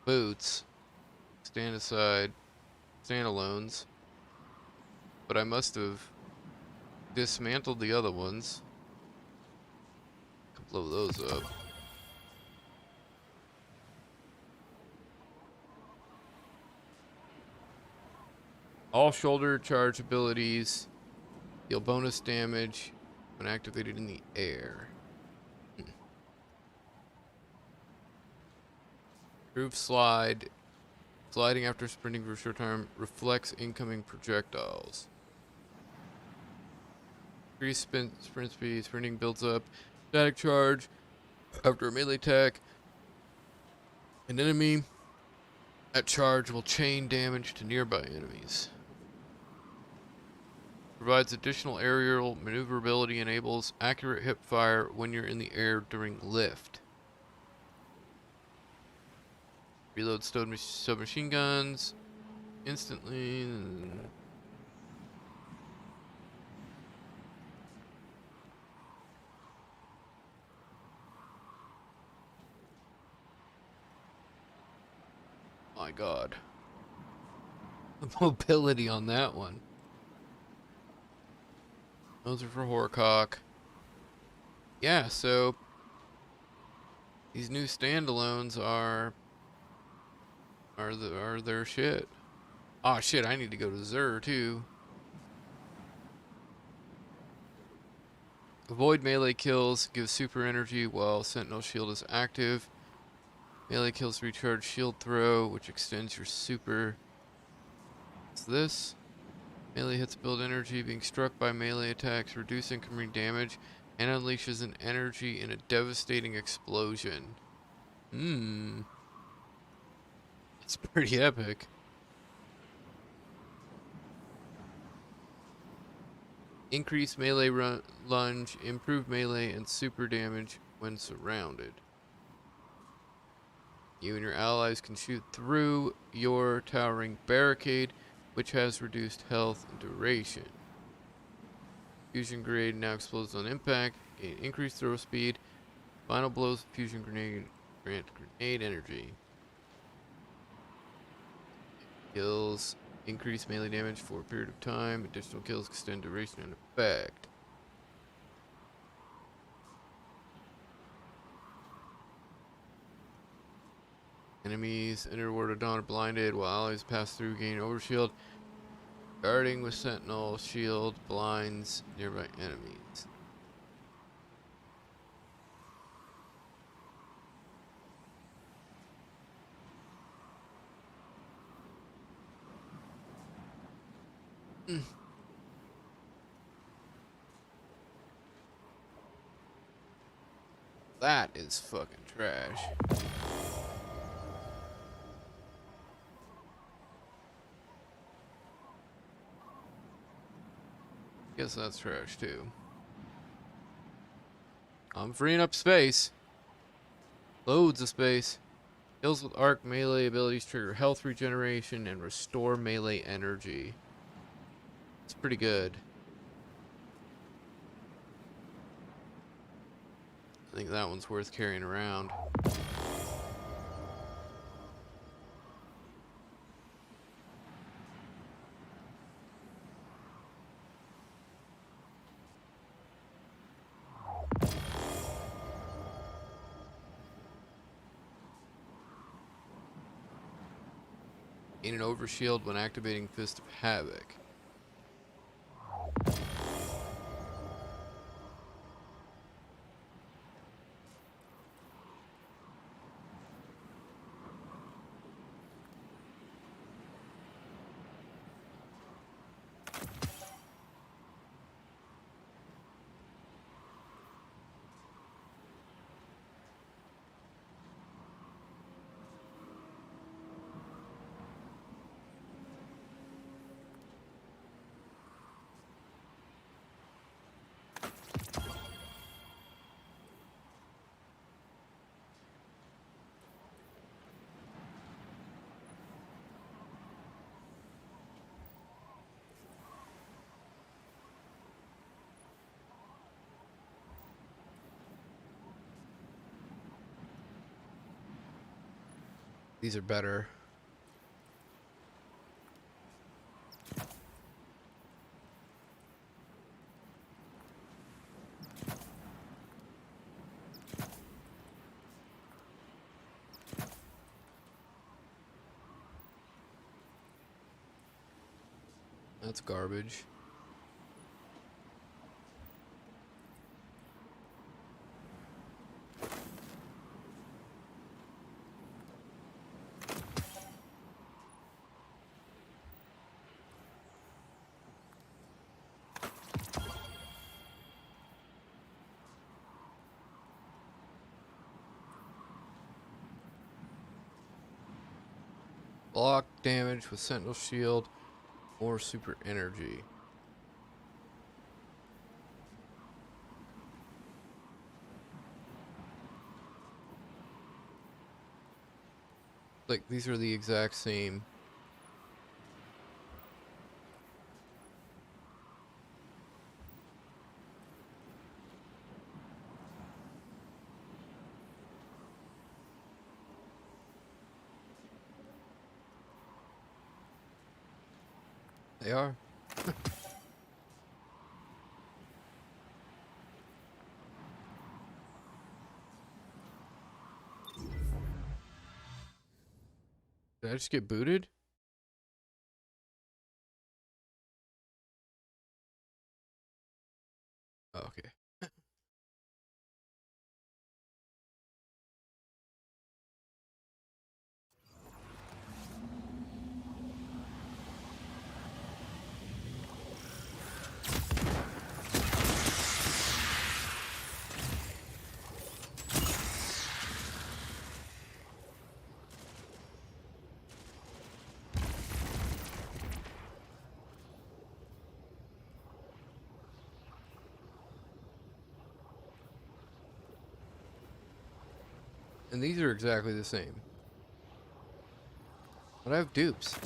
boots, stand aside, standalones, but I must have dismantled the other ones. Blow those up. All shoulder charge abilities deal bonus damage when activated in the air. Improved slide. Sliding after sprinting for a short time reflects incoming projectiles. Increased sprint speed. Sprinting builds up. Static charge. After a melee attack, an enemy at charge will chain damage to nearby enemies. Provides additional aerial maneuverability, enables accurate hip fire when you're in the air during lift. Reload submachine guns instantly. My God. The mobility on that one. Those are for Horcock. Yeah, so these new standalones are their shit. Oh shit, I need to go to Zur too. Avoid melee kills, gives super energy while Sentinel Shield is active. Melee kills recharge shield throw, which extends your super. What's this? Melee hits build energy, being struck by melee attacks, reduce incoming damage, and unleashes an energy in a devastating explosion. It's pretty epic. Increase melee lunge, improve melee and super damage when surrounded. You and your allies can shoot through your towering barricade, which has reduced health and duration. Fusion grenade now explodes on impact. Gain increased throw speed. Final blows fusion grenade grant grenade energy. Kills increase melee damage for a period of time. Additional kills extend duration and effect. Enemies enter Word of Dawn are blinded while allies pass through, gain overshield. Guarding with Sentinel shield blinds nearby enemies. That is fucking trash. Guess that's trash too. I'm freeing up space. Loads of space. Kills with arc melee abilities trigger health regeneration and restore melee energy. It's pretty good. I think that one's worth carrying around. Gain an overshield when activating Fist of Havoc. These are better. That's garbage. Block damage with Sentinel Shield or Super Energy. Like, these are the exact same. They are. Did I just get booted? Oh, okay. And these are exactly the same. But I have dupes.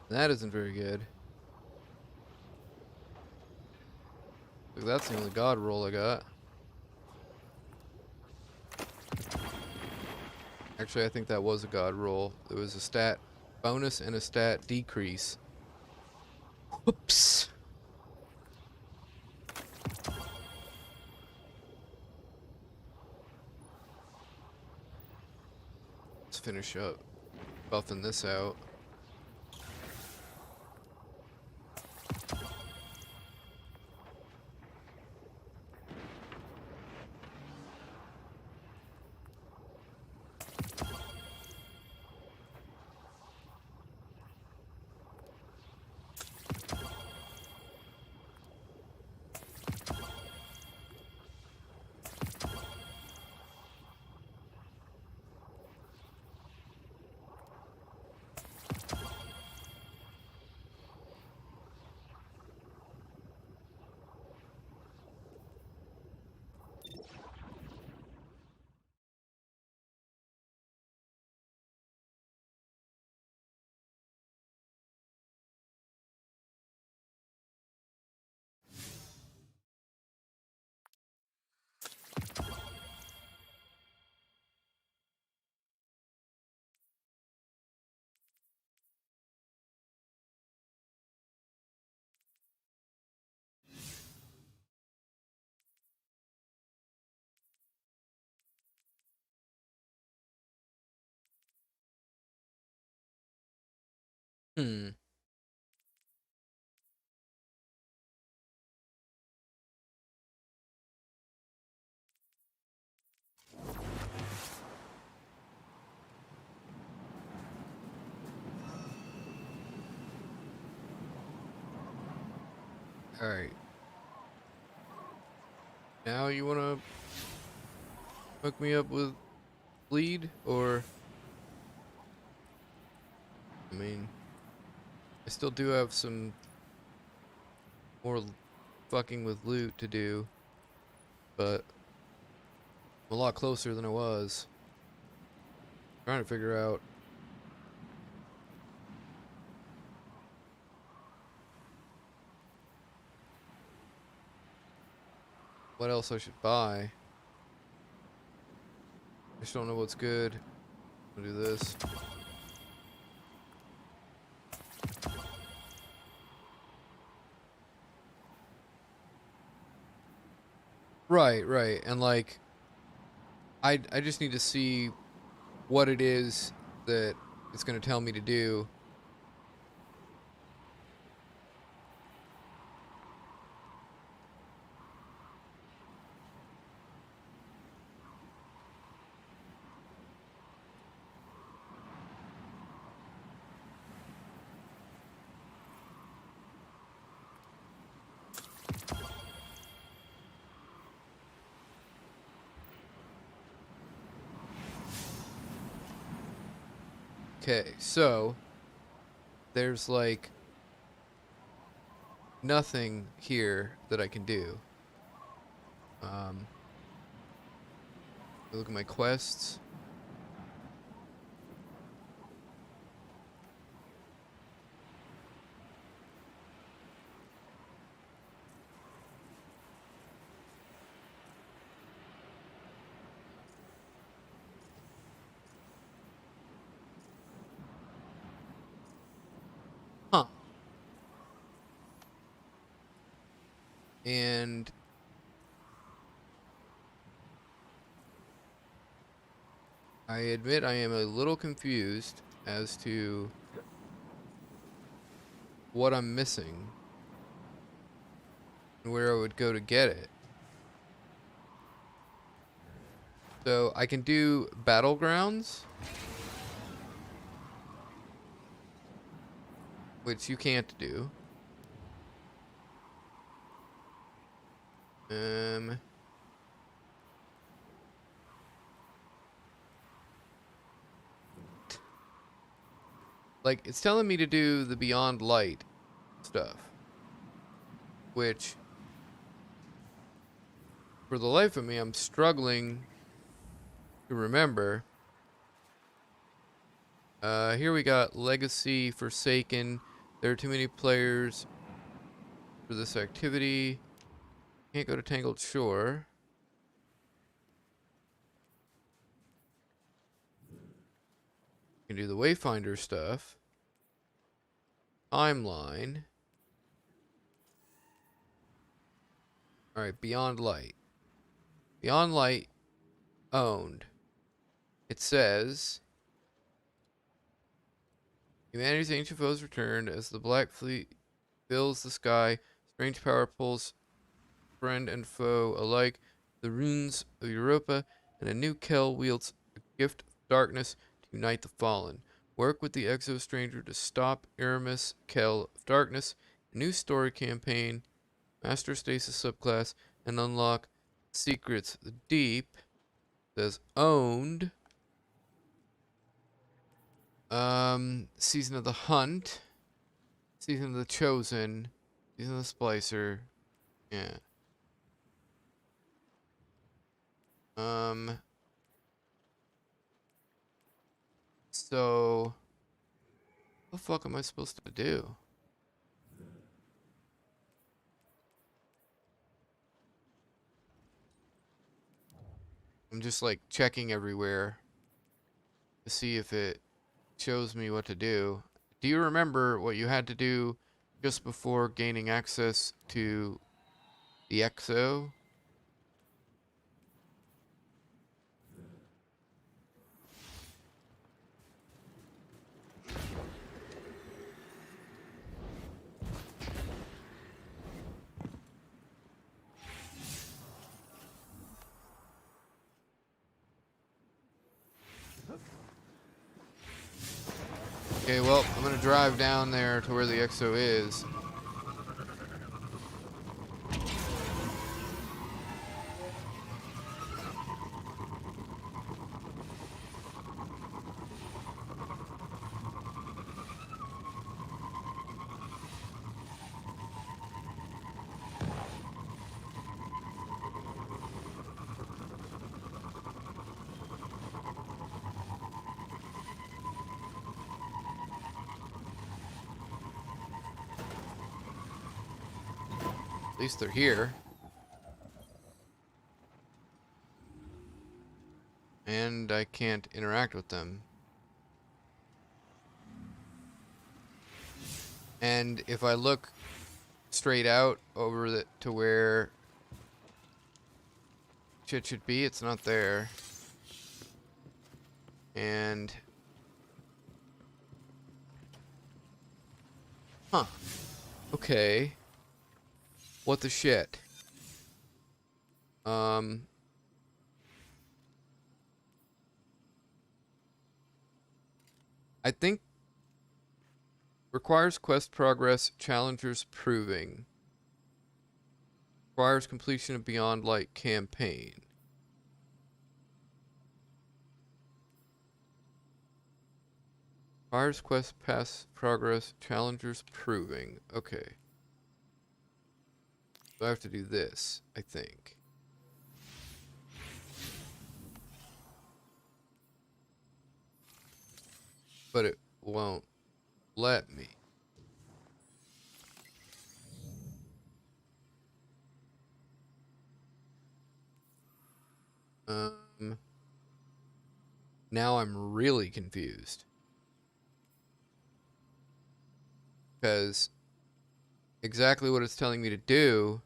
That isn't very good. Look, that's the only god roll I got. Actually, I think that was a god roll. There was a stat bonus and a stat decrease. Whoops. Let's finish up buffing this out. Hmm. All right. Now you wanna hook me up with bleed, or I mean, I still do have some more fucking with loot to do, but I'm a lot closer than I was. Trying to figure out what else I should buy. I just don't know what's good. I'll do this. Right, right. And like I just need to see what it is that it's going to tell me to do. Okay, so there's like nothing here that I can do. Look at my quests. Huh. And I admit I am a little confused as to what I'm missing and where I would go to get it. So I can do battlegrounds, which you can't do. Um, like it's telling me to do the Beyond Light stuff, which for the life of me I'm struggling to remember. Here we got Legacy, Forsaken. There are too many players for this activity. Can't go to Tangled Shore. Can do the Wayfinder stuff. Timeline. Alright, Beyond Light. Beyond Light owned. It says humanity's ancient foes returned as the Black Fleet fills the sky. Strange power pulls friend and foe alike. The runes of Europa and a new Kel wields a gift of darkness to unite the fallen. Work with the Exo Stranger to stop Aramis Kel of Darkness. A new story campaign. Master Stasis subclass and unlock Secrets of the Deep. Says owned. Season of the Hunt. Season of the Chosen. Season of the Splicer. Yeah. So what the fuck am I supposed to do? I'm just like checking everywhere to see if it shows me what to do. Do you remember what you had to do just before gaining access to the XO? Okay, well, I'm gonna drive down there to where the XO is. At least they're here. And I can't interact with them. And if I look straight out over to where shit should be, it's not there. And huh. Okay. What the shit? I think requires quest progress, challengers proving. Requires completion of Beyond Light campaign. Requires quest pass progress, challengers proving. Okay. So I have to do this, I think. But it won't let me. Now I'm really confused. Because exactly what it's telling me to do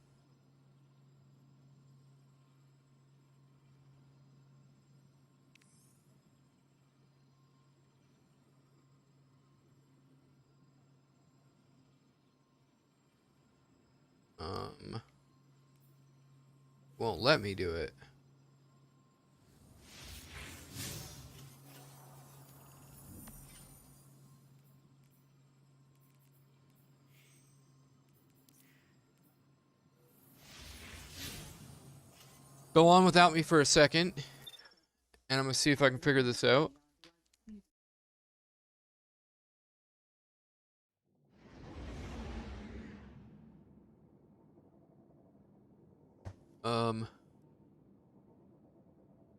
won't let me do it. Go on without me for a second, and I'm gonna see if I can figure this out.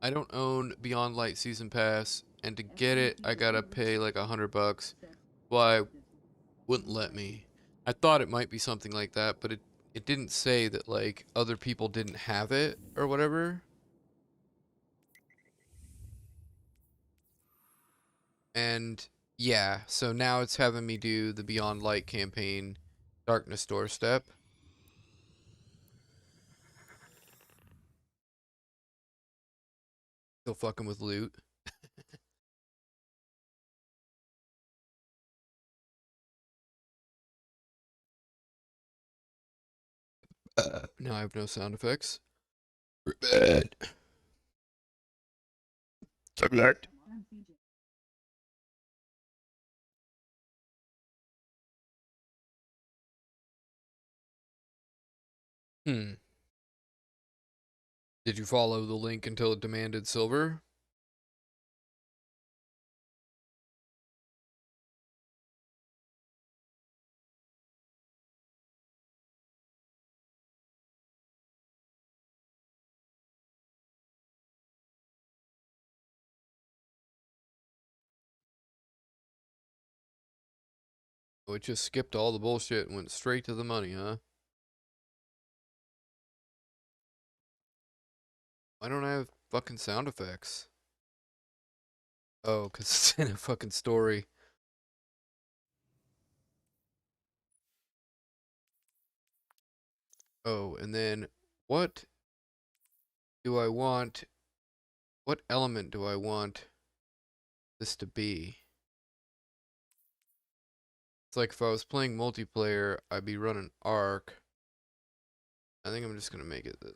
I don't own Beyond Light Season Pass, and to get it, I gotta pay like $100. Why wouldn't let me? I thought it might be something like that, but it didn't say that like other people didn't have it or whatever. And yeah, so now it's having me do the Beyond Light campaign, Darkness Doorstep. Still fucking with loot. Now I have no sound effects. Bad. Subject. Hmm. Did you follow the link until it demanded silver? Oh, it just skipped all the bullshit and went straight to the money, huh? Why don't I have fucking sound effects? Oh, 'cause it's in a fucking story. Oh, and then what do I want? What element do I want this to be? It's like if I was playing multiplayer, I'd be running Arc. I think I'm just gonna make it this.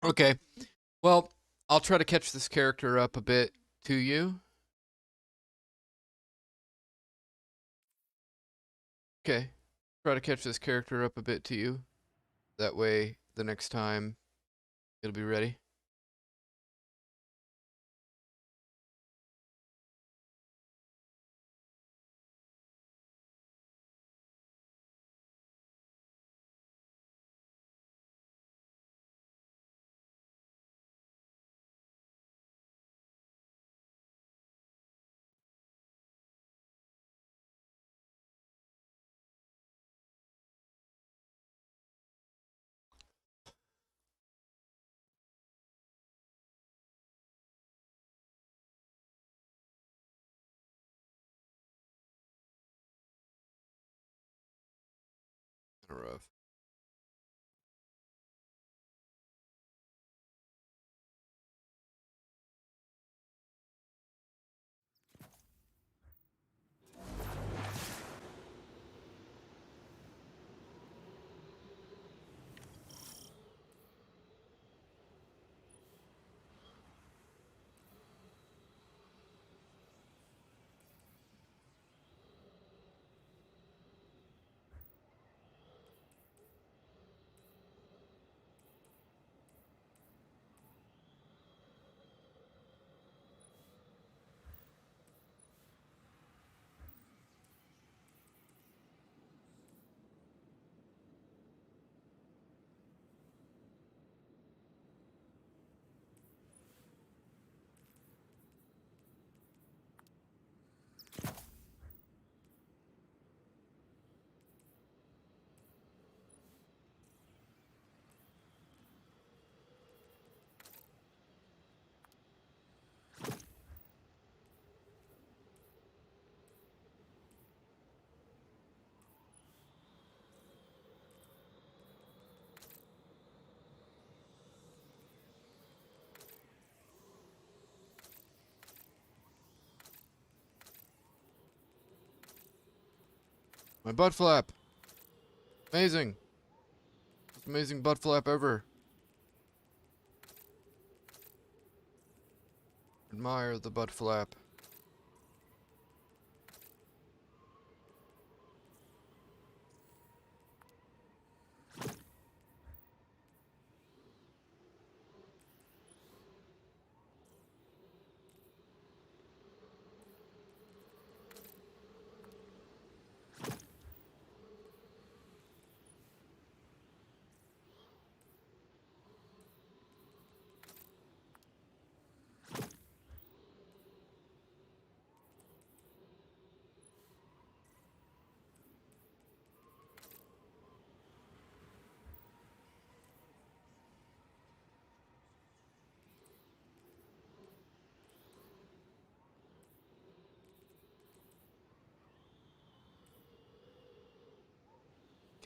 Okay. Well, I'll try to catch this character up a bit to you. Okay. Try to catch this character up a bit to you. That way, the next time, it'll be ready. Kind of rough. My butt flap. Amazing. Most amazing butt flap ever. Admire the butt flap.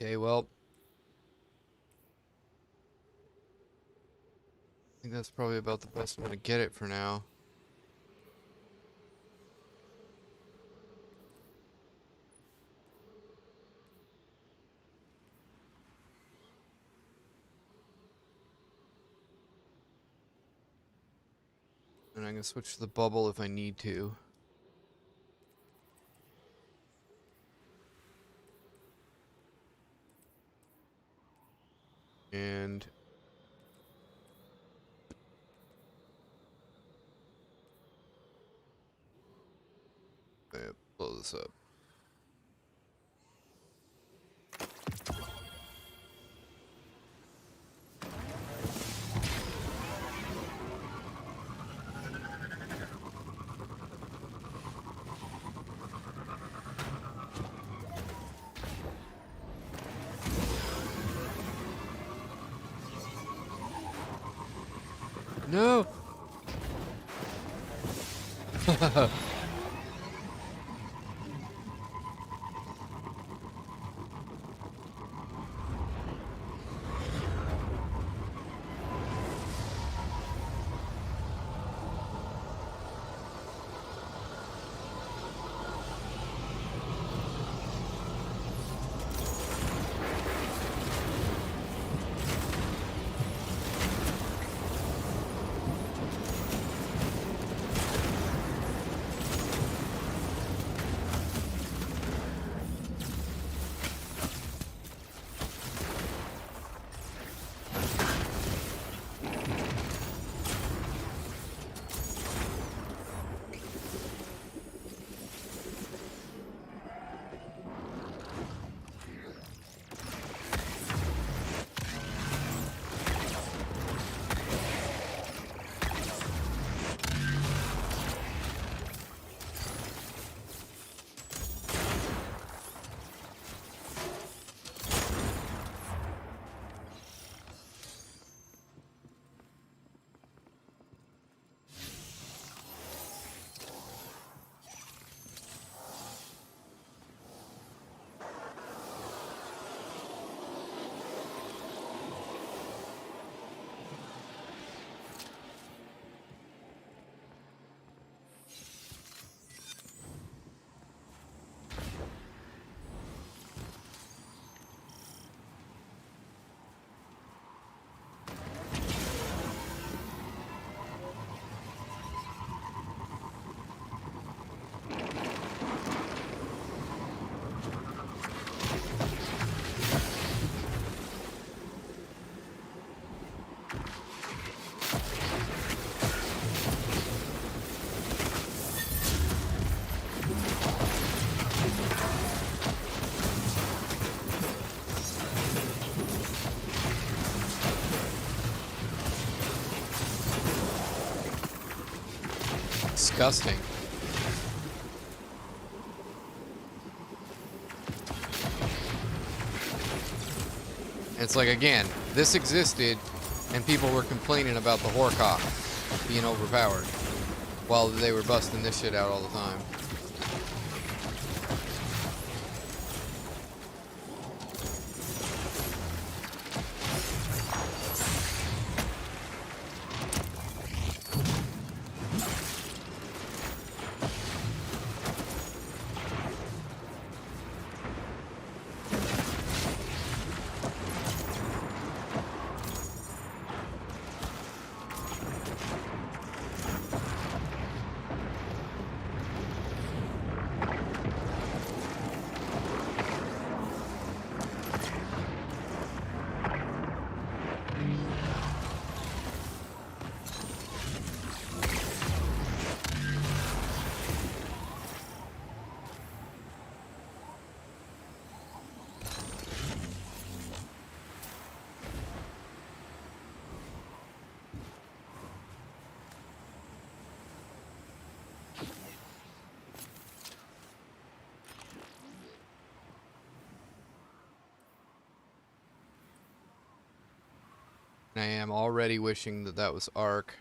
Okay, well. I think that's probably about the best I'm gonna get it for now. And I'm gonna switch to the bubble if I need to. And blow this up. No! Disgusting. It's like, again, this existed, and people were complaining about the Horcock being overpowered, while they were busting this shit out all the time. I am already wishing that that was arc.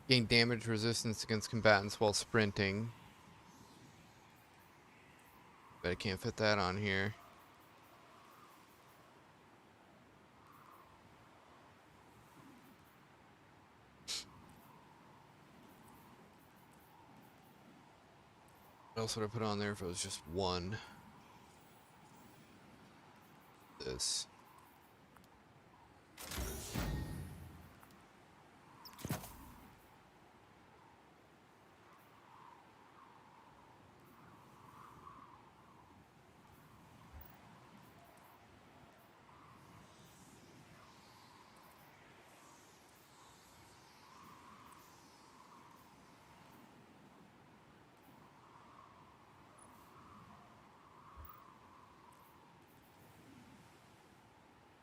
Gain damage resistance against combatants while sprinting. But I can't fit that on here. What else would I put on there if it was just one? This.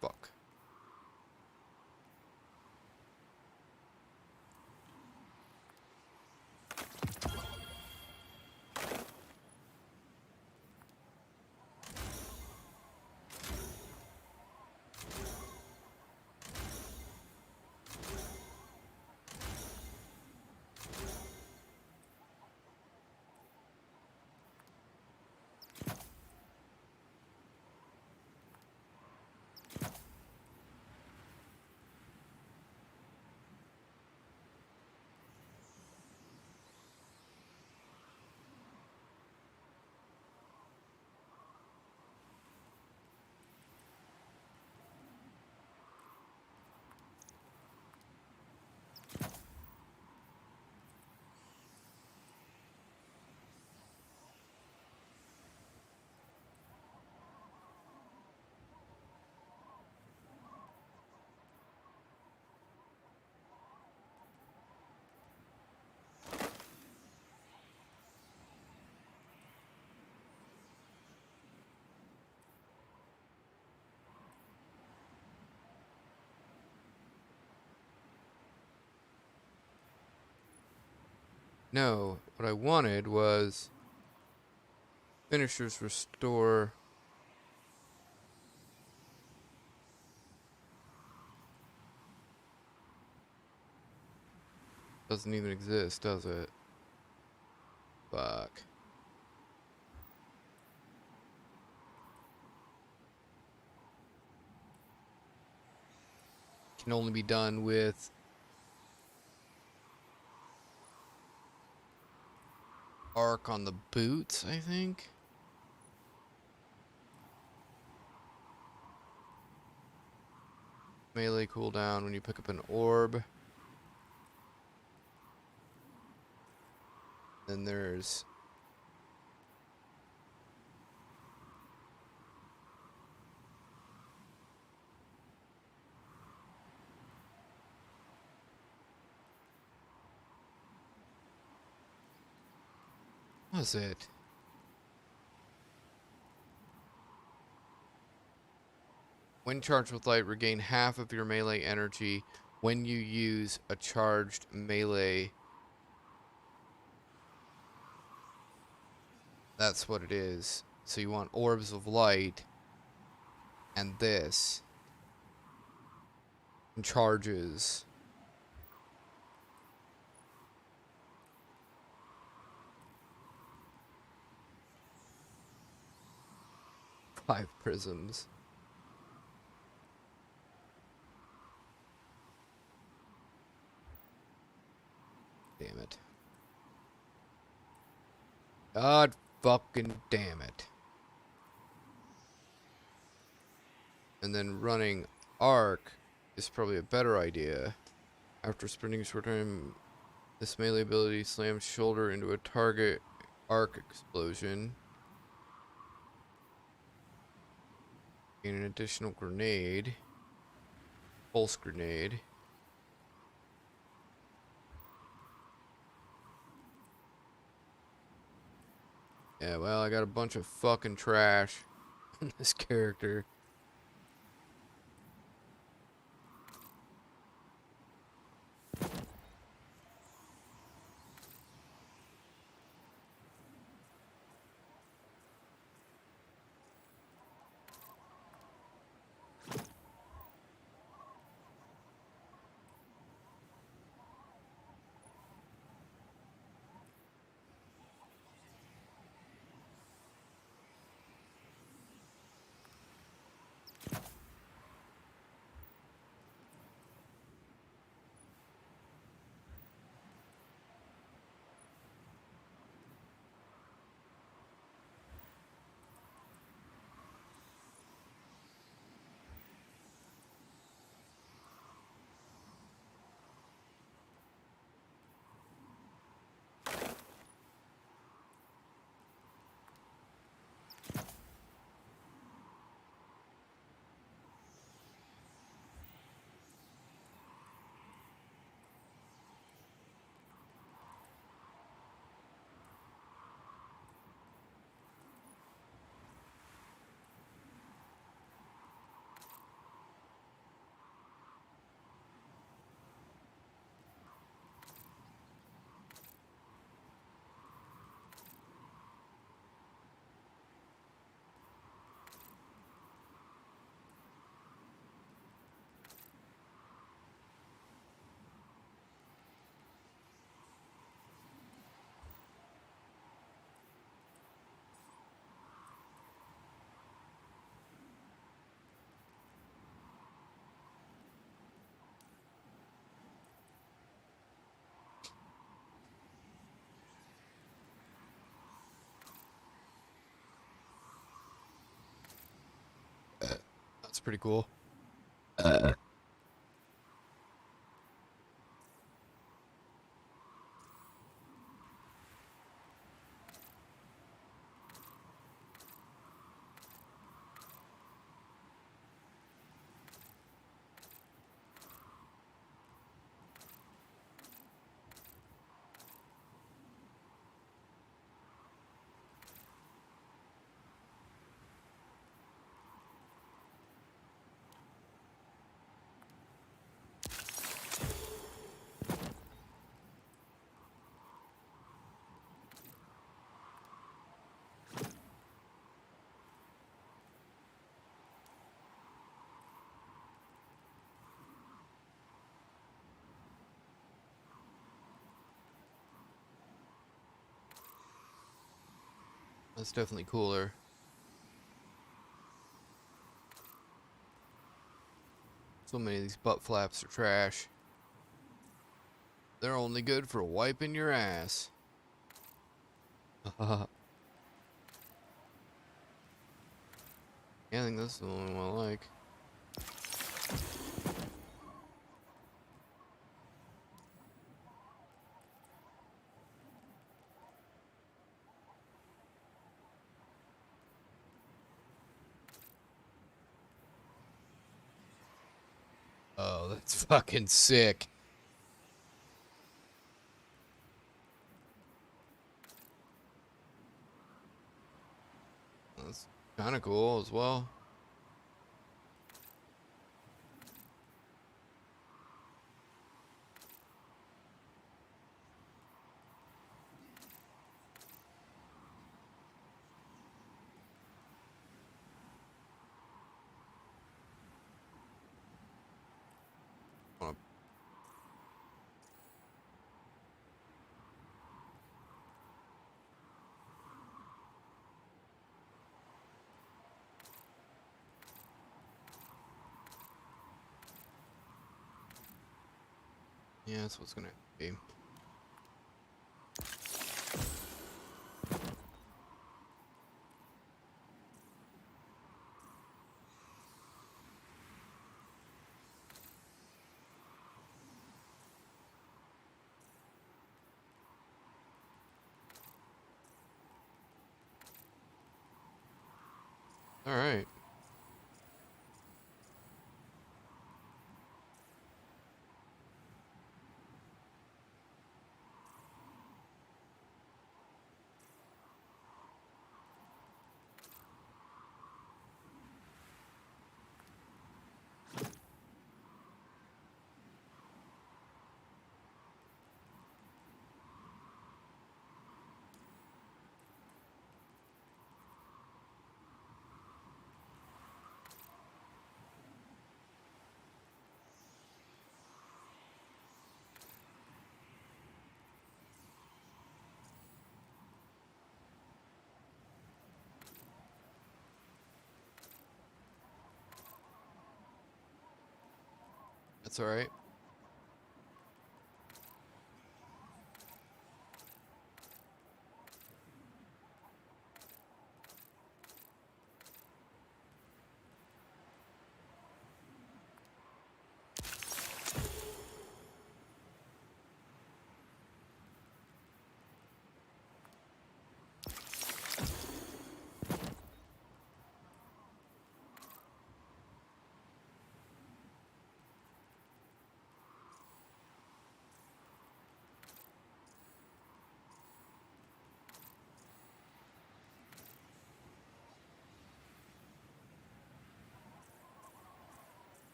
Fuck. No, what I wanted was finishers restore. Doesn't even exist, does it? Fuck. Can only be done with arc on the boots, I think. Melee cooldown when you pick up an orb. Then there's what was it? When charged with light, regain half of your melee energy when you use a charged melee. That's what it is. So you want orbs of light and this. And charges. Five prisms. Damn it. God fucking damn it. And then running arc is probably a better idea. After sprinting a short time, this melee ability slams shoulder into a target arc explosion. Gain an additional grenade. Pulse grenade. Yeah, well, I got a bunch of fucking trash on this character. That's pretty cool. That's definitely cooler. So many of these butt flaps are trash. They're only good for wiping your ass. Yeah, I think that's the only one I like. Oh, that's fucking sick. That's kind of cool as well. Wanna- Yeah, that's what's gonna be. All right. That's all right.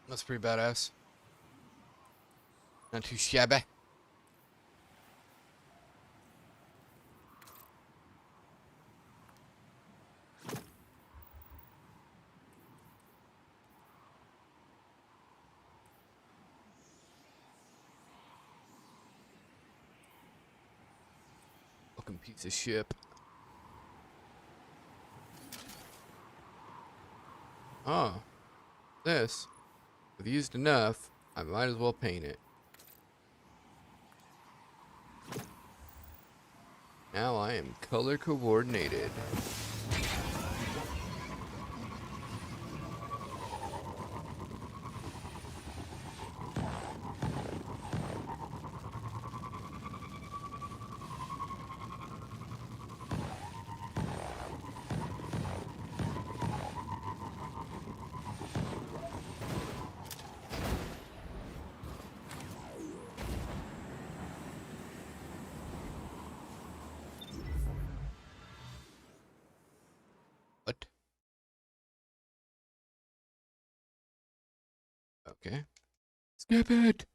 That's pretty badass. Not too shabby. Fucking piece of shit. Oh, this. I've used enough. I might as well paint it. Now I am color coordinated. What? Okay. Skip it!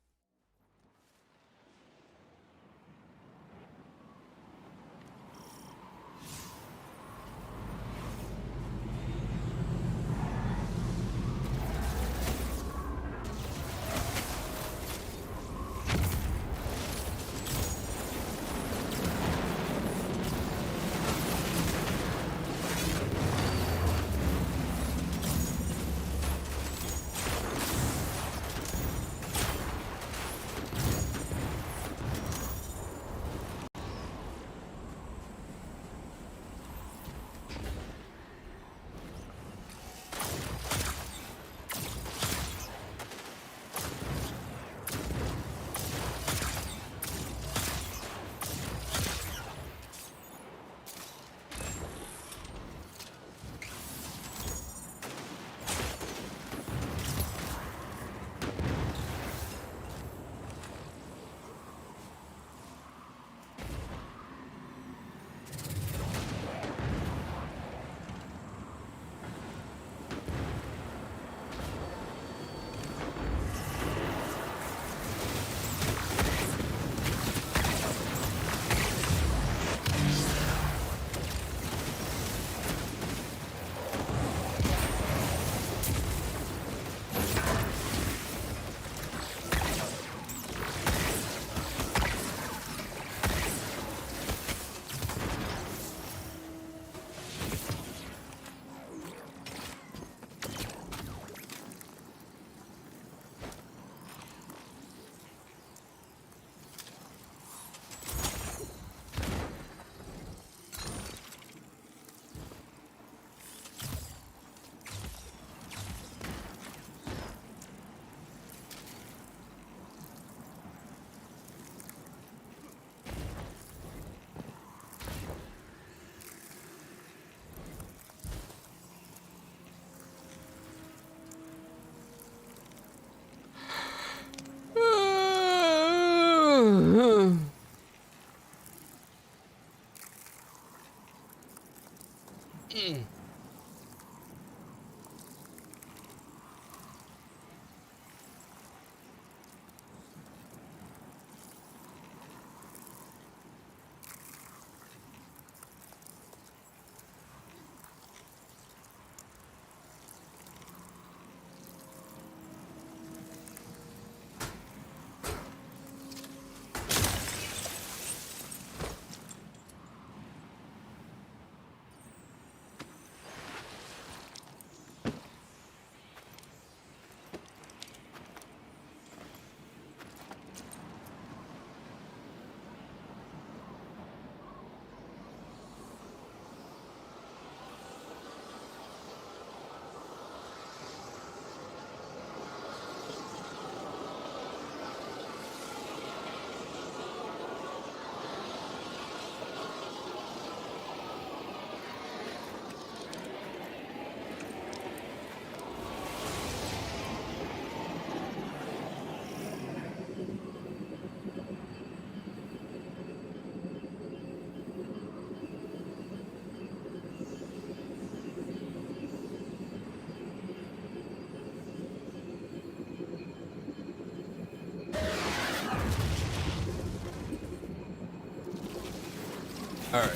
Alright.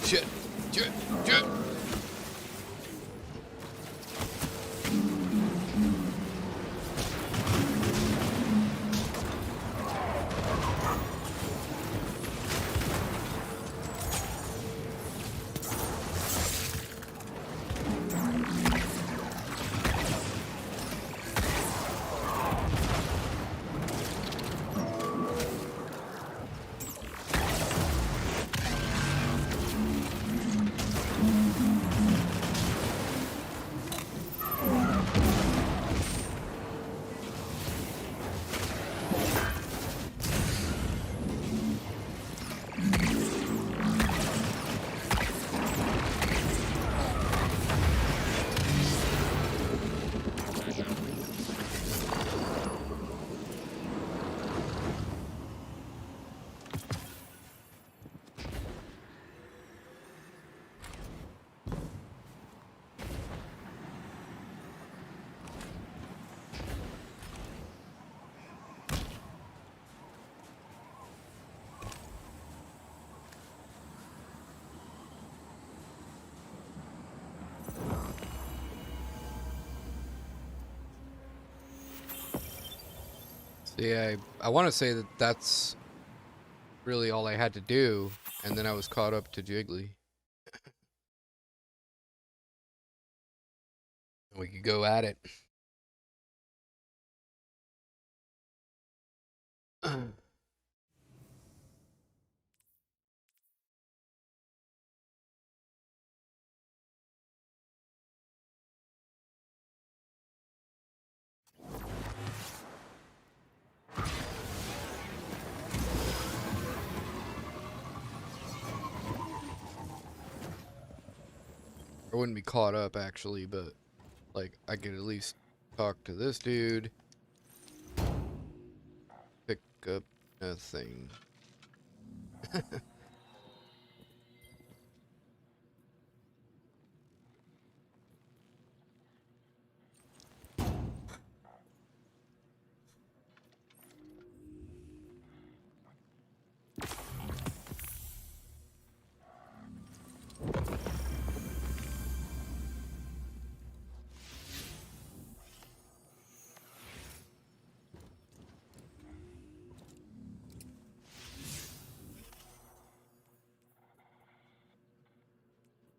Shit. Shit. Shit. See, I want to say that that's really all I had to do, and then I was caught up to Jiggly. And we could go at it. I wouldn't be caught up, actually, but, like, I could at least talk to this dude. Pick up nothing.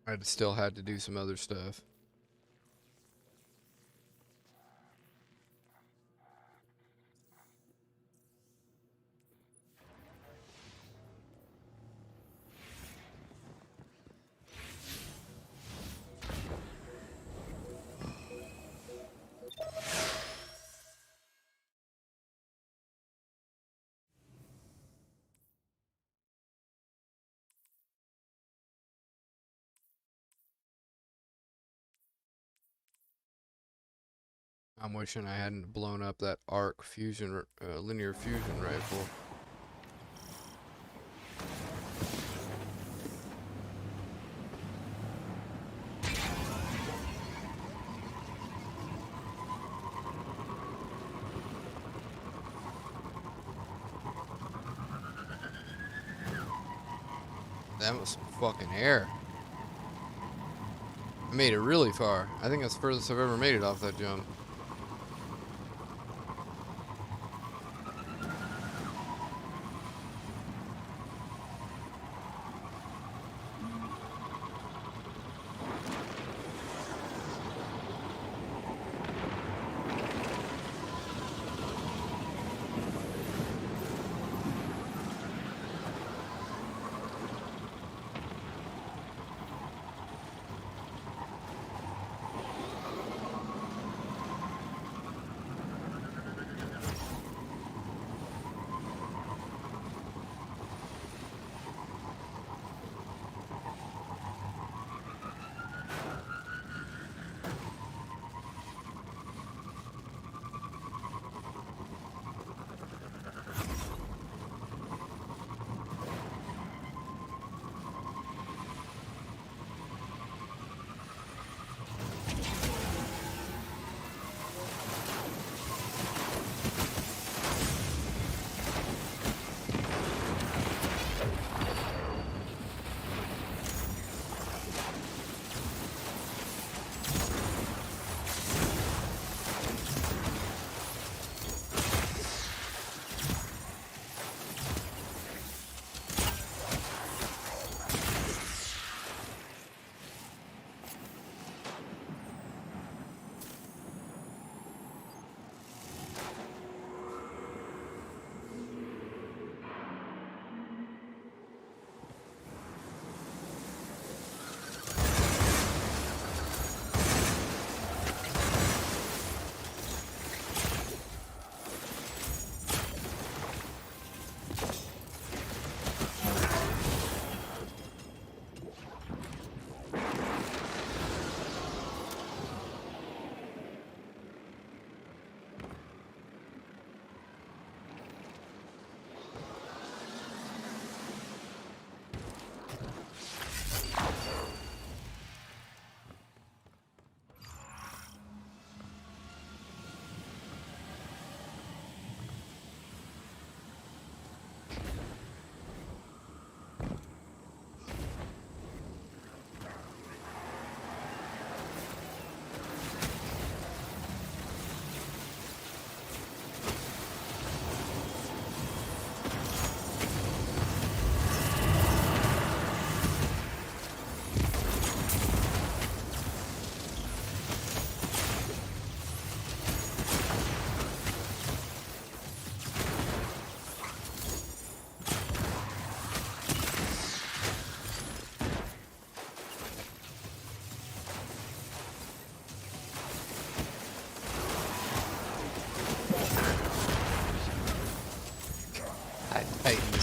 I still had to do some other stuff. I'm wishing I hadn't blown up that arc fusion, linear fusion rifle. That was some fucking air. I made it really far. I think that's the furthest I've ever made it off that jump.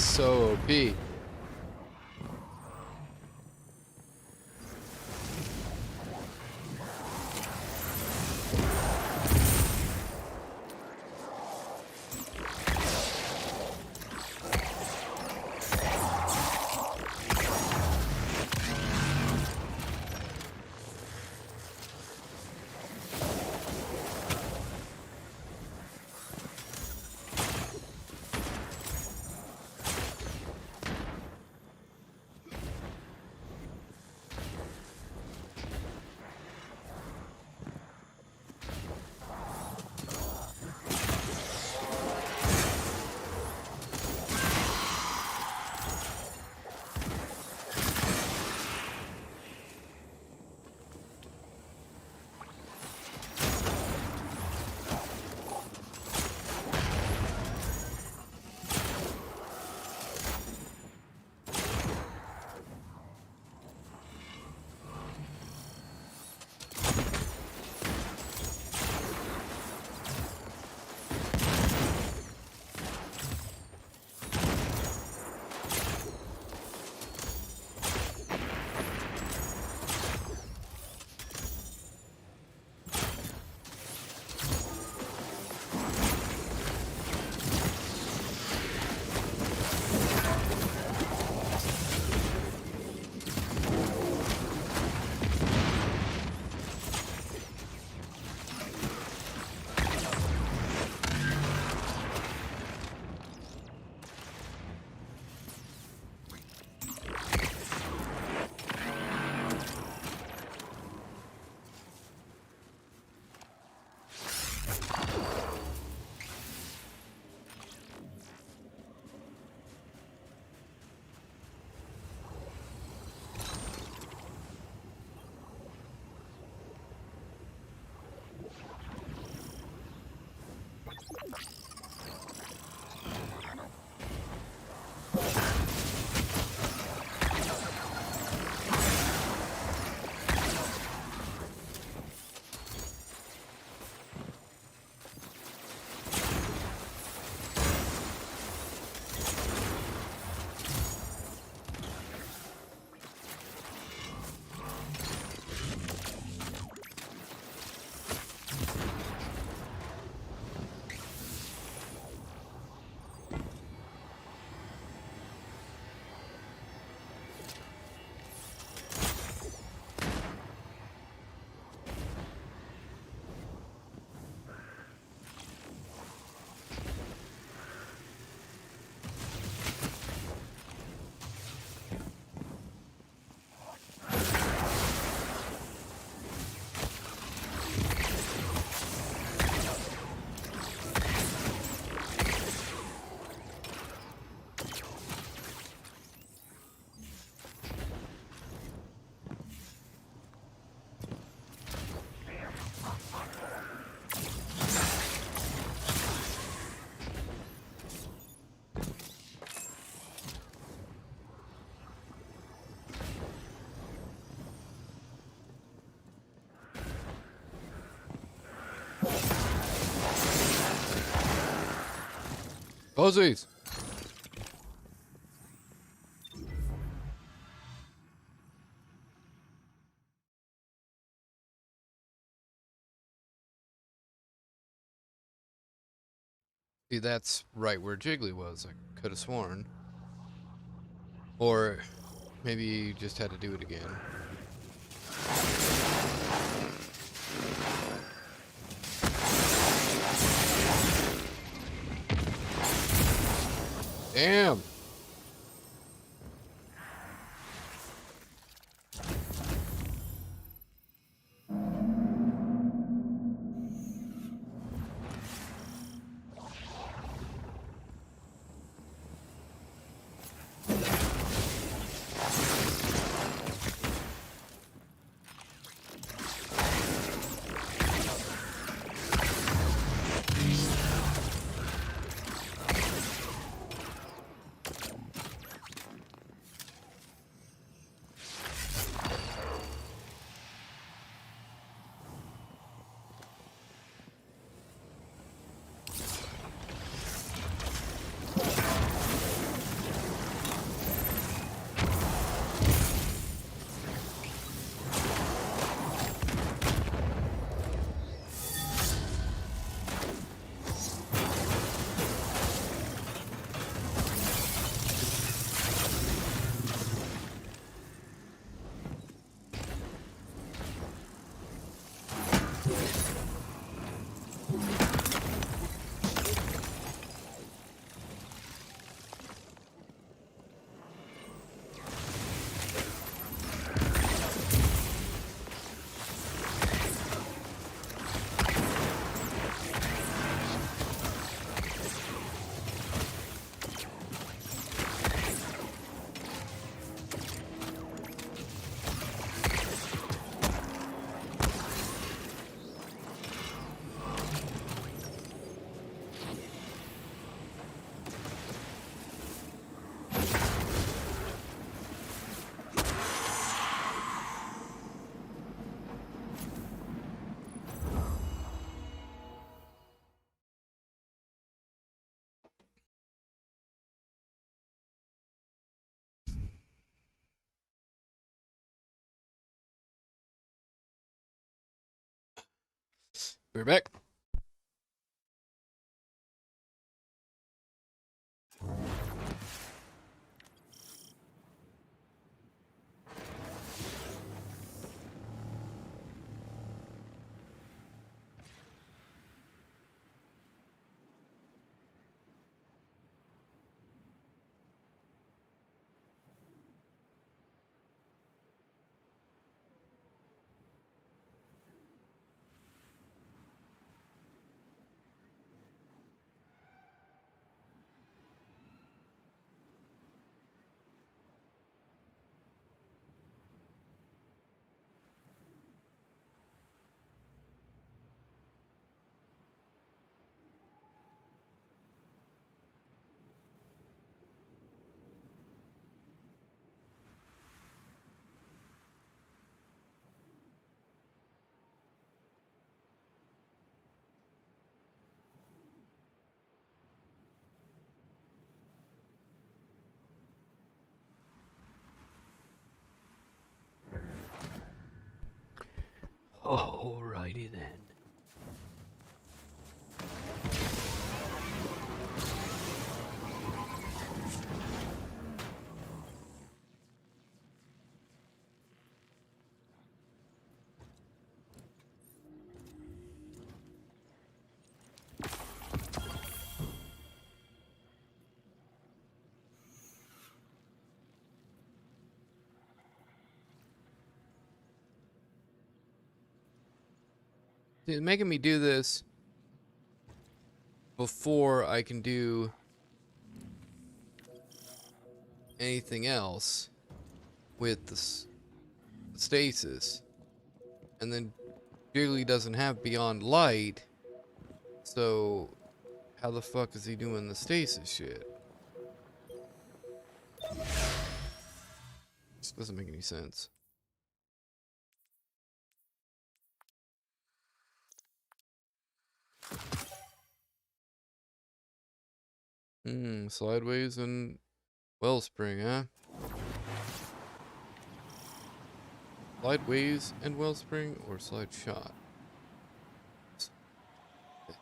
so OP. Posies. See, that's right where Jiggly was. I could have sworn. Or maybe you just had to do it again. Damn. We're back. Alrighty then. It's making me do this before I can do anything else with the stasis. And then Jiggly doesn't have Beyond Light, so how the fuck is he doing the stasis shit? This doesn't make any sense. Slideways and Wellspring, huh? Slideways and Wellspring or Slide Shot? Do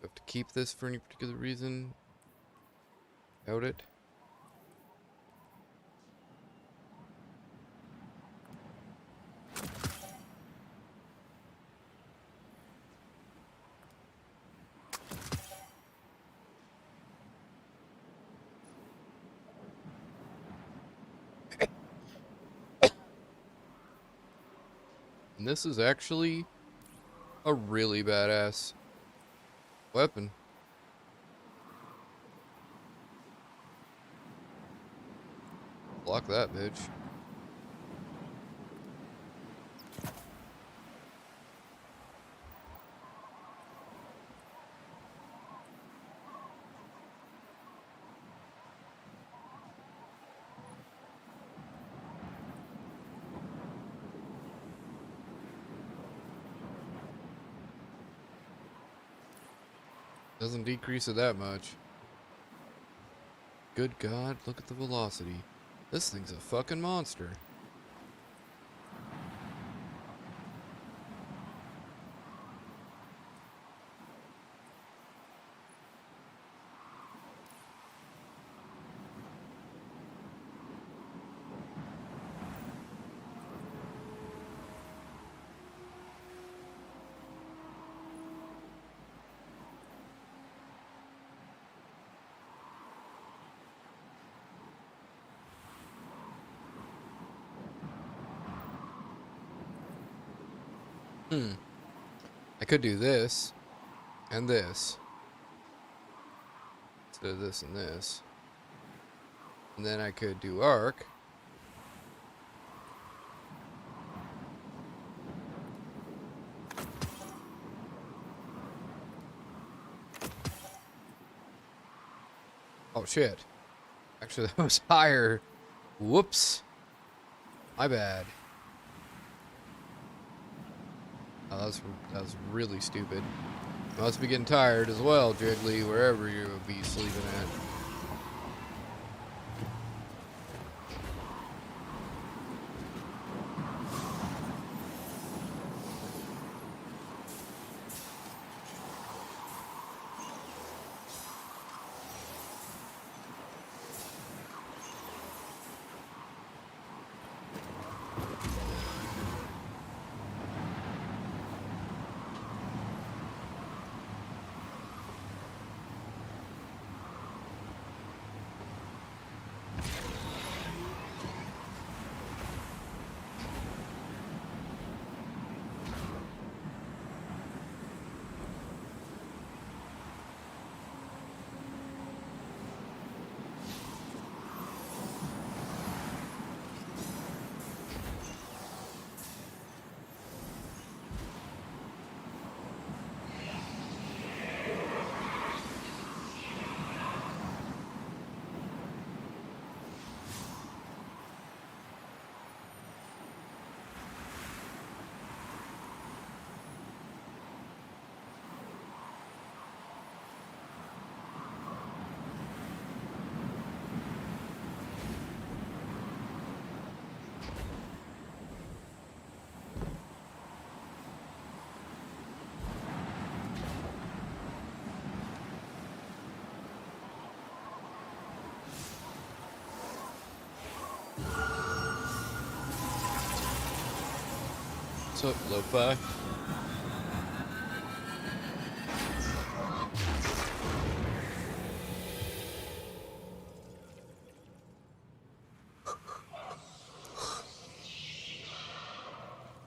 I have to keep this for any particular reason? Doubt it. And this is actually a really badass weapon. Block that bitch. Doesn't decrease it that much. Good God, look at the velocity. This thing's a fucking monster. I could do this and this instead of this and this. And then I could do arc. Oh shit. Actually, that was higher. Whoops. My bad. Oh, that was really stupid. Must be getting tired as well, Jiggly, wherever you'll be sleeping at. What's up, Lo-Fi?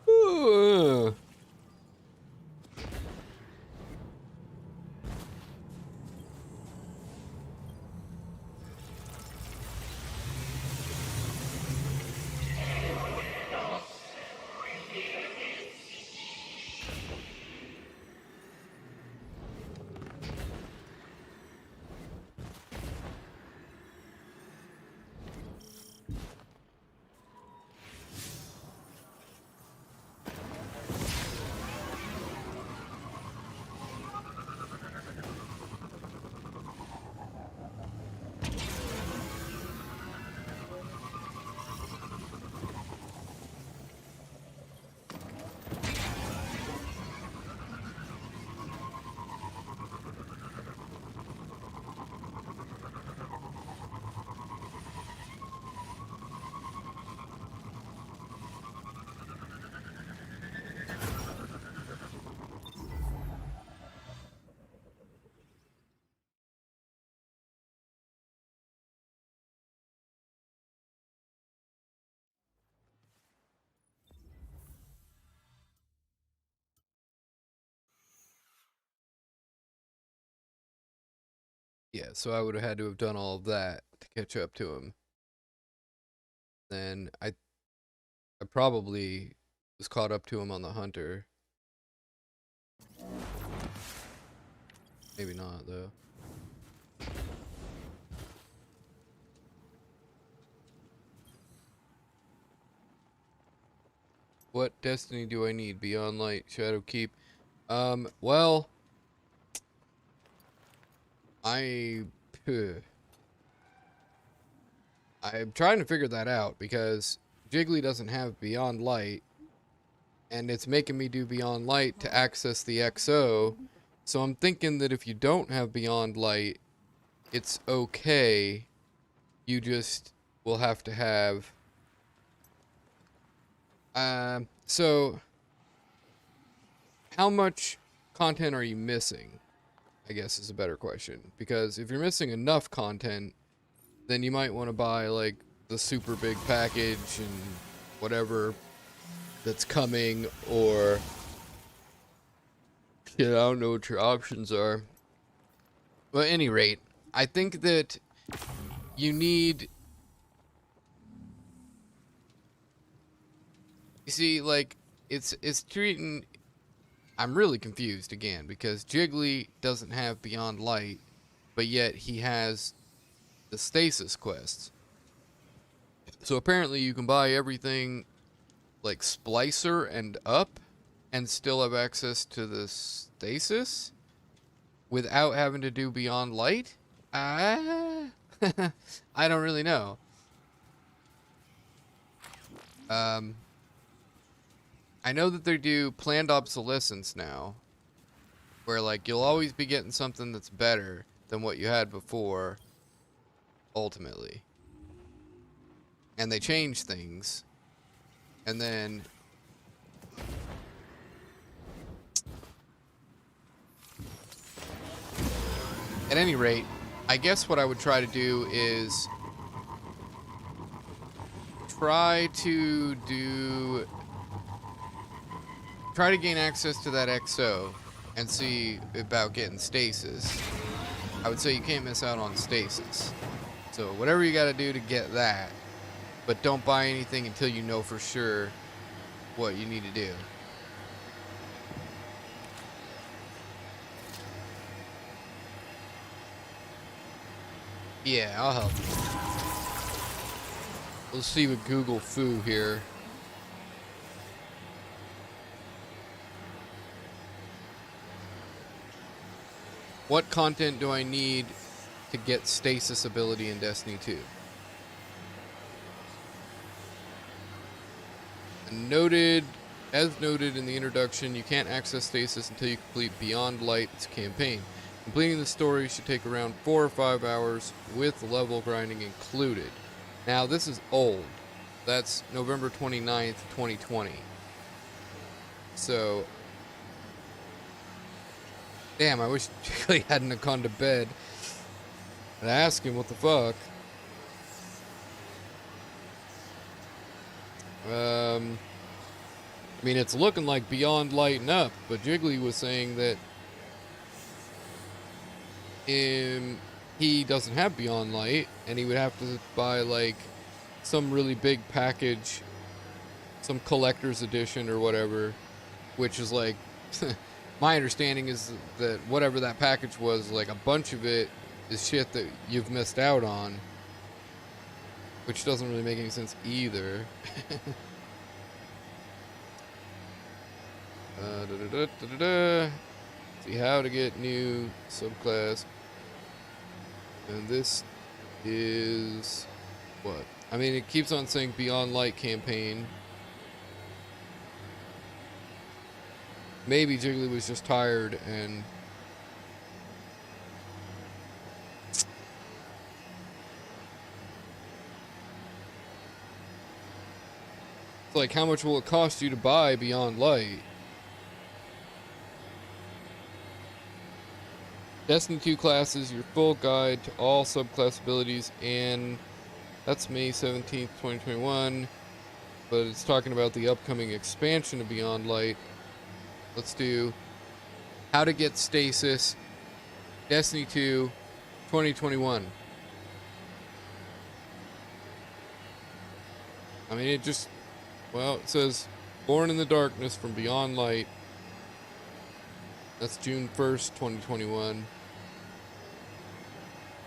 Ooh. Yeah, so I would have had to have done all of that to catch up to him. Then I probably was caught up to him on the hunter. Maybe not though. What destiny do I need? Beyond Light, Shadow Keep. Well, I I'm trying to figure that out because Jiggly doesn't have Beyond Light, and it's making me do Beyond Light to access the XO. So I'm thinking that if you don't have Beyond Light, it's okay. You just will have to have. So how much content are you missing? I guess is a better question. Because if you're missing enough content, then you might want to buy like the super big package and whatever that's coming, or Yeah, I don't know what your options are. But at any rate, I think that you need... You see, like, it's treating... I'm really confused again, because Jiggly doesn't have Beyond Light, but yet he has the Stasis quests. So apparently you can buy everything like Splicer and up and still have access to the Stasis without having to do Beyond Light? I don't really know. Um, I know that they do planned obsolescence now, where like you'll always be getting something that's better than what you had before, ultimately. And they change things, and then at any rate, I guess what I would try to do is try to gain access to that XO and see about getting stasis. I would say you can't miss out on stasis. So whatever you gotta do to get that, but don't buy anything until you know for sure what you need to do. Yeah, I'll help you. Let's see what Google Foo here. What content do I need to get stasis ability in Destiny 2? As noted in the introduction, you can't access stasis until you complete Beyond Light's campaign. Completing the story should take around 4 or 5 hours with level grinding included. Now, this is old. That's November 29th, 2020. So, damn, I wish Jiggly hadn't have gone to bed. And ask him what the fuck. I mean, it's looking like Beyond Light and up, but Jiggly was saying that he doesn't have Beyond Light, and he would have to buy like some really big package, some collector's edition or whatever, which is like, my understanding is that whatever that package was, like a bunch of it is shit that you've missed out on, which doesn't really make any sense either. See how to get new subclass. And this is what? I mean, it keeps on saying Beyond Light campaign. Maybe Jiggly was just tired and it's like, how much will it cost you to buy Beyond Light? Destiny 2 classes, your full guide to all subclass abilities, and that's May 17th, 2021, but it's talking about the upcoming expansion of Beyond Light. Let's do how to get stasis, Destiny 2, 2021. I mean, it just, well, it says Born in the Darkness from Beyond Light. That's June 1st, 2021.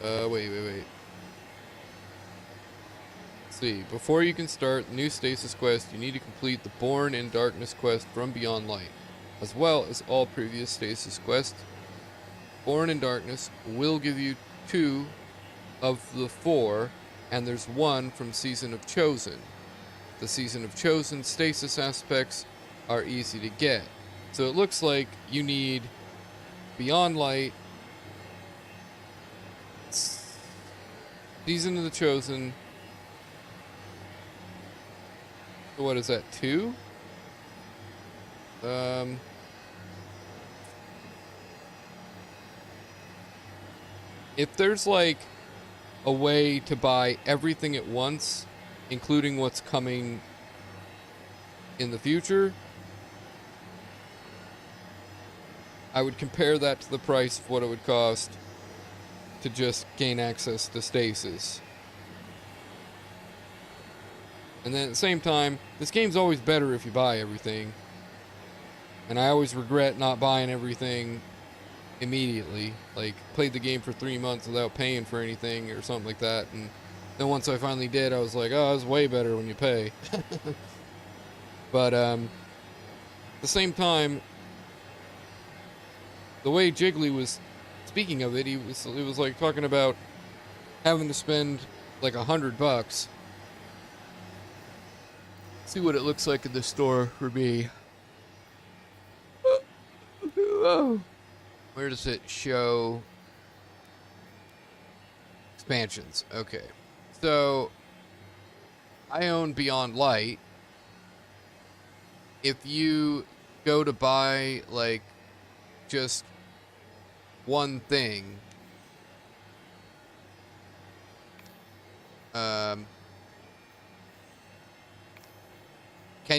Wait. Let's see. Before you can start the new stasis quest, you need to complete the Born in Darkness quest from Beyond Light, as well as all previous stasis quests. Born in Darkness will give you 2 of the 4, and there's 1 from Season of Chosen. The Season of Chosen stasis aspects are easy to get. So it looks like you need Beyond Light, Season of the Chosen. What is that, 2? If there's like a way to buy everything at once, including what's coming in the future, I would compare that to the price of what it would cost to just gain access to stasis. And then at the same time, this game's always better if you buy everything. And I always regret not buying everything immediately. Like, played the game for 3 months without paying for anything or something like that. And then once I finally did, I was like, oh, it's way better when you pay. But, at the same time, the way Jiggly was speaking of it, it was like talking about having to spend like $100. See what it looks like in the store for me. Where does it show expansions? Okay. So, I own Beyond Light. If you go to buy, like, just one thing, can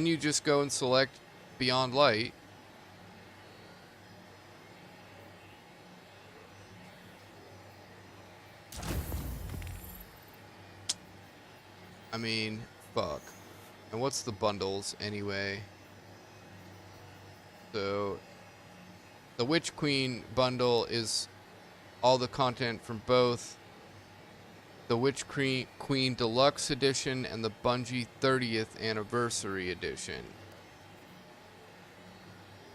you just go and select Beyond Light? I mean, fuck. And what's the bundles anyway? So, the Witch Queen bundle is all the content from both the Witch Queen Deluxe Edition and the Bungie 30th Anniversary Edition.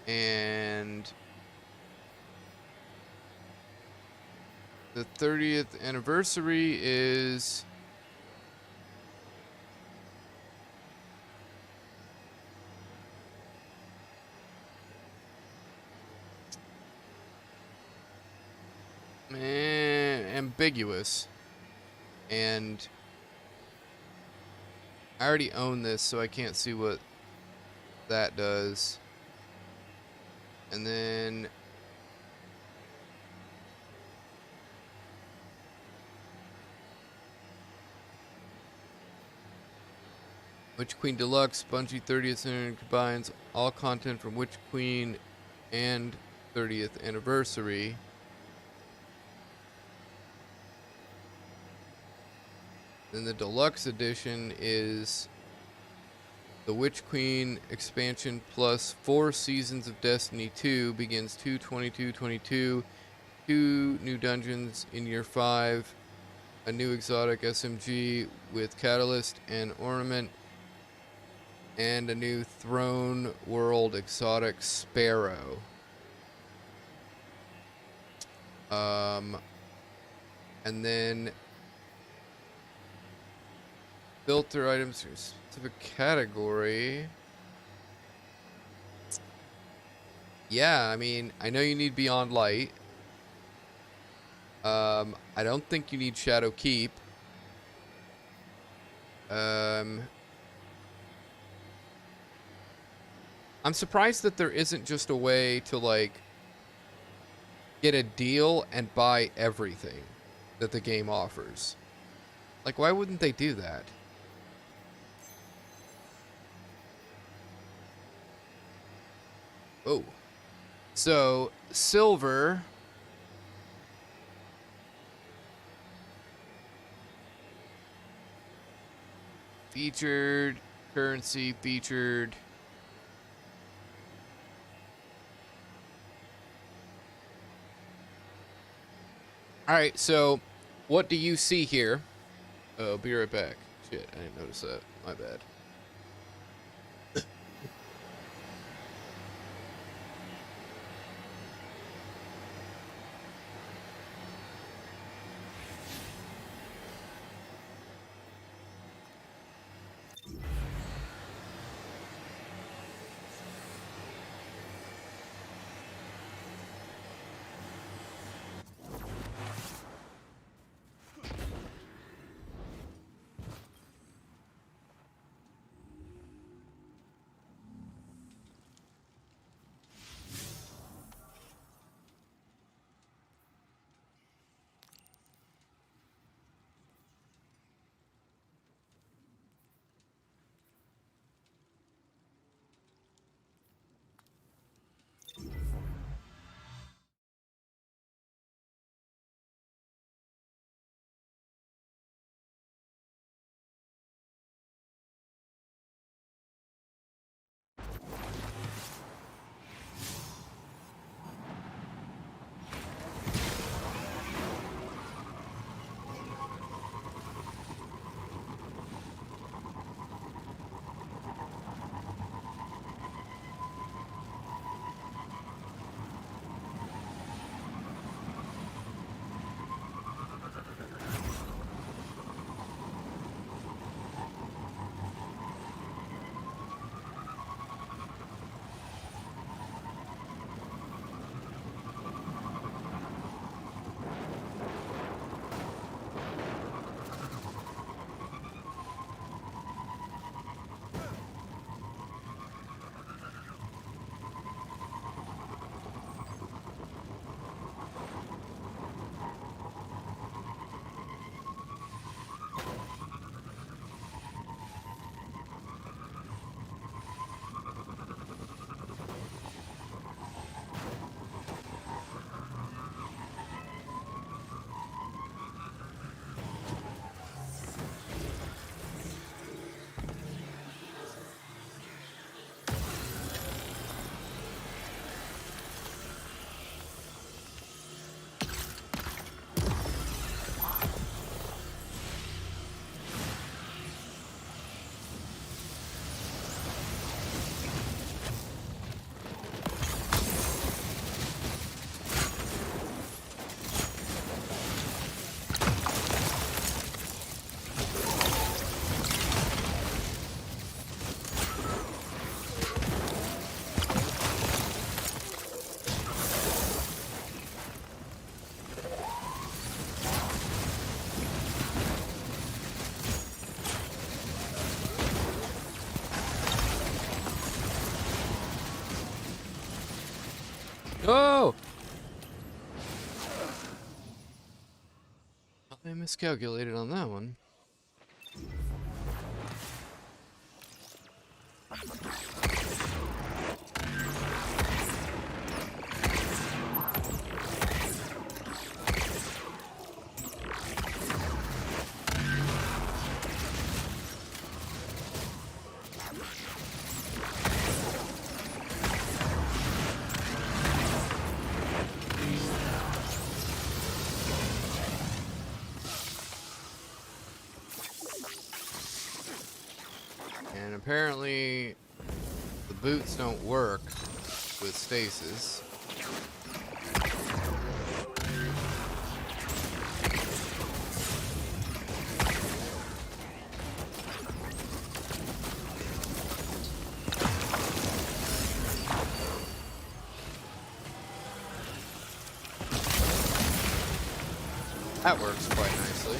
And the 30th Anniversary is... ambiguous. And I already own this, so I can't see what that does. And then Witch Queen Deluxe, Bungie 30th Anniversary combines all content from Witch Queen and 30th Anniversary. Then the Deluxe Edition is the Witch Queen expansion plus 4 seasons of Destiny 2, begins 2/22/22, 2 new dungeons in year 5, a new exotic SMG with Catalyst and Ornament, and a new Throne World exotic Sparrow. And then filter items for a specific category. Yeah, I mean, I know you need Beyond Light. I don't think you need Shadow Keep. I'm surprised that there isn't just a way to, like, get a deal and buy everything that the game offers. Like, why wouldn't they do that? Oh. So, silver. Featured. Currency featured. Alright, so what do you see here? Oh, be right back. Shit, I didn't notice that. My bad. Oh! I miscalculated on that one. And apparently the boots don't work with stasis. That works quite nicely.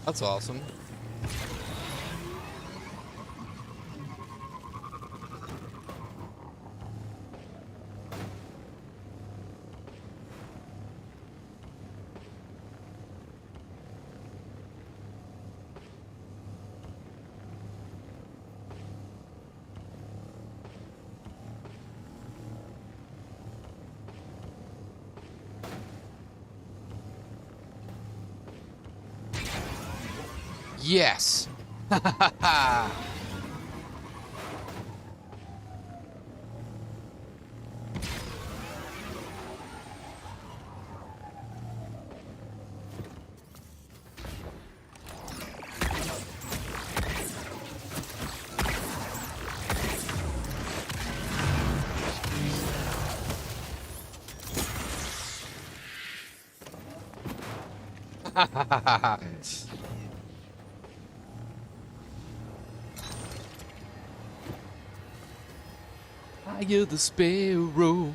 That's awesome. Yes. Fire the sparrow.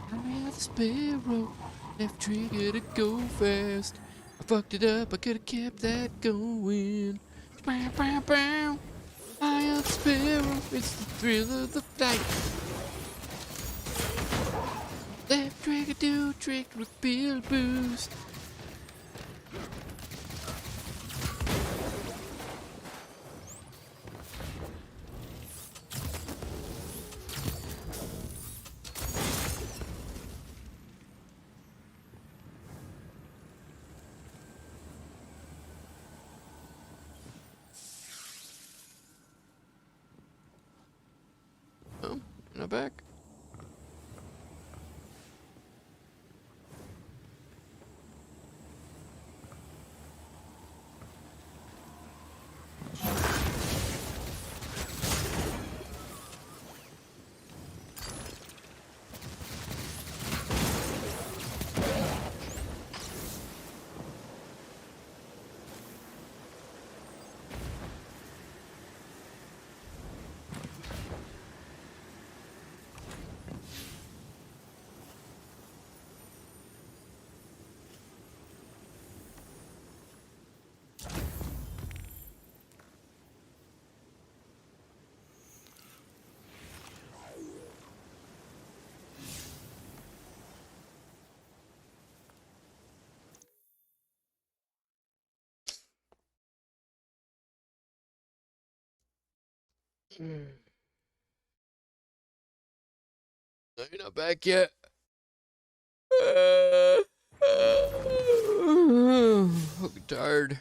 Fire the sparrow. Left trigger to go fast. I fucked it up. I could have kept that going. Bow, bow, bow. I am sparrow. It's the thrill of the flight. Left trigger do trick repeal boost. Oh, not back. No, you're not back yet. I'll be tired.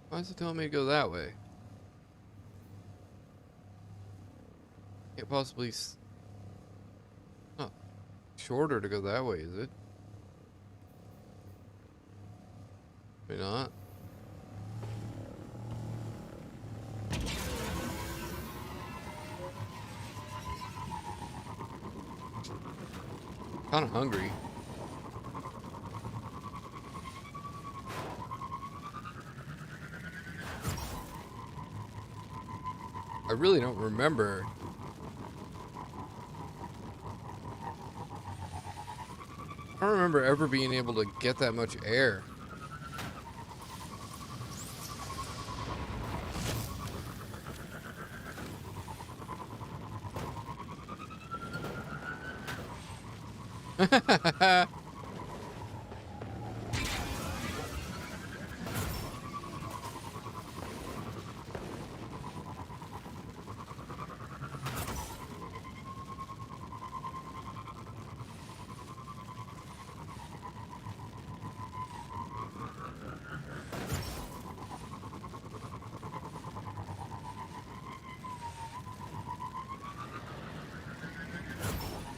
Why is it telling me to go that way? Can't possibly. Not shorter to go that way, is it? Maybe not. Kind of hungry. I really don't remember. I don't remember ever being able to get that much air.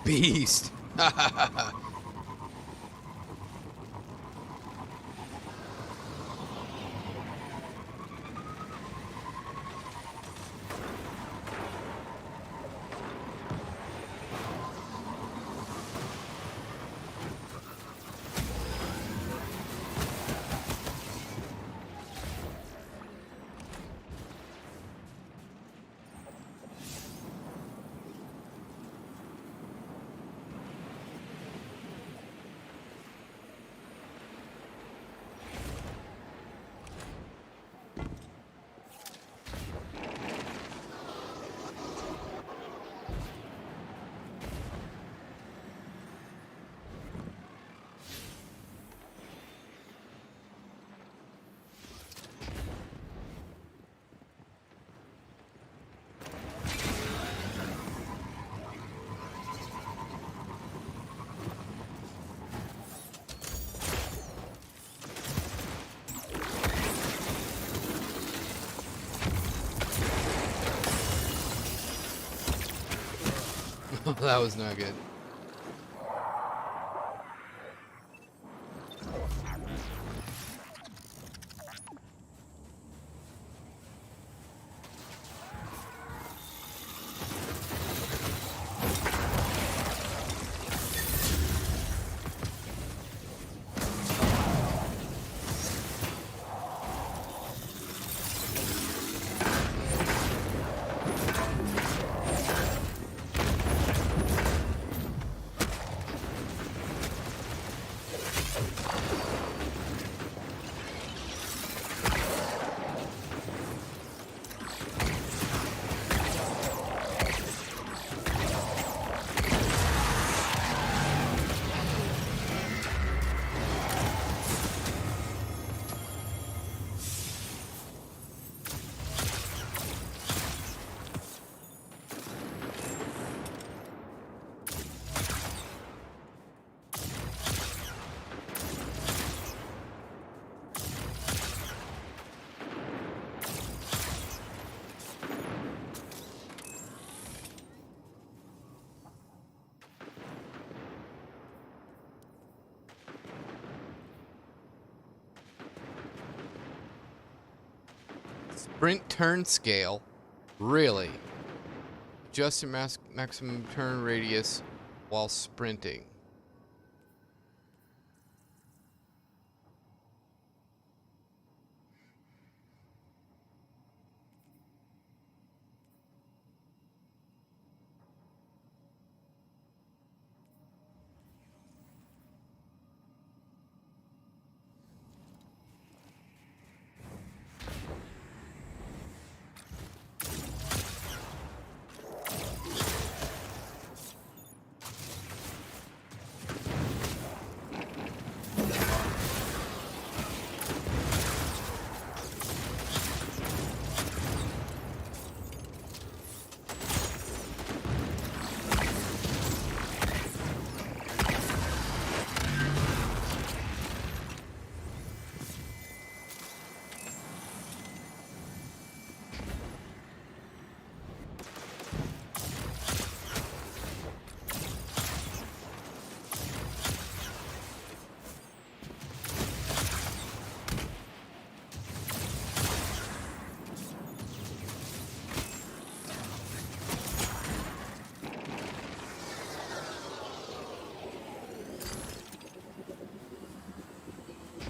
Beast. That was not good. Sprint turn scale? Really? Adjust your maximum turn radius while sprinting.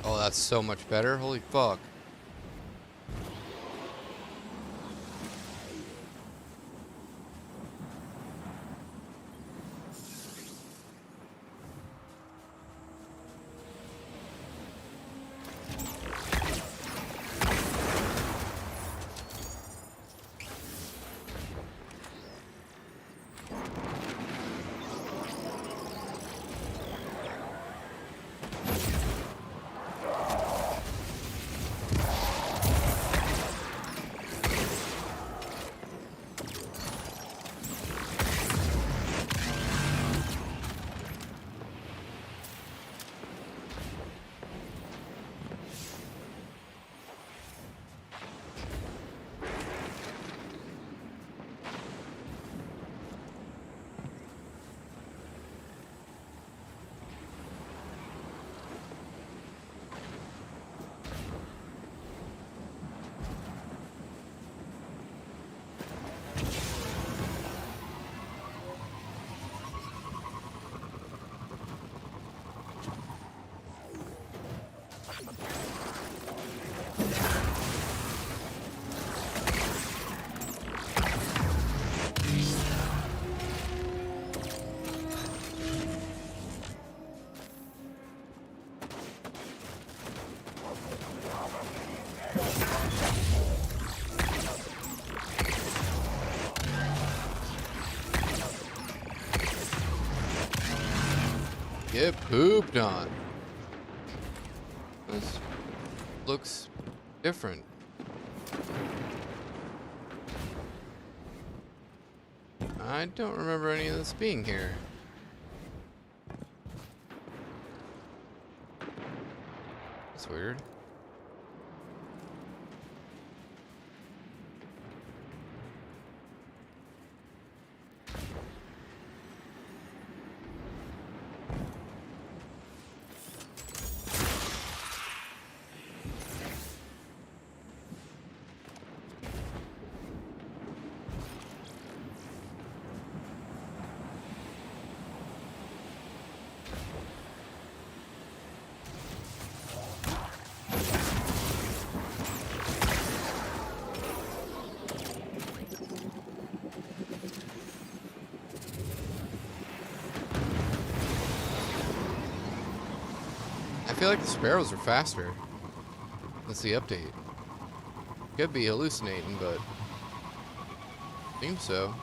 Oh, that's so much better. Holy fuck. Get pooped on. This looks different. I don't remember any of this being here. That's weird. I feel like the sparrows are faster. That's the update. Could be hallucinating, but seems so.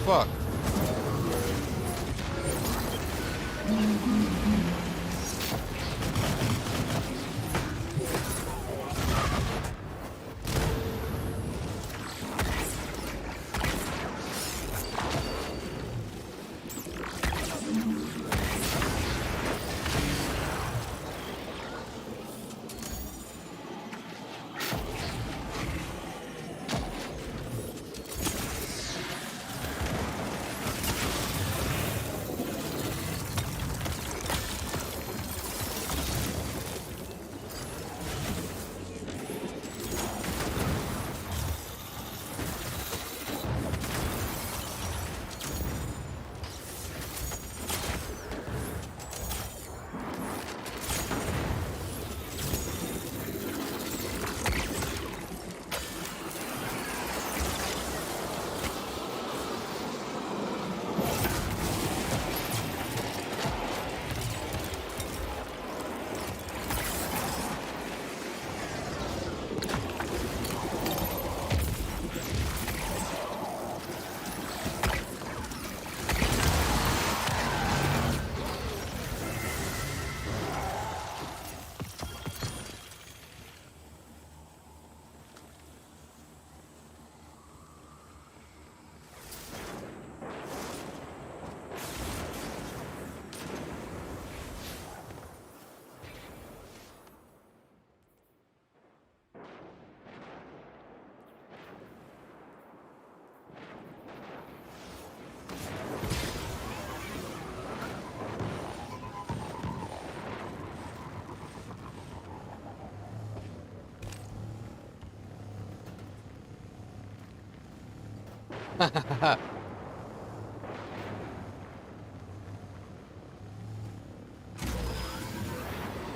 fuck?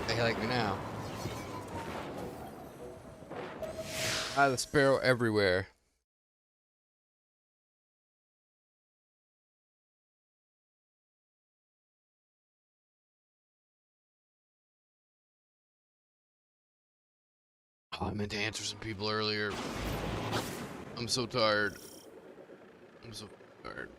They like me now. Ah, the sparrow everywhere. Oh, I meant to answer some people earlier. I'm so tired. I'm so tired.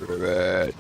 Ribbit.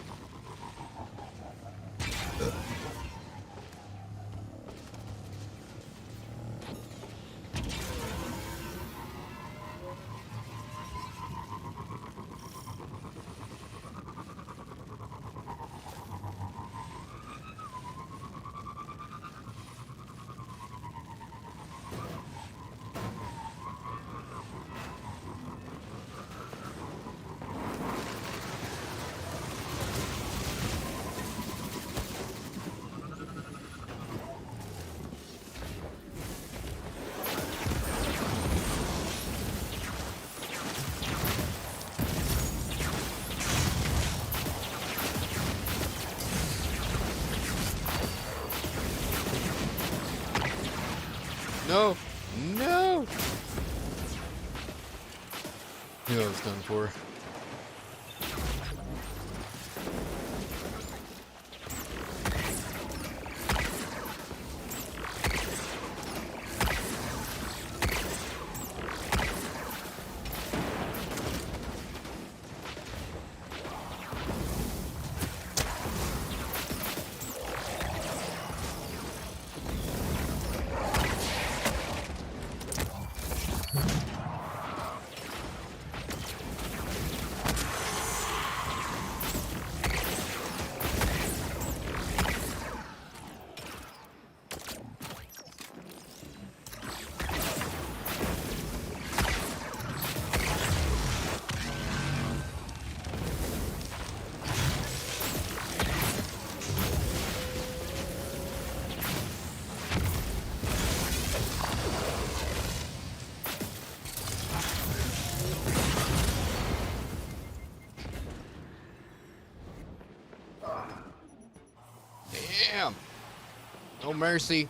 No! No! You know it's done for. Bam! No mercy.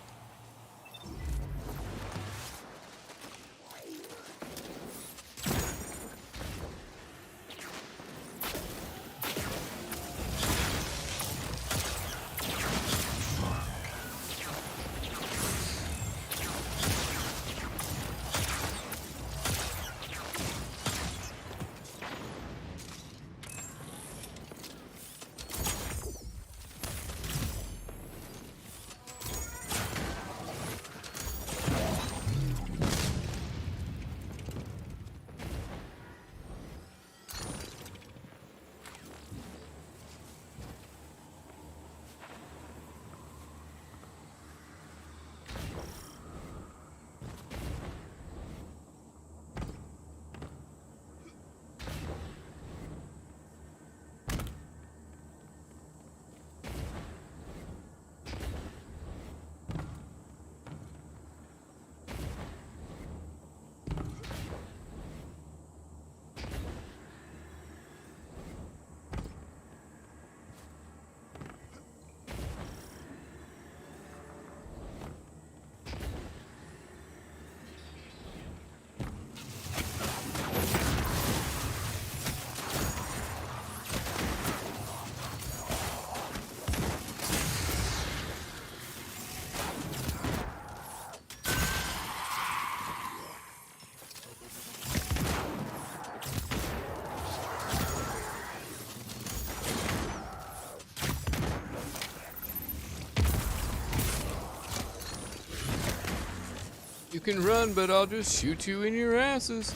You can run, but I'll just shoot you in your asses.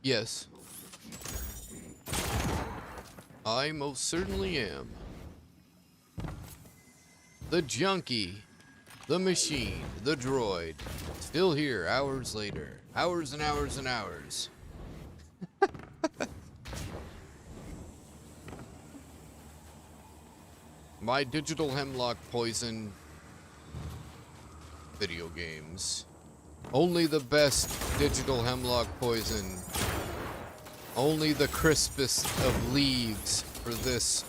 Yes. I most certainly am. The junkie. The machine. The droid. Still here hours later. Hours and hours and hours. My digital hemlock poison video games. Only the best digital hemlock poison. Only the crispest of leaves for this.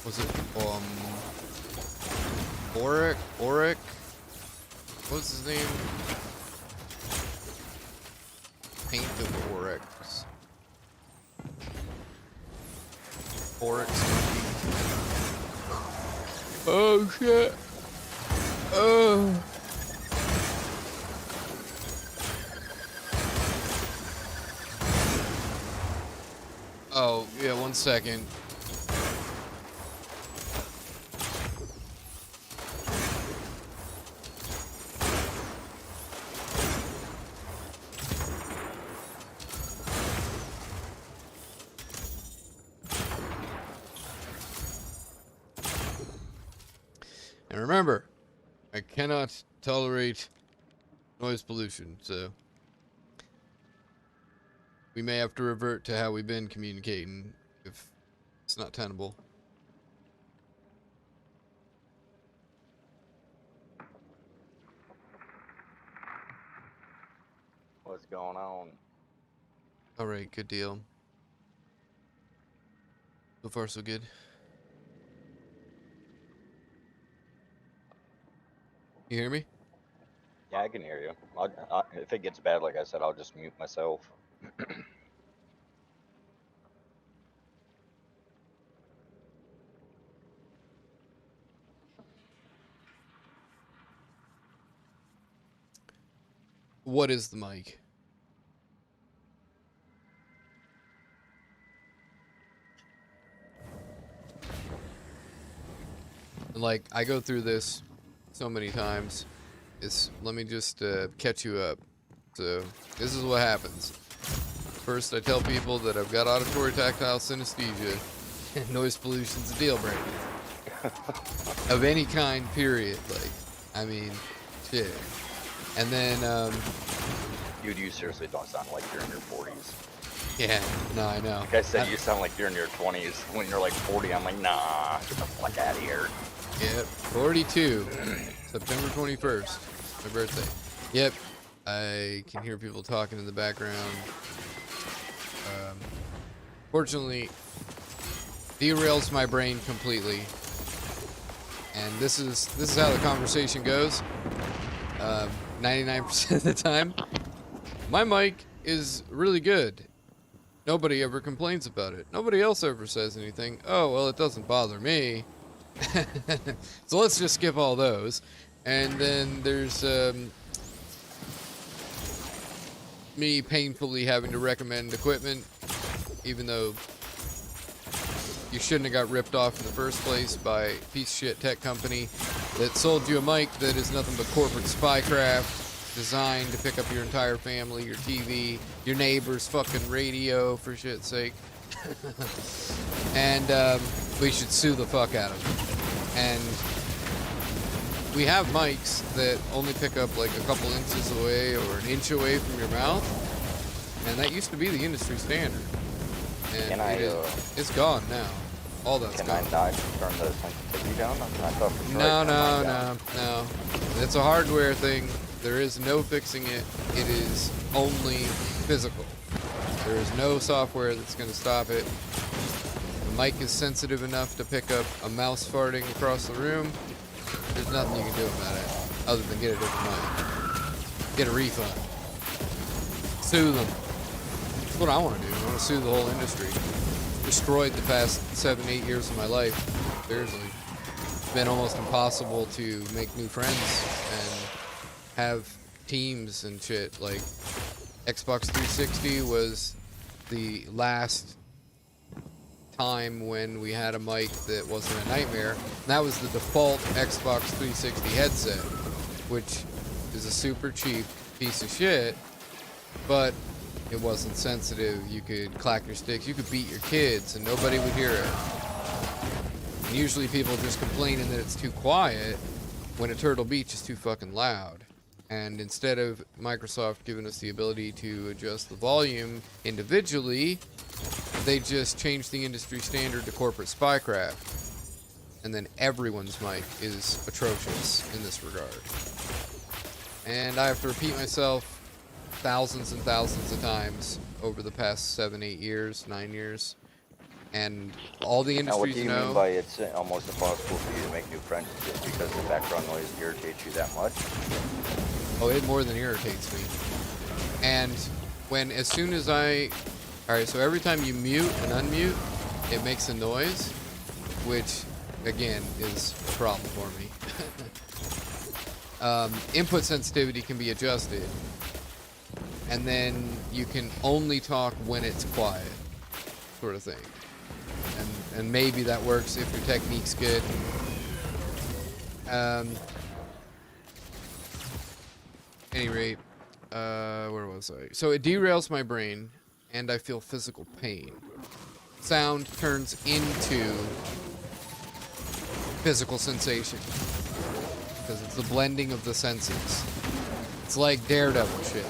Was it, Auric? What's his name? Paint of Oryx. Oryx. Oh shit. Oh. Oh, yeah, 1 second. And remember, I cannot tolerate noise pollution, so we may have to revert to how we've been communicating if it's not tenable. What's going on? Alright, good deal. So far, so good. You hear me? Yeah, I can hear you. If it gets bad, like I said, I'll just mute myself. What is the mic? Like, I go through this so many times. Let me just catch you up. So, this is what happens. First, I tell people that I've got auditory tactile synesthesia, and noise pollution's a deal breaker. Of any kind, period. Like, I mean, shit. And then, Dude, you seriously don't sound like you're in your 40s. yeah, no, I know. Like I said, you sound like you're in your 20s. When you're like 40, I'm like, nah, get the fuck out of here. Yep, 42, September 21st, my birthday. Yep, I can hear people talking in the background. Fortunately, derails my brain completely. And this is how the conversation goes. 99% of the time, my mic is really good. Nobody ever complains about it. Nobody else ever says anything. Oh, well, it doesn't bother me. So let's just skip all those. And then there's me painfully having to recommend equipment, even though you shouldn't have got ripped off in the first place by a piece of shit tech company that sold you a mic that is nothing but corporate spycraft designed to pick up your entire family, your TV, your neighbor's fucking radio, for shit's sake. And we should sue the fuck out of them. And we have mics that only pick up like a couple inches away or an inch away from your mouth, and that used to be the industry standard. And it's gone now. All that's Can gone. I not turn the sensitivity down? I thought for sure No. It's a hardware thing. There is no fixing it. It is only physical. There is no software that's going to stop it. The mic is sensitive enough to pick up a mouse farting across the room. There's nothing you can do about it other than get a different mic. Get a refund. Sue them. That's what I want to do. I want to sue the whole industry. Destroyed the past 7-8 years of my life. Seriously. It's been almost impossible to make new friends and have teams and shit. Like, Xbox 360 was the last time when we had a mic that wasn't a nightmare. And that was the default Xbox 360 headset, which is a super cheap piece of shit, but it wasn't sensitive. You could clack your sticks, you could beat your kids, and nobody would hear it. And usually people just complaining that it's too quiet when a Turtle Beach is too fucking loud. And instead of Microsoft giving us the ability to adjust the volume individually, they just changed the industry standard to corporate spycraft. And then everyone's mic is atrocious in this regard. And I have to repeat myself thousands and thousands of times over the past 7-8 years, 9 years. And all the Now, what industries do you know. mean by it's almost impossible for you to make new friends just because the background noise irritates you that much? Oh, it more than irritates me. And as soon as alright, so every time you mute and unmute, it makes a noise, which, again, is a problem for me. Input sensitivity can be adjusted, and then you can only talk when it's quiet, sort of thing. And maybe that works if your technique's good. Any rate, where was I? So it derails my brain, and I feel physical pain. Sound turns into physical sensation, because it's the blending of the senses. It's like Daredevil shit.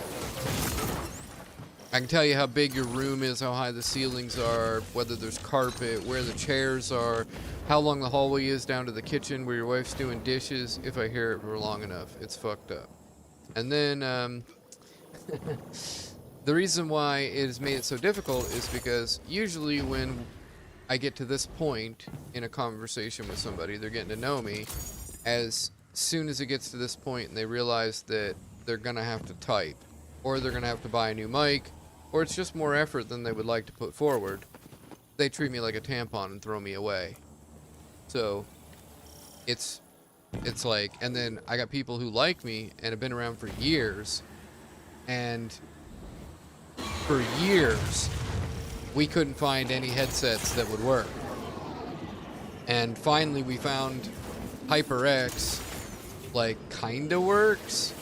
I can tell you how big your room is, how high the ceilings are, whether there's carpet, where the chairs are, how long the hallway is down to the kitchen where your wife's doing dishes, if I hear it for long enough. It's fucked up. And then, the reason why it has made it so difficult is because usually when I get to this point in a conversation with somebody, they're getting to know me, as soon as it gets to this point and they realize that they're gonna have to type, or they're gonna have to buy a new mic, or it's just more effort than they would like to put forward, they treat me like a tampon and throw me away. So it's like, and then I got people who like me and have been around for years, and for years we couldn't find any headsets that would work. And finally we found HyperX, like, kinda works,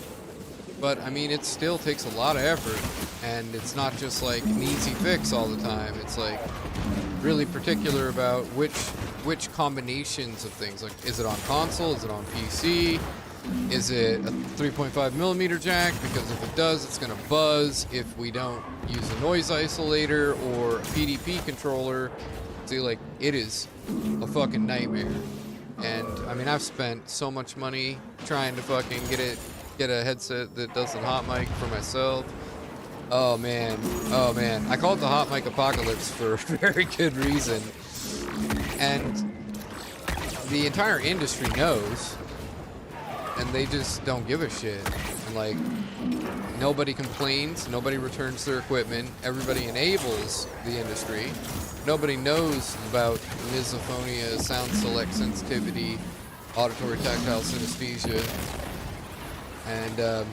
but I mean, it still takes a lot of effort, and it's not just like an easy fix all the time. It's like really particular about which combinations of things. Like, is it on console? Is it on PC? Is it a 3.5 millimeter jack? Because if it does, it's gonna buzz if we don't use a noise isolator or a PDP controller. See, like, it is a fucking nightmare. And I mean, I've spent so much money trying to fucking get a headset that doesn't hot mic for myself. Oh man, oh man. I call it the hot mic apocalypse for a very good reason. And the entire industry knows, and they just don't give a shit. And like, nobody complains, nobody returns their equipment, everybody enables the industry. Nobody knows about misophonia, sound select sensitivity, auditory tactile synesthesia, and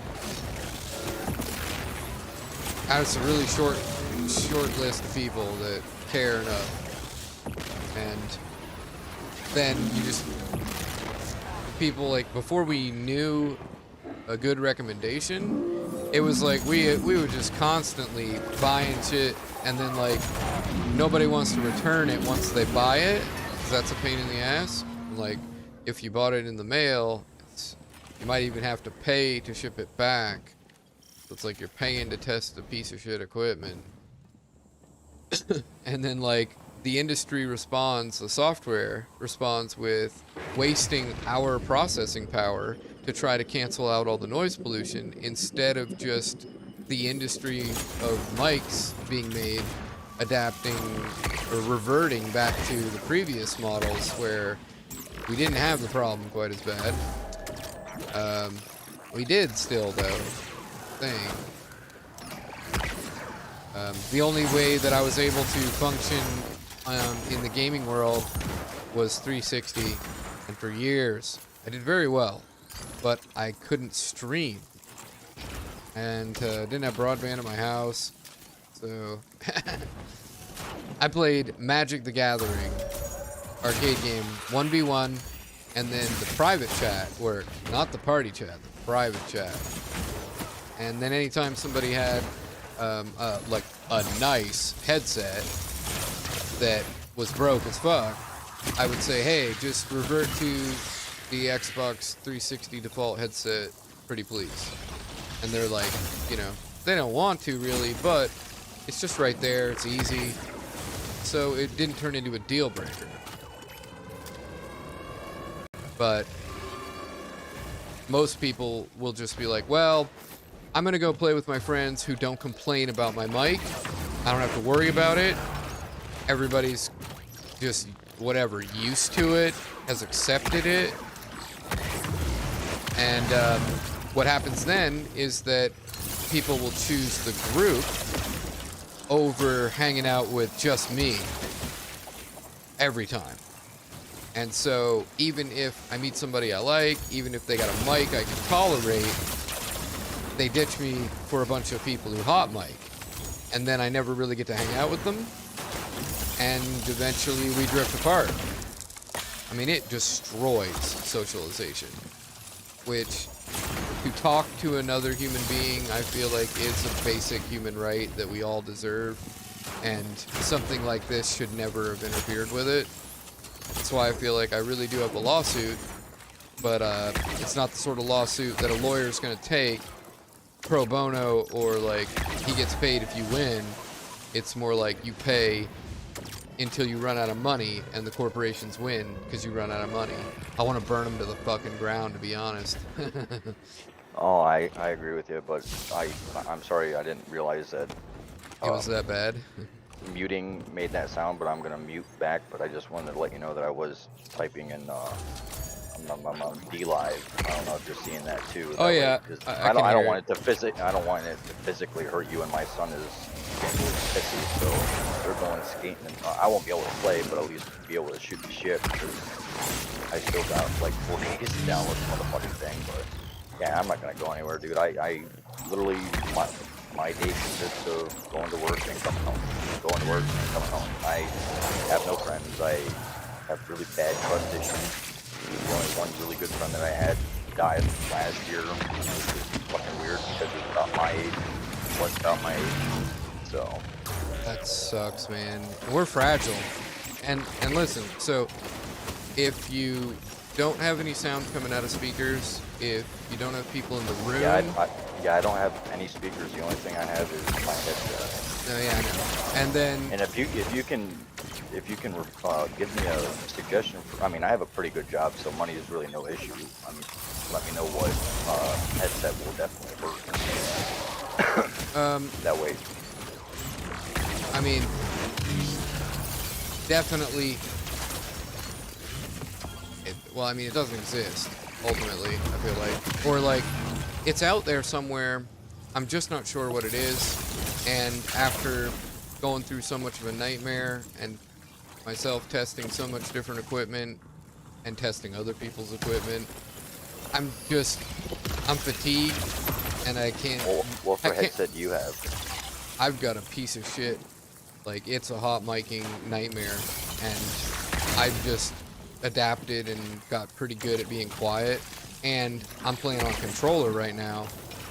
it's a really short list of people that care enough. And then you just, people like, before we knew a good recommendation, it was like we would just constantly buying shit, and then like nobody wants to return it once they buy it, because that's a pain in the ass. Like, if you bought it in the mail, you might even have to pay to ship it back. So it's like you're paying to test a piece of shit equipment. And then like the industry responds, the software responds with wasting our processing power to try to cancel out all the noise pollution, instead of just the industry of mics being made, adapting or reverting back to the previous models where we didn't have the problem quite as bad. We did still, though. The only way that I was able to function in the gaming world was 360, and for years I did very well, but I couldn't stream, and didn't have broadband at my house, so I played Magic the Gathering arcade game 1v1, and then the private chat worked, not the party chat, the private chat. And then anytime somebody had like a nice headset that was broke as fuck, I would say, hey, just revert to the Xbox 360 default headset, pretty please. And they're like, you know, they don't want to really, but it's just right there, it's easy. So it didn't turn into a deal breaker. But most people will just be like, well, I'm gonna go play with my friends who don't complain about my mic. I don't have to worry about it. Everybody's just, whatever, used to it, has accepted it. And what happens then is that people will choose the group over hanging out with just me every time. And so even if I meet somebody I like, even if they got a mic I can tolerate, they ditch me for a bunch of people who hot mic. And then I never really get to hang out with them. And eventually we drift apart. I mean, it destroys socialization. Which, to talk to another human being, I feel like is a basic human right that we all deserve. And something like this should never have interfered with it. That's why I feel like I really do have a lawsuit. But it's not the sort of lawsuit that a lawyer's gonna take pro bono, or like he gets paid if you win. It's more like you pay until you run out of money, and the corporations win because you run out of money. I want to burn them to the fucking ground, to be honest. Oh, I agree with you, but I'm sorry, I didn't realize that It was that bad. muting made that sound, but I'm gonna mute back. But I just wanted to let you know that I was typing in on D-Live. I don't know if you're seeing that too. Oh yeah, I don't want it to I don't want it to physically hurt you, and my son is getting really pissy, so they're going skating. And I won't be able to play, but at least be able to shoot the shit, because I still got like 4 days to download the motherfucking thing. But yeah, I'm not gonna go anywhere, dude. I literally my day consists of going to work and coming home, going to work and coming home. I have no friends. I have really bad trust issues. The only one really good friend that I had died last year, which is fucking weird because he was about my age, was about my age. So that sucks, man. We're fragile. And listen, so if you don't have any sound coming out of speakers, if you don't have people in the room, I don't have any speakers. The only thing I have is my headset. Oh yeah, I know. And then, and if you can give me a suggestion for, I mean, I have a pretty good job, so money is really no issue. I mean, let me know what headset will definitely work. That way. I mean, definitely. Well, I mean, it doesn't exist, ultimately, I feel like. Or, like, it's out there somewhere. I'm just not sure what it is. And after going through so much of a nightmare and myself testing so much different equipment and testing other people's equipment, I'm fatigued and I can't. What for headset do you have? I've got a piece of shit. Like, it's a hot miking nightmare, and I've just adapted and got pretty good at being quiet. And I'm playing on controller right now,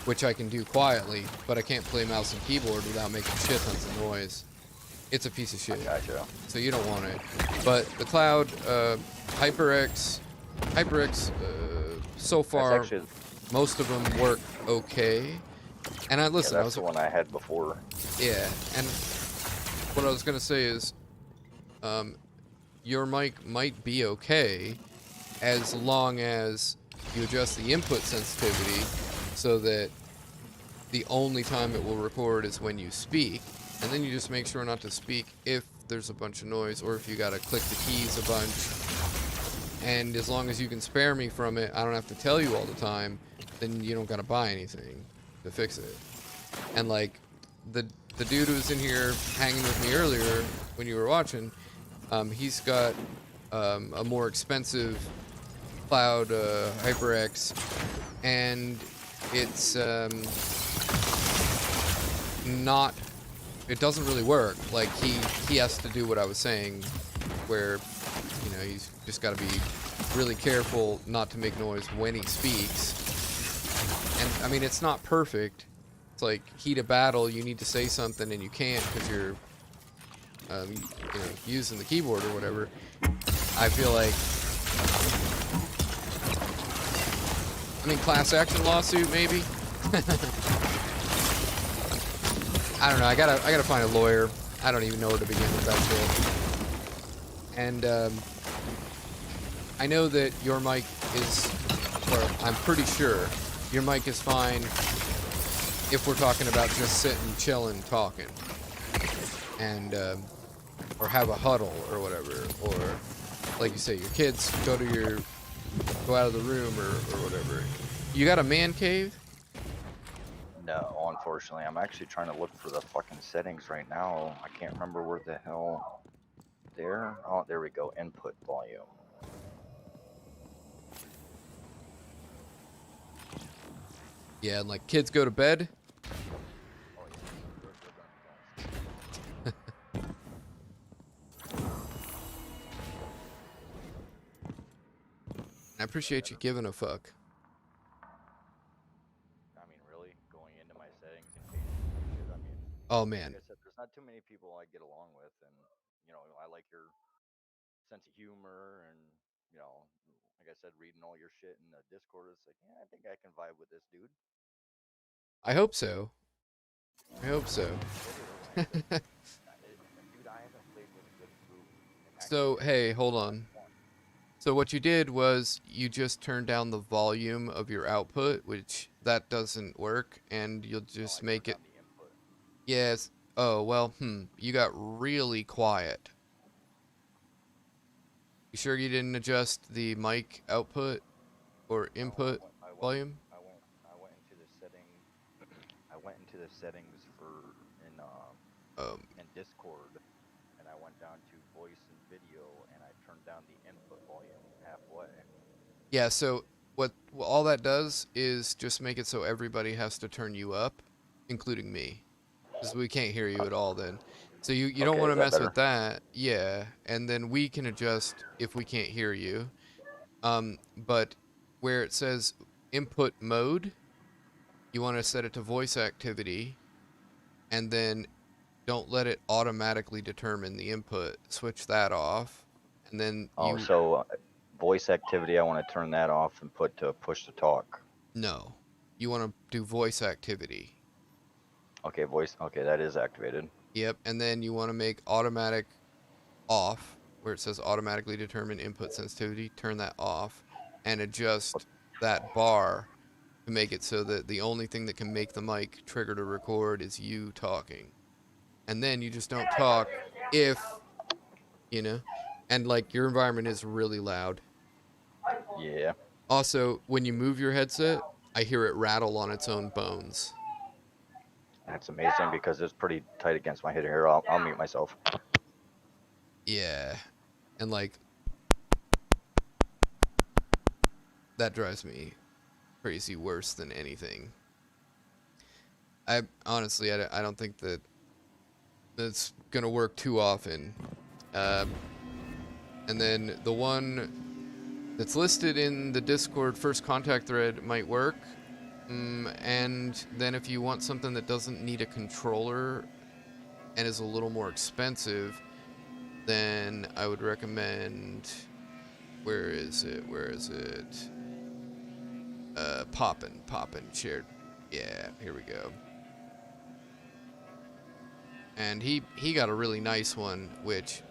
which I can do quietly, but I can't play mouse and keyboard without making shit tons of noise. It's a piece of shit. Gotcha. So you don't want it. But the cloud, HyperX, so far, most of them work okay. And listen, that's the one I had before. Yeah, and what I was gonna say is, your mic might be okay as long as you adjust the input sensitivity so that the only time it will record is when you speak, and then you just make sure not to speak if there's a bunch of noise or if you gotta click the keys a bunch. And as long as you can spare me from it, I don't have to tell you all the time, then you don't gotta buy anything to fix it. And like the dude who was in here hanging with me earlier when you were watching, he's got a more expensive cloud HyperX, and it's not, it doesn't really work. Like he has to do what I was saying, where, you know, he's just got to be really careful not to make noise when he speaks. And I mean, it's not perfect. It's like heat of battle, you need to say something and you can't because you're you know, using the keyboard or whatever. I feel like, I mean, class action lawsuit maybe. I don't know. I gotta find a lawyer. I don't even know where to begin with that shit. And I know that your mic is, or I'm pretty sure your mic is fine if we're talking about just sitting, chilling, talking, and or have a huddle or whatever, or like you say, your kids go out of the room or whatever. You got a man cave? No, unfortunately. I'm actually trying to look for the fucking settings right now. I can't remember where the hell. There? Oh, there we go. Input volume. Yeah, and like kids go to bed. I appreciate you giving a fuck. I mean, really? Going into my settings in case you I mean, Oh man. like I said, there's not too many people I get along with, and, you know, I like your sense of humor, and, you know, like I said, reading all your shit in the Discord, it's like, yeah, I think I can vibe with this dude. I hope so. I hope so. Dude, I haven't played with a good group. So, hey, hold on. So what you did was you just turned down the volume of your output, which that doesn't work, and you'll just make it. Yes. Oh, well, you got really quiet. You sure you didn't adjust the mic output or input volume? I went into the setting. I went into the settings in Discord, and I went down to voice and video, and I turned down the input volume halfway. Yeah, so what all that does is just make it so everybody has to turn you up, including me, because we can't hear you at all then. So you don't want to mess with that. Yeah, and then we can adjust if we can't hear you. But where it says input mode, you want to set it to voice activity, and then don't let it automatically determine the input. Switch that off, and then Voice activity, I want to turn that off and put to push to talk. No, you want to do voice activity. Okay, okay, that is activated. Yep, and then you want to make automatic off, where it says automatically determine input sensitivity, turn that off, and adjust that bar to make it so that the only thing that can make the mic trigger to record is you talking. And then you just don't talk if, you know, and like your environment is really loud. Yeah. Also, when you move your headset, I hear it rattle on its own bones. That's amazing because it's pretty tight against my head here. I'll mute myself. Yeah. And like, that drives me crazy worse than anything. I honestly, I don't think that that's gonna work too often. And then the one that's listed in the Discord first contact thread might work. And then if you want something that doesn't need a controller and is a little more expensive, then I would recommend, where is it? Poppin' shared. Yeah, here we go. And he got a really nice one, which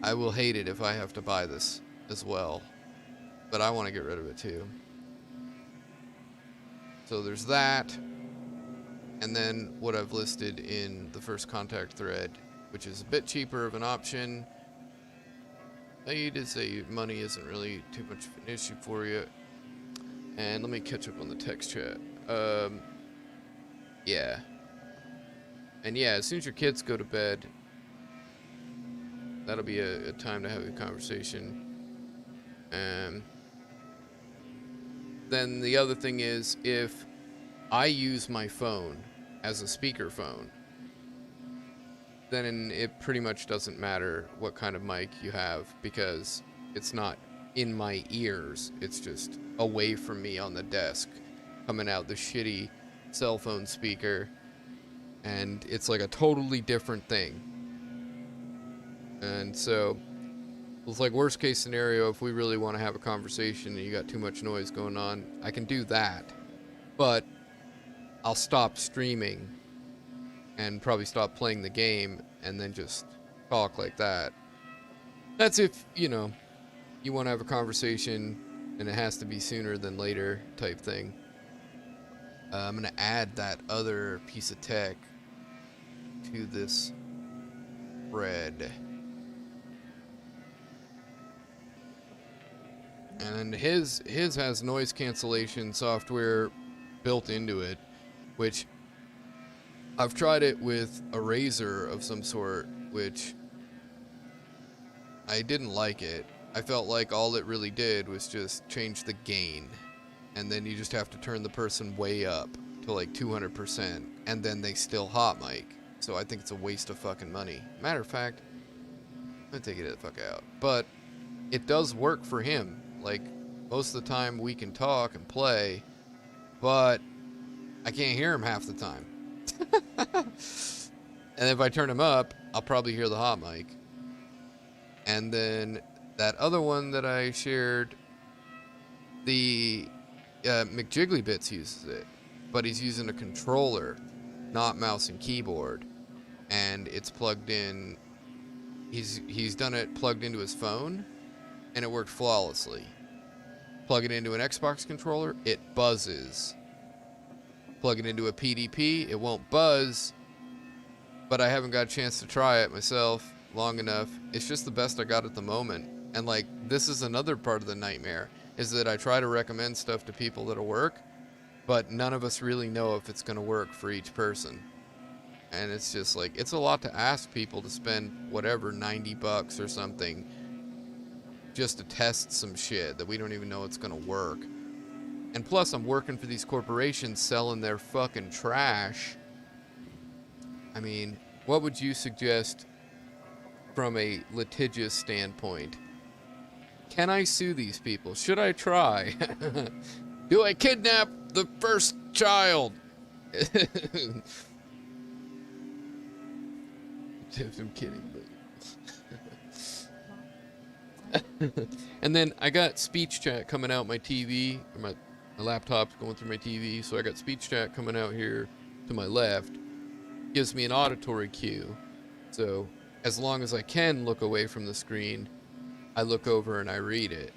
I will hate it if I have to buy this as well, but I want to get rid of it too. So there's that, and then what I've listed in the first contact thread, which is a bit cheaper of an option. You did say money isn't really too much of an issue for you. And let me catch up on the text chat. Yeah. And yeah, as soon as your kids go to bed, that'll be a time to have a conversation. Then the other thing is, if I use my phone as a speakerphone, then it pretty much doesn't matter what kind of mic you have, because it's not in my ears, it's just away from me on the desk, coming out the shitty cell phone speaker, and it's like a totally different thing. And so it's like worst case scenario, if we really want to have a conversation and you got too much noise going on, I can do that, but I'll stop streaming and probably stop playing the game and then just talk like that. That's if, you know, you want to have a conversation and it has to be sooner than later type thing. I'm going to add that other piece of tech to this thread. And his has noise cancellation software built into it, which I've tried it with a razor of some sort, which I didn't like it. I felt like all it really did was just change the gain, and then you just have to turn the person way up to like 200%, and then they still hot mic. So I think it's a waste of fucking money. Matter of fact, I'm gonna take it the fuck out. But it does work for him. Like, most of the time we can talk and play, but I can't hear him half the time. And if I turn him up, I'll probably hear the hot mic. And then that other one that I shared, the McJigglyBits uses it, but he's using a controller, not mouse and keyboard, and it's plugged in. He's done it plugged into his phone, and it worked flawlessly. Plug it into an Xbox controller, it buzzes. Plug it into a PDP, it won't buzz, but I haven't got a chance to try it myself long enough. It's just the best I got at the moment. And like, this is another part of the nightmare, is that I try to recommend stuff to people that'll work, but none of us really know if it's going to work for each person. And it's just like, it's a lot to ask people to spend whatever, $90 or something, just to test some shit that we don't even know it's going to work. And plus, I'm working for these corporations selling their fucking trash. I mean, what would you suggest from a litigious standpoint? Can I sue these people? Should I try? Do I kidnap the first child? I'm kidding, but... And then I got speech chat coming out my TV, or my laptop's going through my TV, so I got speech chat coming out here to my left. Gives me an auditory cue. So as long as I can look away from the screen, I look over and I read it.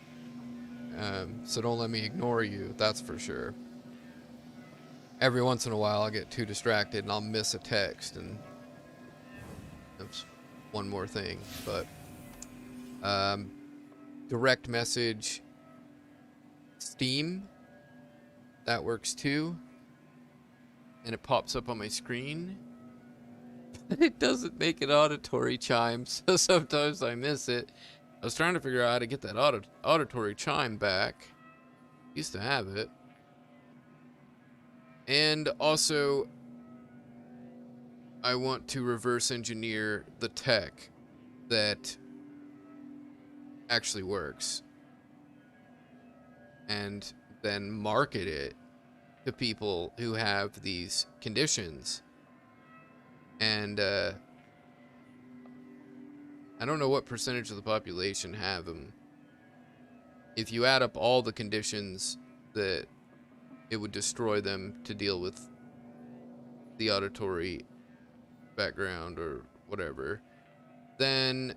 So don't let me ignore you, that's for sure. Every once in a while I'll get too distracted and I'll miss a text, and that's one more thing. But direct message Steam, that works too, and it pops up on my screen. It doesn't make an auditory chime, so sometimes I miss it. I was trying to figure out how to get that auditory chime back. Used to have it. And also, I want to reverse engineer the tech that actually works, and then market it to people who have these conditions. And I don't know what percentage of the population have them. If you add up all the conditions that it would destroy them to deal with the auditory background or whatever, then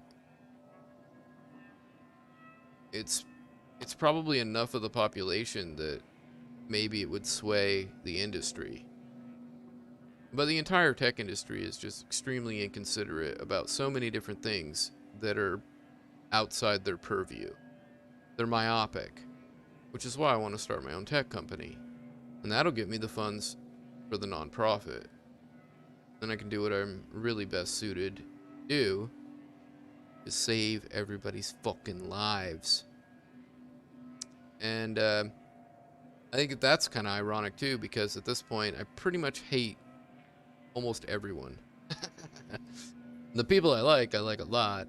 it's probably enough of the population that maybe it would sway the industry. But the entire tech industry is just extremely inconsiderate about so many different things that are outside their purview. They're myopic, which is why I want to start my own tech company. And that'll get me the funds for the nonprofit. Then I can do what I'm really best suited to do, is save everybody's fucking lives. And I think that's kind of ironic too, because at this point I pretty much hate almost everyone. The people I like a lot,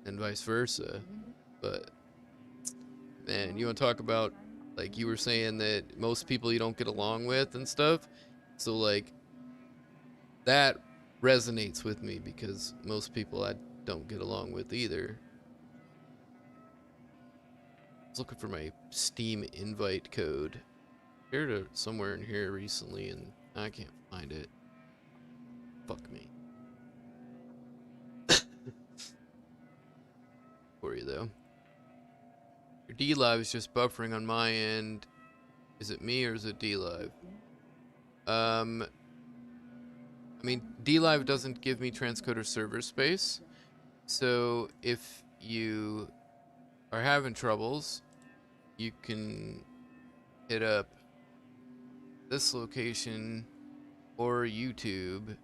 and vice versa. But man, you want to talk about, like you were saying that most people you don't get along with and stuff, so like that resonates with me, because most people I don't get along with either. I was looking for my Steam invite code. I shared it somewhere in here recently and I can't find it. Fuck me. For you though. Your DLive is just buffering on my end. Is it me or is it DLive? I mean, DLive doesn't give me transcoder server space. So if you are having troubles, you can hit up this location or YouTube,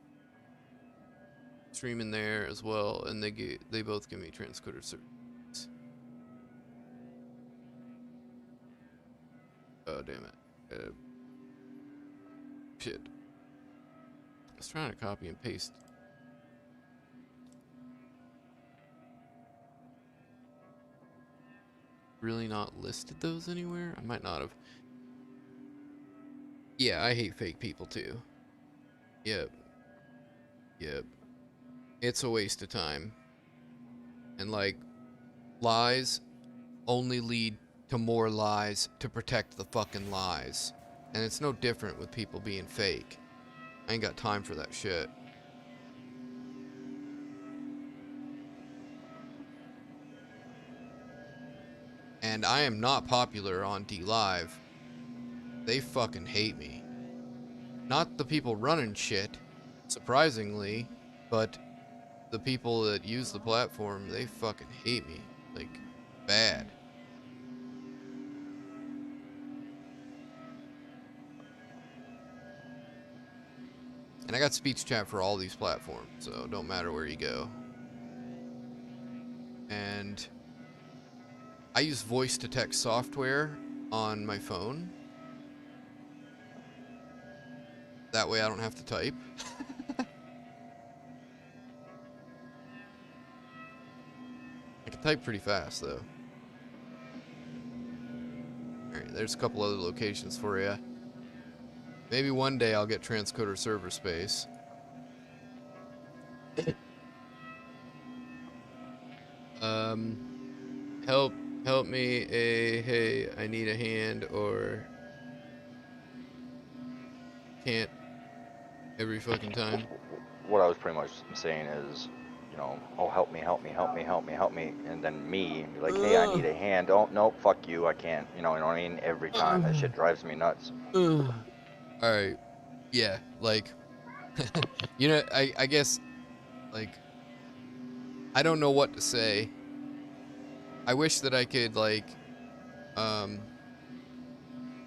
stream in there as well, and they both give me transcoder service. Oh damn it! Shit. I was trying to copy and paste. Really not listed those anywhere? I might not have. Yeah, I hate fake people too. Yep. It's a waste of time. And like, lies only lead to more lies to protect the fucking lies. And it's no different with people being fake. I ain't got time for that shit. And I am not popular on DLive. They fucking hate me. Not the people running shit, surprisingly, but the people that use the platform, they fucking hate me. Like, bad. And I got speech chat for all these platforms, so don't matter where you go. And I use voice to text software on my phone. That way I don't have to type. I can type pretty fast though. Alright, there's a couple other locations for you. Maybe one day I'll get transcoder server space. Help me, hey, I need a hand, or can't every fucking time. What I was pretty much saying is, you know, oh, help me, help me, help me, help me, help me, and then me, be like, hey, I need a hand. Oh, no, fuck you, I can't. You know what I mean? Every time. That shit drives me nuts. All right. Yeah, like, you know, I guess, like, I don't know what to say. I wish that I could, like,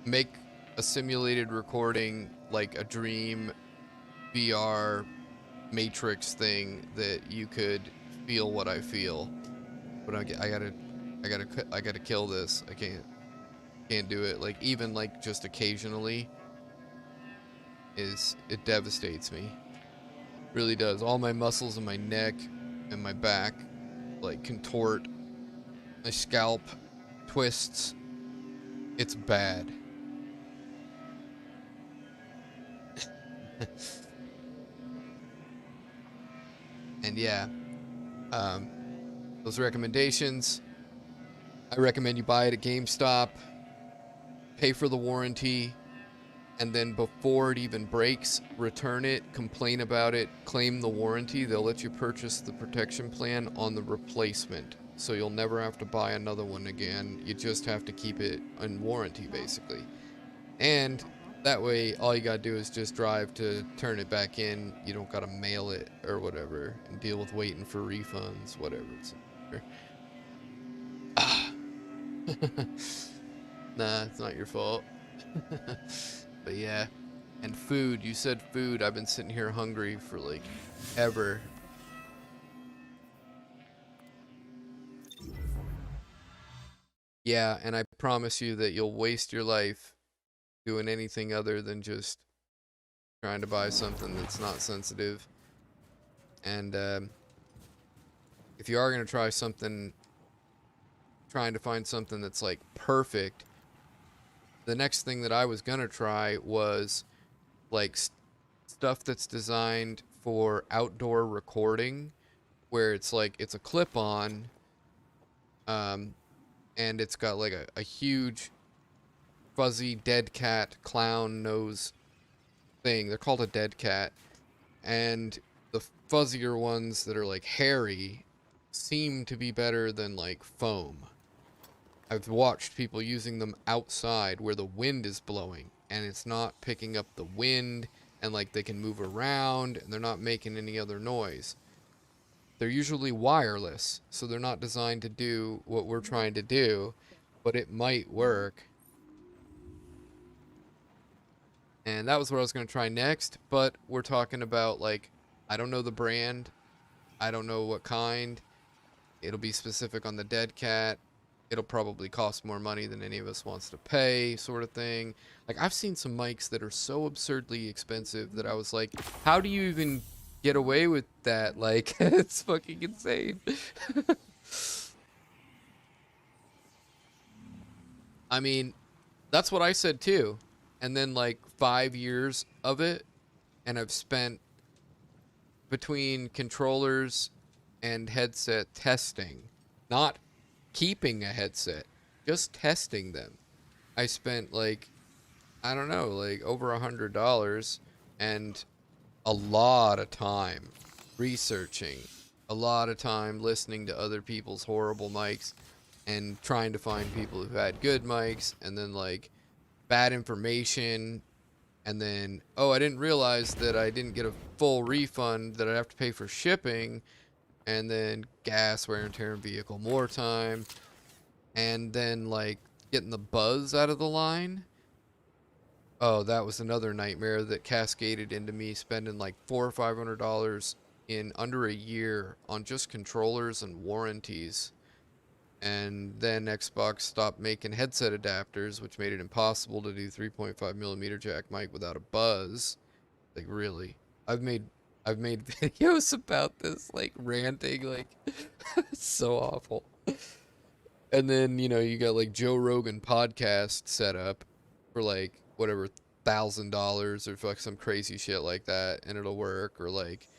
make a simulated recording, like a dream VR Matrix thing that you could feel what I feel. But I gotta kill this. I can't do it. Like, even, like, just occasionally it devastates me. Really does. All my muscles in my neck and my back, like, contort. My scalp twists. It's bad. And yeah, those recommendations, I recommend you buy it at GameStop, pay for the warranty, and then before it even breaks, return it, complain about it, claim the warranty. They'll let you purchase the protection plan on the replacement, so you'll never have to buy another one again. You just have to keep it in warranty, basically. And that way, all you gotta do is just drive to turn it back in. You don't gotta mail it or whatever and deal with waiting for refunds, whatever. Nah, it's not your fault. But yeah. And food. You said food. I've been sitting here hungry for, like, ever. Yeah, and I promise you that you'll waste your life doing anything other than just trying to buy something that's not sensitive. And if you are going to try something, trying to find something that's, like, perfect, the next thing that I was going to try was, like, stuff that's designed for outdoor recording, where it's like, it's a clip-on, and it's got, like, a huge fuzzy dead cat clown nose thing. They're called a dead cat. And the fuzzier ones that are, like, hairy seem to be better than, like, foam. I've watched people using them outside where the wind is blowing and it's not picking up the wind, and, like, they can move around and they're not making any other noise. They're usually wireless, so they're not designed to do what we're trying to do, but it might work. And that was what I was going to try next, but we're talking about, like, I don't know the brand, I don't know what kind. It'll be specific on the dead cat. It'll probably cost more money than any of us wants to pay, sort of thing. Like, I've seen some mics that are so absurdly expensive that I was like, how do you even get away with that? Like, it's fucking insane. I mean, that's what I said too. And then, like, 5 years of it, and I've spent between controllers and headset testing, not keeping a headset, just testing them. I spent, like, I don't know, like, over $100, and a lot of time researching, a lot of time listening to other people's horrible mics and trying to find people who had good mics, and then, like, bad information, and then, oh, I didn't realize that I didn't get a full refund, that I'd have to pay for shipping, and then gas, wear and tear in vehicle, more time, and then, like, getting the buzz out of the line. Oh, that was another nightmare that cascaded into me spending like $400 or $500 in under a year on just controllers and warranties. And then Xbox stopped making headset adapters, which made it impossible to do 3.5mm jack mic without a buzz. Like, really, I've made videos about this, like, ranting, like, it's so awful. And then, you know, you got, like, Joe Rogan podcast set up for, like, whatever, $1,000 or fuck some crazy shit like that, and it'll work. Or like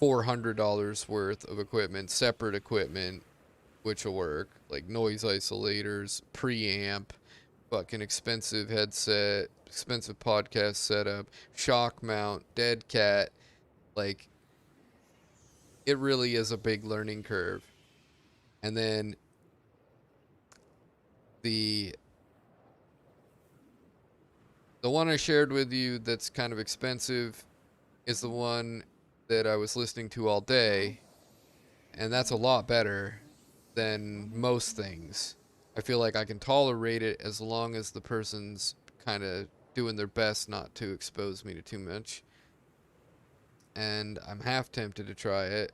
$400 worth of equipment, separate equipment, which will work, like noise isolators, preamp, fucking expensive headset, expensive podcast setup, shock mount, dead cat, like, it really is a big learning curve. And then the one I shared with you that's kind of expensive is the one that I was listening to all day, and that's a lot better than most things. I feel like I can tolerate it as long as the person's kind of doing their best not to expose me to too much. And I'm half tempted to try it.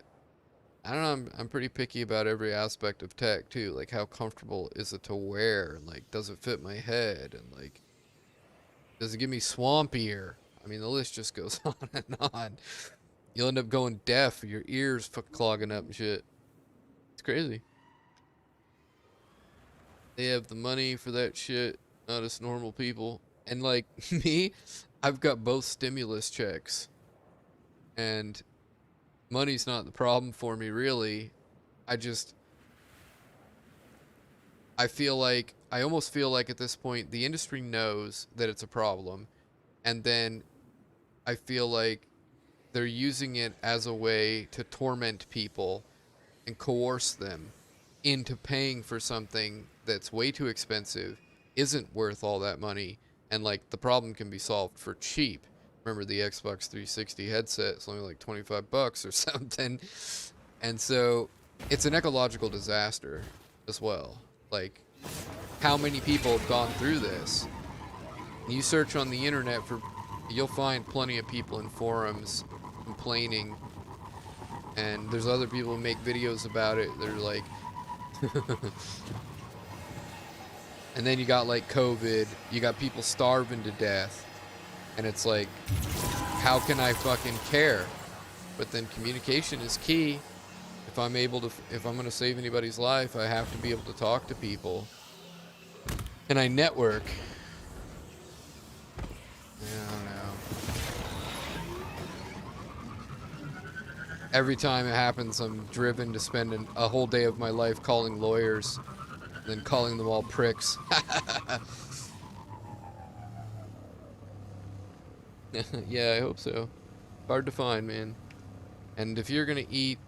I don't know, I'm pretty picky about every aspect of tech too, like how comfortable is it to wear, and like does it fit my head, and like does it give me swamp ear? I mean, the list just goes on and on. You'll end up going deaf, your ears clogging up and shit. It's crazy. They have the money for that shit, not us normal people. And like me, I've got both stimulus checks, and money's not the problem for me really. I just I almost feel like at this point the industry knows that it's a problem, and then I feel like they're using it as a way to torment people and coerce them into paying for something that's way too expensive, isn't worth all that money, and like the problem can be solved for cheap. Remember the Xbox 360 headset? It's only like 25 bucks or something. And so it's an ecological disaster as well. Like, how many people have gone through this? You search on the internet for, you'll find plenty of people in forums complaining, and there's other people who make videos about it. They're like, and then you got like COVID, you got people starving to death, and it's like, how can I fucking care? But then communication is key. If I'm gonna save anybody's life, I have to be able to talk to people, and I network. I don't know. Every time it happens, I'm driven to spend a whole day of my life calling lawyers, and then calling them all pricks. Yeah, I hope so. Hard to find, man. And if you're gonna eat,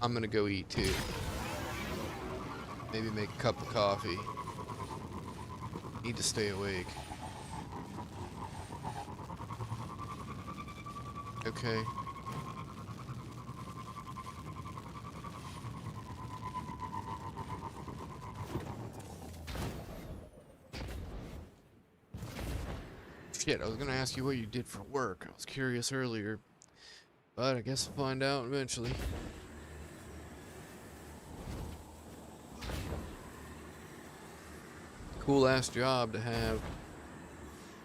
I'm gonna go eat too. Maybe make a cup of coffee. Need to stay awake. Okay. Shit, I was gonna ask you what you did for work. I was curious earlier, but I guess we'll find out eventually. Cool ass job to have.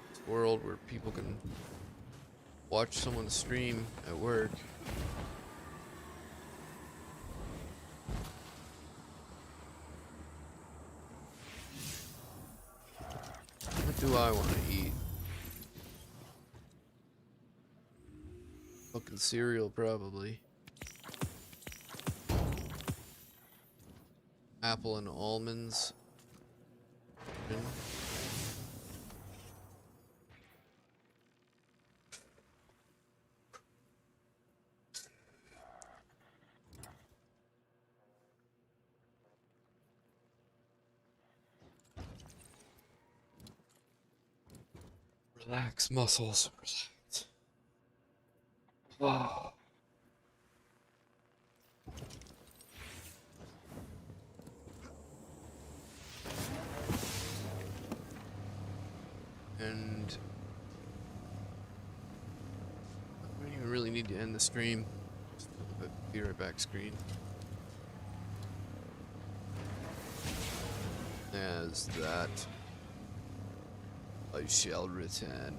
This world where people can watch someone stream at work. What do I want to eat? Fucking cereal, probably. Apple and almonds. Relax, muscles. Relax. Oh. And I don't even really need to end the stream. Just a little bit. Be right back screen. As that, I shall return.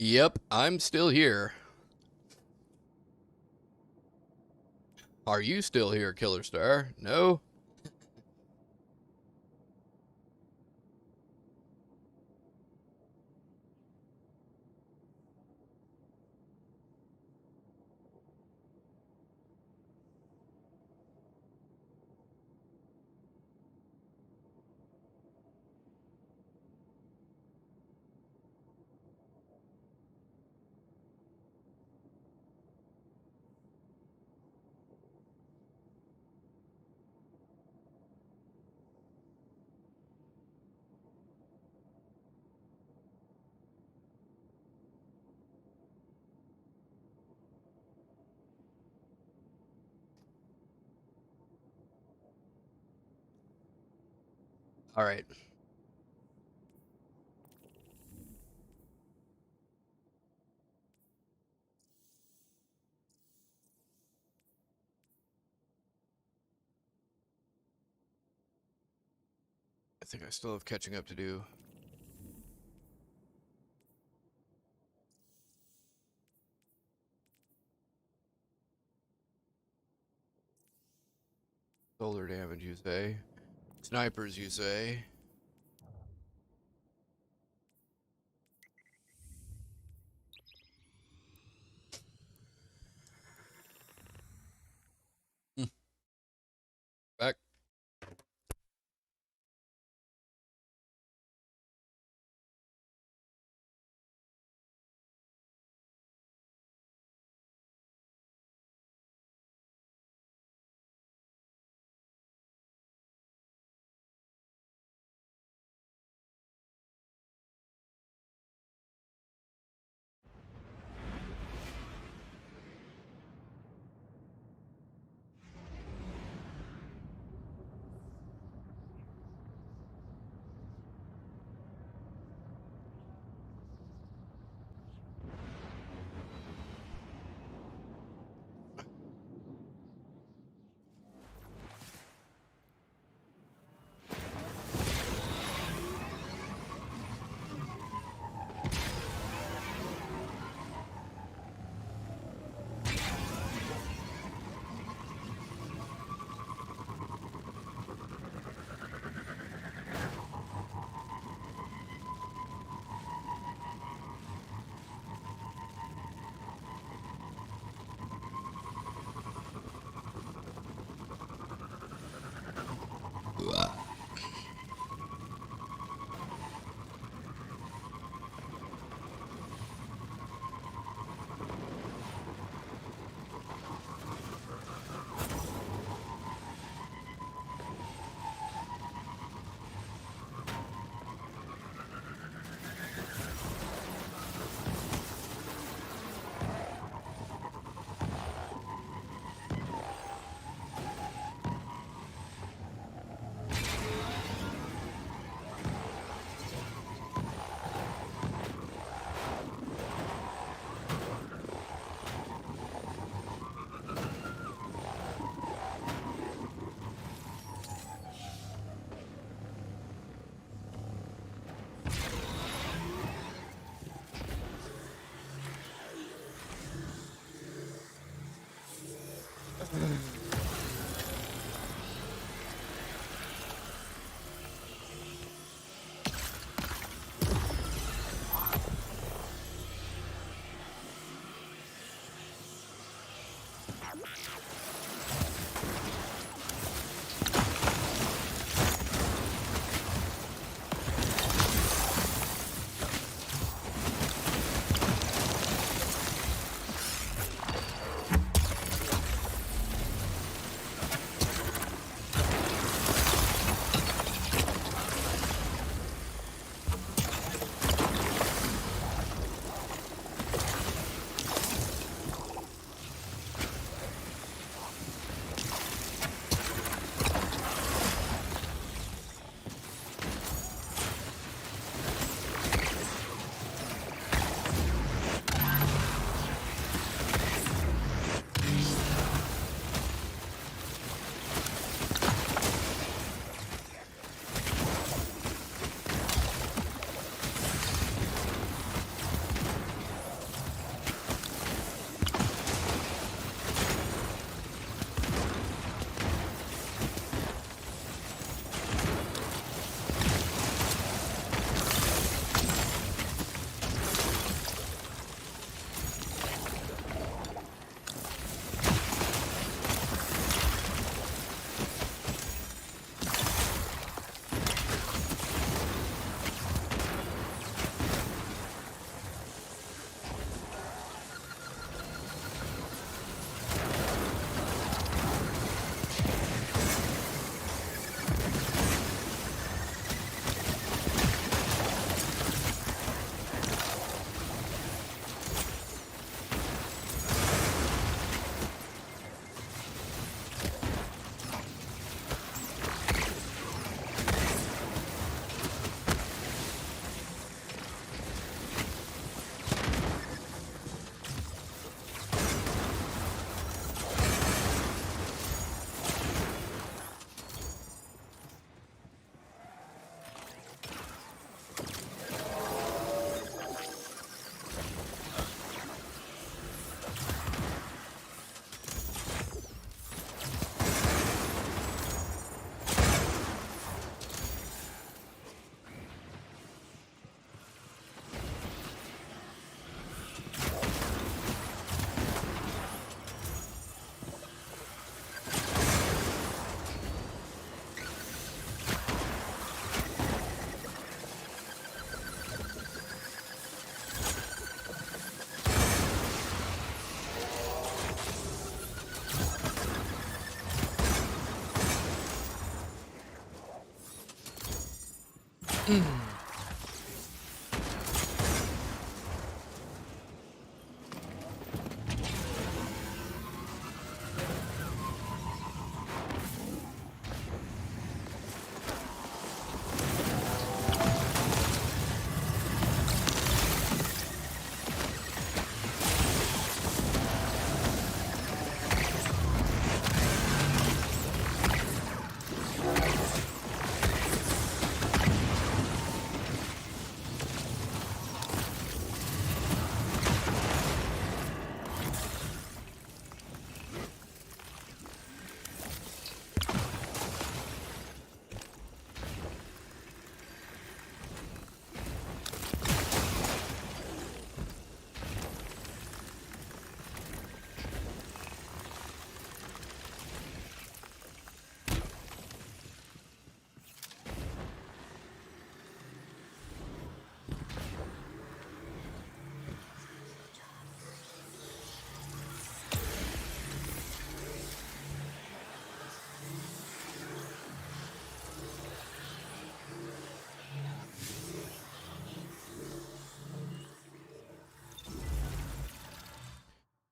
Yep, I'm still here. Are you still here, Killer Star? No? Alright. I think I still have catching up to do. Solar damage, you say? Snipers, you say? Back.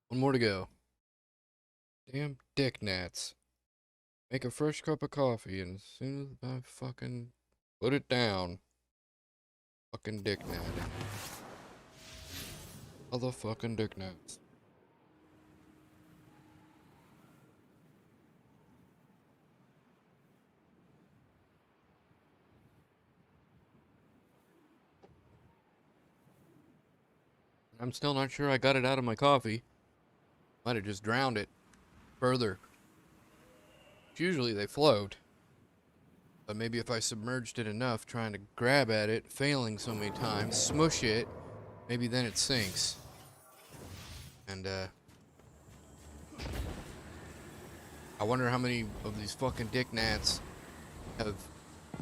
One more to go. Damn dick gnats. Make a fresh cup of coffee, and as soon as I fucking put it down, fucking dick gnat. Motherfucking dick gnats. I'm still not sure I got it out of my coffee. Might have just drowned it further. Usually they float. But maybe if I submerged it enough, trying to grab at it, failing so many times, smush it, maybe then it sinks. And, I wonder how many of these fucking dick gnats have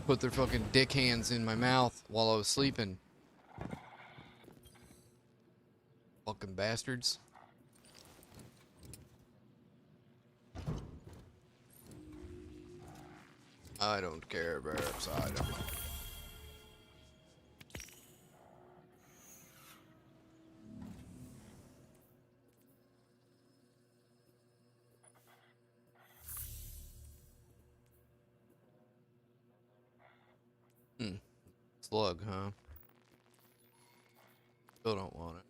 put their fucking dick hands in my mouth while I was sleeping. Fucking bastards. I don't care, Bears. I don't. Slug, huh? Still don't want it.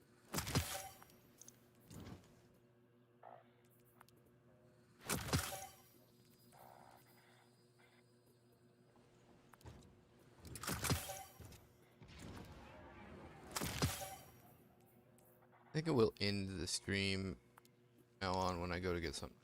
I think it will end the stream now on when I go to get something.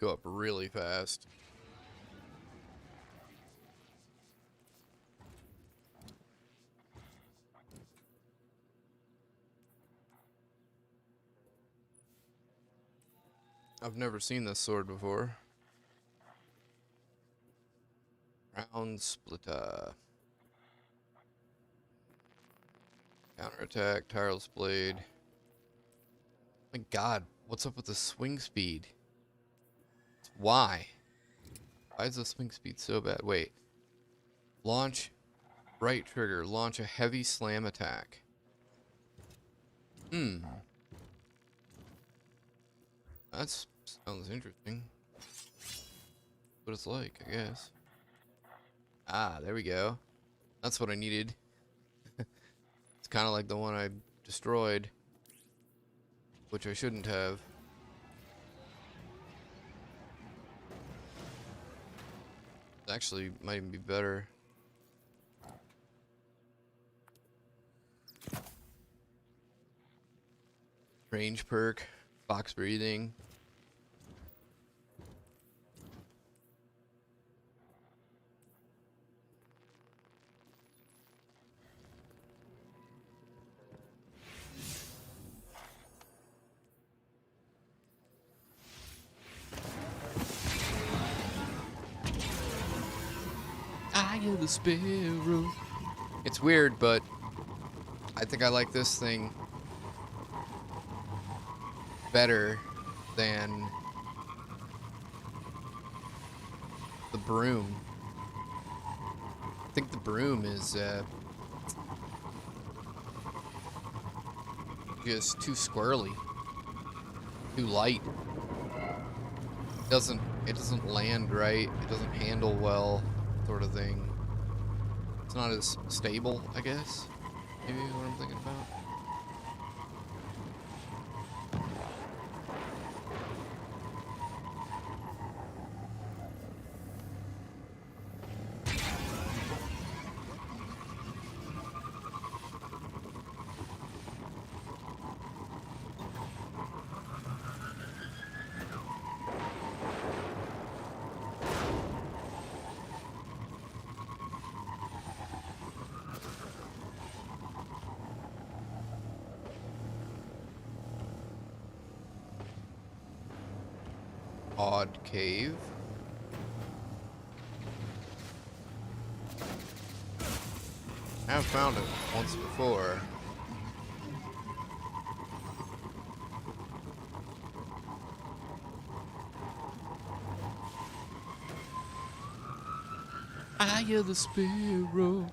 Go up really fast. I've never seen this sword before. Round splitter. Counterattack, tireless blade. My god, what's up with the swing speed? Why? Why is the swing speed so bad? Wait. Launch right trigger. Launch a heavy slam attack. That sounds interesting. What it's like, I guess. Ah, there we go. That's what I needed. It's kind of like the one I destroyed, which I shouldn't have. Actually, might even be better. Range perk, box breathing. hear the sparrow. It's weird, but I think I like this thing better than the broom. I think the broom is just too squirrely, too light. It doesn't land right. It doesn't handle well, sort of thing. It's not as stable, I guess. Maybe what I'm thinking about. Odd cave. I've found it once before. I hear the sparrow.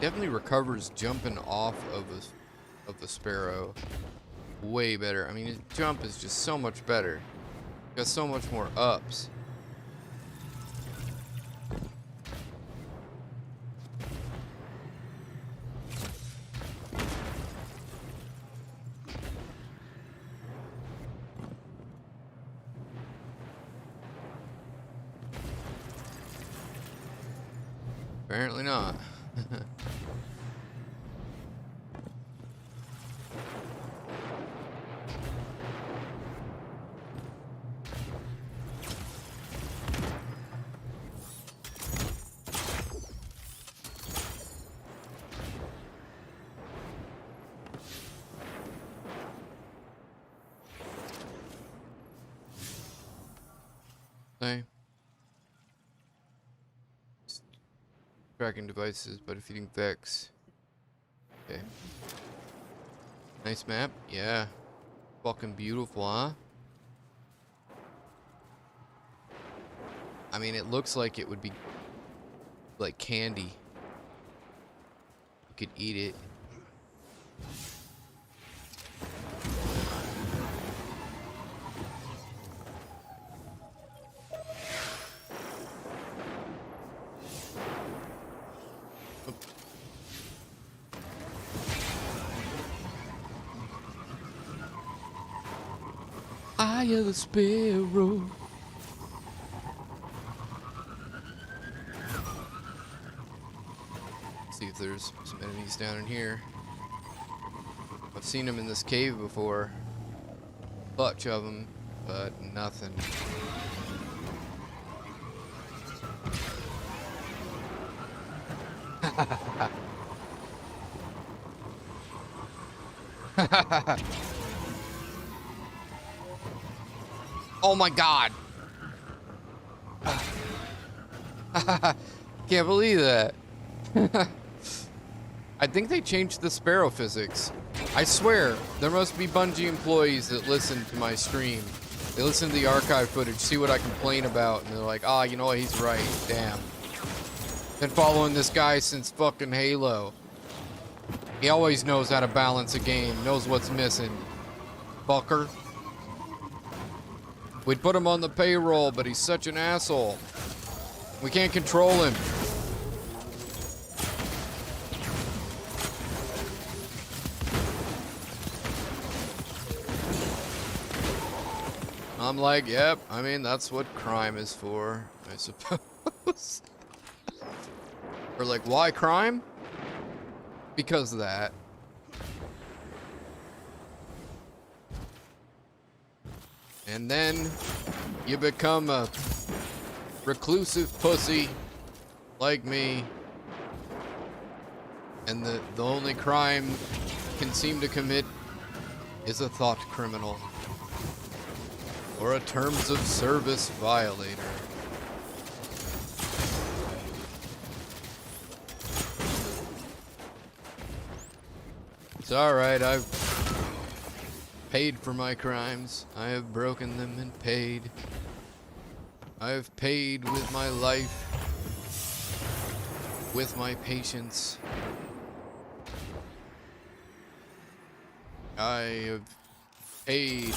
Definitely recovers jumping off of the sparrow way better. I mean, his jump is just so much better. Got so much more ups. Apparently not. Okay. Tracking devices, but if you think Vex. Okay. Nice map. Yeah. Fucking beautiful, huh? I mean, it looks like it would be like candy. You could eat it. I hear the sparrow. See if there's some enemies down in here. I've seen them in this cave before. Bunch of them, but nothing. Oh my god. Can't believe that. I think they changed the sparrow physics. I swear, there must be Bungie employees that listen to my stream. They listen to the archive footage, see what I complain about, and they're like, ah, you know what, he's right, damn. Been following this guy since fucking Halo. He always knows how to balance a game, knows what's missing. Fucker. We'd put him on the payroll, but he's such an asshole. We can't control him. I'm like, yep, I mean, that's what crime is for, I suppose. Or like, why crime? Because of that. And then you become a reclusive pussy like me. And the only crime you can seem to commit is a thought criminal. Or a terms of service violator. It's alright, I've paid for my crimes. I have broken them and paid. I have paid with my life, with my patience. I have paid.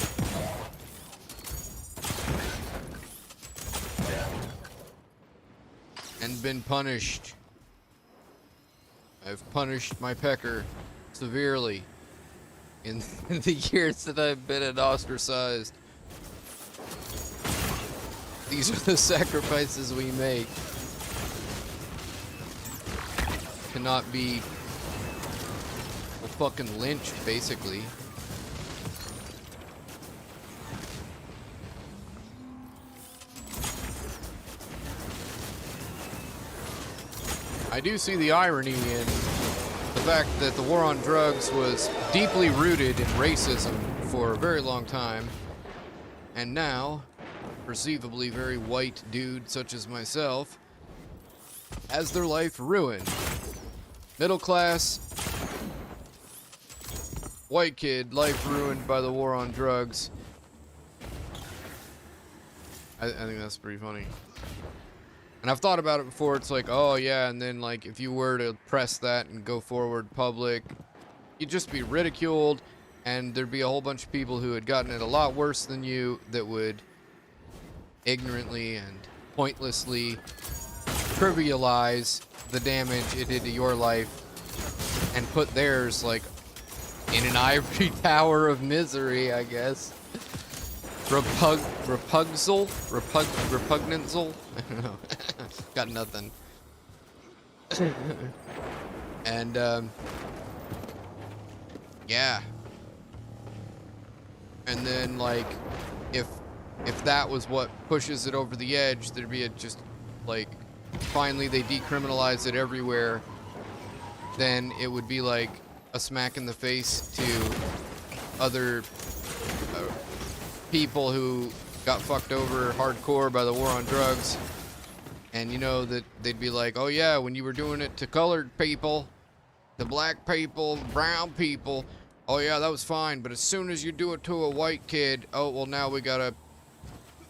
And been punished. I've punished my pecker severely in the years that I've been ostracized. These are the sacrifices we make. Cannot be fucking lynched, basically. I do see the irony in the fact that the war on drugs was deeply rooted in racism for a very long time, and now, perceivably very white dude such as myself has their life ruined. Middle class, white kid, life ruined by the war on drugs. I think that's pretty funny. And I've thought about it before. It's like, oh yeah, and then like if you were to press that and go forward public, you'd just be ridiculed, and there'd be a whole bunch of people who had gotten it a lot worse than you that would ignorantly and pointlessly trivialize the damage it did to your life and put theirs like in an ivory tower of misery, I guess. Repugnanzel? I don't know. Got nothing. And, yeah. And then, like, if that was what pushes it over the edge, there'd be just, like, finally they decriminalize it everywhere, then it would be like a smack in the face to other people who got fucked over hardcore by the war on drugs. And you know that they'd be like, oh yeah, when you were doing it to colored people, to black people, brown people, oh yeah, that was fine. But as soon as you do it to a white kid, oh, well now we gotta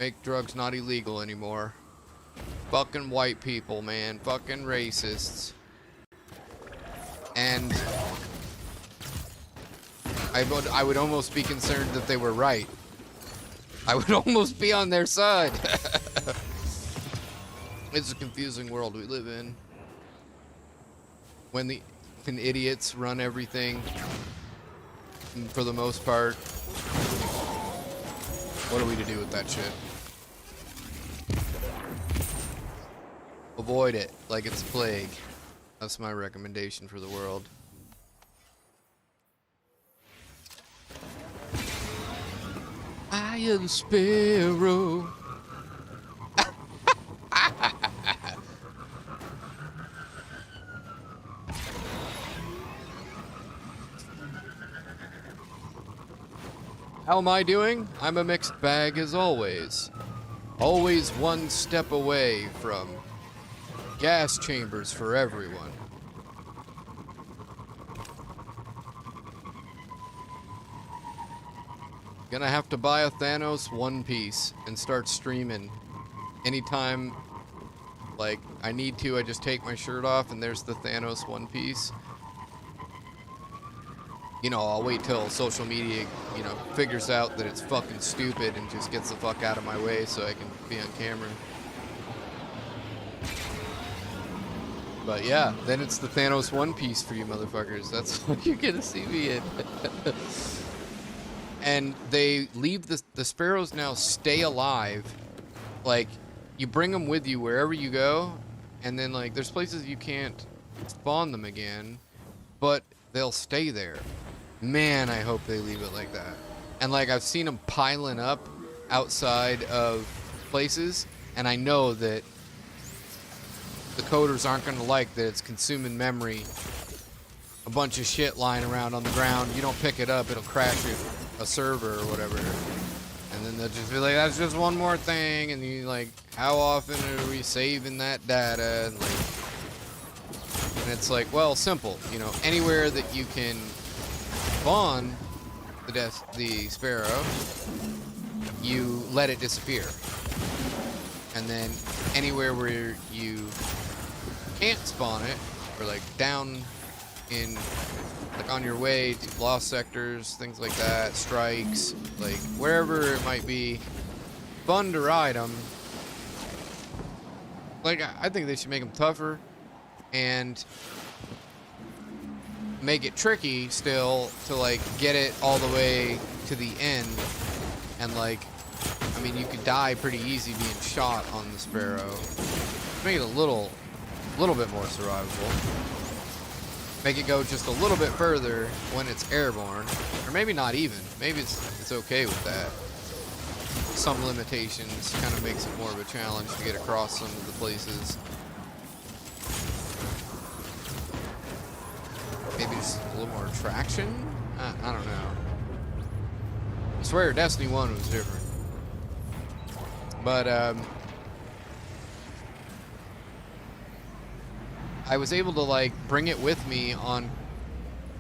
make drugs not illegal anymore. Fucking white people, man. Fucking racists. And I would almost be concerned that they were right. I would almost be on their side. It's a confusing world we live in. When idiots run everything, for the most part, what are we to do with that shit? Avoid it like it's a plague. That's my recommendation for the world. I am the sparrow. How am I doing? I'm a mixed bag as always. Always one step away from gas chambers for everyone. Gonna have to buy a Thanos One Piece and start streaming. Anytime, like, I need to, I just take my shirt off and there's the Thanos One Piece. You know, I'll wait till social media, you know, figures out that it's fucking stupid and just gets the fuck out of my way so I can be on camera. But yeah, then it's the Thanos One Piece for you motherfuckers. That's what you're gonna see me in. And they leave the sparrows now stay alive. Like, you bring them with you wherever you go, and then like there's places you can't spawn them again, but they'll stay there. Man, I hope they leave it like that. And like I've seen them piling up outside of places, and I know that the coders aren't going to like that it's consuming memory. A bunch of shit lying around on the ground. You don't pick it up, it'll crash a server or whatever. And then they'll just be like, that's just one more thing. And you like, how often are we saving that data? And like, and it's like, well, simple. You know, anywhere that you can spawn the sparrow, you let it disappear. And then anywhere where you can't spawn it, or like down in, like on your way to lost sectors, things like that, strikes, like wherever it might be, fun to ride them. Like, I think they should make them tougher and make it tricky still to like get it all the way to the end. And like, I mean, you could die pretty easy being shot on the sparrow. Make it a little bit more survivable. Make it go just a little bit further when it's airborne, or maybe not even. Maybe it's okay with that. Some limitations kind of makes it more of a challenge to get across some of the places. Maybe just a little more traction? I don't know. I swear Destiny 1 was different. But, I was able to like bring it with me on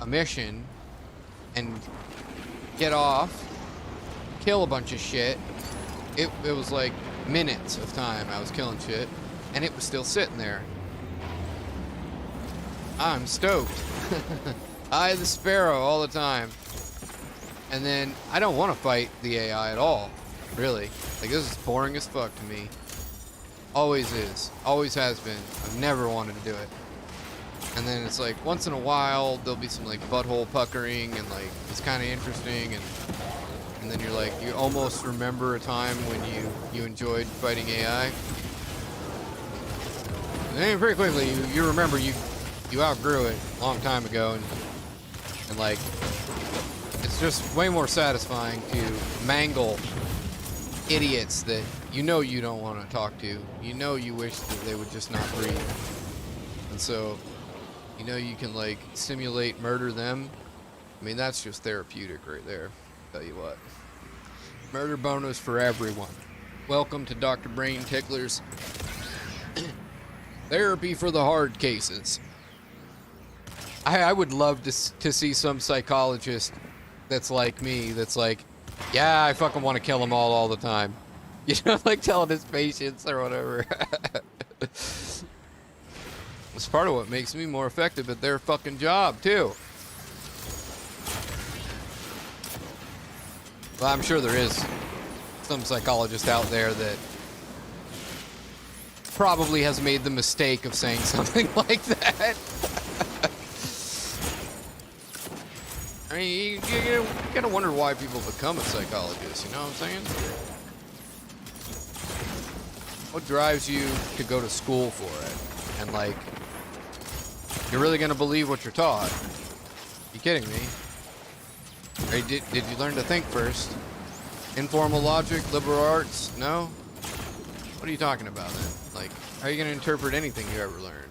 a mission and get off, kill a bunch of shit. It was like minutes of time I was killing shit, and it was still sitting there. I'm stoked. I the sparrow all the time. And then I don't want to fight the AI at all, really. Like, this is boring as fuck to me. Always is. Always has been. I've never wanted to do it. And then it's like, once in a while, there'll be some like butthole puckering and like, it's kind of interesting. And then you're like, you almost remember a time when you enjoyed fighting AI. And then pretty quickly, you remember you outgrew it a long time ago. And like, it's just way more satisfying to mangle idiots that you know you don't want to talk to. You know you wish that they would just not breathe. And so, you know you can like simulate murder them. I mean, that's just therapeutic right there. Tell you what. Murder bonus for everyone. Welcome to DrBrainTickler's therapy for the hard cases. I would love to see some psychologist that's like me, that's like, yeah, I fucking want to kill them all the time. You know, like telling his patients or whatever. It's part of what makes me more effective at their fucking job, too. Well, I'm sure there is some psychologist out there that probably has made the mistake of saying something like that. I mean, you gotta wonder why people become a psychologist, you know what I'm saying? What drives you to go to school for it? And like, you're really gonna believe what you're taught? You kidding me? Or did you learn to think first? Informal logic, liberal arts? No? What are you talking about then? Like, how are you gonna interpret anything you ever learn?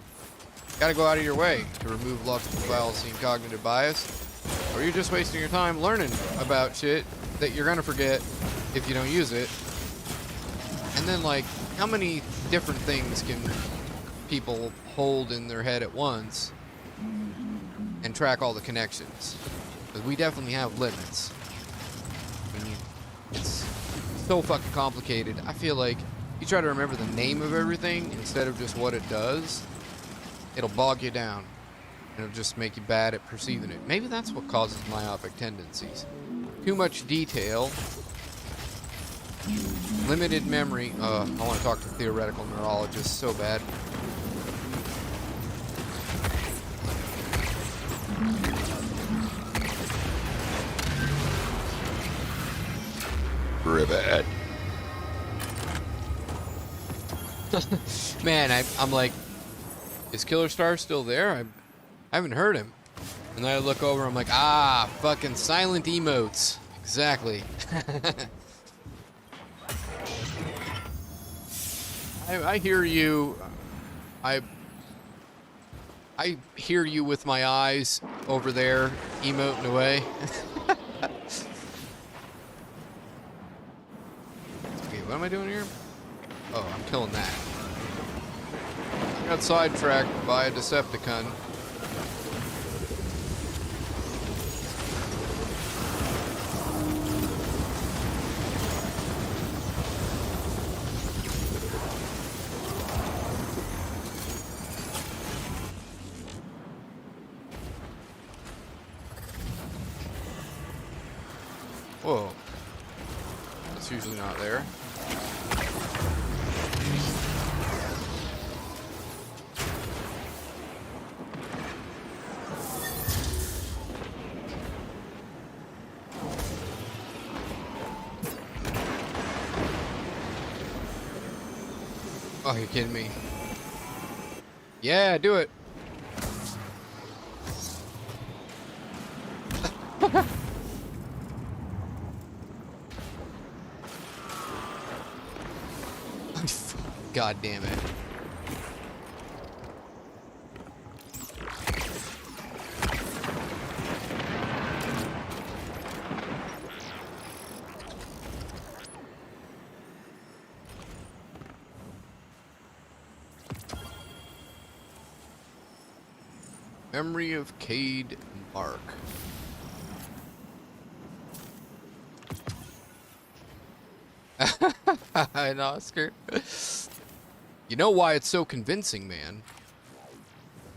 You gotta go out of your way to remove logical fallacy and cognitive bias. Or you're just wasting your time learning about shit that you're gonna forget if you don't use it. And then, like, how many different things can people hold in their head at once and track all the connections? Because we definitely have limits. I mean, it's so fucking complicated. I feel like you try to remember the name of everything instead of just what it does, it'll bog you down. It'll just make you bad at perceiving it. Maybe that's what causes myopic tendencies. Too much detail, limited memory. I want to talk to theoretical neurologists so bad. Ribbit. Man, I'm like, is Killer Star still there? I haven't heard him. And then I look over, I'm like, fucking silent emotes. Exactly. I hear you. I hear you with my eyes over there, emoting away. Okay, what am I doing here? Oh, I'm killing that. I got sidetracked by a Decepticon. Whoa. That's usually not there. Oh, you're kidding me. Yeah, do it. God damn it. Memory of Cade Mark. And Oscar. You know why it's so convincing, man?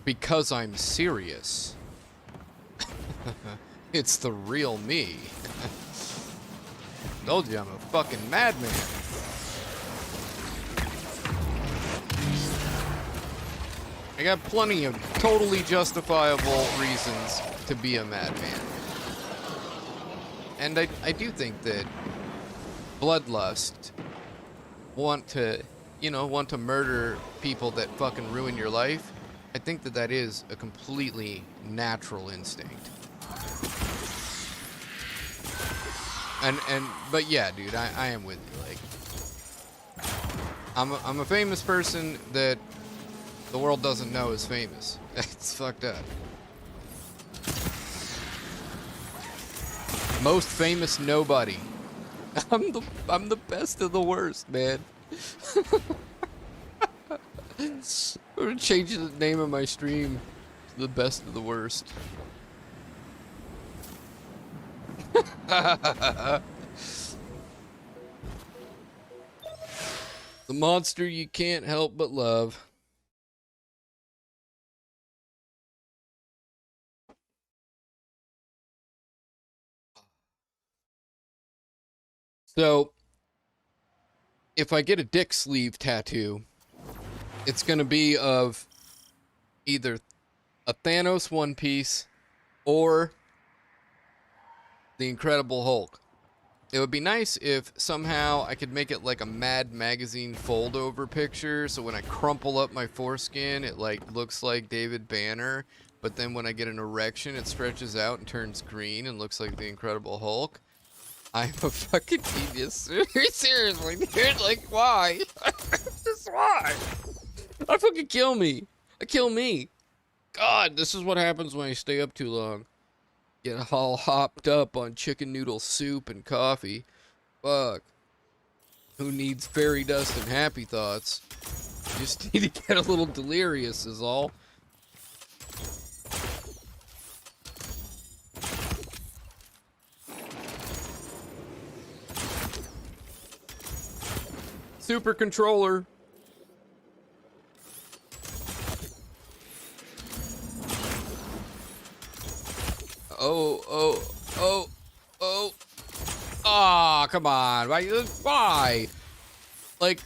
Because I'm serious. It's the real me. Told you I'm a fucking madman. I got plenty of totally justifiable reasons to be a madman. And I do think that bloodlust, want to murder people that fucking ruin your life, I think that that is a completely natural instinct. But yeah, dude, I am with you. Like, I'm a famous person that the world doesn't know is famous. It's fucked up. Most famous nobody. I'm the best of the worst, man. I'm gonna change the name of my stream to the best of the worst. The monster you can't help but love. So, if I get a dick sleeve tattoo, it's gonna be of either a Thanos One Piece or the Incredible Hulk. It would be nice if somehow I could make it like a Mad Magazine fold over picture, so when I crumple up my foreskin, it like looks like David Banner, but then when I get an erection, it stretches out and turns green and looks like the Incredible Hulk. I'm a fucking genius. Seriously, dude, like, why? Just why? I fucking kill me. I kill me. God, this is what happens when I stay up too long. Get all hopped up on chicken noodle soup and coffee. Fuck. Who needs fairy dust and happy thoughts? Just need to get a little delirious is all. Super controller. Oh. Ah, come on. Why? Like,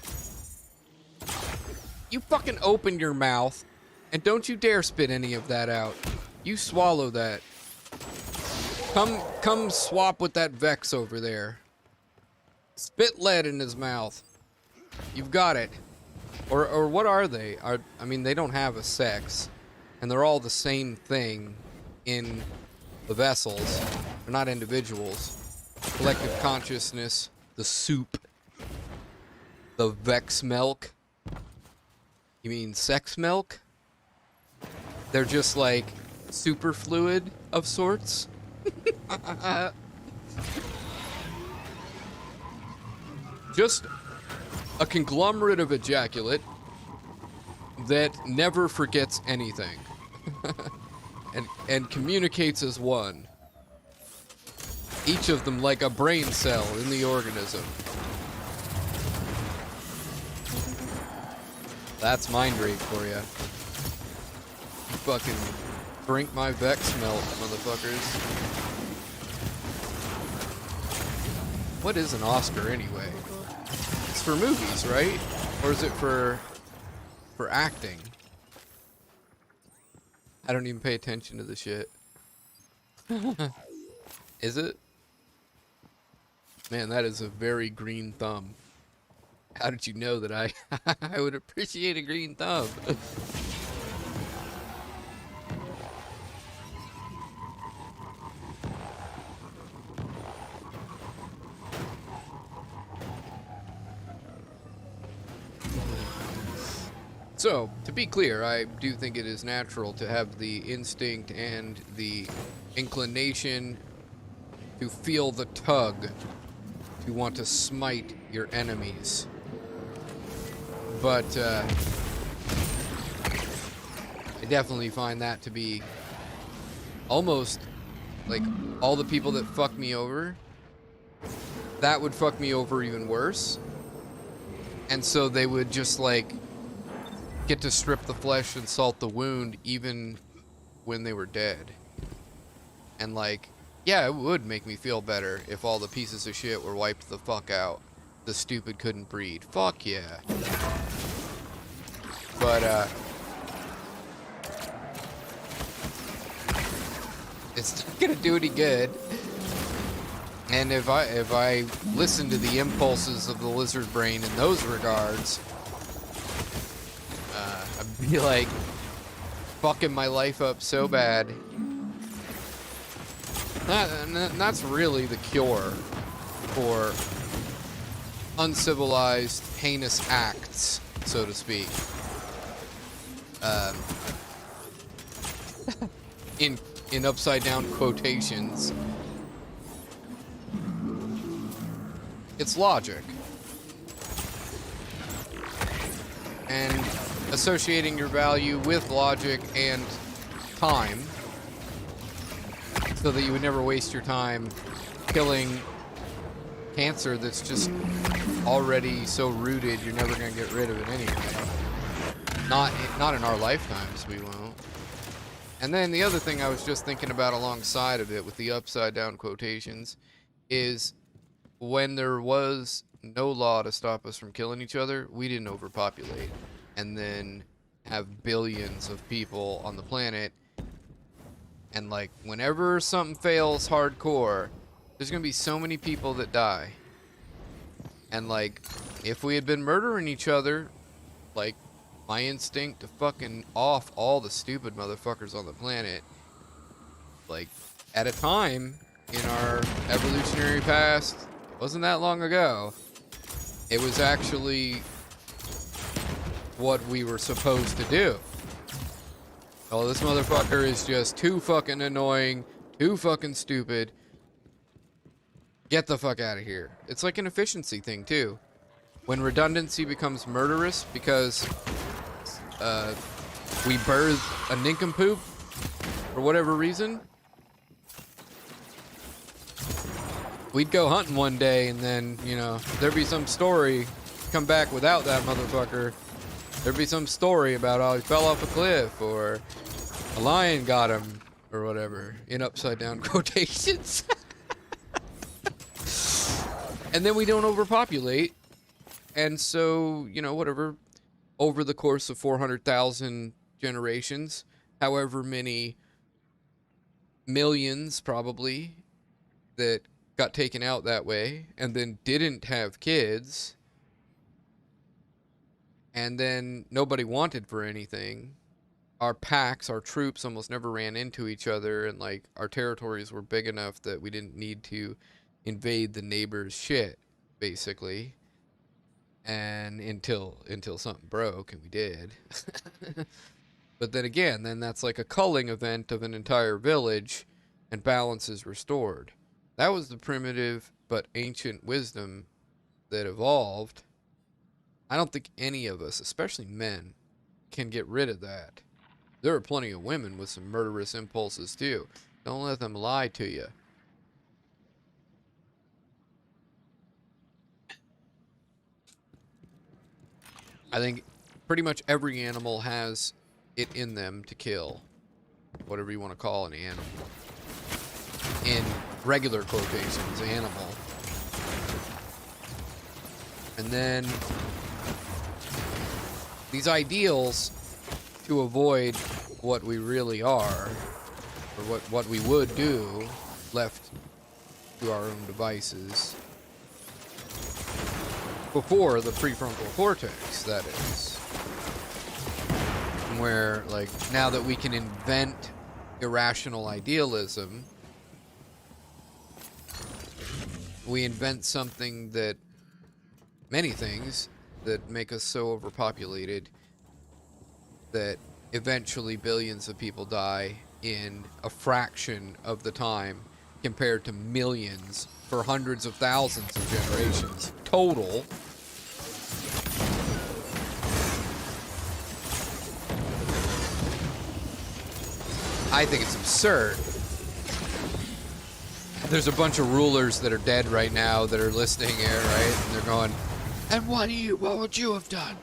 you fucking open your mouth and don't you dare spit any of that out. You swallow that. Come swap with that Vex over there. Spit lead in his mouth. You've got it. Or what are they? I mean, they don't have a sex. And they're all the same thing in the vessels. They're not individuals. Collective consciousness. The soup. The Vex milk. You mean sex milk? They're just like super fluid of sorts? Just a conglomerate of ejaculate that never forgets anything. and communicates as one. Each of them like a brain cell in the organism. That's mind rape for you. You fucking drink my Vex milk, motherfuckers. What is an Oscar anyway? It's for movies, right? Or is it for acting? I don't even pay attention to the shit. Is it? Man, that is a very green thumb. How did you know that I would appreciate a green thumb? So, to be clear, I do think it is natural to have the instinct and the inclination to feel the tug to want to smite your enemies. But, I definitely find that to be almost like all the people that fuck me over, that would fuck me over even worse. And so they would just like get to strip the flesh and salt the wound even when they were dead. And like, yeah, it would make me feel better if all the pieces of shit were wiped the fuck out. The stupid couldn't breed. Fuck yeah. But it's not gonna do any good. And if I listen to the impulses of the lizard brain in those regards, I'd be like fucking my life up so bad. That's really the cure for uncivilized, heinous acts, so to speak. In upside down quotations. It's logic. And associating your value with logic and time, so that you would never waste your time killing cancer that's just already so rooted you're never going to get rid of it anyway. Not in our lifetimes, we won't. And then the other thing I was just thinking about alongside of it with the upside down quotations is when there was no law to stop us from killing each other, we didn't overpopulate and then have billions of people on the planet. And like whenever something fails hardcore, there's gonna be so many people that die. And like if we had been murdering each other, like my instinct to fucking off all the stupid motherfuckers on the planet, like at a time in our evolutionary past, it wasn't that long ago, it was actually what we were supposed to do. Oh, this motherfucker is just too fucking annoying, too fucking stupid. Get the fuck out of here. It's like an efficiency thing too. When redundancy becomes murderous because we birthed a nincompoop for whatever reason, we'd go hunting one day and then, you know, there'd be some story come back without that motherfucker. There'd be some story about how he fell off a cliff or a lion got him or whatever in upside down quotations. And then we don't overpopulate. And so, you know, whatever, over the course of 400,000 generations, however many millions probably that got taken out that way and then didn't have kids, and then nobody wanted for anything. Our packs, our troops almost never ran into each other, and like our territories were big enough that we didn't need to invade the neighbor's shit, basically. and until something broke, and we did. But then again, then that's like a culling event of an entire village, and balance is restored. That was the primitive but ancient wisdom that evolved. I don't think any of us, especially men, can get rid of that. There are plenty of women with some murderous impulses too. Don't let them lie to you. I think pretty much every animal has it in them to kill. Whatever you want to call an animal. In regular quotations, animal. And then these ideals to avoid what we really are, or what we would do, left to our own devices. Before the prefrontal cortex, that is. Where, like, now that we can invent irrational idealism, we invent something that, many things, that make us so overpopulated that eventually billions of people die in a fraction of the time compared to millions for hundreds of thousands of generations total. I think it's absurd. There's a bunch of rulers that are dead right now that are listening here, right? And they're going, and what would you have done?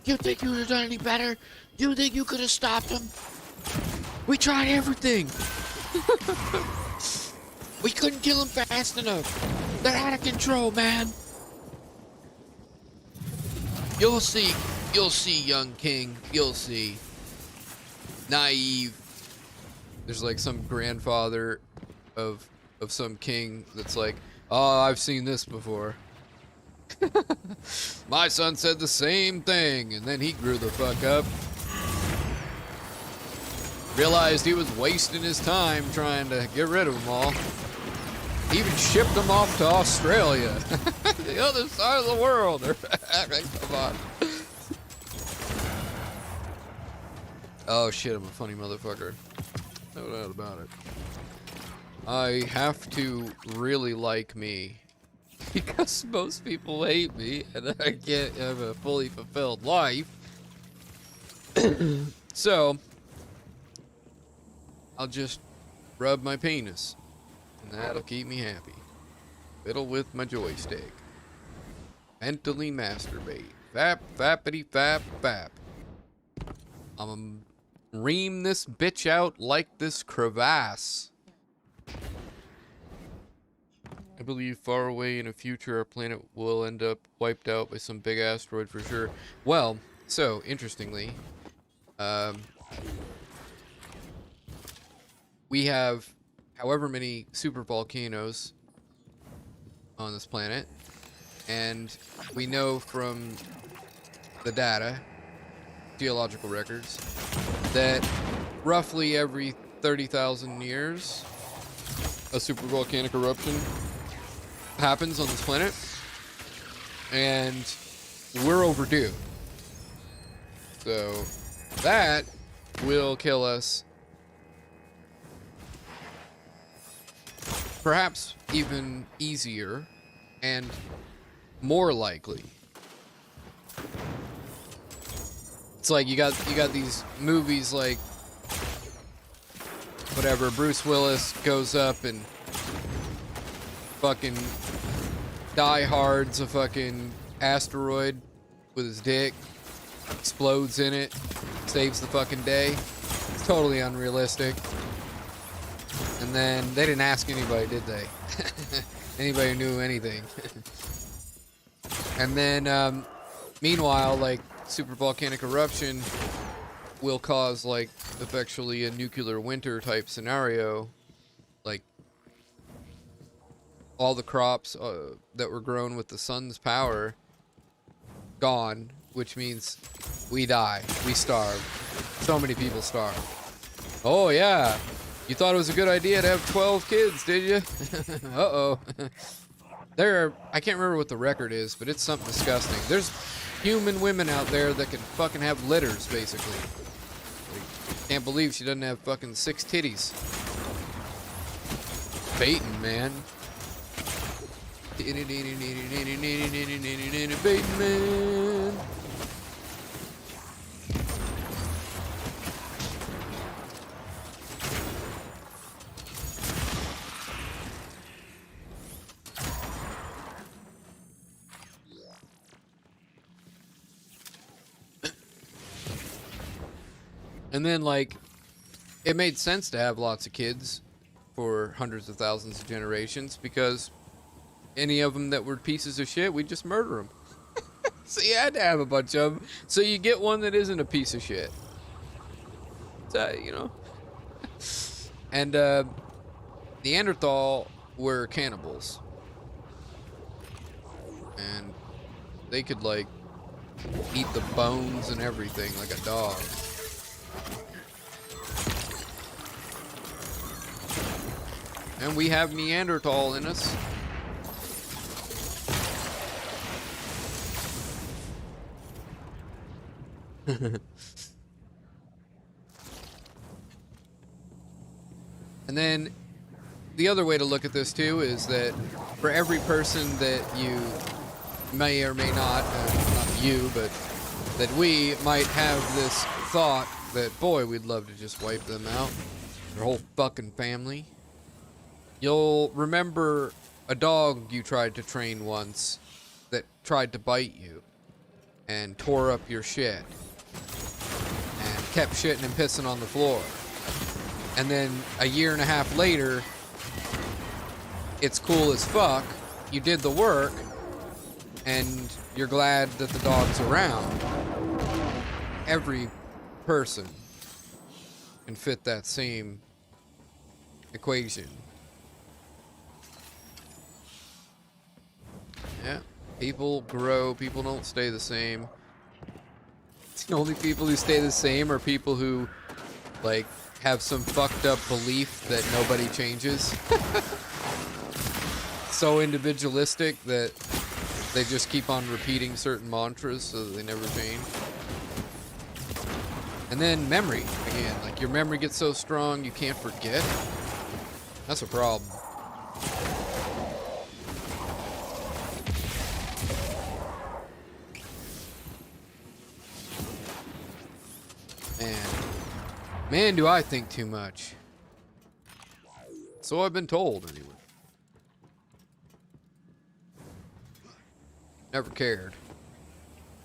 Do you think you would have done any better? Do you think you could have stopped them? We tried everything. We couldn't kill them fast enough. They're out of control, man. You'll see, young king. You'll see. Naive. There's like some grandfather of some king that's like, oh, I've seen this before. My son said the same thing, and then he grew the fuck up. Realized he was wasting his time trying to get rid of them all. He even shipped them off to Australia. The other side of the world. Come on. Oh shit, I'm a funny motherfucker. No doubt about it. I have to really like me. Because most people hate me, and I can't have a fully fulfilled life. So, I'll just rub my penis, and that'll keep me happy. Fiddle with my joystick. Mentally masturbate. Fap, fappity, fap, fap. I'm gonna ream this bitch out like this crevasse. I believe far away in a future our planet will end up wiped out by some big asteroid for sure. Well, so, interestingly, we have however many super volcanoes on this planet, and we know from the data, geological records, that roughly every 30,000 years, a supervolcanic eruption happens on this planet, and we're overdue. So that will kill us, perhaps even easier and more likely. It's like you got these movies like whatever, Bruce Willis goes up and fucking die-hards a fucking asteroid with his dick, explodes in it, saves the fucking day. It's totally unrealistic. And then they didn't ask anybody, did they? Anybody who knew anything. And then meanwhile, like, supervolcanic eruption will cause, like, effectually a nuclear winter type scenario. Like, all the crops that were grown with the sun's power gone, which means we die, we starve. So many people starve. Oh yeah, you thought it was a good idea to have 12 kids, did you? Uh-oh. I can't remember what the record is, but it's something disgusting. There's human women out there that can fucking have litters, basically. Like, can't believe she doesn't have fucking 6 titties. Baiting, man. Baiting, man. And then, like, it made sense to have lots of kids for hundreds of thousands of generations because any of them that were pieces of shit, we'd just murder them. So you had to have a bunch of them. So you get one that isn't a piece of shit. So, you know. And Neanderthal were cannibals. And they could, like, eat the bones and everything like a dog. And we have Neanderthal in us. And then the other way to look at this too is that for every person that you may or may not you, but that we might have this thought that, boy, we'd love to just wipe them out, their whole fucking family. You'll remember a dog you tried to train once that tried to bite you and tore up your shit and kept shitting and pissing on the floor. And then a year and a half later, it's cool as fuck. You did the work and you're glad that the dog's around. Every person can fit that same equation. Yeah, people grow, people don't stay the same. The only people who stay the same are people who, like, have some fucked up belief that nobody changes. So individualistic that they just keep on repeating certain mantras so that they never change. And then memory, again, like your memory gets so strong you can't forget. That's a problem. Man, do I think too much. So I've been told, anyway. Never cared.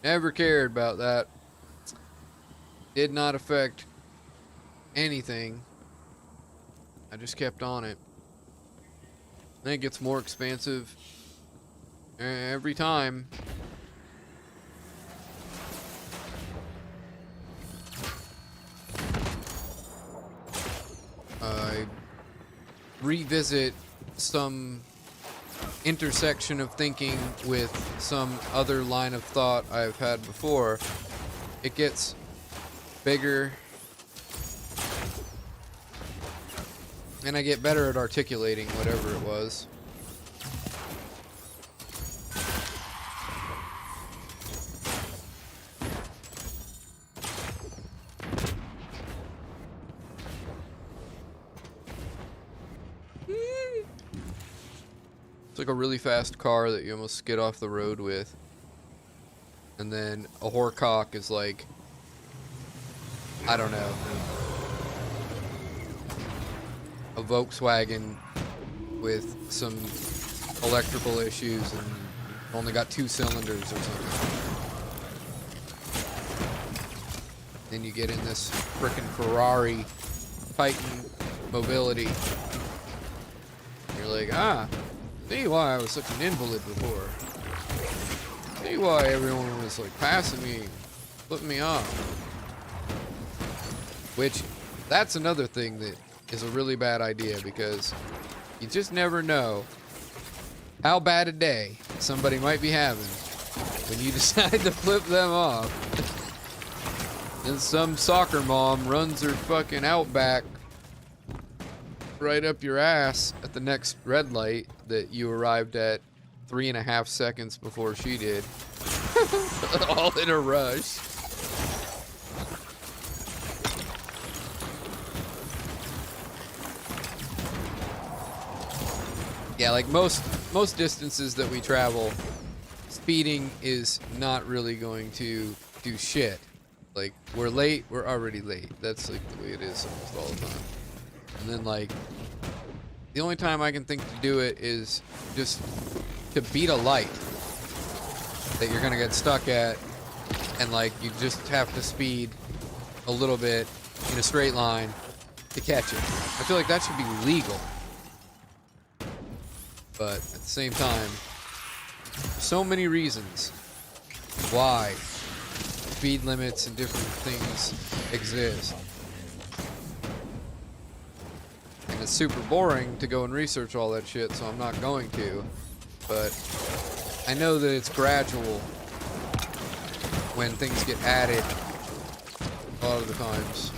Never cared about that. Did not affect anything. I just kept on it. And it gets more expansive every time. I revisit some intersection of thinking with some other line of thought I've had before. It gets bigger, and I get better at articulating whatever it was. It's like a really fast car that you almost skid off the road with. And then a Horcock is like, I don't know, a Volkswagen with some electrical issues and only got 2 cylinders or something. Then you get in this frickin' Ferrari Titan mobility. You're like, see why I was such an invalid before. See why everyone was like passing me, flipping me off. Which, that's another thing that is a really bad idea because you just never know how bad a day somebody might be having when you decide to flip them off. And some soccer mom runs her fucking Outback right up your ass at the next red light that you arrived at 3.5 seconds before she did. All in a rush. Yeah, like most distances that we travel, speeding is not really going to do shit. Like, we're late, we're already late. That's like the way it is almost all the time. And then like, the only time I can think to do it is just to beat a light that you're gonna get stuck at, and like, you just have to speed a little bit in a straight line to catch it. I feel like that should be legal. But at the same time, so many reasons why speed limits and different things exist. And it's super boring to go and research all that shit, so I'm not going to. But I know that it's gradual when things get added a lot of the times.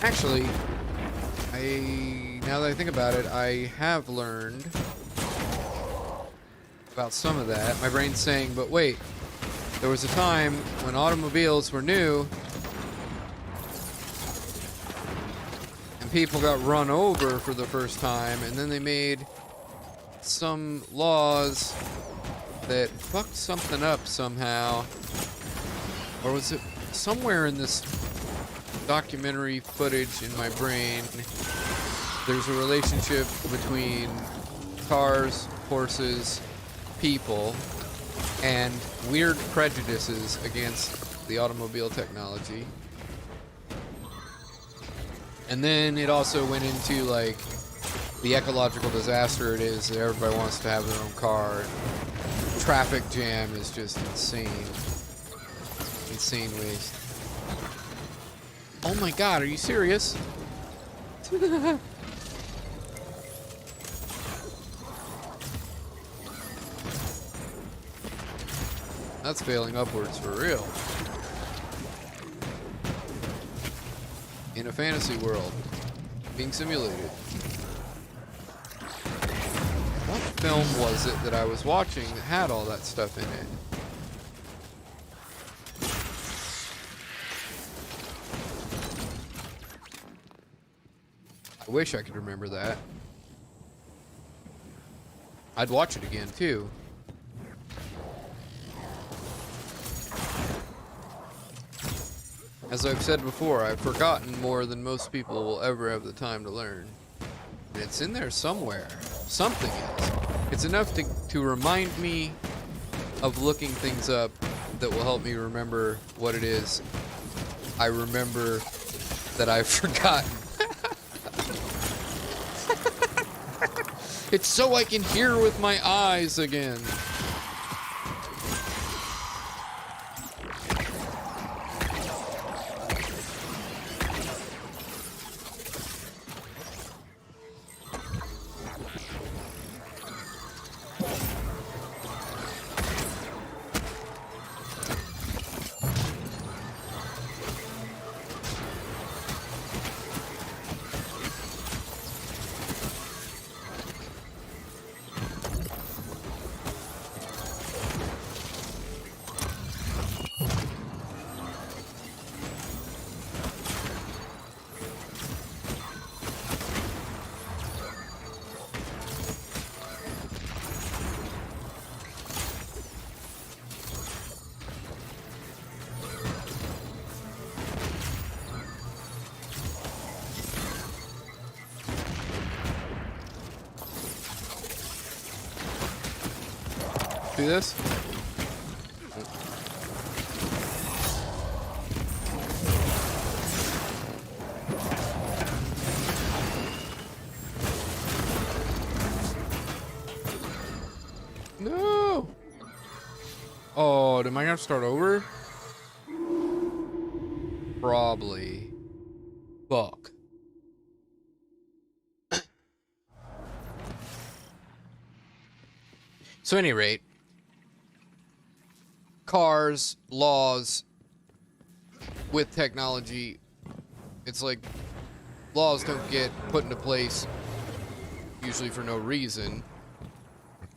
Actually, now that I think about it, I have learned about some of that. My brain's saying, but wait, there was a time when automobiles were new and people got run over for the first time, and then they made some laws that fucked something up somehow. Or was it somewhere in this documentary footage in my brain? There's a relationship between cars, horses, people, and weird prejudices against the automobile technology. And then it also went into like the ecological disaster it is that everybody wants to have their own car. Traffic jam is just insane. Insane waste. Oh my god, are you serious? That's failing upwards for real. In a fantasy world, being simulated. What film was it that I was watching that had all that stuff in it? I wish I could remember that. I'd watch it again too. As I've said before, I've forgotten more than most people will ever have the time to learn. And it's in there somewhere. Something is. It's enough to remind me of looking things up that will help me remember what it is I remember that I've forgotten. It's so I can hear with my eyes again. Do this? No! Oh, am I gonna start over? Probably. Fuck. So, at any rate, cars, laws, with technology, it's like laws don't get put into place usually for no reason.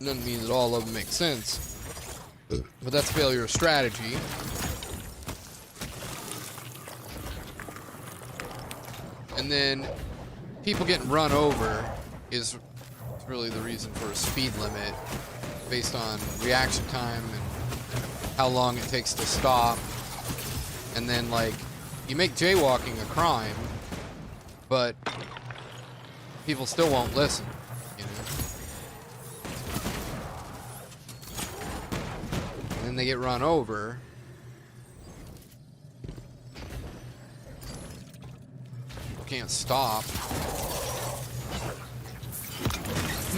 Doesn't mean that all of them make sense, but that's failure of strategy. And then people getting run over is really the reason for a speed limit based on reaction time and how long it takes to stop. And then, like, you make jaywalking a crime, but people still won't listen, you know? And then they get run over. People can't stop.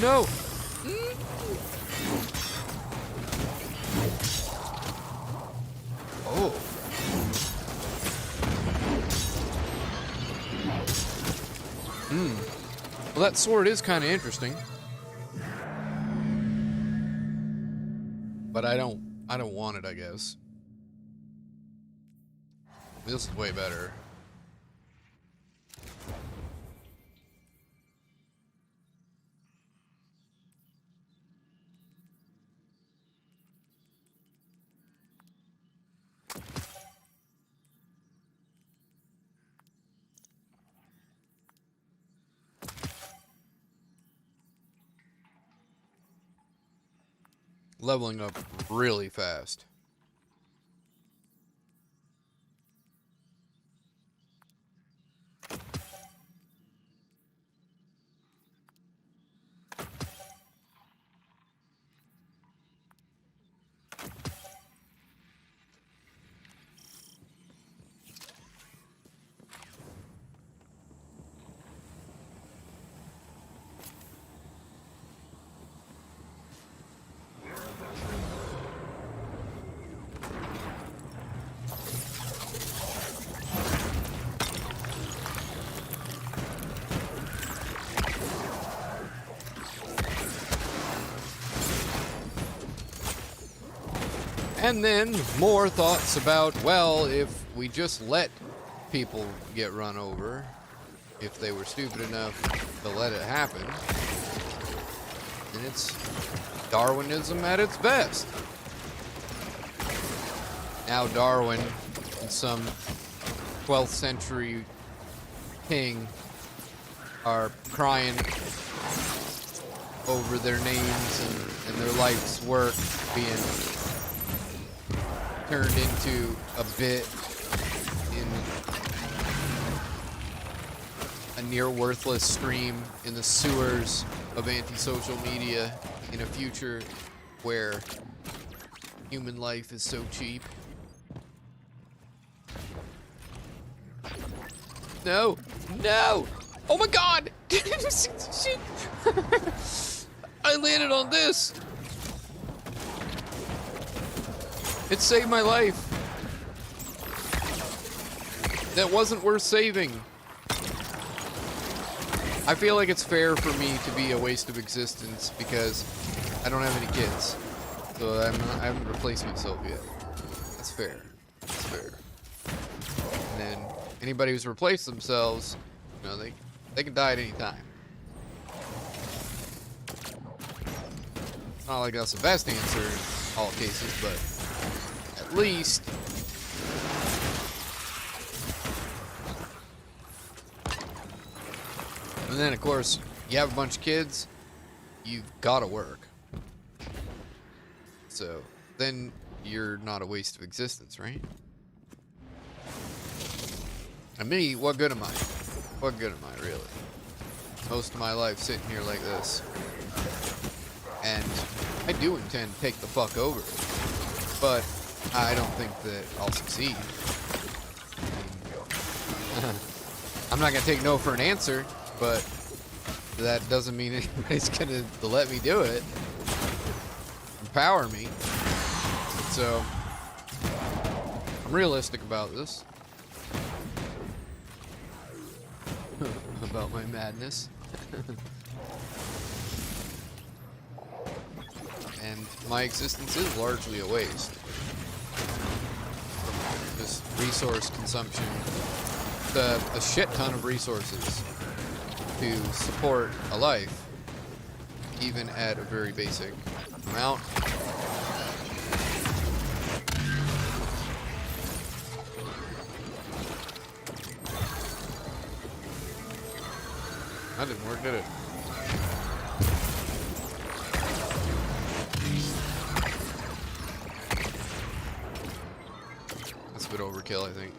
No! Oh. Well, that sword is kind of interesting. But I don't want it, I guess. This is way better. Leveling up really fast. And then more thoughts about, well, if we just let people get run over, if they were stupid enough to let it happen, then it's Darwinism at its best. Now Darwin and some 12th century king are crying over their names and their life's work being turned into a bit in a near worthless stream in the sewers of antisocial media in a future where human life is so cheap. No! No! Oh my god! Shit! I landed on this! It saved my life. That wasn't worth saving. I feel like it's fair for me to be a waste of existence because I don't have any kids. So I haven't replaced myself yet. That's fair. That's fair. And then anybody who's replaced themselves, you know, they can die at any time. Not like that's the best answer in all cases, but at least and then of course you have a bunch of kids, you've got to work, so then you're not a waste of existence, right? And me, what good am I? What good am I really? Most of my life sitting here like this, and I do intend to take the fuck over, but I don't think that I'll succeed. I'm not gonna take no for an answer, but that doesn't mean anybody's gonna let me do it. Empower me. So I'm realistic about this. About my madness. And my existence is largely a waste. Just resource consumption. A shit ton of resources to support a life. even at a very basic amount. That didn't work, did it? That's a bit overkill, I think.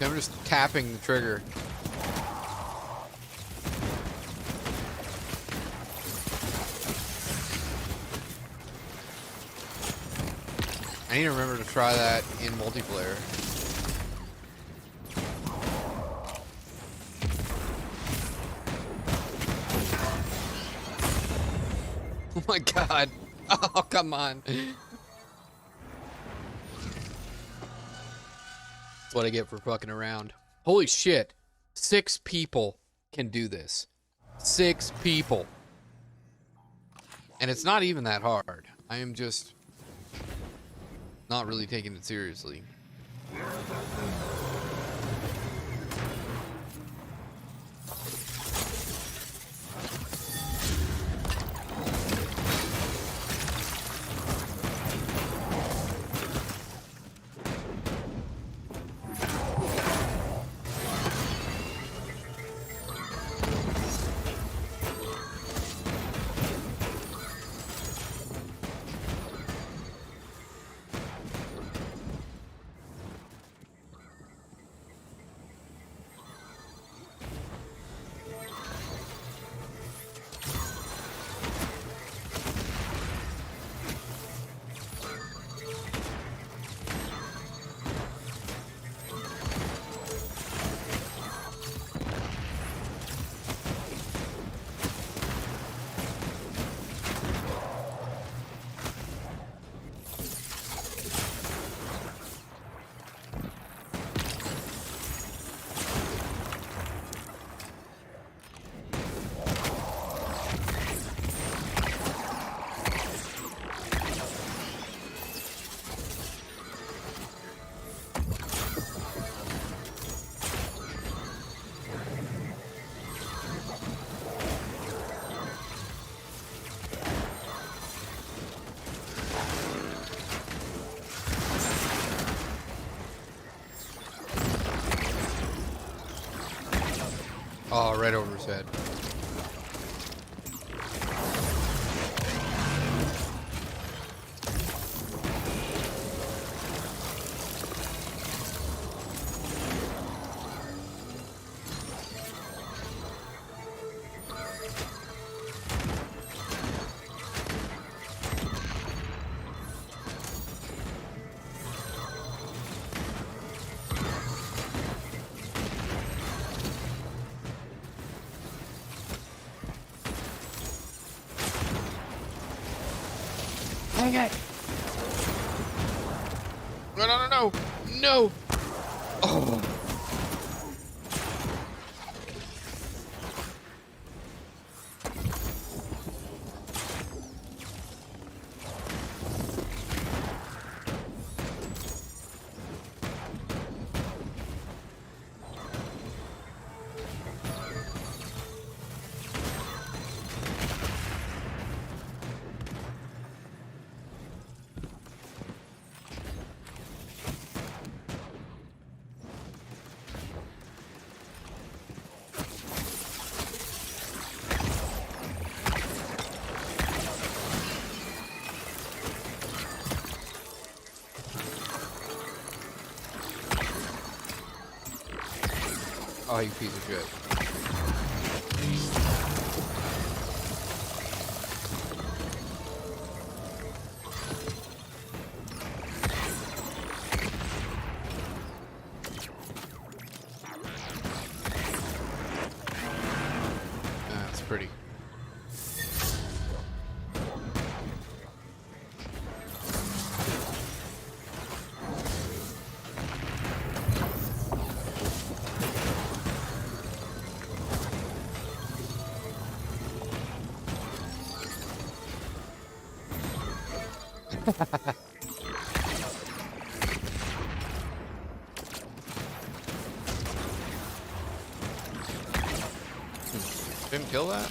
I'm just tapping the trigger. I need to remember to try that in multiplayer. Oh my god. Oh, come on. That's what I get for fucking around. Holy shit. 6 people can do this. 6 people. And it's not even that hard. I am just not really taking it seriously. Oh, right over his head. Dang it! No, no, no, no! No! Oh! Oh, you piece of shit. That's pretty. Didn't kill that?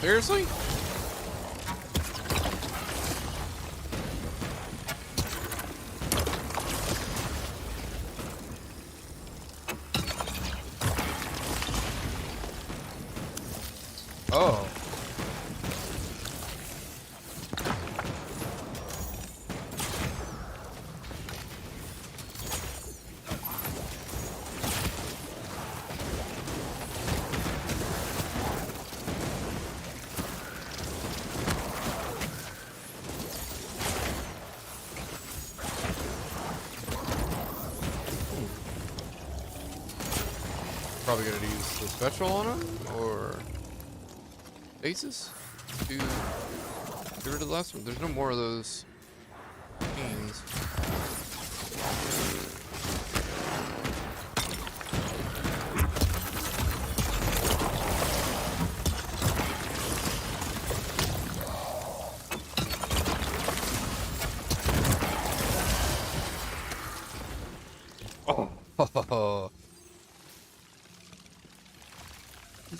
Seriously? Oh. Probably gonna use the special on him, or aces to get rid of the last one. There's no more of those fiends. Oh.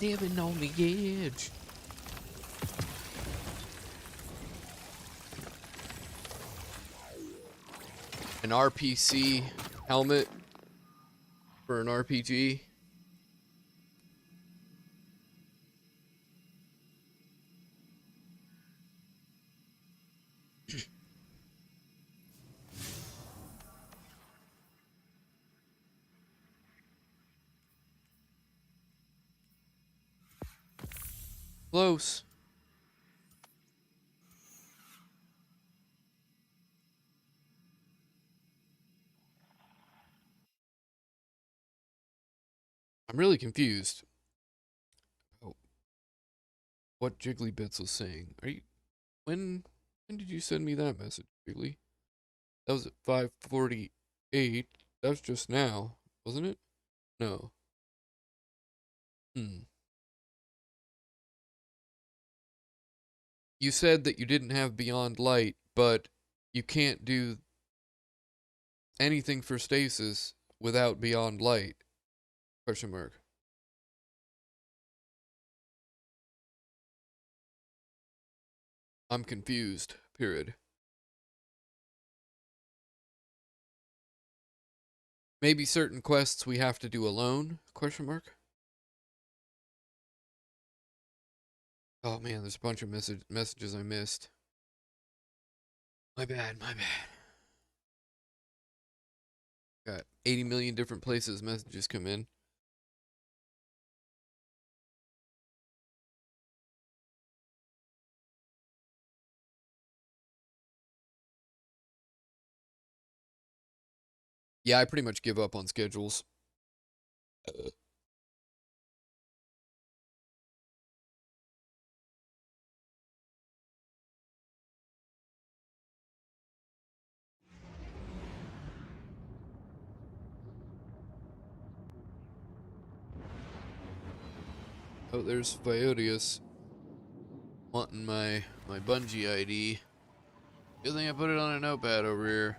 Living on the edge. An RPC helmet for an RPG. Close. I'm really confused. Oh, what Jiggly Bits was saying? Are you when did you send me that message, Jiggly? That was at 5:48. That was just now, wasn't it? No. You said that you didn't have Beyond Light, but you can't do anything for stasis without Beyond Light. Question mark. I'm confused. Period. Maybe certain quests we have to do alone? Question mark. Oh man, there's a bunch of messages I missed. My bad, my bad. Got 80 million different places messages come in. Yeah, I pretty much give up on schedules. Oh, there's Phyodius wanting my Bungie ID. Good thing I put it on a notepad over here.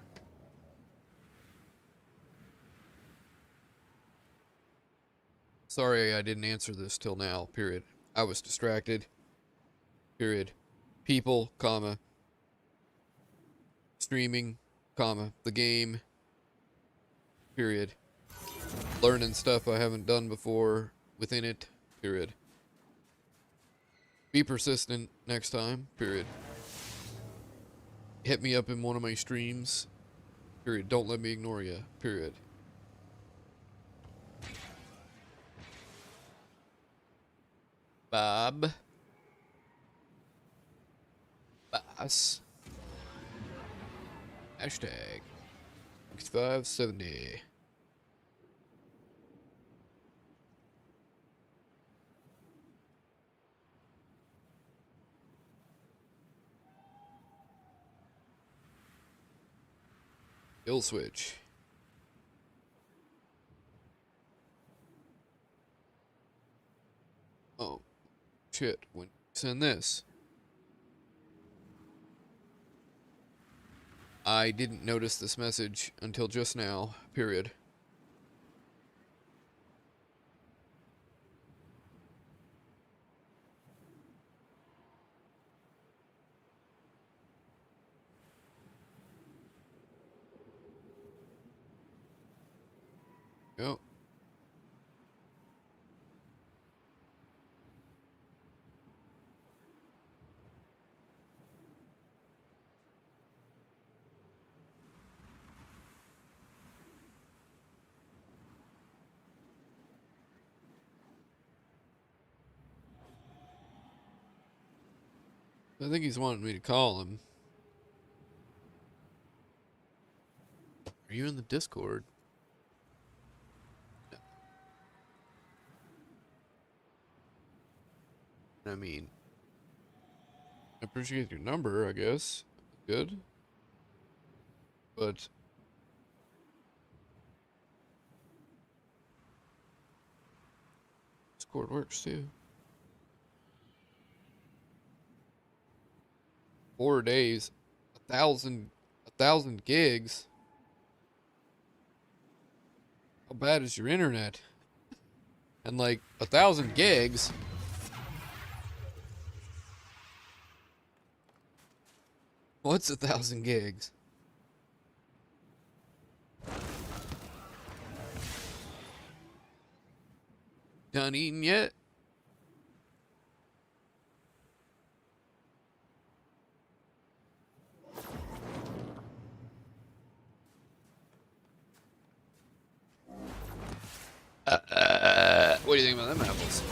Sorry I didn't answer this till now, period. I was distracted. Period. People, comma. Streaming, comma. The game. Period. Learning stuff I haven't done before within it. Period. Be persistent next time. Period. Hit me up in one of my streams. Period. Don't let me ignore you. Period. Bob. Boss. Hashtag 6570. Kill switch. Oh, shit. When you send this. I didn't notice this message until just now, period. Yep. I think he's wanting me to call him. Are you in the Discord? I mean, I appreciate your number, I guess. Good. But Discord works too. 4 days, 1,000 gigs. How bad is your internet? And like 1,000 gigs. What's 1,000 gigs? Done eating yet? What do you think about them apples?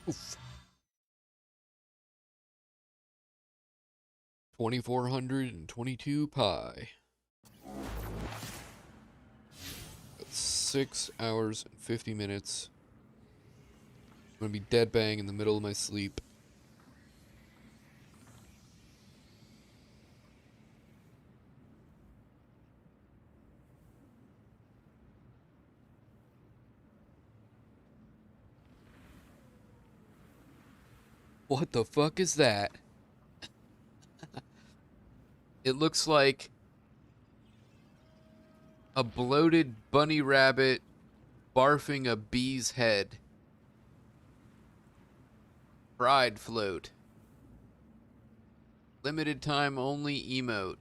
Oof. 2,422 pi. That's 6 hours and 50 minutes. I'm gonna be dead bang in the middle of my sleep. What the fuck is that? It looks like a bloated bunny rabbit barfing a bee's head. Pride float. Limited time only emote.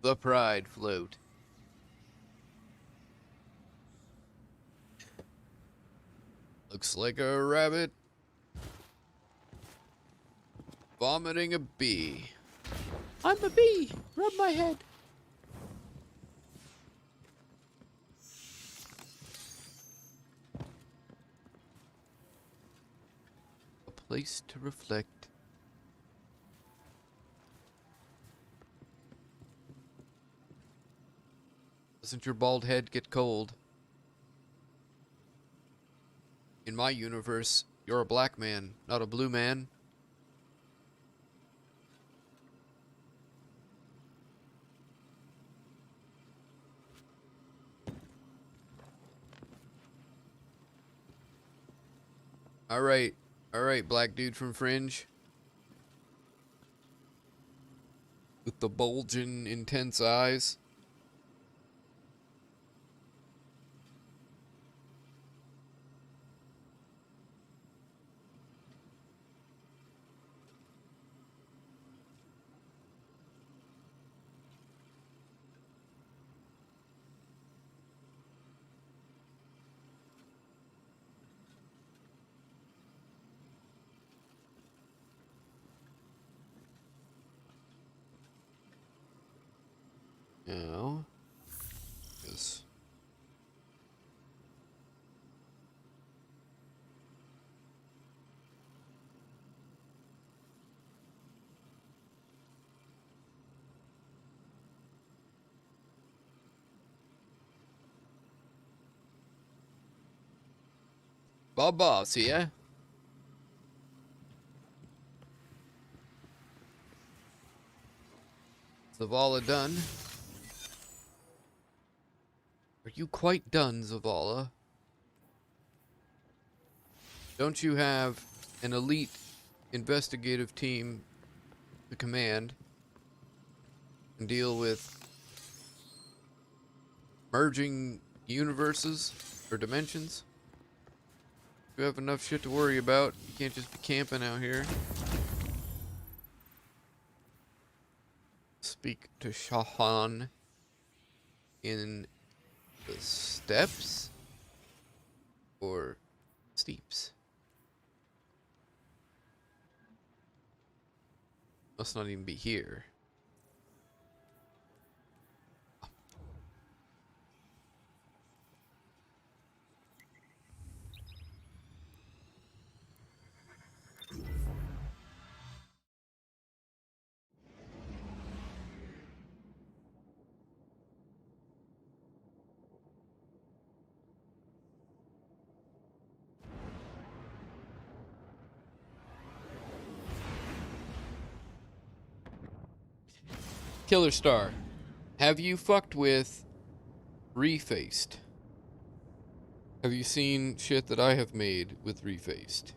The pride float. Looks like a rabbit vomiting a bee. I'm a bee. Rub my head. A place to reflect. Doesn't your bald head get cold? In my universe, you're a black man, not a blue man. Alright, black dude from Fringe. With the bulging, intense eyes. Now, yes. Boss here. Zavala done. Are you quite done, Zavala? Don't you have an elite investigative team to command and deal with merging universes or dimensions? You have enough shit to worry about. You can't just be camping out here. Speak to Shahan in the steppes or steeps. Must not even be here. Killer Star, have you fucked with Refaced? Have you seen shit that I have made with Refaced?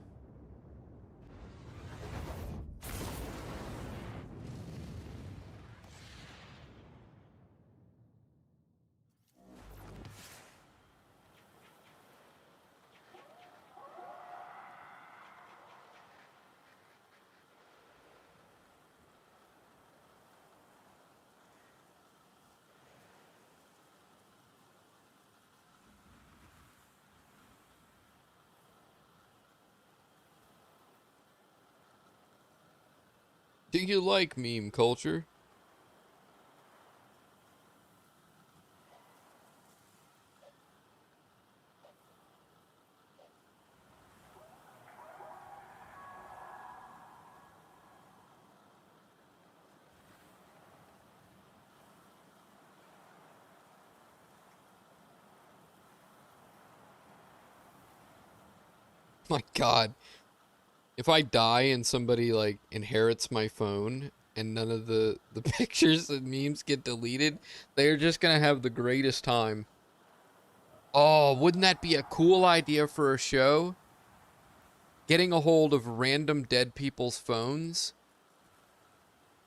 Do you like meme culture? My God. If I die and somebody like inherits my phone and none of the pictures and memes get deleted, they're just gonna have the greatest time. Oh, wouldn't that be a cool idea for a show? Getting a hold of random dead people's phones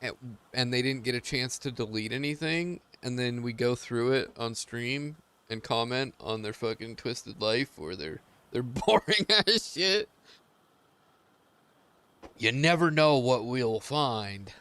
and they didn't get a chance to delete anything, and then we go through it on stream and comment on their fucking twisted life or their boring ass shit. You never know what we'll find.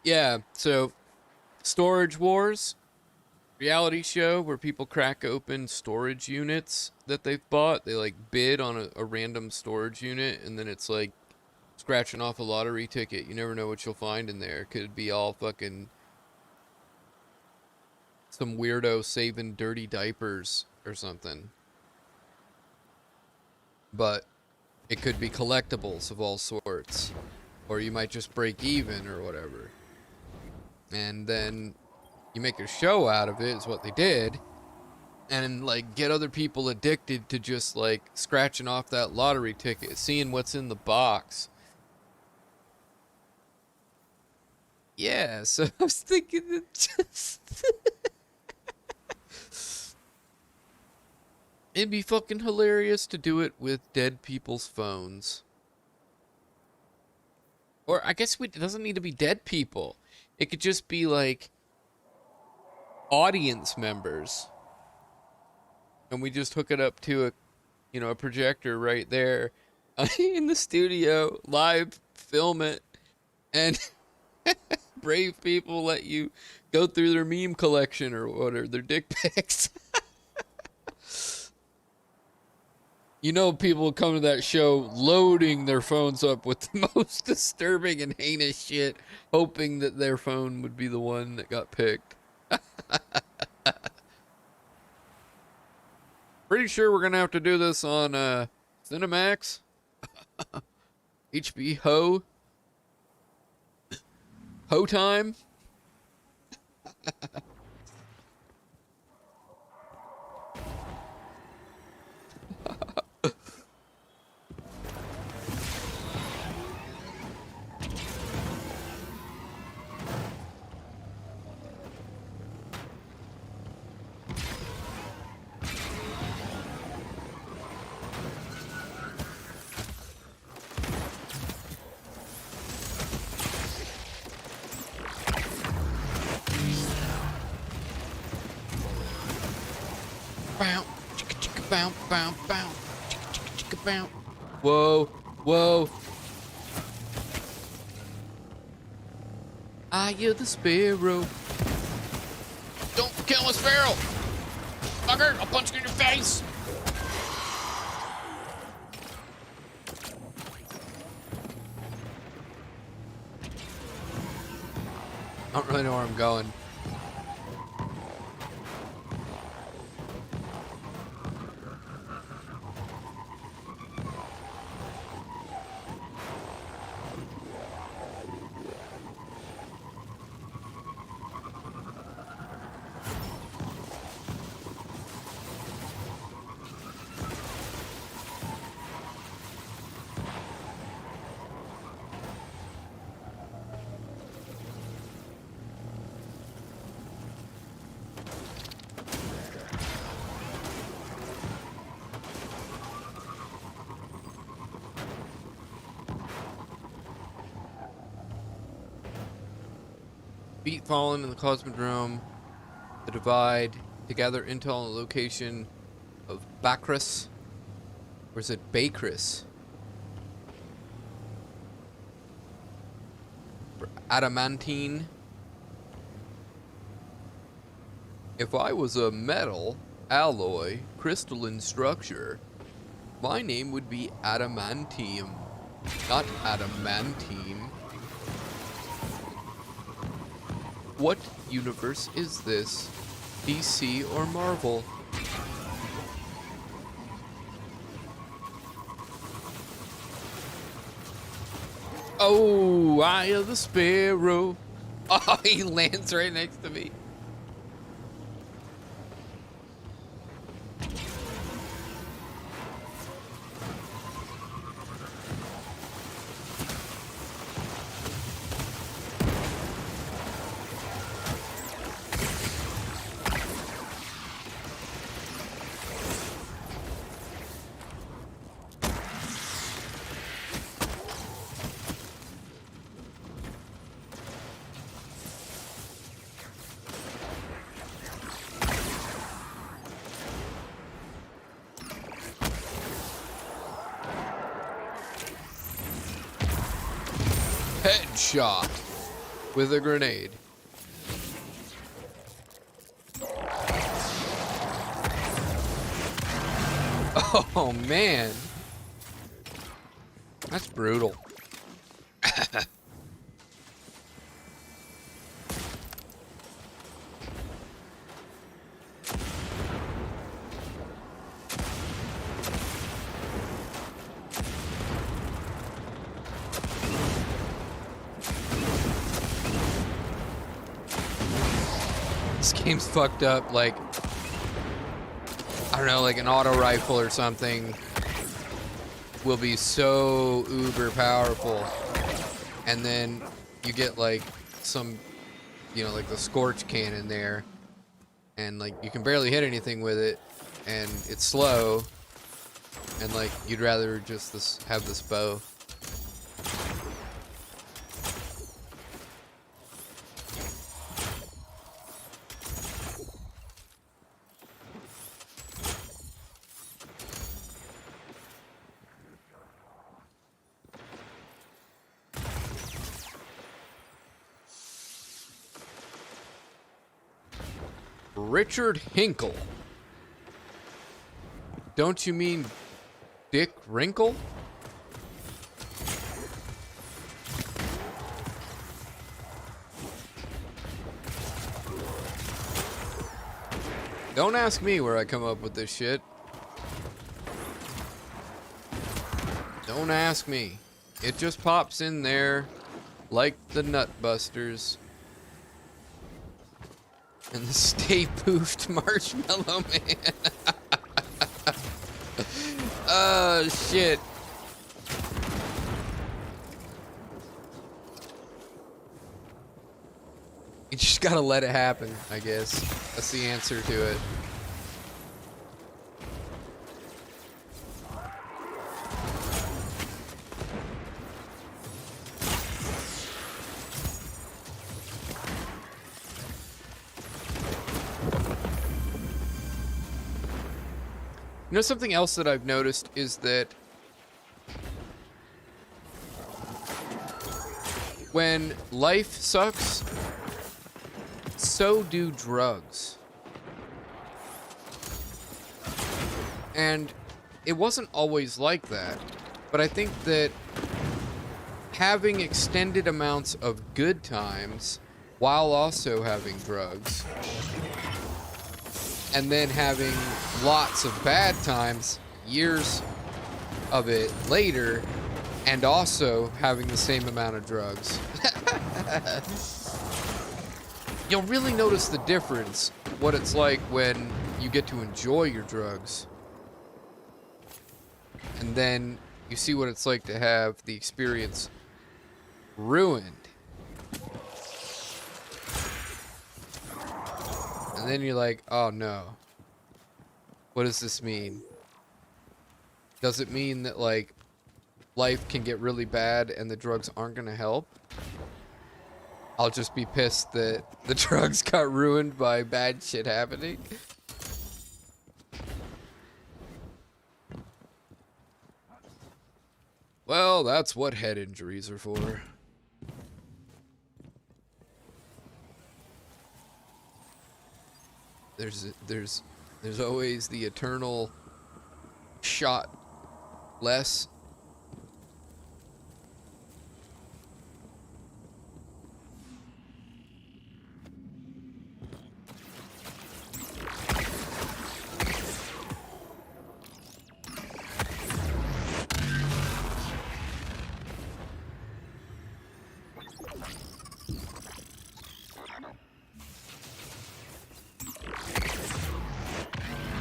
Yeah, so Storage Wars, reality show where people crack open storage units that they've bought. They like bid on a random storage unit, and then it's like scratching off a lottery ticket. You never know what you'll find in there. Could be all fucking some weirdo saving dirty diapers or something. But it could be collectibles of all sorts. Or you might just break even or whatever. And then you make a show out of it, is what they did. And like get other people addicted to just like scratching off that lottery ticket, seeing what's in the box. Yeah, so I was thinking that just it'd be fucking hilarious to do it with dead people's phones. Or I guess it doesn't need to be dead people. It could just be like audience members. And we just hook it up to a projector right there in the studio, live film it, and brave people let you go through their meme collection or whatever, their dick pics. You know, people come to that show loading their phones up with the most disturbing and heinous shit, hoping that their phone would be the one that got picked. Pretty sure we're gonna have to do this on Cinemax, HBO, Ho Time. Bow, chicka chicka bow, bow, bow, chicka chicka chicka bow. Whoa, whoa. I hear the sparrow. Don't kill a sparrow! Fucker, I'll punch you in your face! I don't really know where I'm going. Feet fallen in the Cosmodrome, the Divide, to gather intel on the location of Bacchus. Or is it Bacchus? For adamantine. If I was a metal, alloy, crystalline structure, my name would be adamantium, not adamantine. What universe is this? DC or Marvel? Oh, I am the sparrow. Oh, he lands right next to me. Headshot with a grenade. Oh man, that's brutal. This game's fucked up, like, I don't know, like an auto rifle or something will be so uber powerful, and then you get like some, you know, like the Scorch cannon there, and like you can barely hit anything with it, and it's slow, and like you'd rather just have this bow. Richard Hinkle. Don't you mean Dick Wrinkle? Don't ask me where I come up with this shit. Don't ask me. It just pops in there like the Nutbusters. And the Stay Poofed Marshmallow Man. Oh, shit. You just gotta let it happen, I guess. That's the answer to it. You know, something else that I've noticed is that when life sucks, so do drugs. And it wasn't always like that, but I think that having extended amounts of good times while also having drugs, and then having lots of bad times, years of it later, and also having the same amount of drugs. You'll really notice the difference, what it's like when you get to enjoy your drugs. And then you see what it's like to have the experience ruined. And then you're like, oh no. What does this mean? Does it mean that, like, life can get really bad and the drugs aren't gonna help? I'll just be pissed that the drugs got ruined by bad shit happening. Well, that's what head injuries are for. There's always the eternal shot less.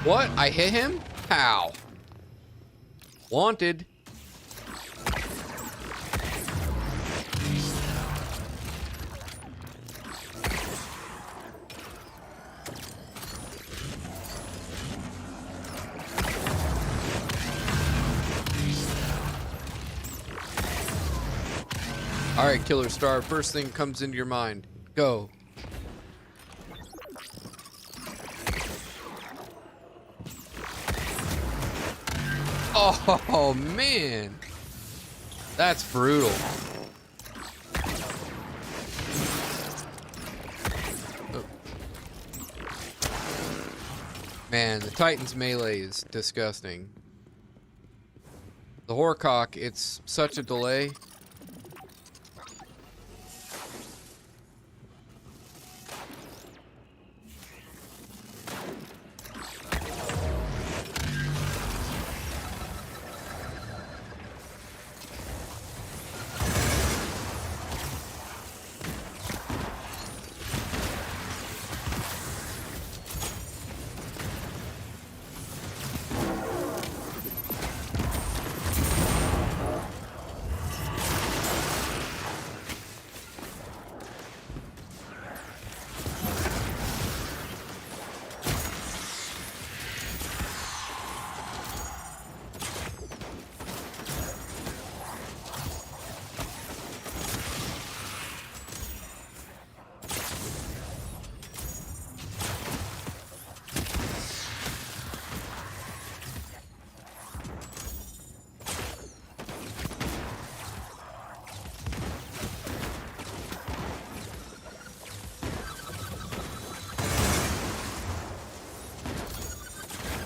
What? I hit him? How? Wanted. Alright, Killer Star, first thing comes into your mind. Go. Oh, man. That's brutal. Oh. Man, the Titan's melee is disgusting. The Horcock, it's such a delay.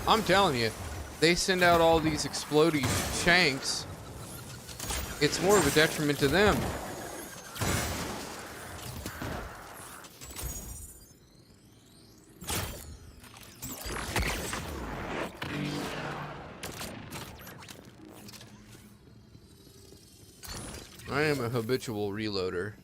I'm telling you, they send out all these exploding shanks. It's more of a detriment to them. I am a habitual reloader.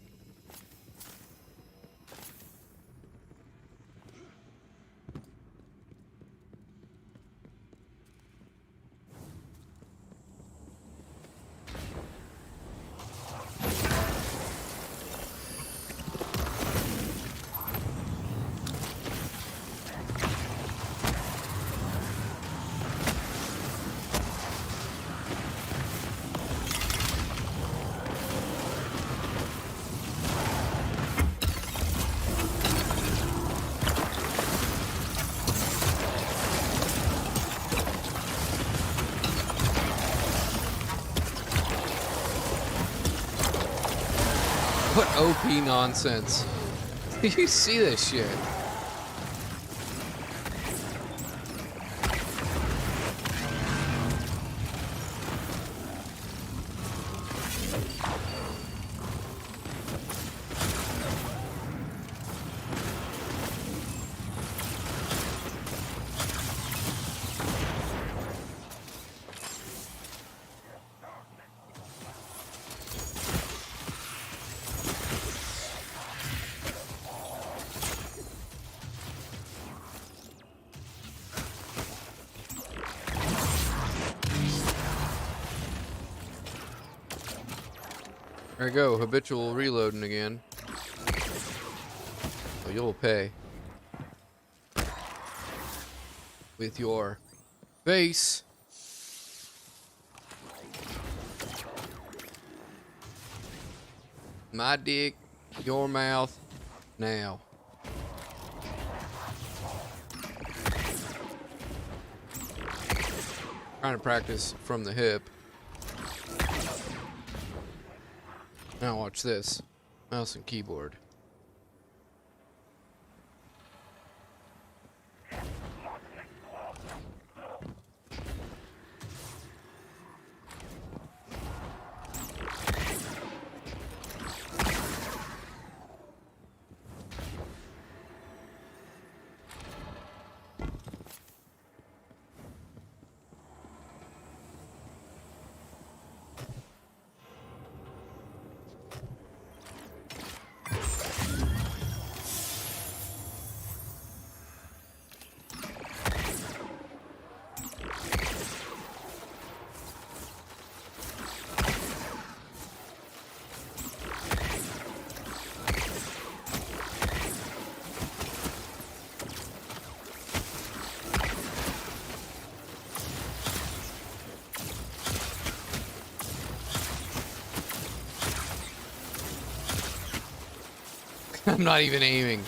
What OP nonsense. You see this shit. There we go, habitual reloading again. Oh, you'll pay. With your face. My dick, your mouth, now. Trying to practice from the hip. Now watch this. Mouse and keyboard. I'm not even aiming.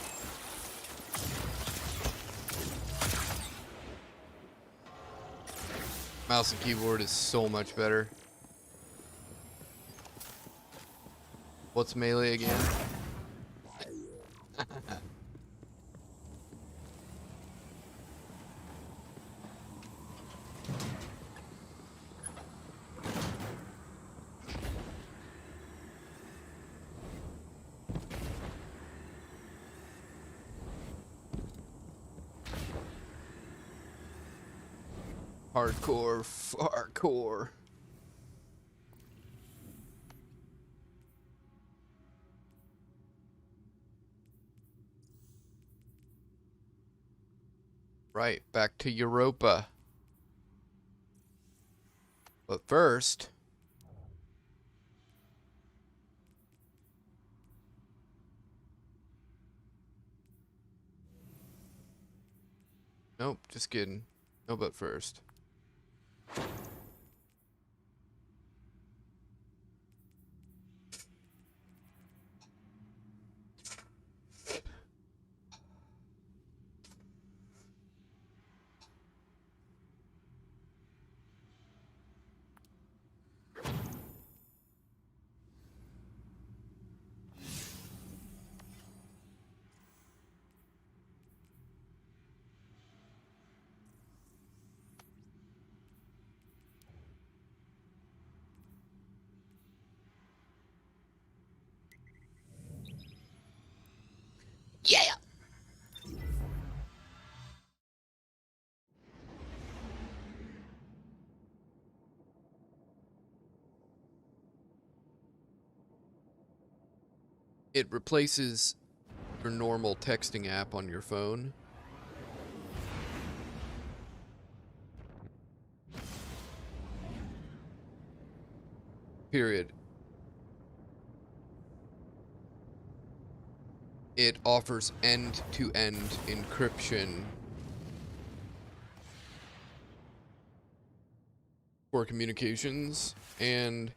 Mouse and keyboard is so much better. What's melee again? Hardcore, farcore. Right, back to Europa. But first... Nope, just kidding. No, but first. It replaces your normal texting app on your phone. Period. It offers end-to-end encryption for communications, and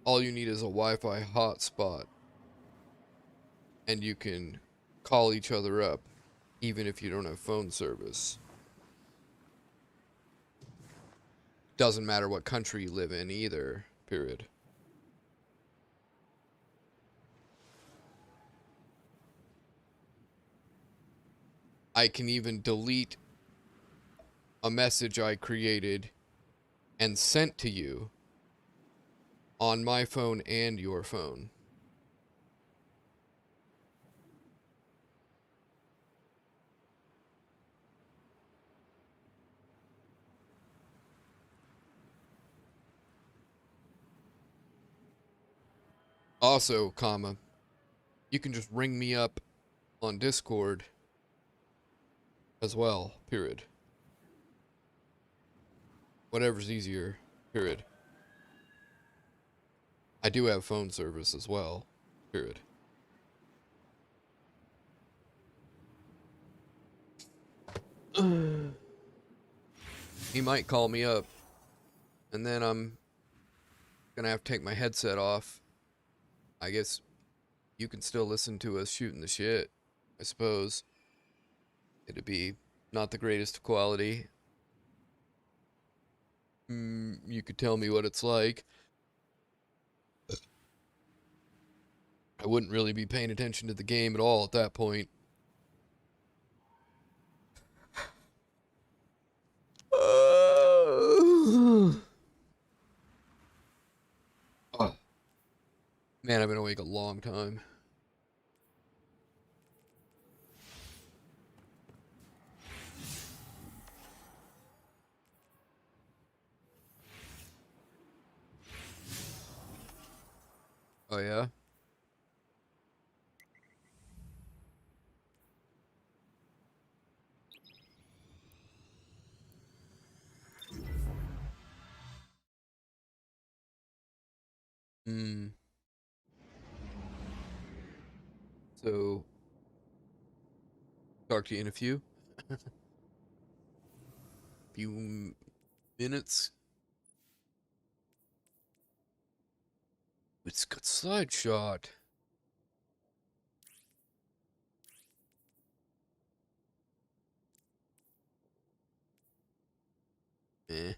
all you need is a Wi-Fi hotspot, and you can call each other up even if you don't have phone service. Doesn't matter what country you live in either, period. I can even delete a message I created and sent to you on my phone and your phone. Also, comma, you can just ring me up on Discord as well, period. Whatever's easier, period. I do have phone service as well, period. He might call me up, and then I'm gonna have to take my headset off. I guess you can still listen to us shooting the shit, I suppose. It'd be not the greatest quality. You could tell me what it's like. I wouldn't really be paying attention to the game at all at that point. Man, I've been awake a long time. Oh, yeah? So, talk to you in a few minutes. It's got slide shot. Eh.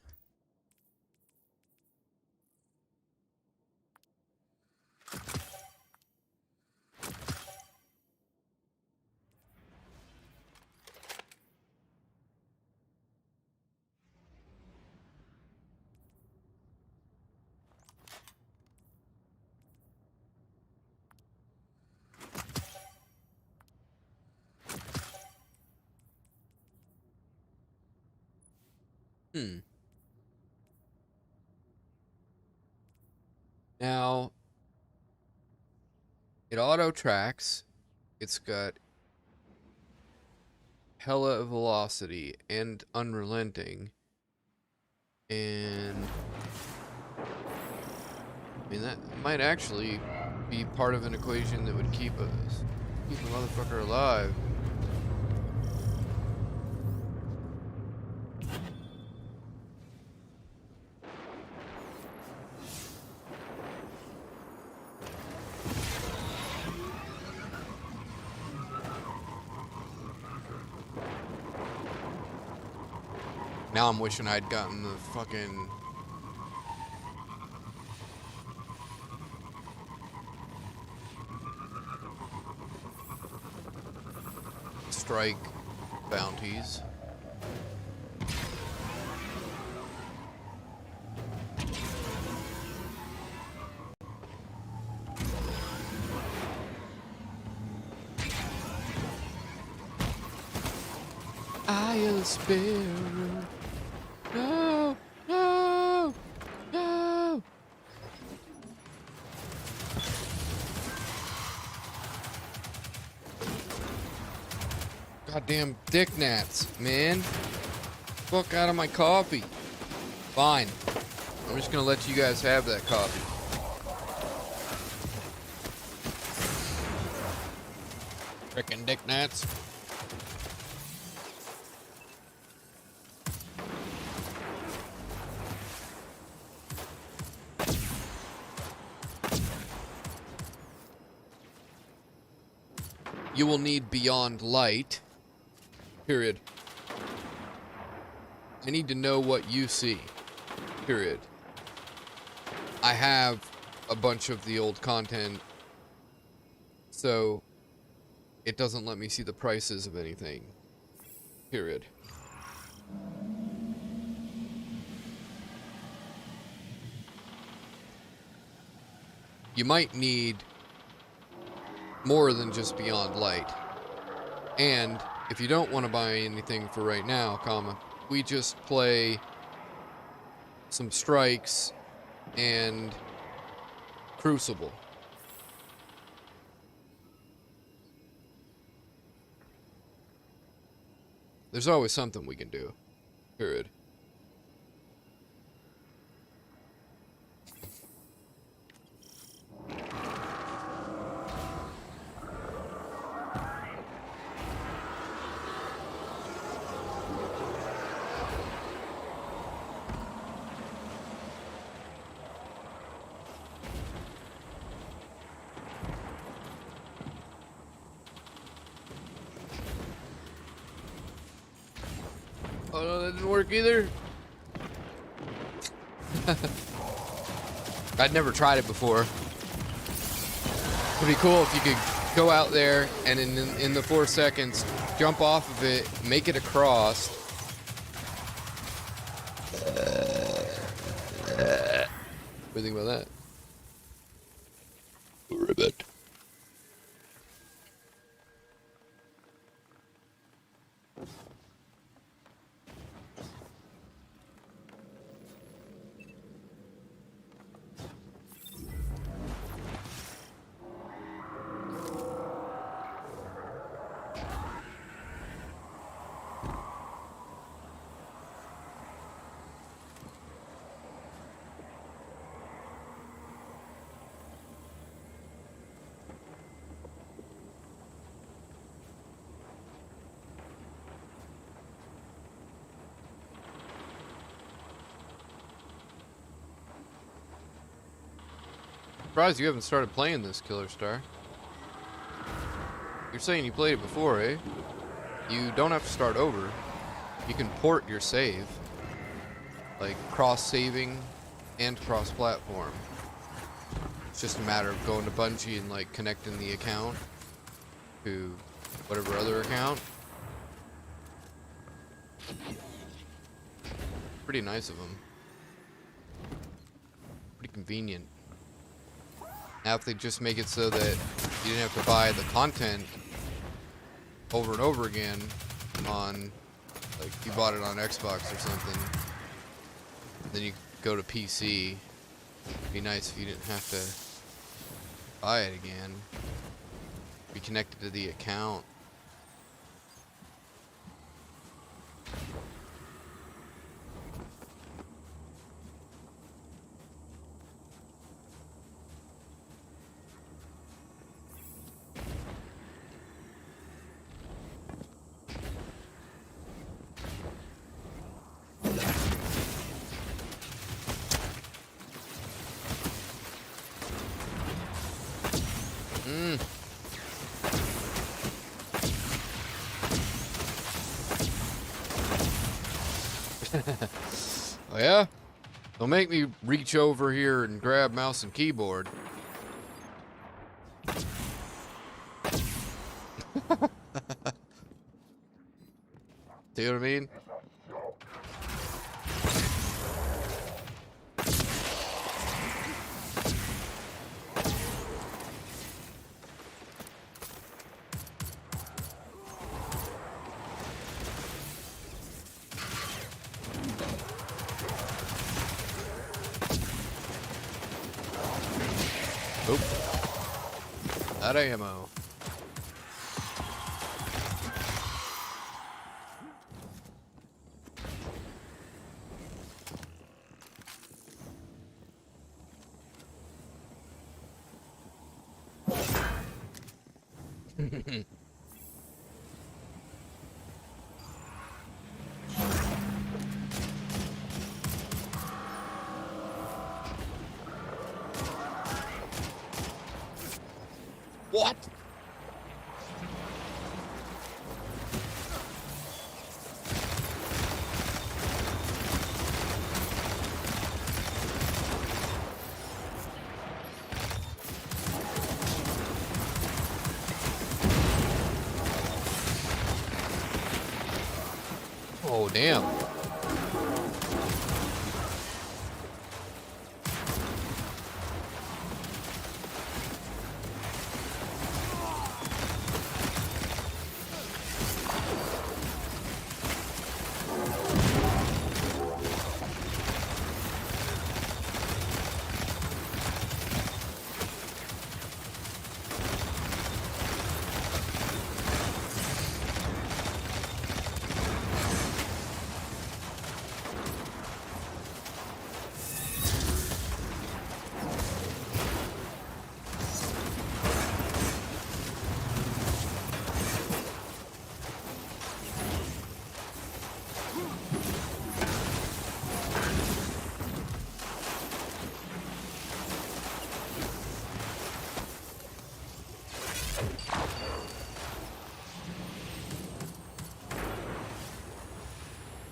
Now, it auto tracks. It's got hella velocity and unrelenting. And I mean, that might actually be part of an equation that would keep a motherfucker alive. Now I'm wishing I'd gotten the fucking strike bounties. I'll spare you. No, no, no. Goddamn dick gnats, man. Fuck out of my coffee. Fine. I'm just gonna let you guys have that coffee. Frickin' dick gnats. You will need beyond light. Period. I need to know what you see. Period. I have a bunch of the old content, so it doesn't let me see the prices of anything. Period. You might need more than just beyond light. And if you don't want to buy anything for right now, we just play some strikes and Crucible. There's always something we can do. Period. Oh no, that didn't work either. I'd never tried it before. It'd be cool if you could go out there and in the 4 seconds, jump off of it, make it across. What do you think about that? Ribbit. Surprised you haven't started playing this, Killer Star. You're saying you played it before, eh? You don't have to start over. You can port your save. Like cross-saving and cross-platform. It's just a matter of going to Bungie and like connecting the account to whatever other account. Pretty nice of them. Pretty convenient. Now if they just make it so that you didn't have to buy the content over and over again on, like, you bought it on Xbox or something, then you go to PC. It'd be nice if you didn't have to buy it again. Be connected to the account. Oh yeah? Don't make me reach over here and grab mouse and keyboard. See what I mean? Oop. That ammo. What? Oh, damn.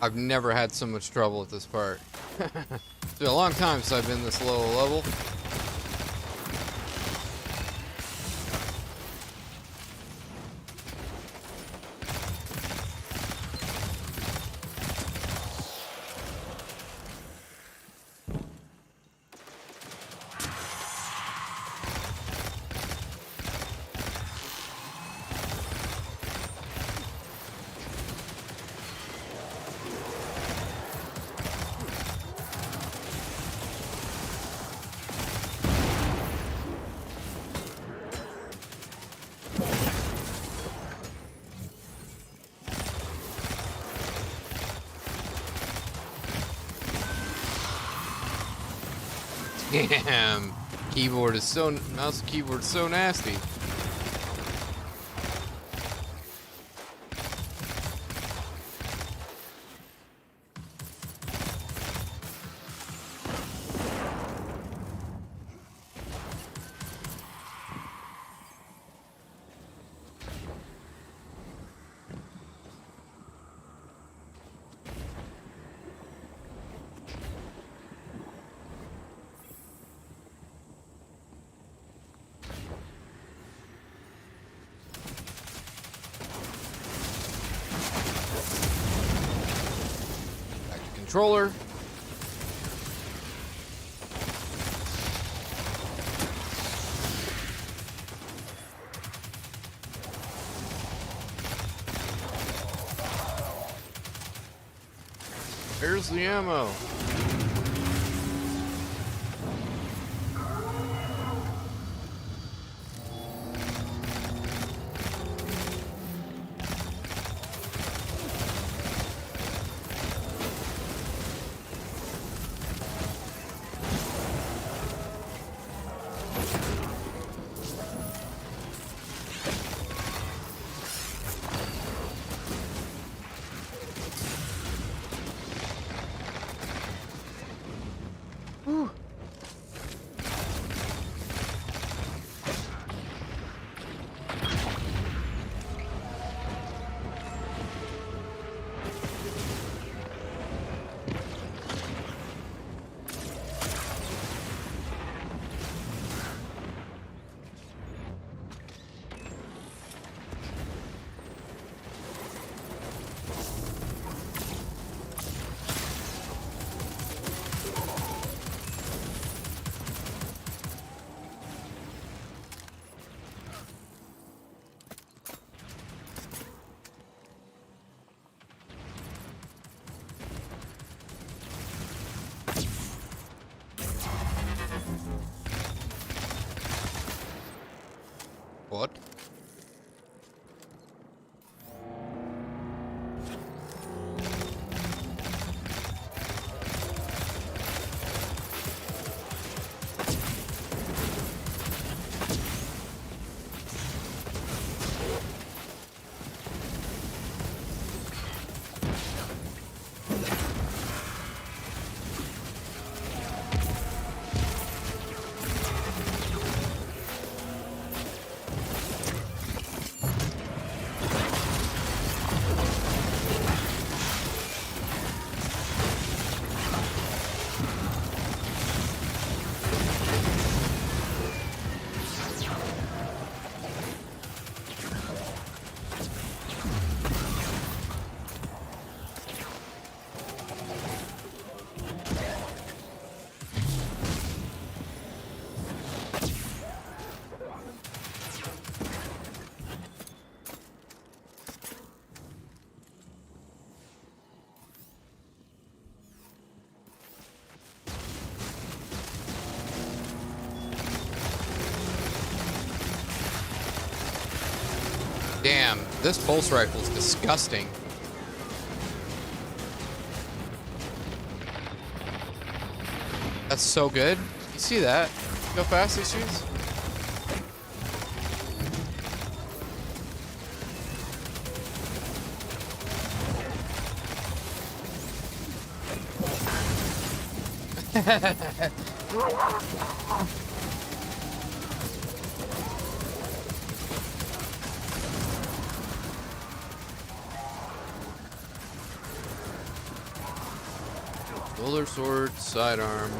I've never had so much trouble with this part. It's been a long time since I've been this low level. Damn, keyboard is so, mouse and keyboard is so nasty. Back to controller. Here's the ammo. Damn, this pulse rifle is disgusting. That's so good. You see that? See how fast he shoots? Roller sword, sidearm.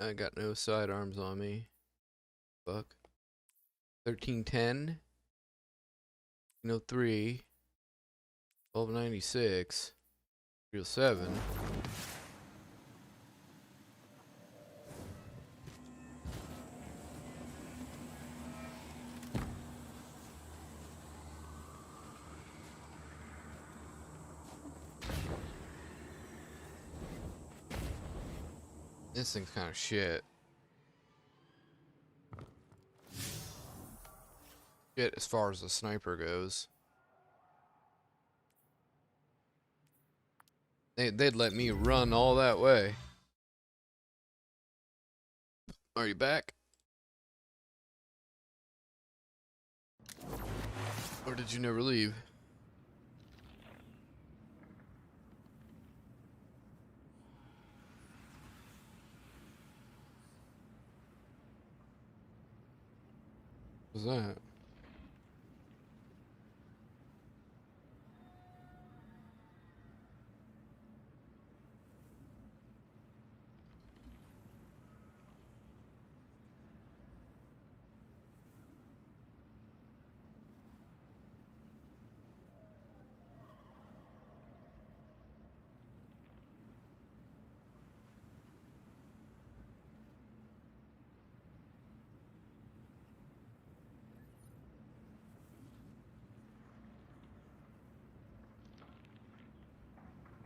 I got no sidearms on me. Fuck. 1310. 3. 1296. 307. This thing's kind of shit. Shit as far as the sniper goes. They'd let me run all that way. Are you back? Or did you never leave? What's that?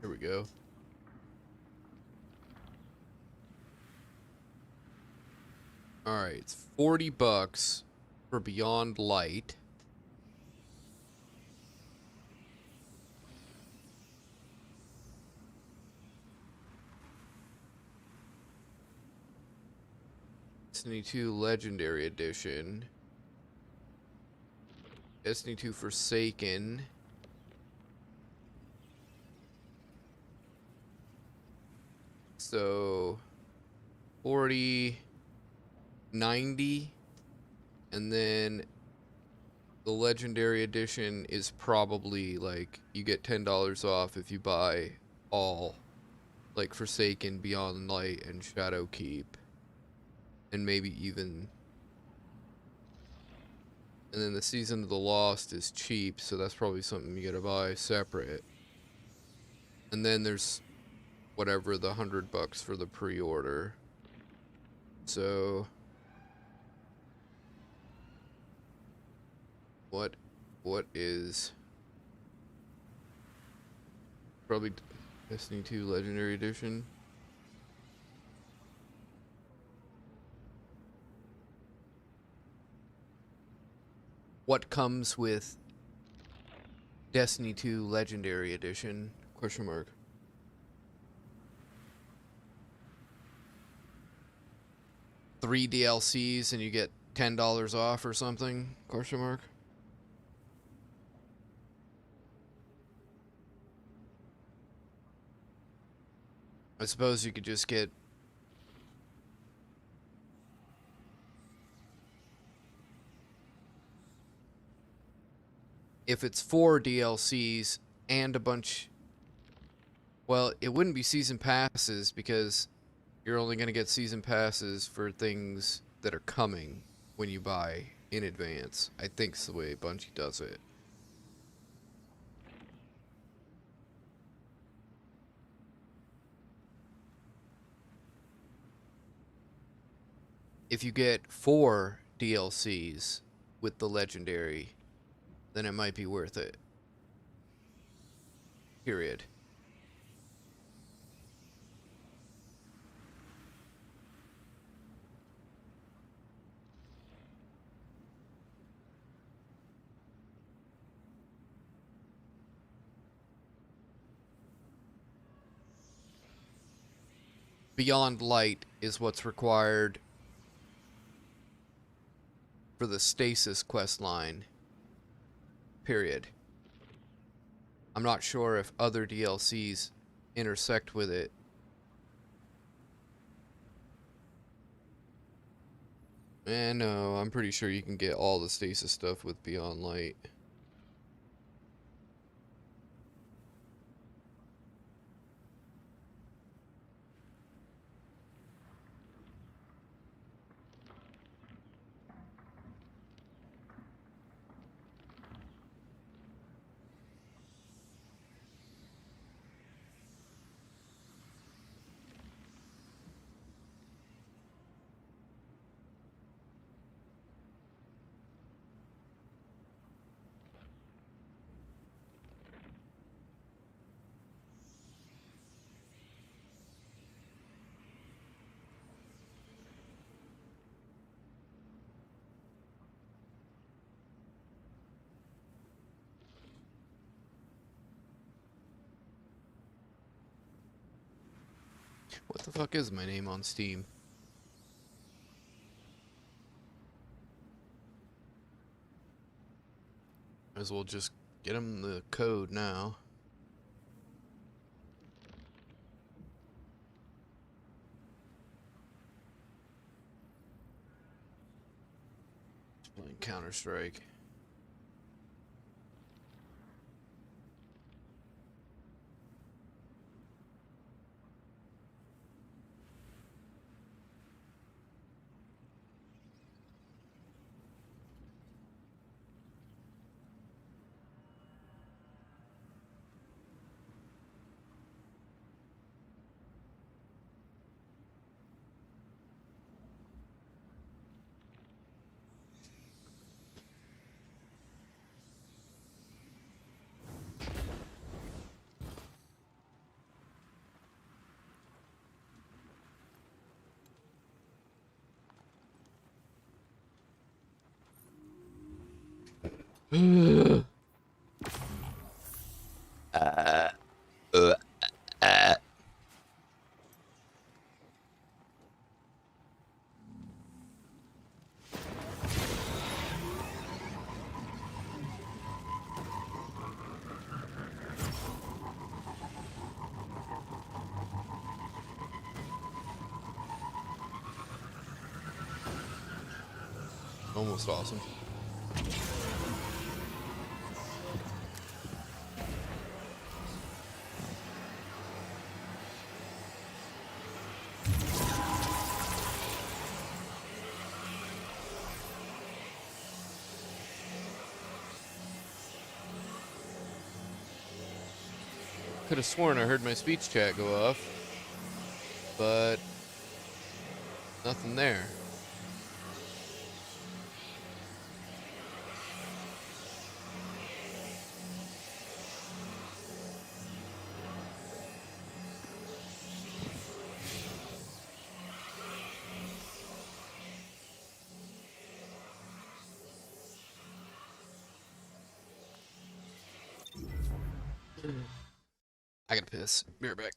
Here we go. Alright, it's $40 for Beyond Light. Destiny 2 Legendary Edition. Destiny 2 Forsaken. So 40, 90, and then the Legendary Edition is probably like you get $10 off if you buy all, like Forsaken, Beyond Light, and Shadowkeep, and maybe even And then the Season of the Lost is cheap, so that's probably something you gotta buy separate. And then there's whatever, the $100 for the pre-order. So what is probably Destiny 2 Legendary Edition? What comes with Destiny 2 Legendary Edition? Question mark. Three DLCs and you get $10 off or something? Question mark. I suppose you could just get if it's 4 DLCs and a bunch. Well, it wouldn't be season passes because you're only going to get season passes for things that are coming when you buy in advance. I think it's the way Bungie does it. If you get 4 DLCs with the Legendary, then it might be worth it. Period. Beyond Light is what's required for the Stasis quest line. Period. I'm not sure if other DLCs intersect with it. No, I'm pretty sure you can get all the Stasis stuff with Beyond Light. What the fuck is my name on Steam? Might as well just get him the code now. Just playing Counter-Strike. Almost awesome. Could have sworn I heard my speech chat go off, but nothing there. I gotta piss. Be right back.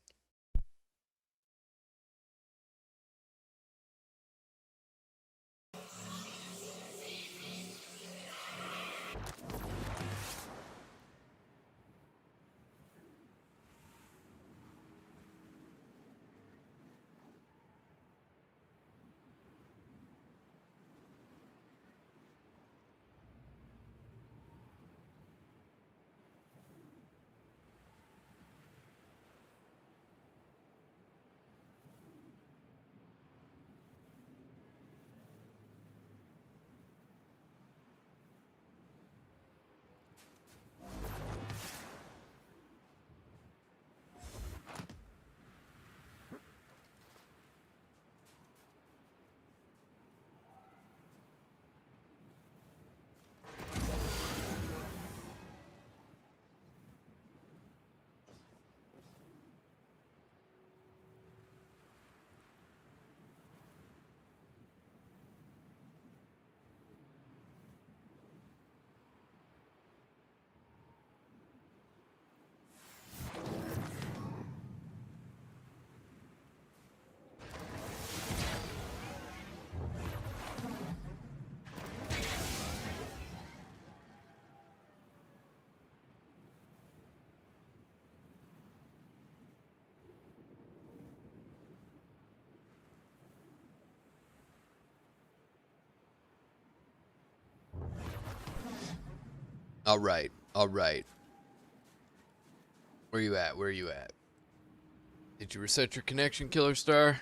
All right. All right. Where you at? Where you at? Did you reset your connection, Killer Star?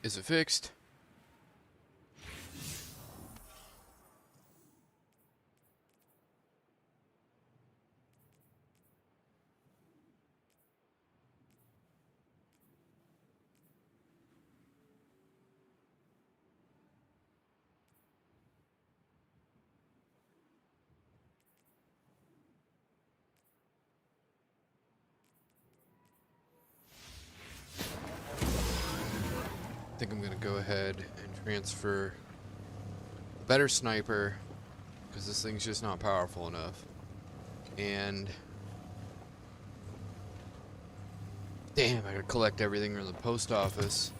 Is it fixed? I think I'm gonna go ahead and transfer a better sniper, because this thing's just not powerful enough. And damn, I gotta collect everything from the post office.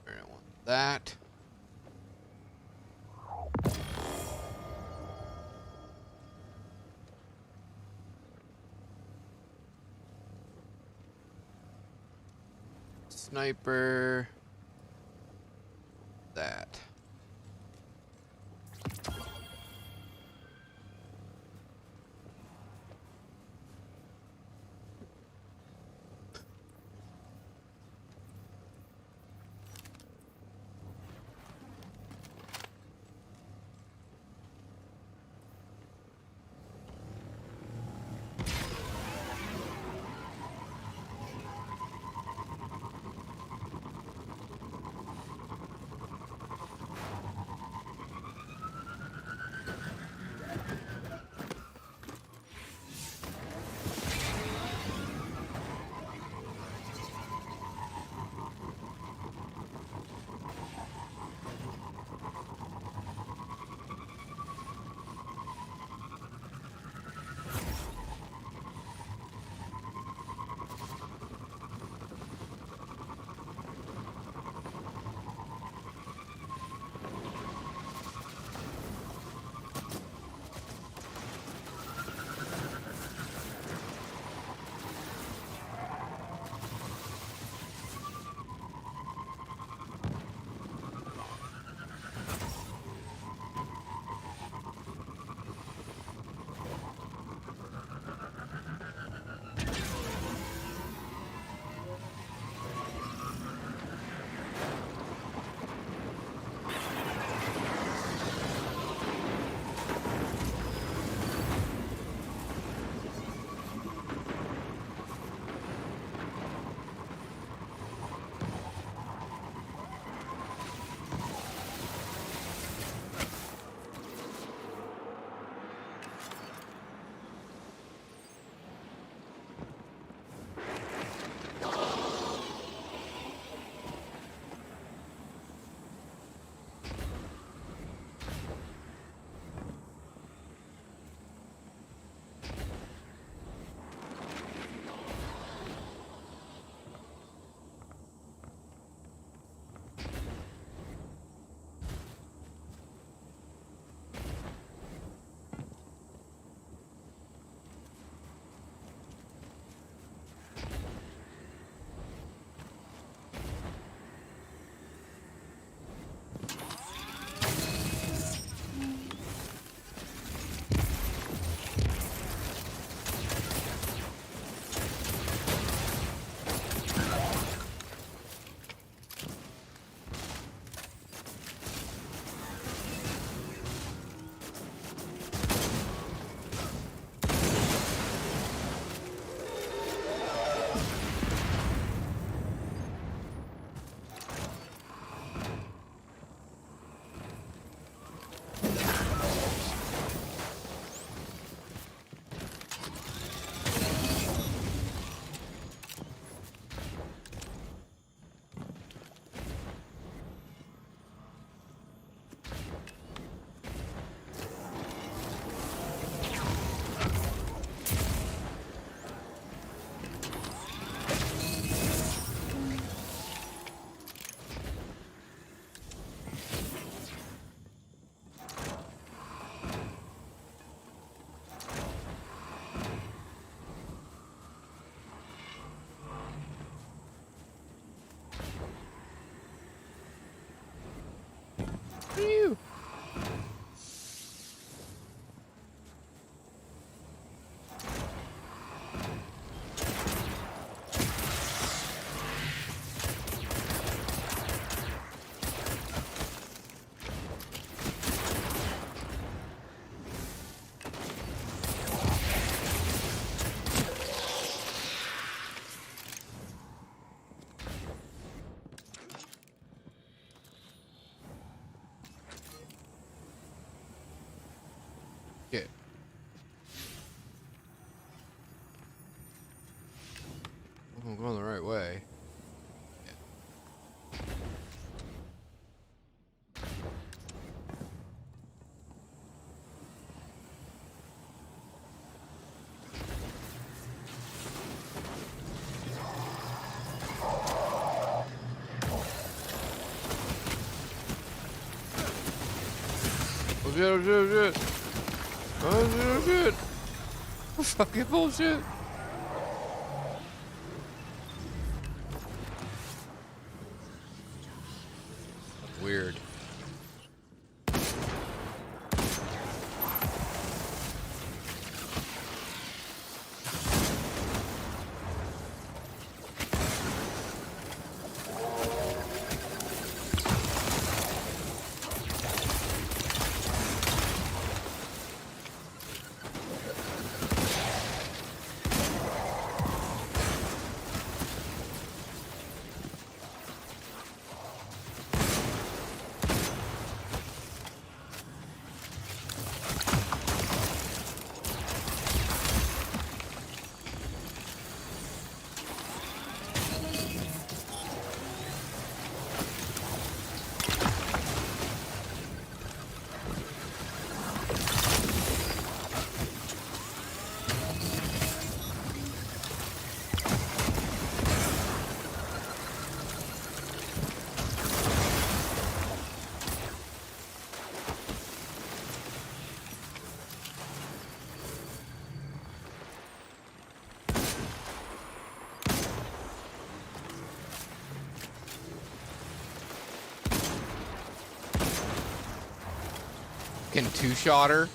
I don't want that. Sniper. That. You. Shit. I'm going the right way. Oh shit, oh shit, oh shit. Oh shit, oh shit. Fucking bullshit. Weird. Can two-shot her?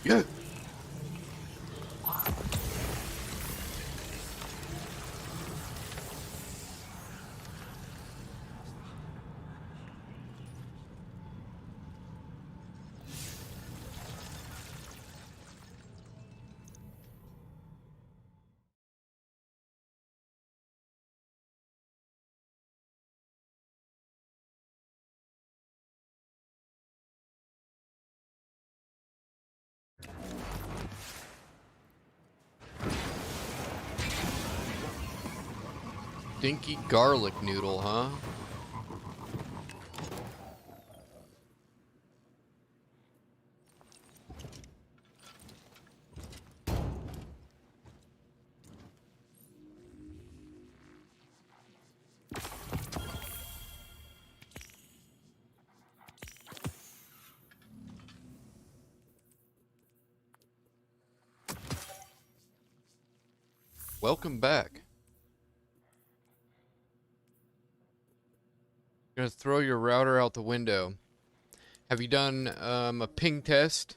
Yeah. Stinky garlic noodle, huh? Welcome back. Gonna throw your router out the window. Have you done a ping test?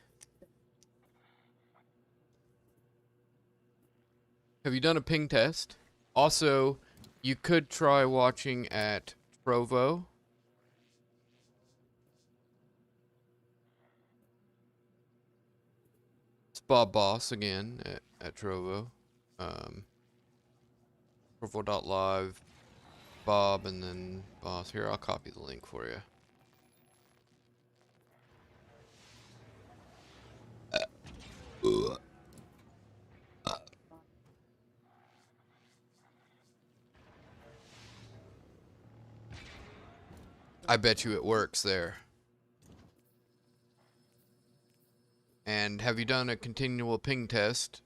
Have you done a ping test? Also, you could try watching at Trovo. It's Bob Boss again at Trovo. Trovo.live, Bob, and then Boss. Here, I'll copy the link for you. I bet you it works there. And have you done a continual ping test?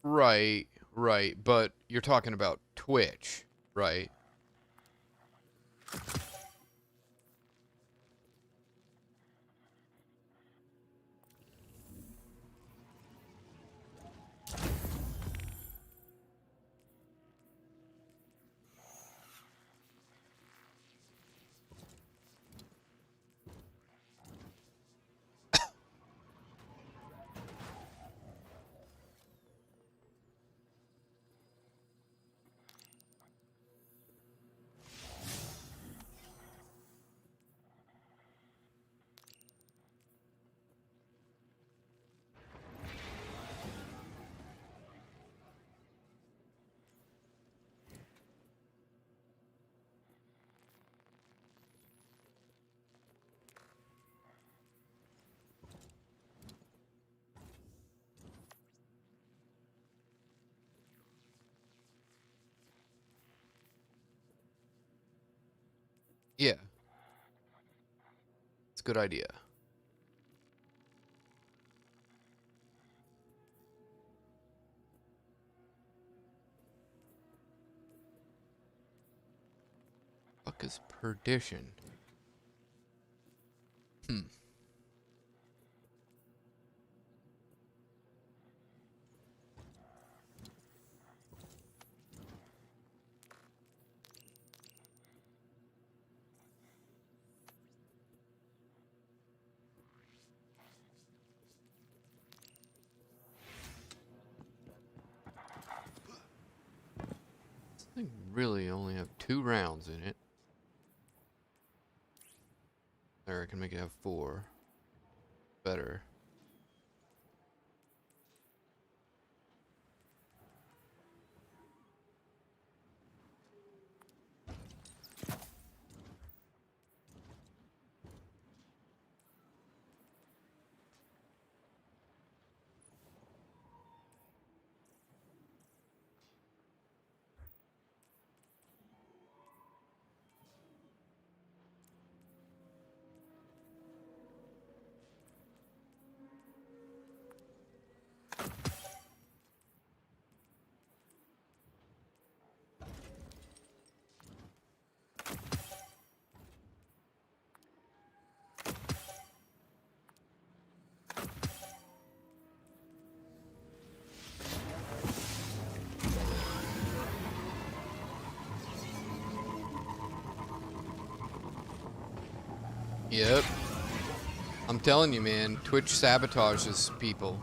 Right, right, but you're talking about Twitch, right? Yeah. It's a good idea. Fuck is perdition? Hmm. This thing really only have 2 rounds in it. There, I can make it have 4. Better. Yep. I'm telling you, man, Twitch sabotages people.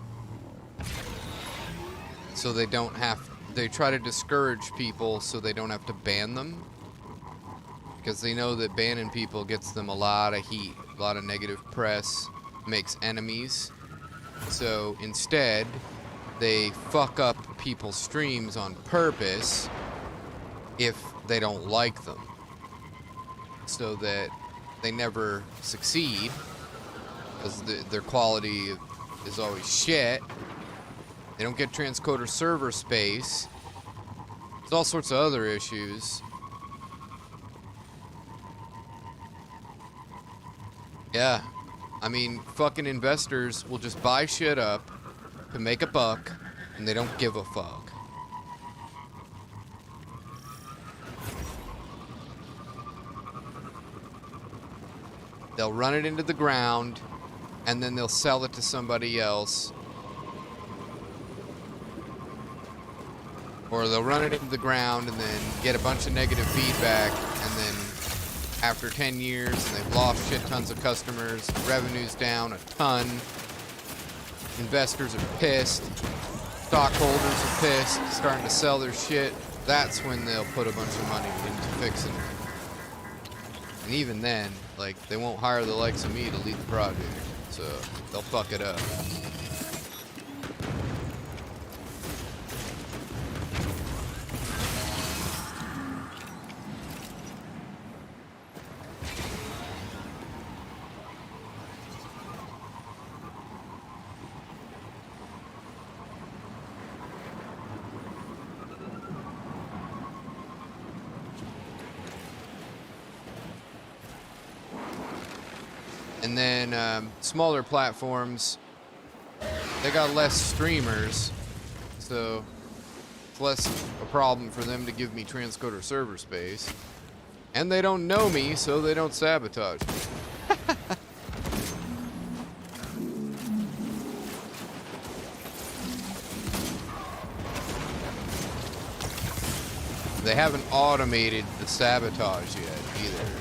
So they don't have, they try to discourage people so they don't have to ban them. Because they know that banning people gets them a lot of heat, a lot of negative press, makes enemies. So instead, they fuck up people's streams on purpose if they don't like them. So that they never succeed. Because their quality is always shit. They don't get transcoder server space. There's all sorts of other issues. Yeah. I mean, fucking investors will just buy shit up to make a buck, and they don't give a fuck. They'll run it into the ground, and then they'll sell it to somebody else. Or they'll run it into the ground and then get a bunch of negative feedback, and then after 10 years and they've lost shit tons of customers, revenue's down a ton, investors are pissed, stockholders are pissed, starting to sell their shit, that's when they'll put a bunch of money into fixing it. And even then, like, they won't hire the likes of me to lead the project, so they'll fuck it up. And then smaller platforms, they got less streamers, so it's less a problem for them to give me transcoder server space. And they don't know me, so they don't sabotage me. They haven't automated the sabotage yet either.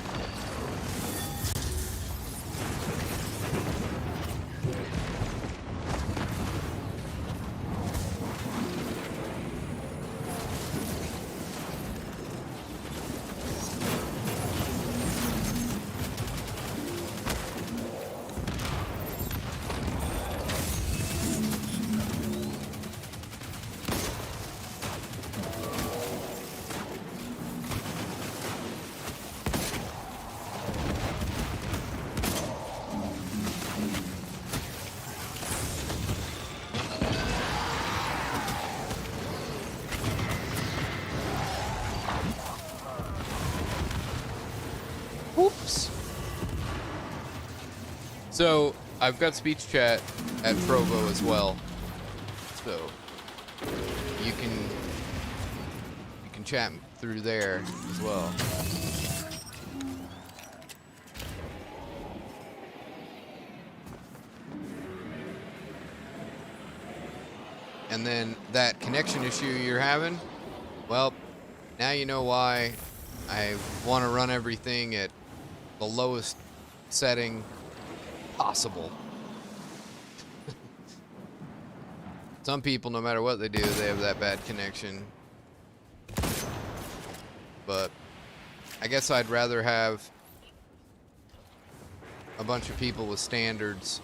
Whoops. So I've got speech chat at Provo as well, so you can chat through there as well. And then that connection issue you're having, well, now you know why I want to run everything at the lowest setting possible. Some people, no matter what they do, they have that bad connection. But I guess I'd rather have a bunch of people with standards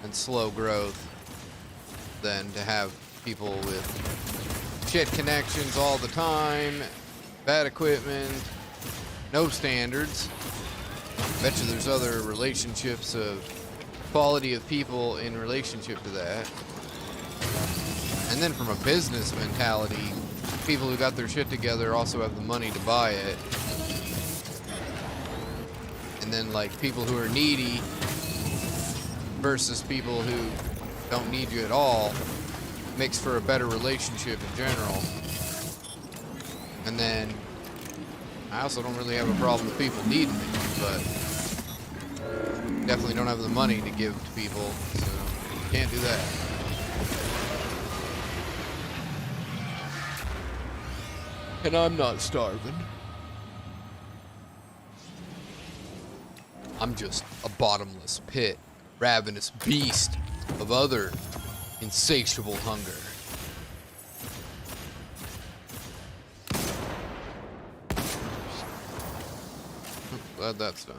and slow growth than to have people with shit connections all the time, bad equipment, no standards. Bet you there's other relationships of quality of people in relationship to that. And then from a business mentality, people who got their shit together also have the money to buy it. And then like people who are needy versus people who don't need you at all makes for a better relationship in general. And then I also don't really have a problem with people needing me, but definitely don't have the money to give to people, so can't do that. And I'm not starving. I'm just a bottomless pit ravenous beast of other insatiable hunger. Glad that's done.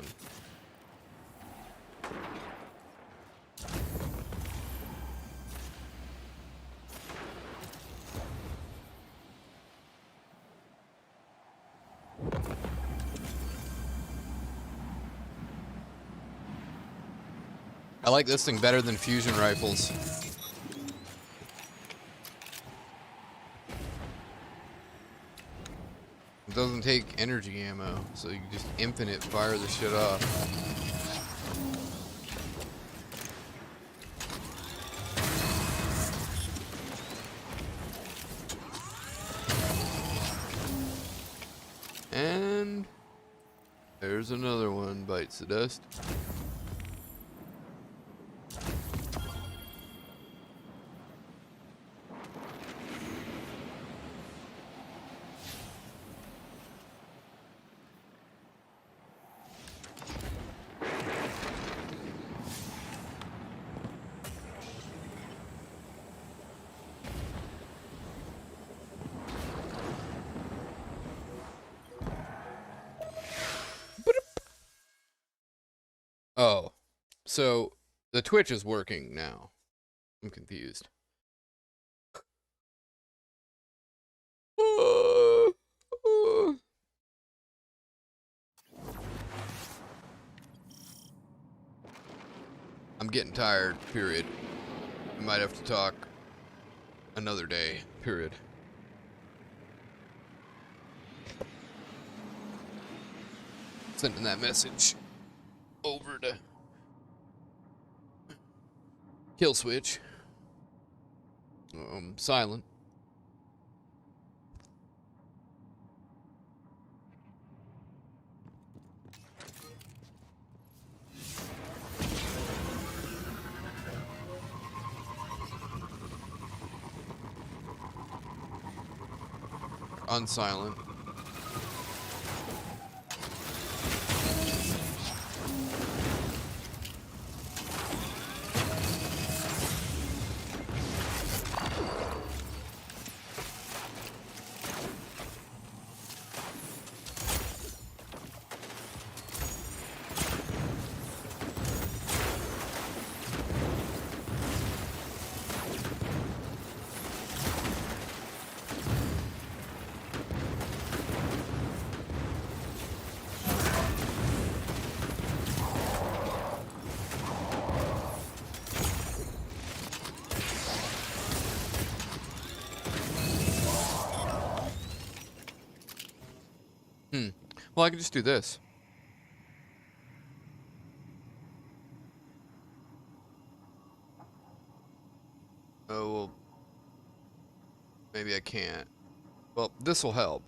I like this thing better than fusion rifles. It doesn't take energy ammo, so you can just infinite fire the shit off. And there's another one, bites the dust. Oh, so the Twitch is working now. I'm confused. I'm getting tired, period. We might have to talk another day, period. Sending that message over to kill switch. Silent. Unsilent. Well, I could just do this. Oh, well, maybe I can't. Well, this will help.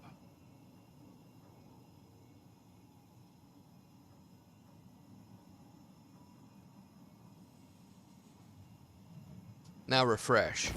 Now refresh.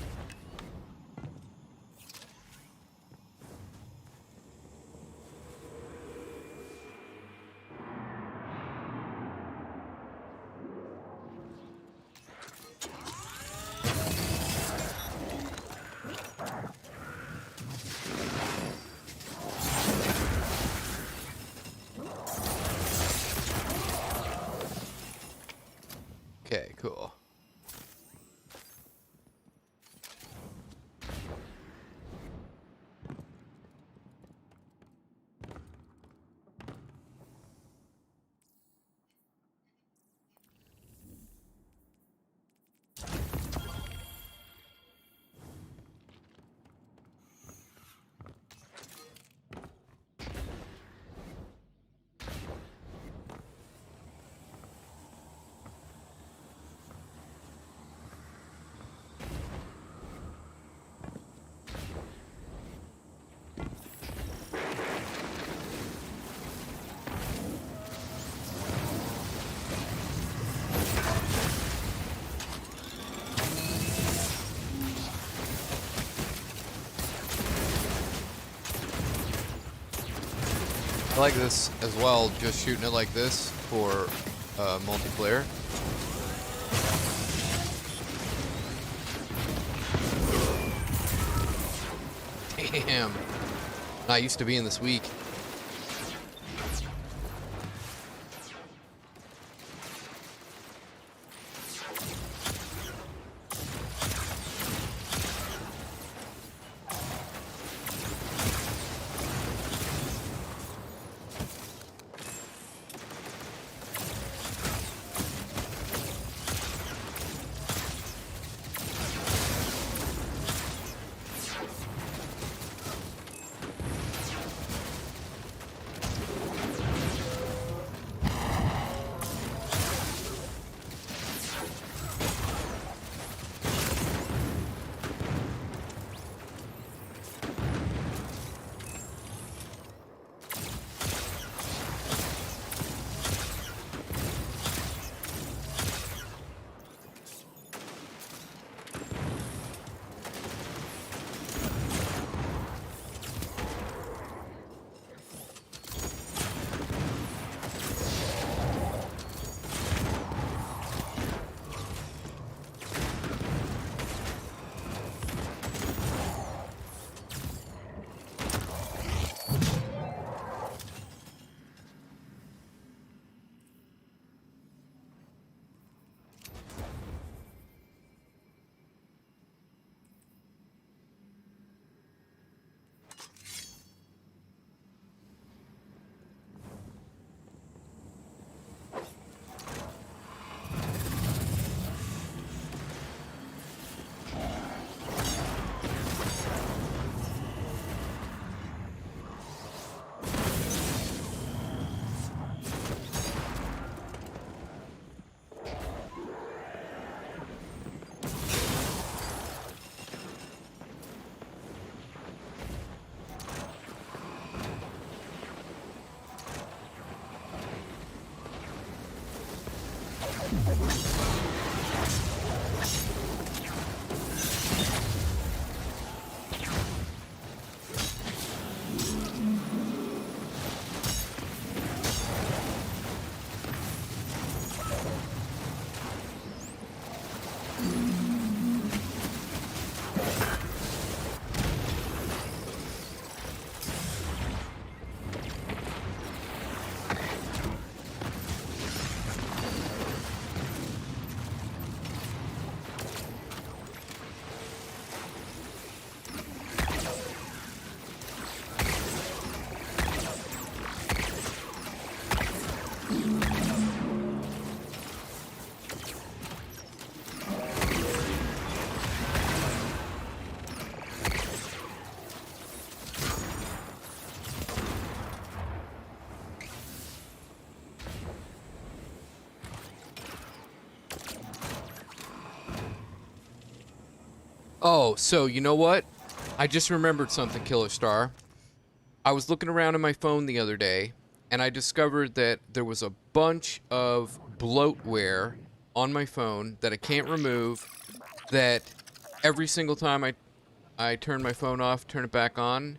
Okay, cool. I like this as well, just shooting it like this for multiplayer. Damn. Not used to being this weak. Oh, so you know what? I just remembered something, Killer Star. I was looking around on my phone the other day, and I discovered that there was a bunch of bloatware on my phone that I can't remove, that every single time I turn my phone off, turn it back on,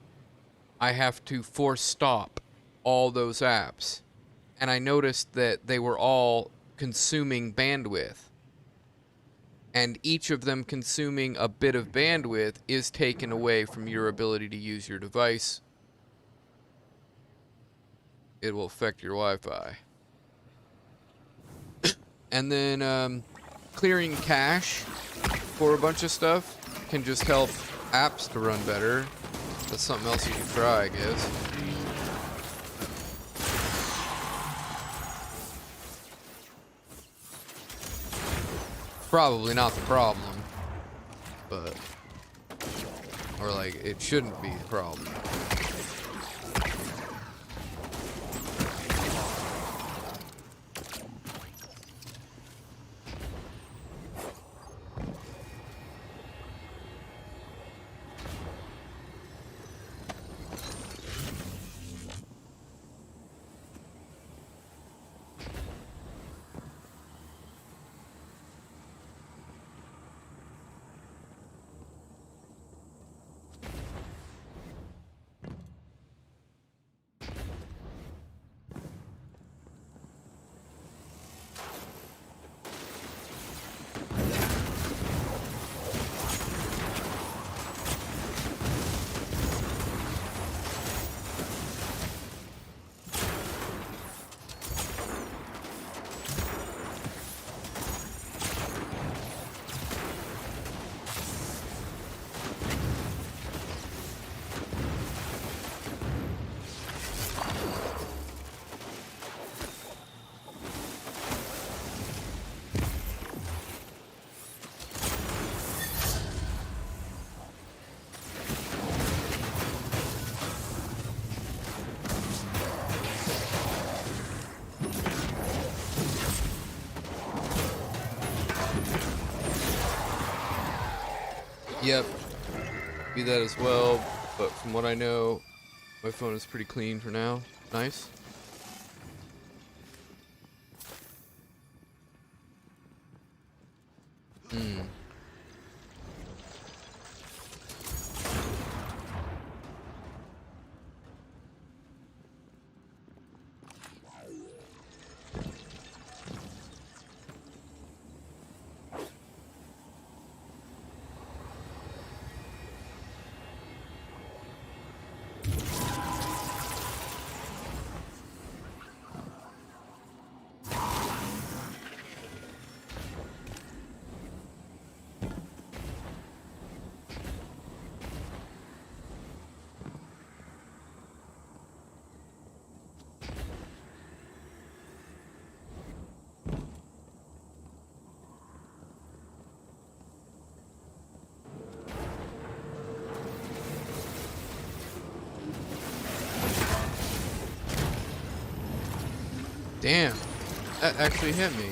I have to force stop all those apps. And I noticed that they were all consuming bandwidth. And each of them consuming a bit of bandwidth is taken away from your ability to use your device. It will affect your Wi-Fi. And then clearing cache for a bunch of stuff can just help apps to run better. That's something else you can try, I guess. Probably not the problem, but, or like, it shouldn't be the problem. Yep, do that as well. But from what I know, my phone is pretty clean for now. Nice. Hmm. Damn, that actually hit me.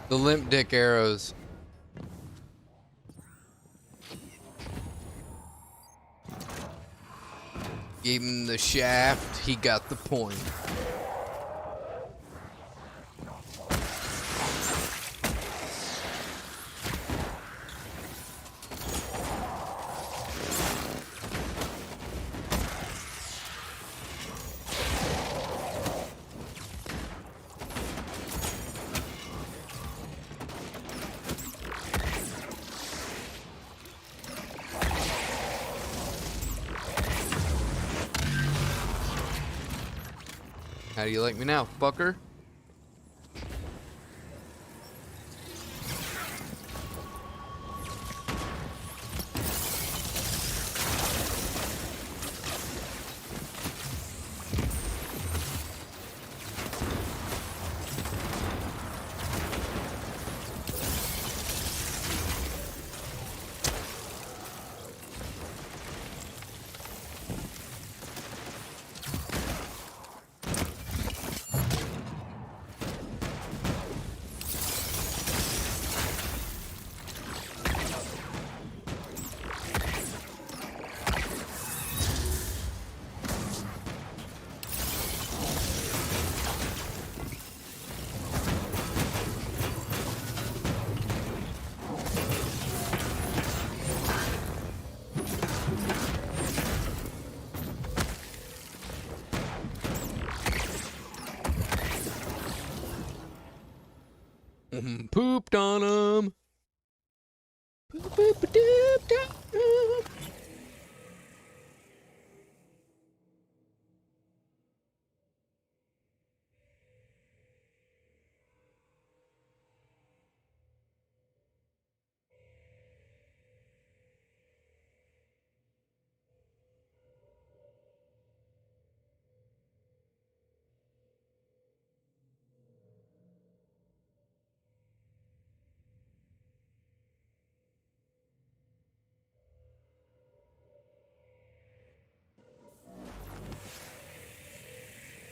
The limp dick arrows. Gave him the shaft, he got the point. How do you like me now, fucker? Pooped on him. Poop-a-dooped on 'em.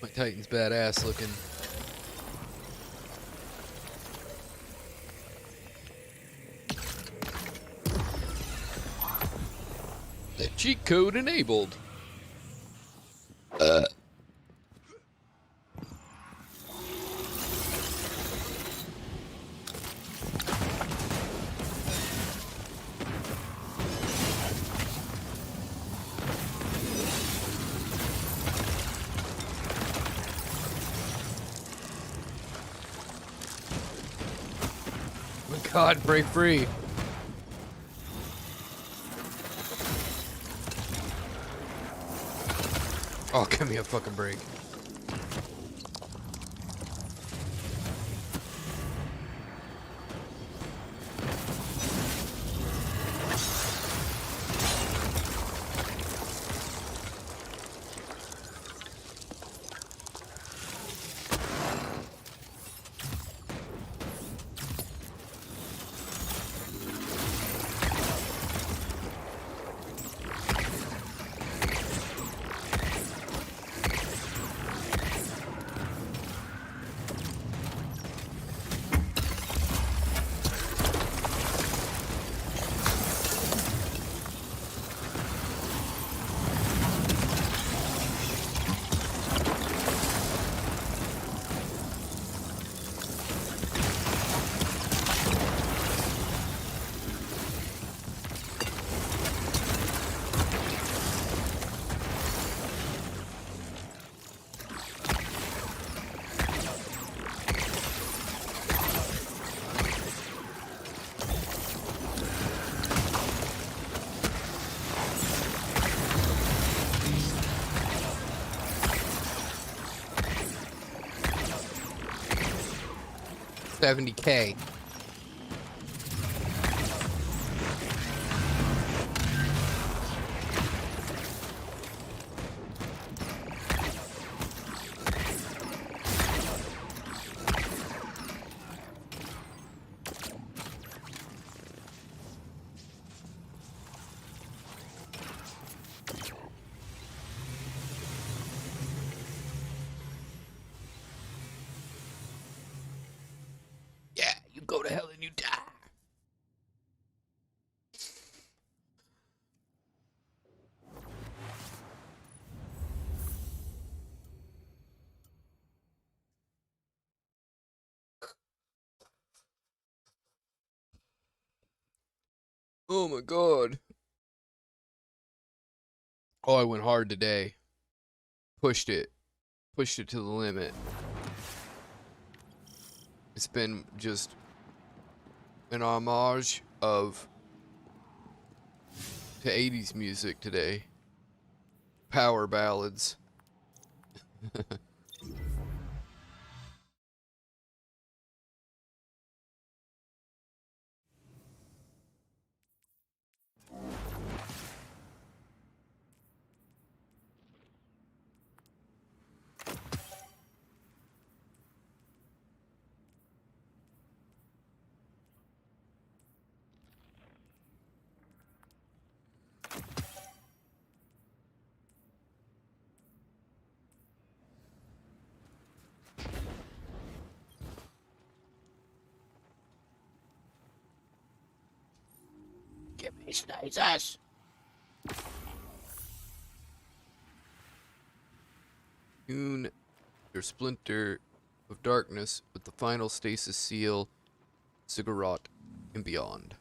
My Titan's badass looking. The cheat code enabled. God, break free. Oh, give me a fucking break. $70K. Yeah, you go to hell and you die. Oh my god. Oh, I went hard today. Pushed it. Pushed it to the limit. It's been just an homage to 80s music today. Power ballads. Give me sneezes. Tune your splinter of darkness with the final stasis seal, Ziggurat, and beyond.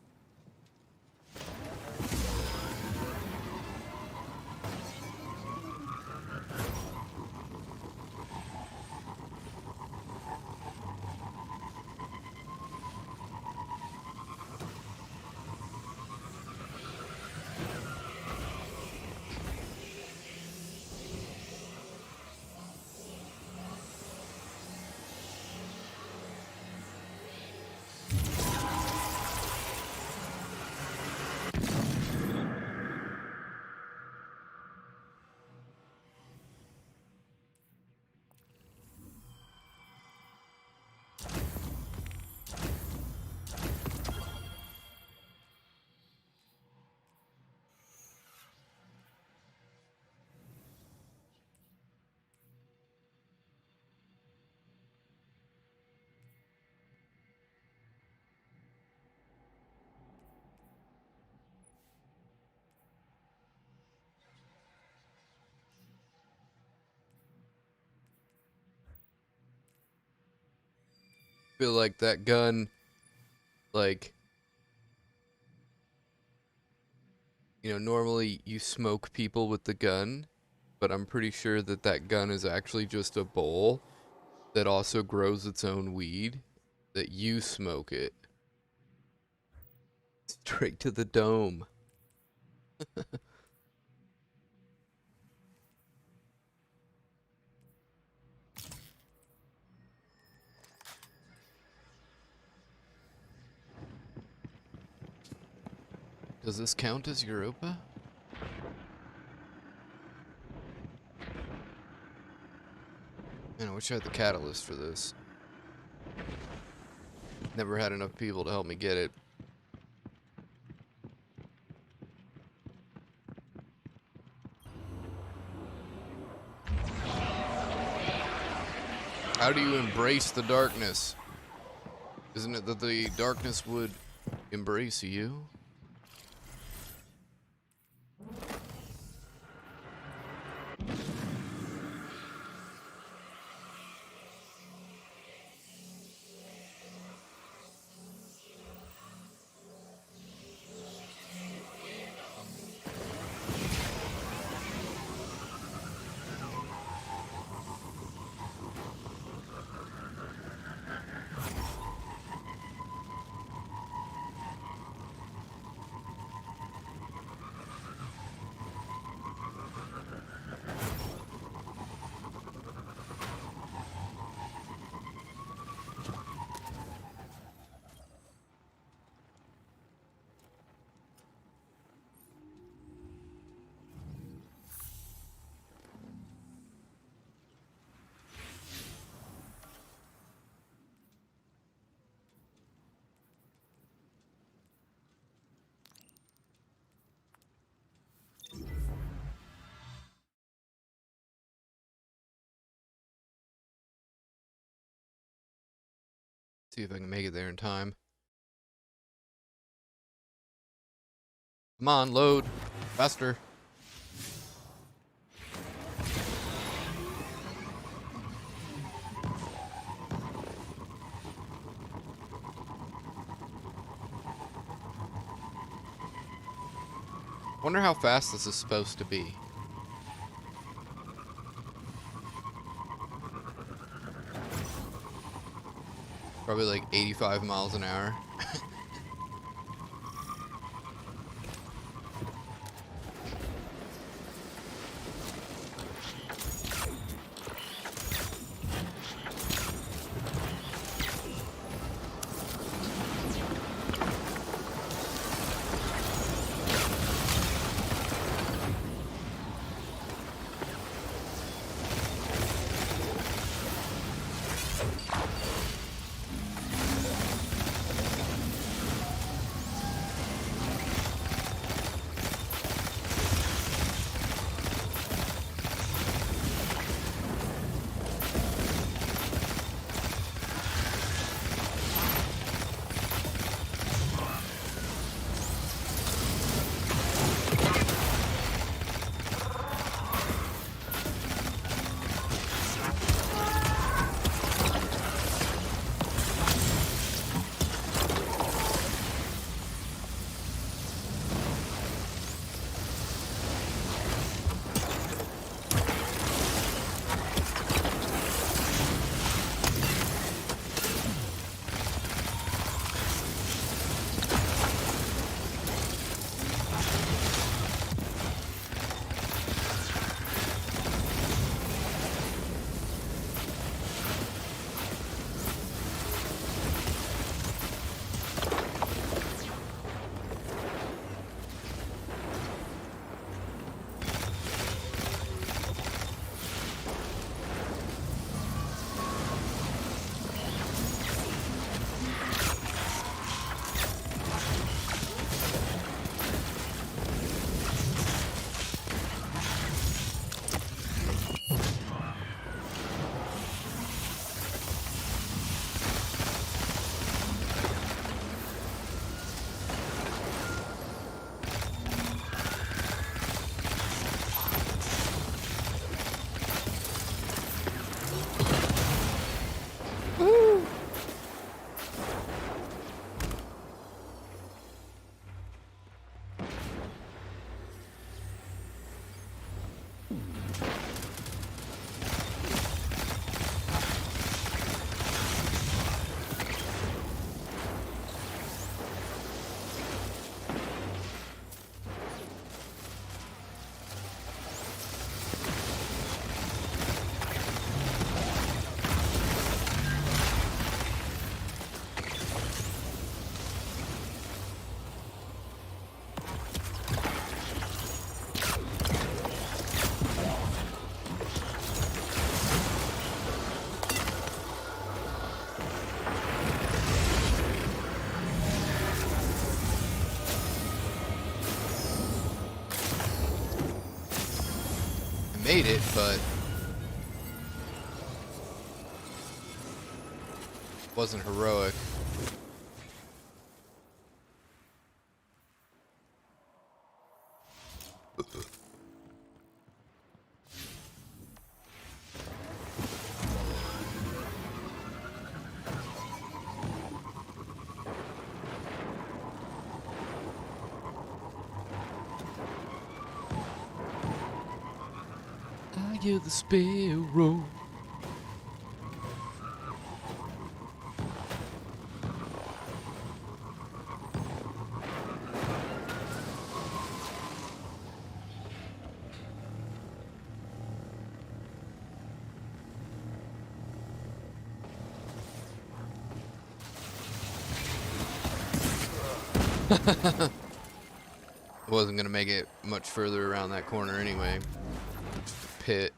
Feel like that gun, like, normally you smoke people with the gun, but I'm pretty sure that that gun is actually just a bowl that also grows its own weed, that you smoke it. Straight to the dome. Does this count as Europa? Man, I wish I had the catalyst for this. Never had enough people to help me get it. How do you embrace the darkness? Isn't it that the darkness would embrace you? See if I can make it there in time. Come on, load. Faster. Wonder how fast this is supposed to be. Probably like 85 miles an hour. made it, but wasn't heroic. I hear the sparrow. I wasn't gonna make it much further around that corner anyway. Just a pit.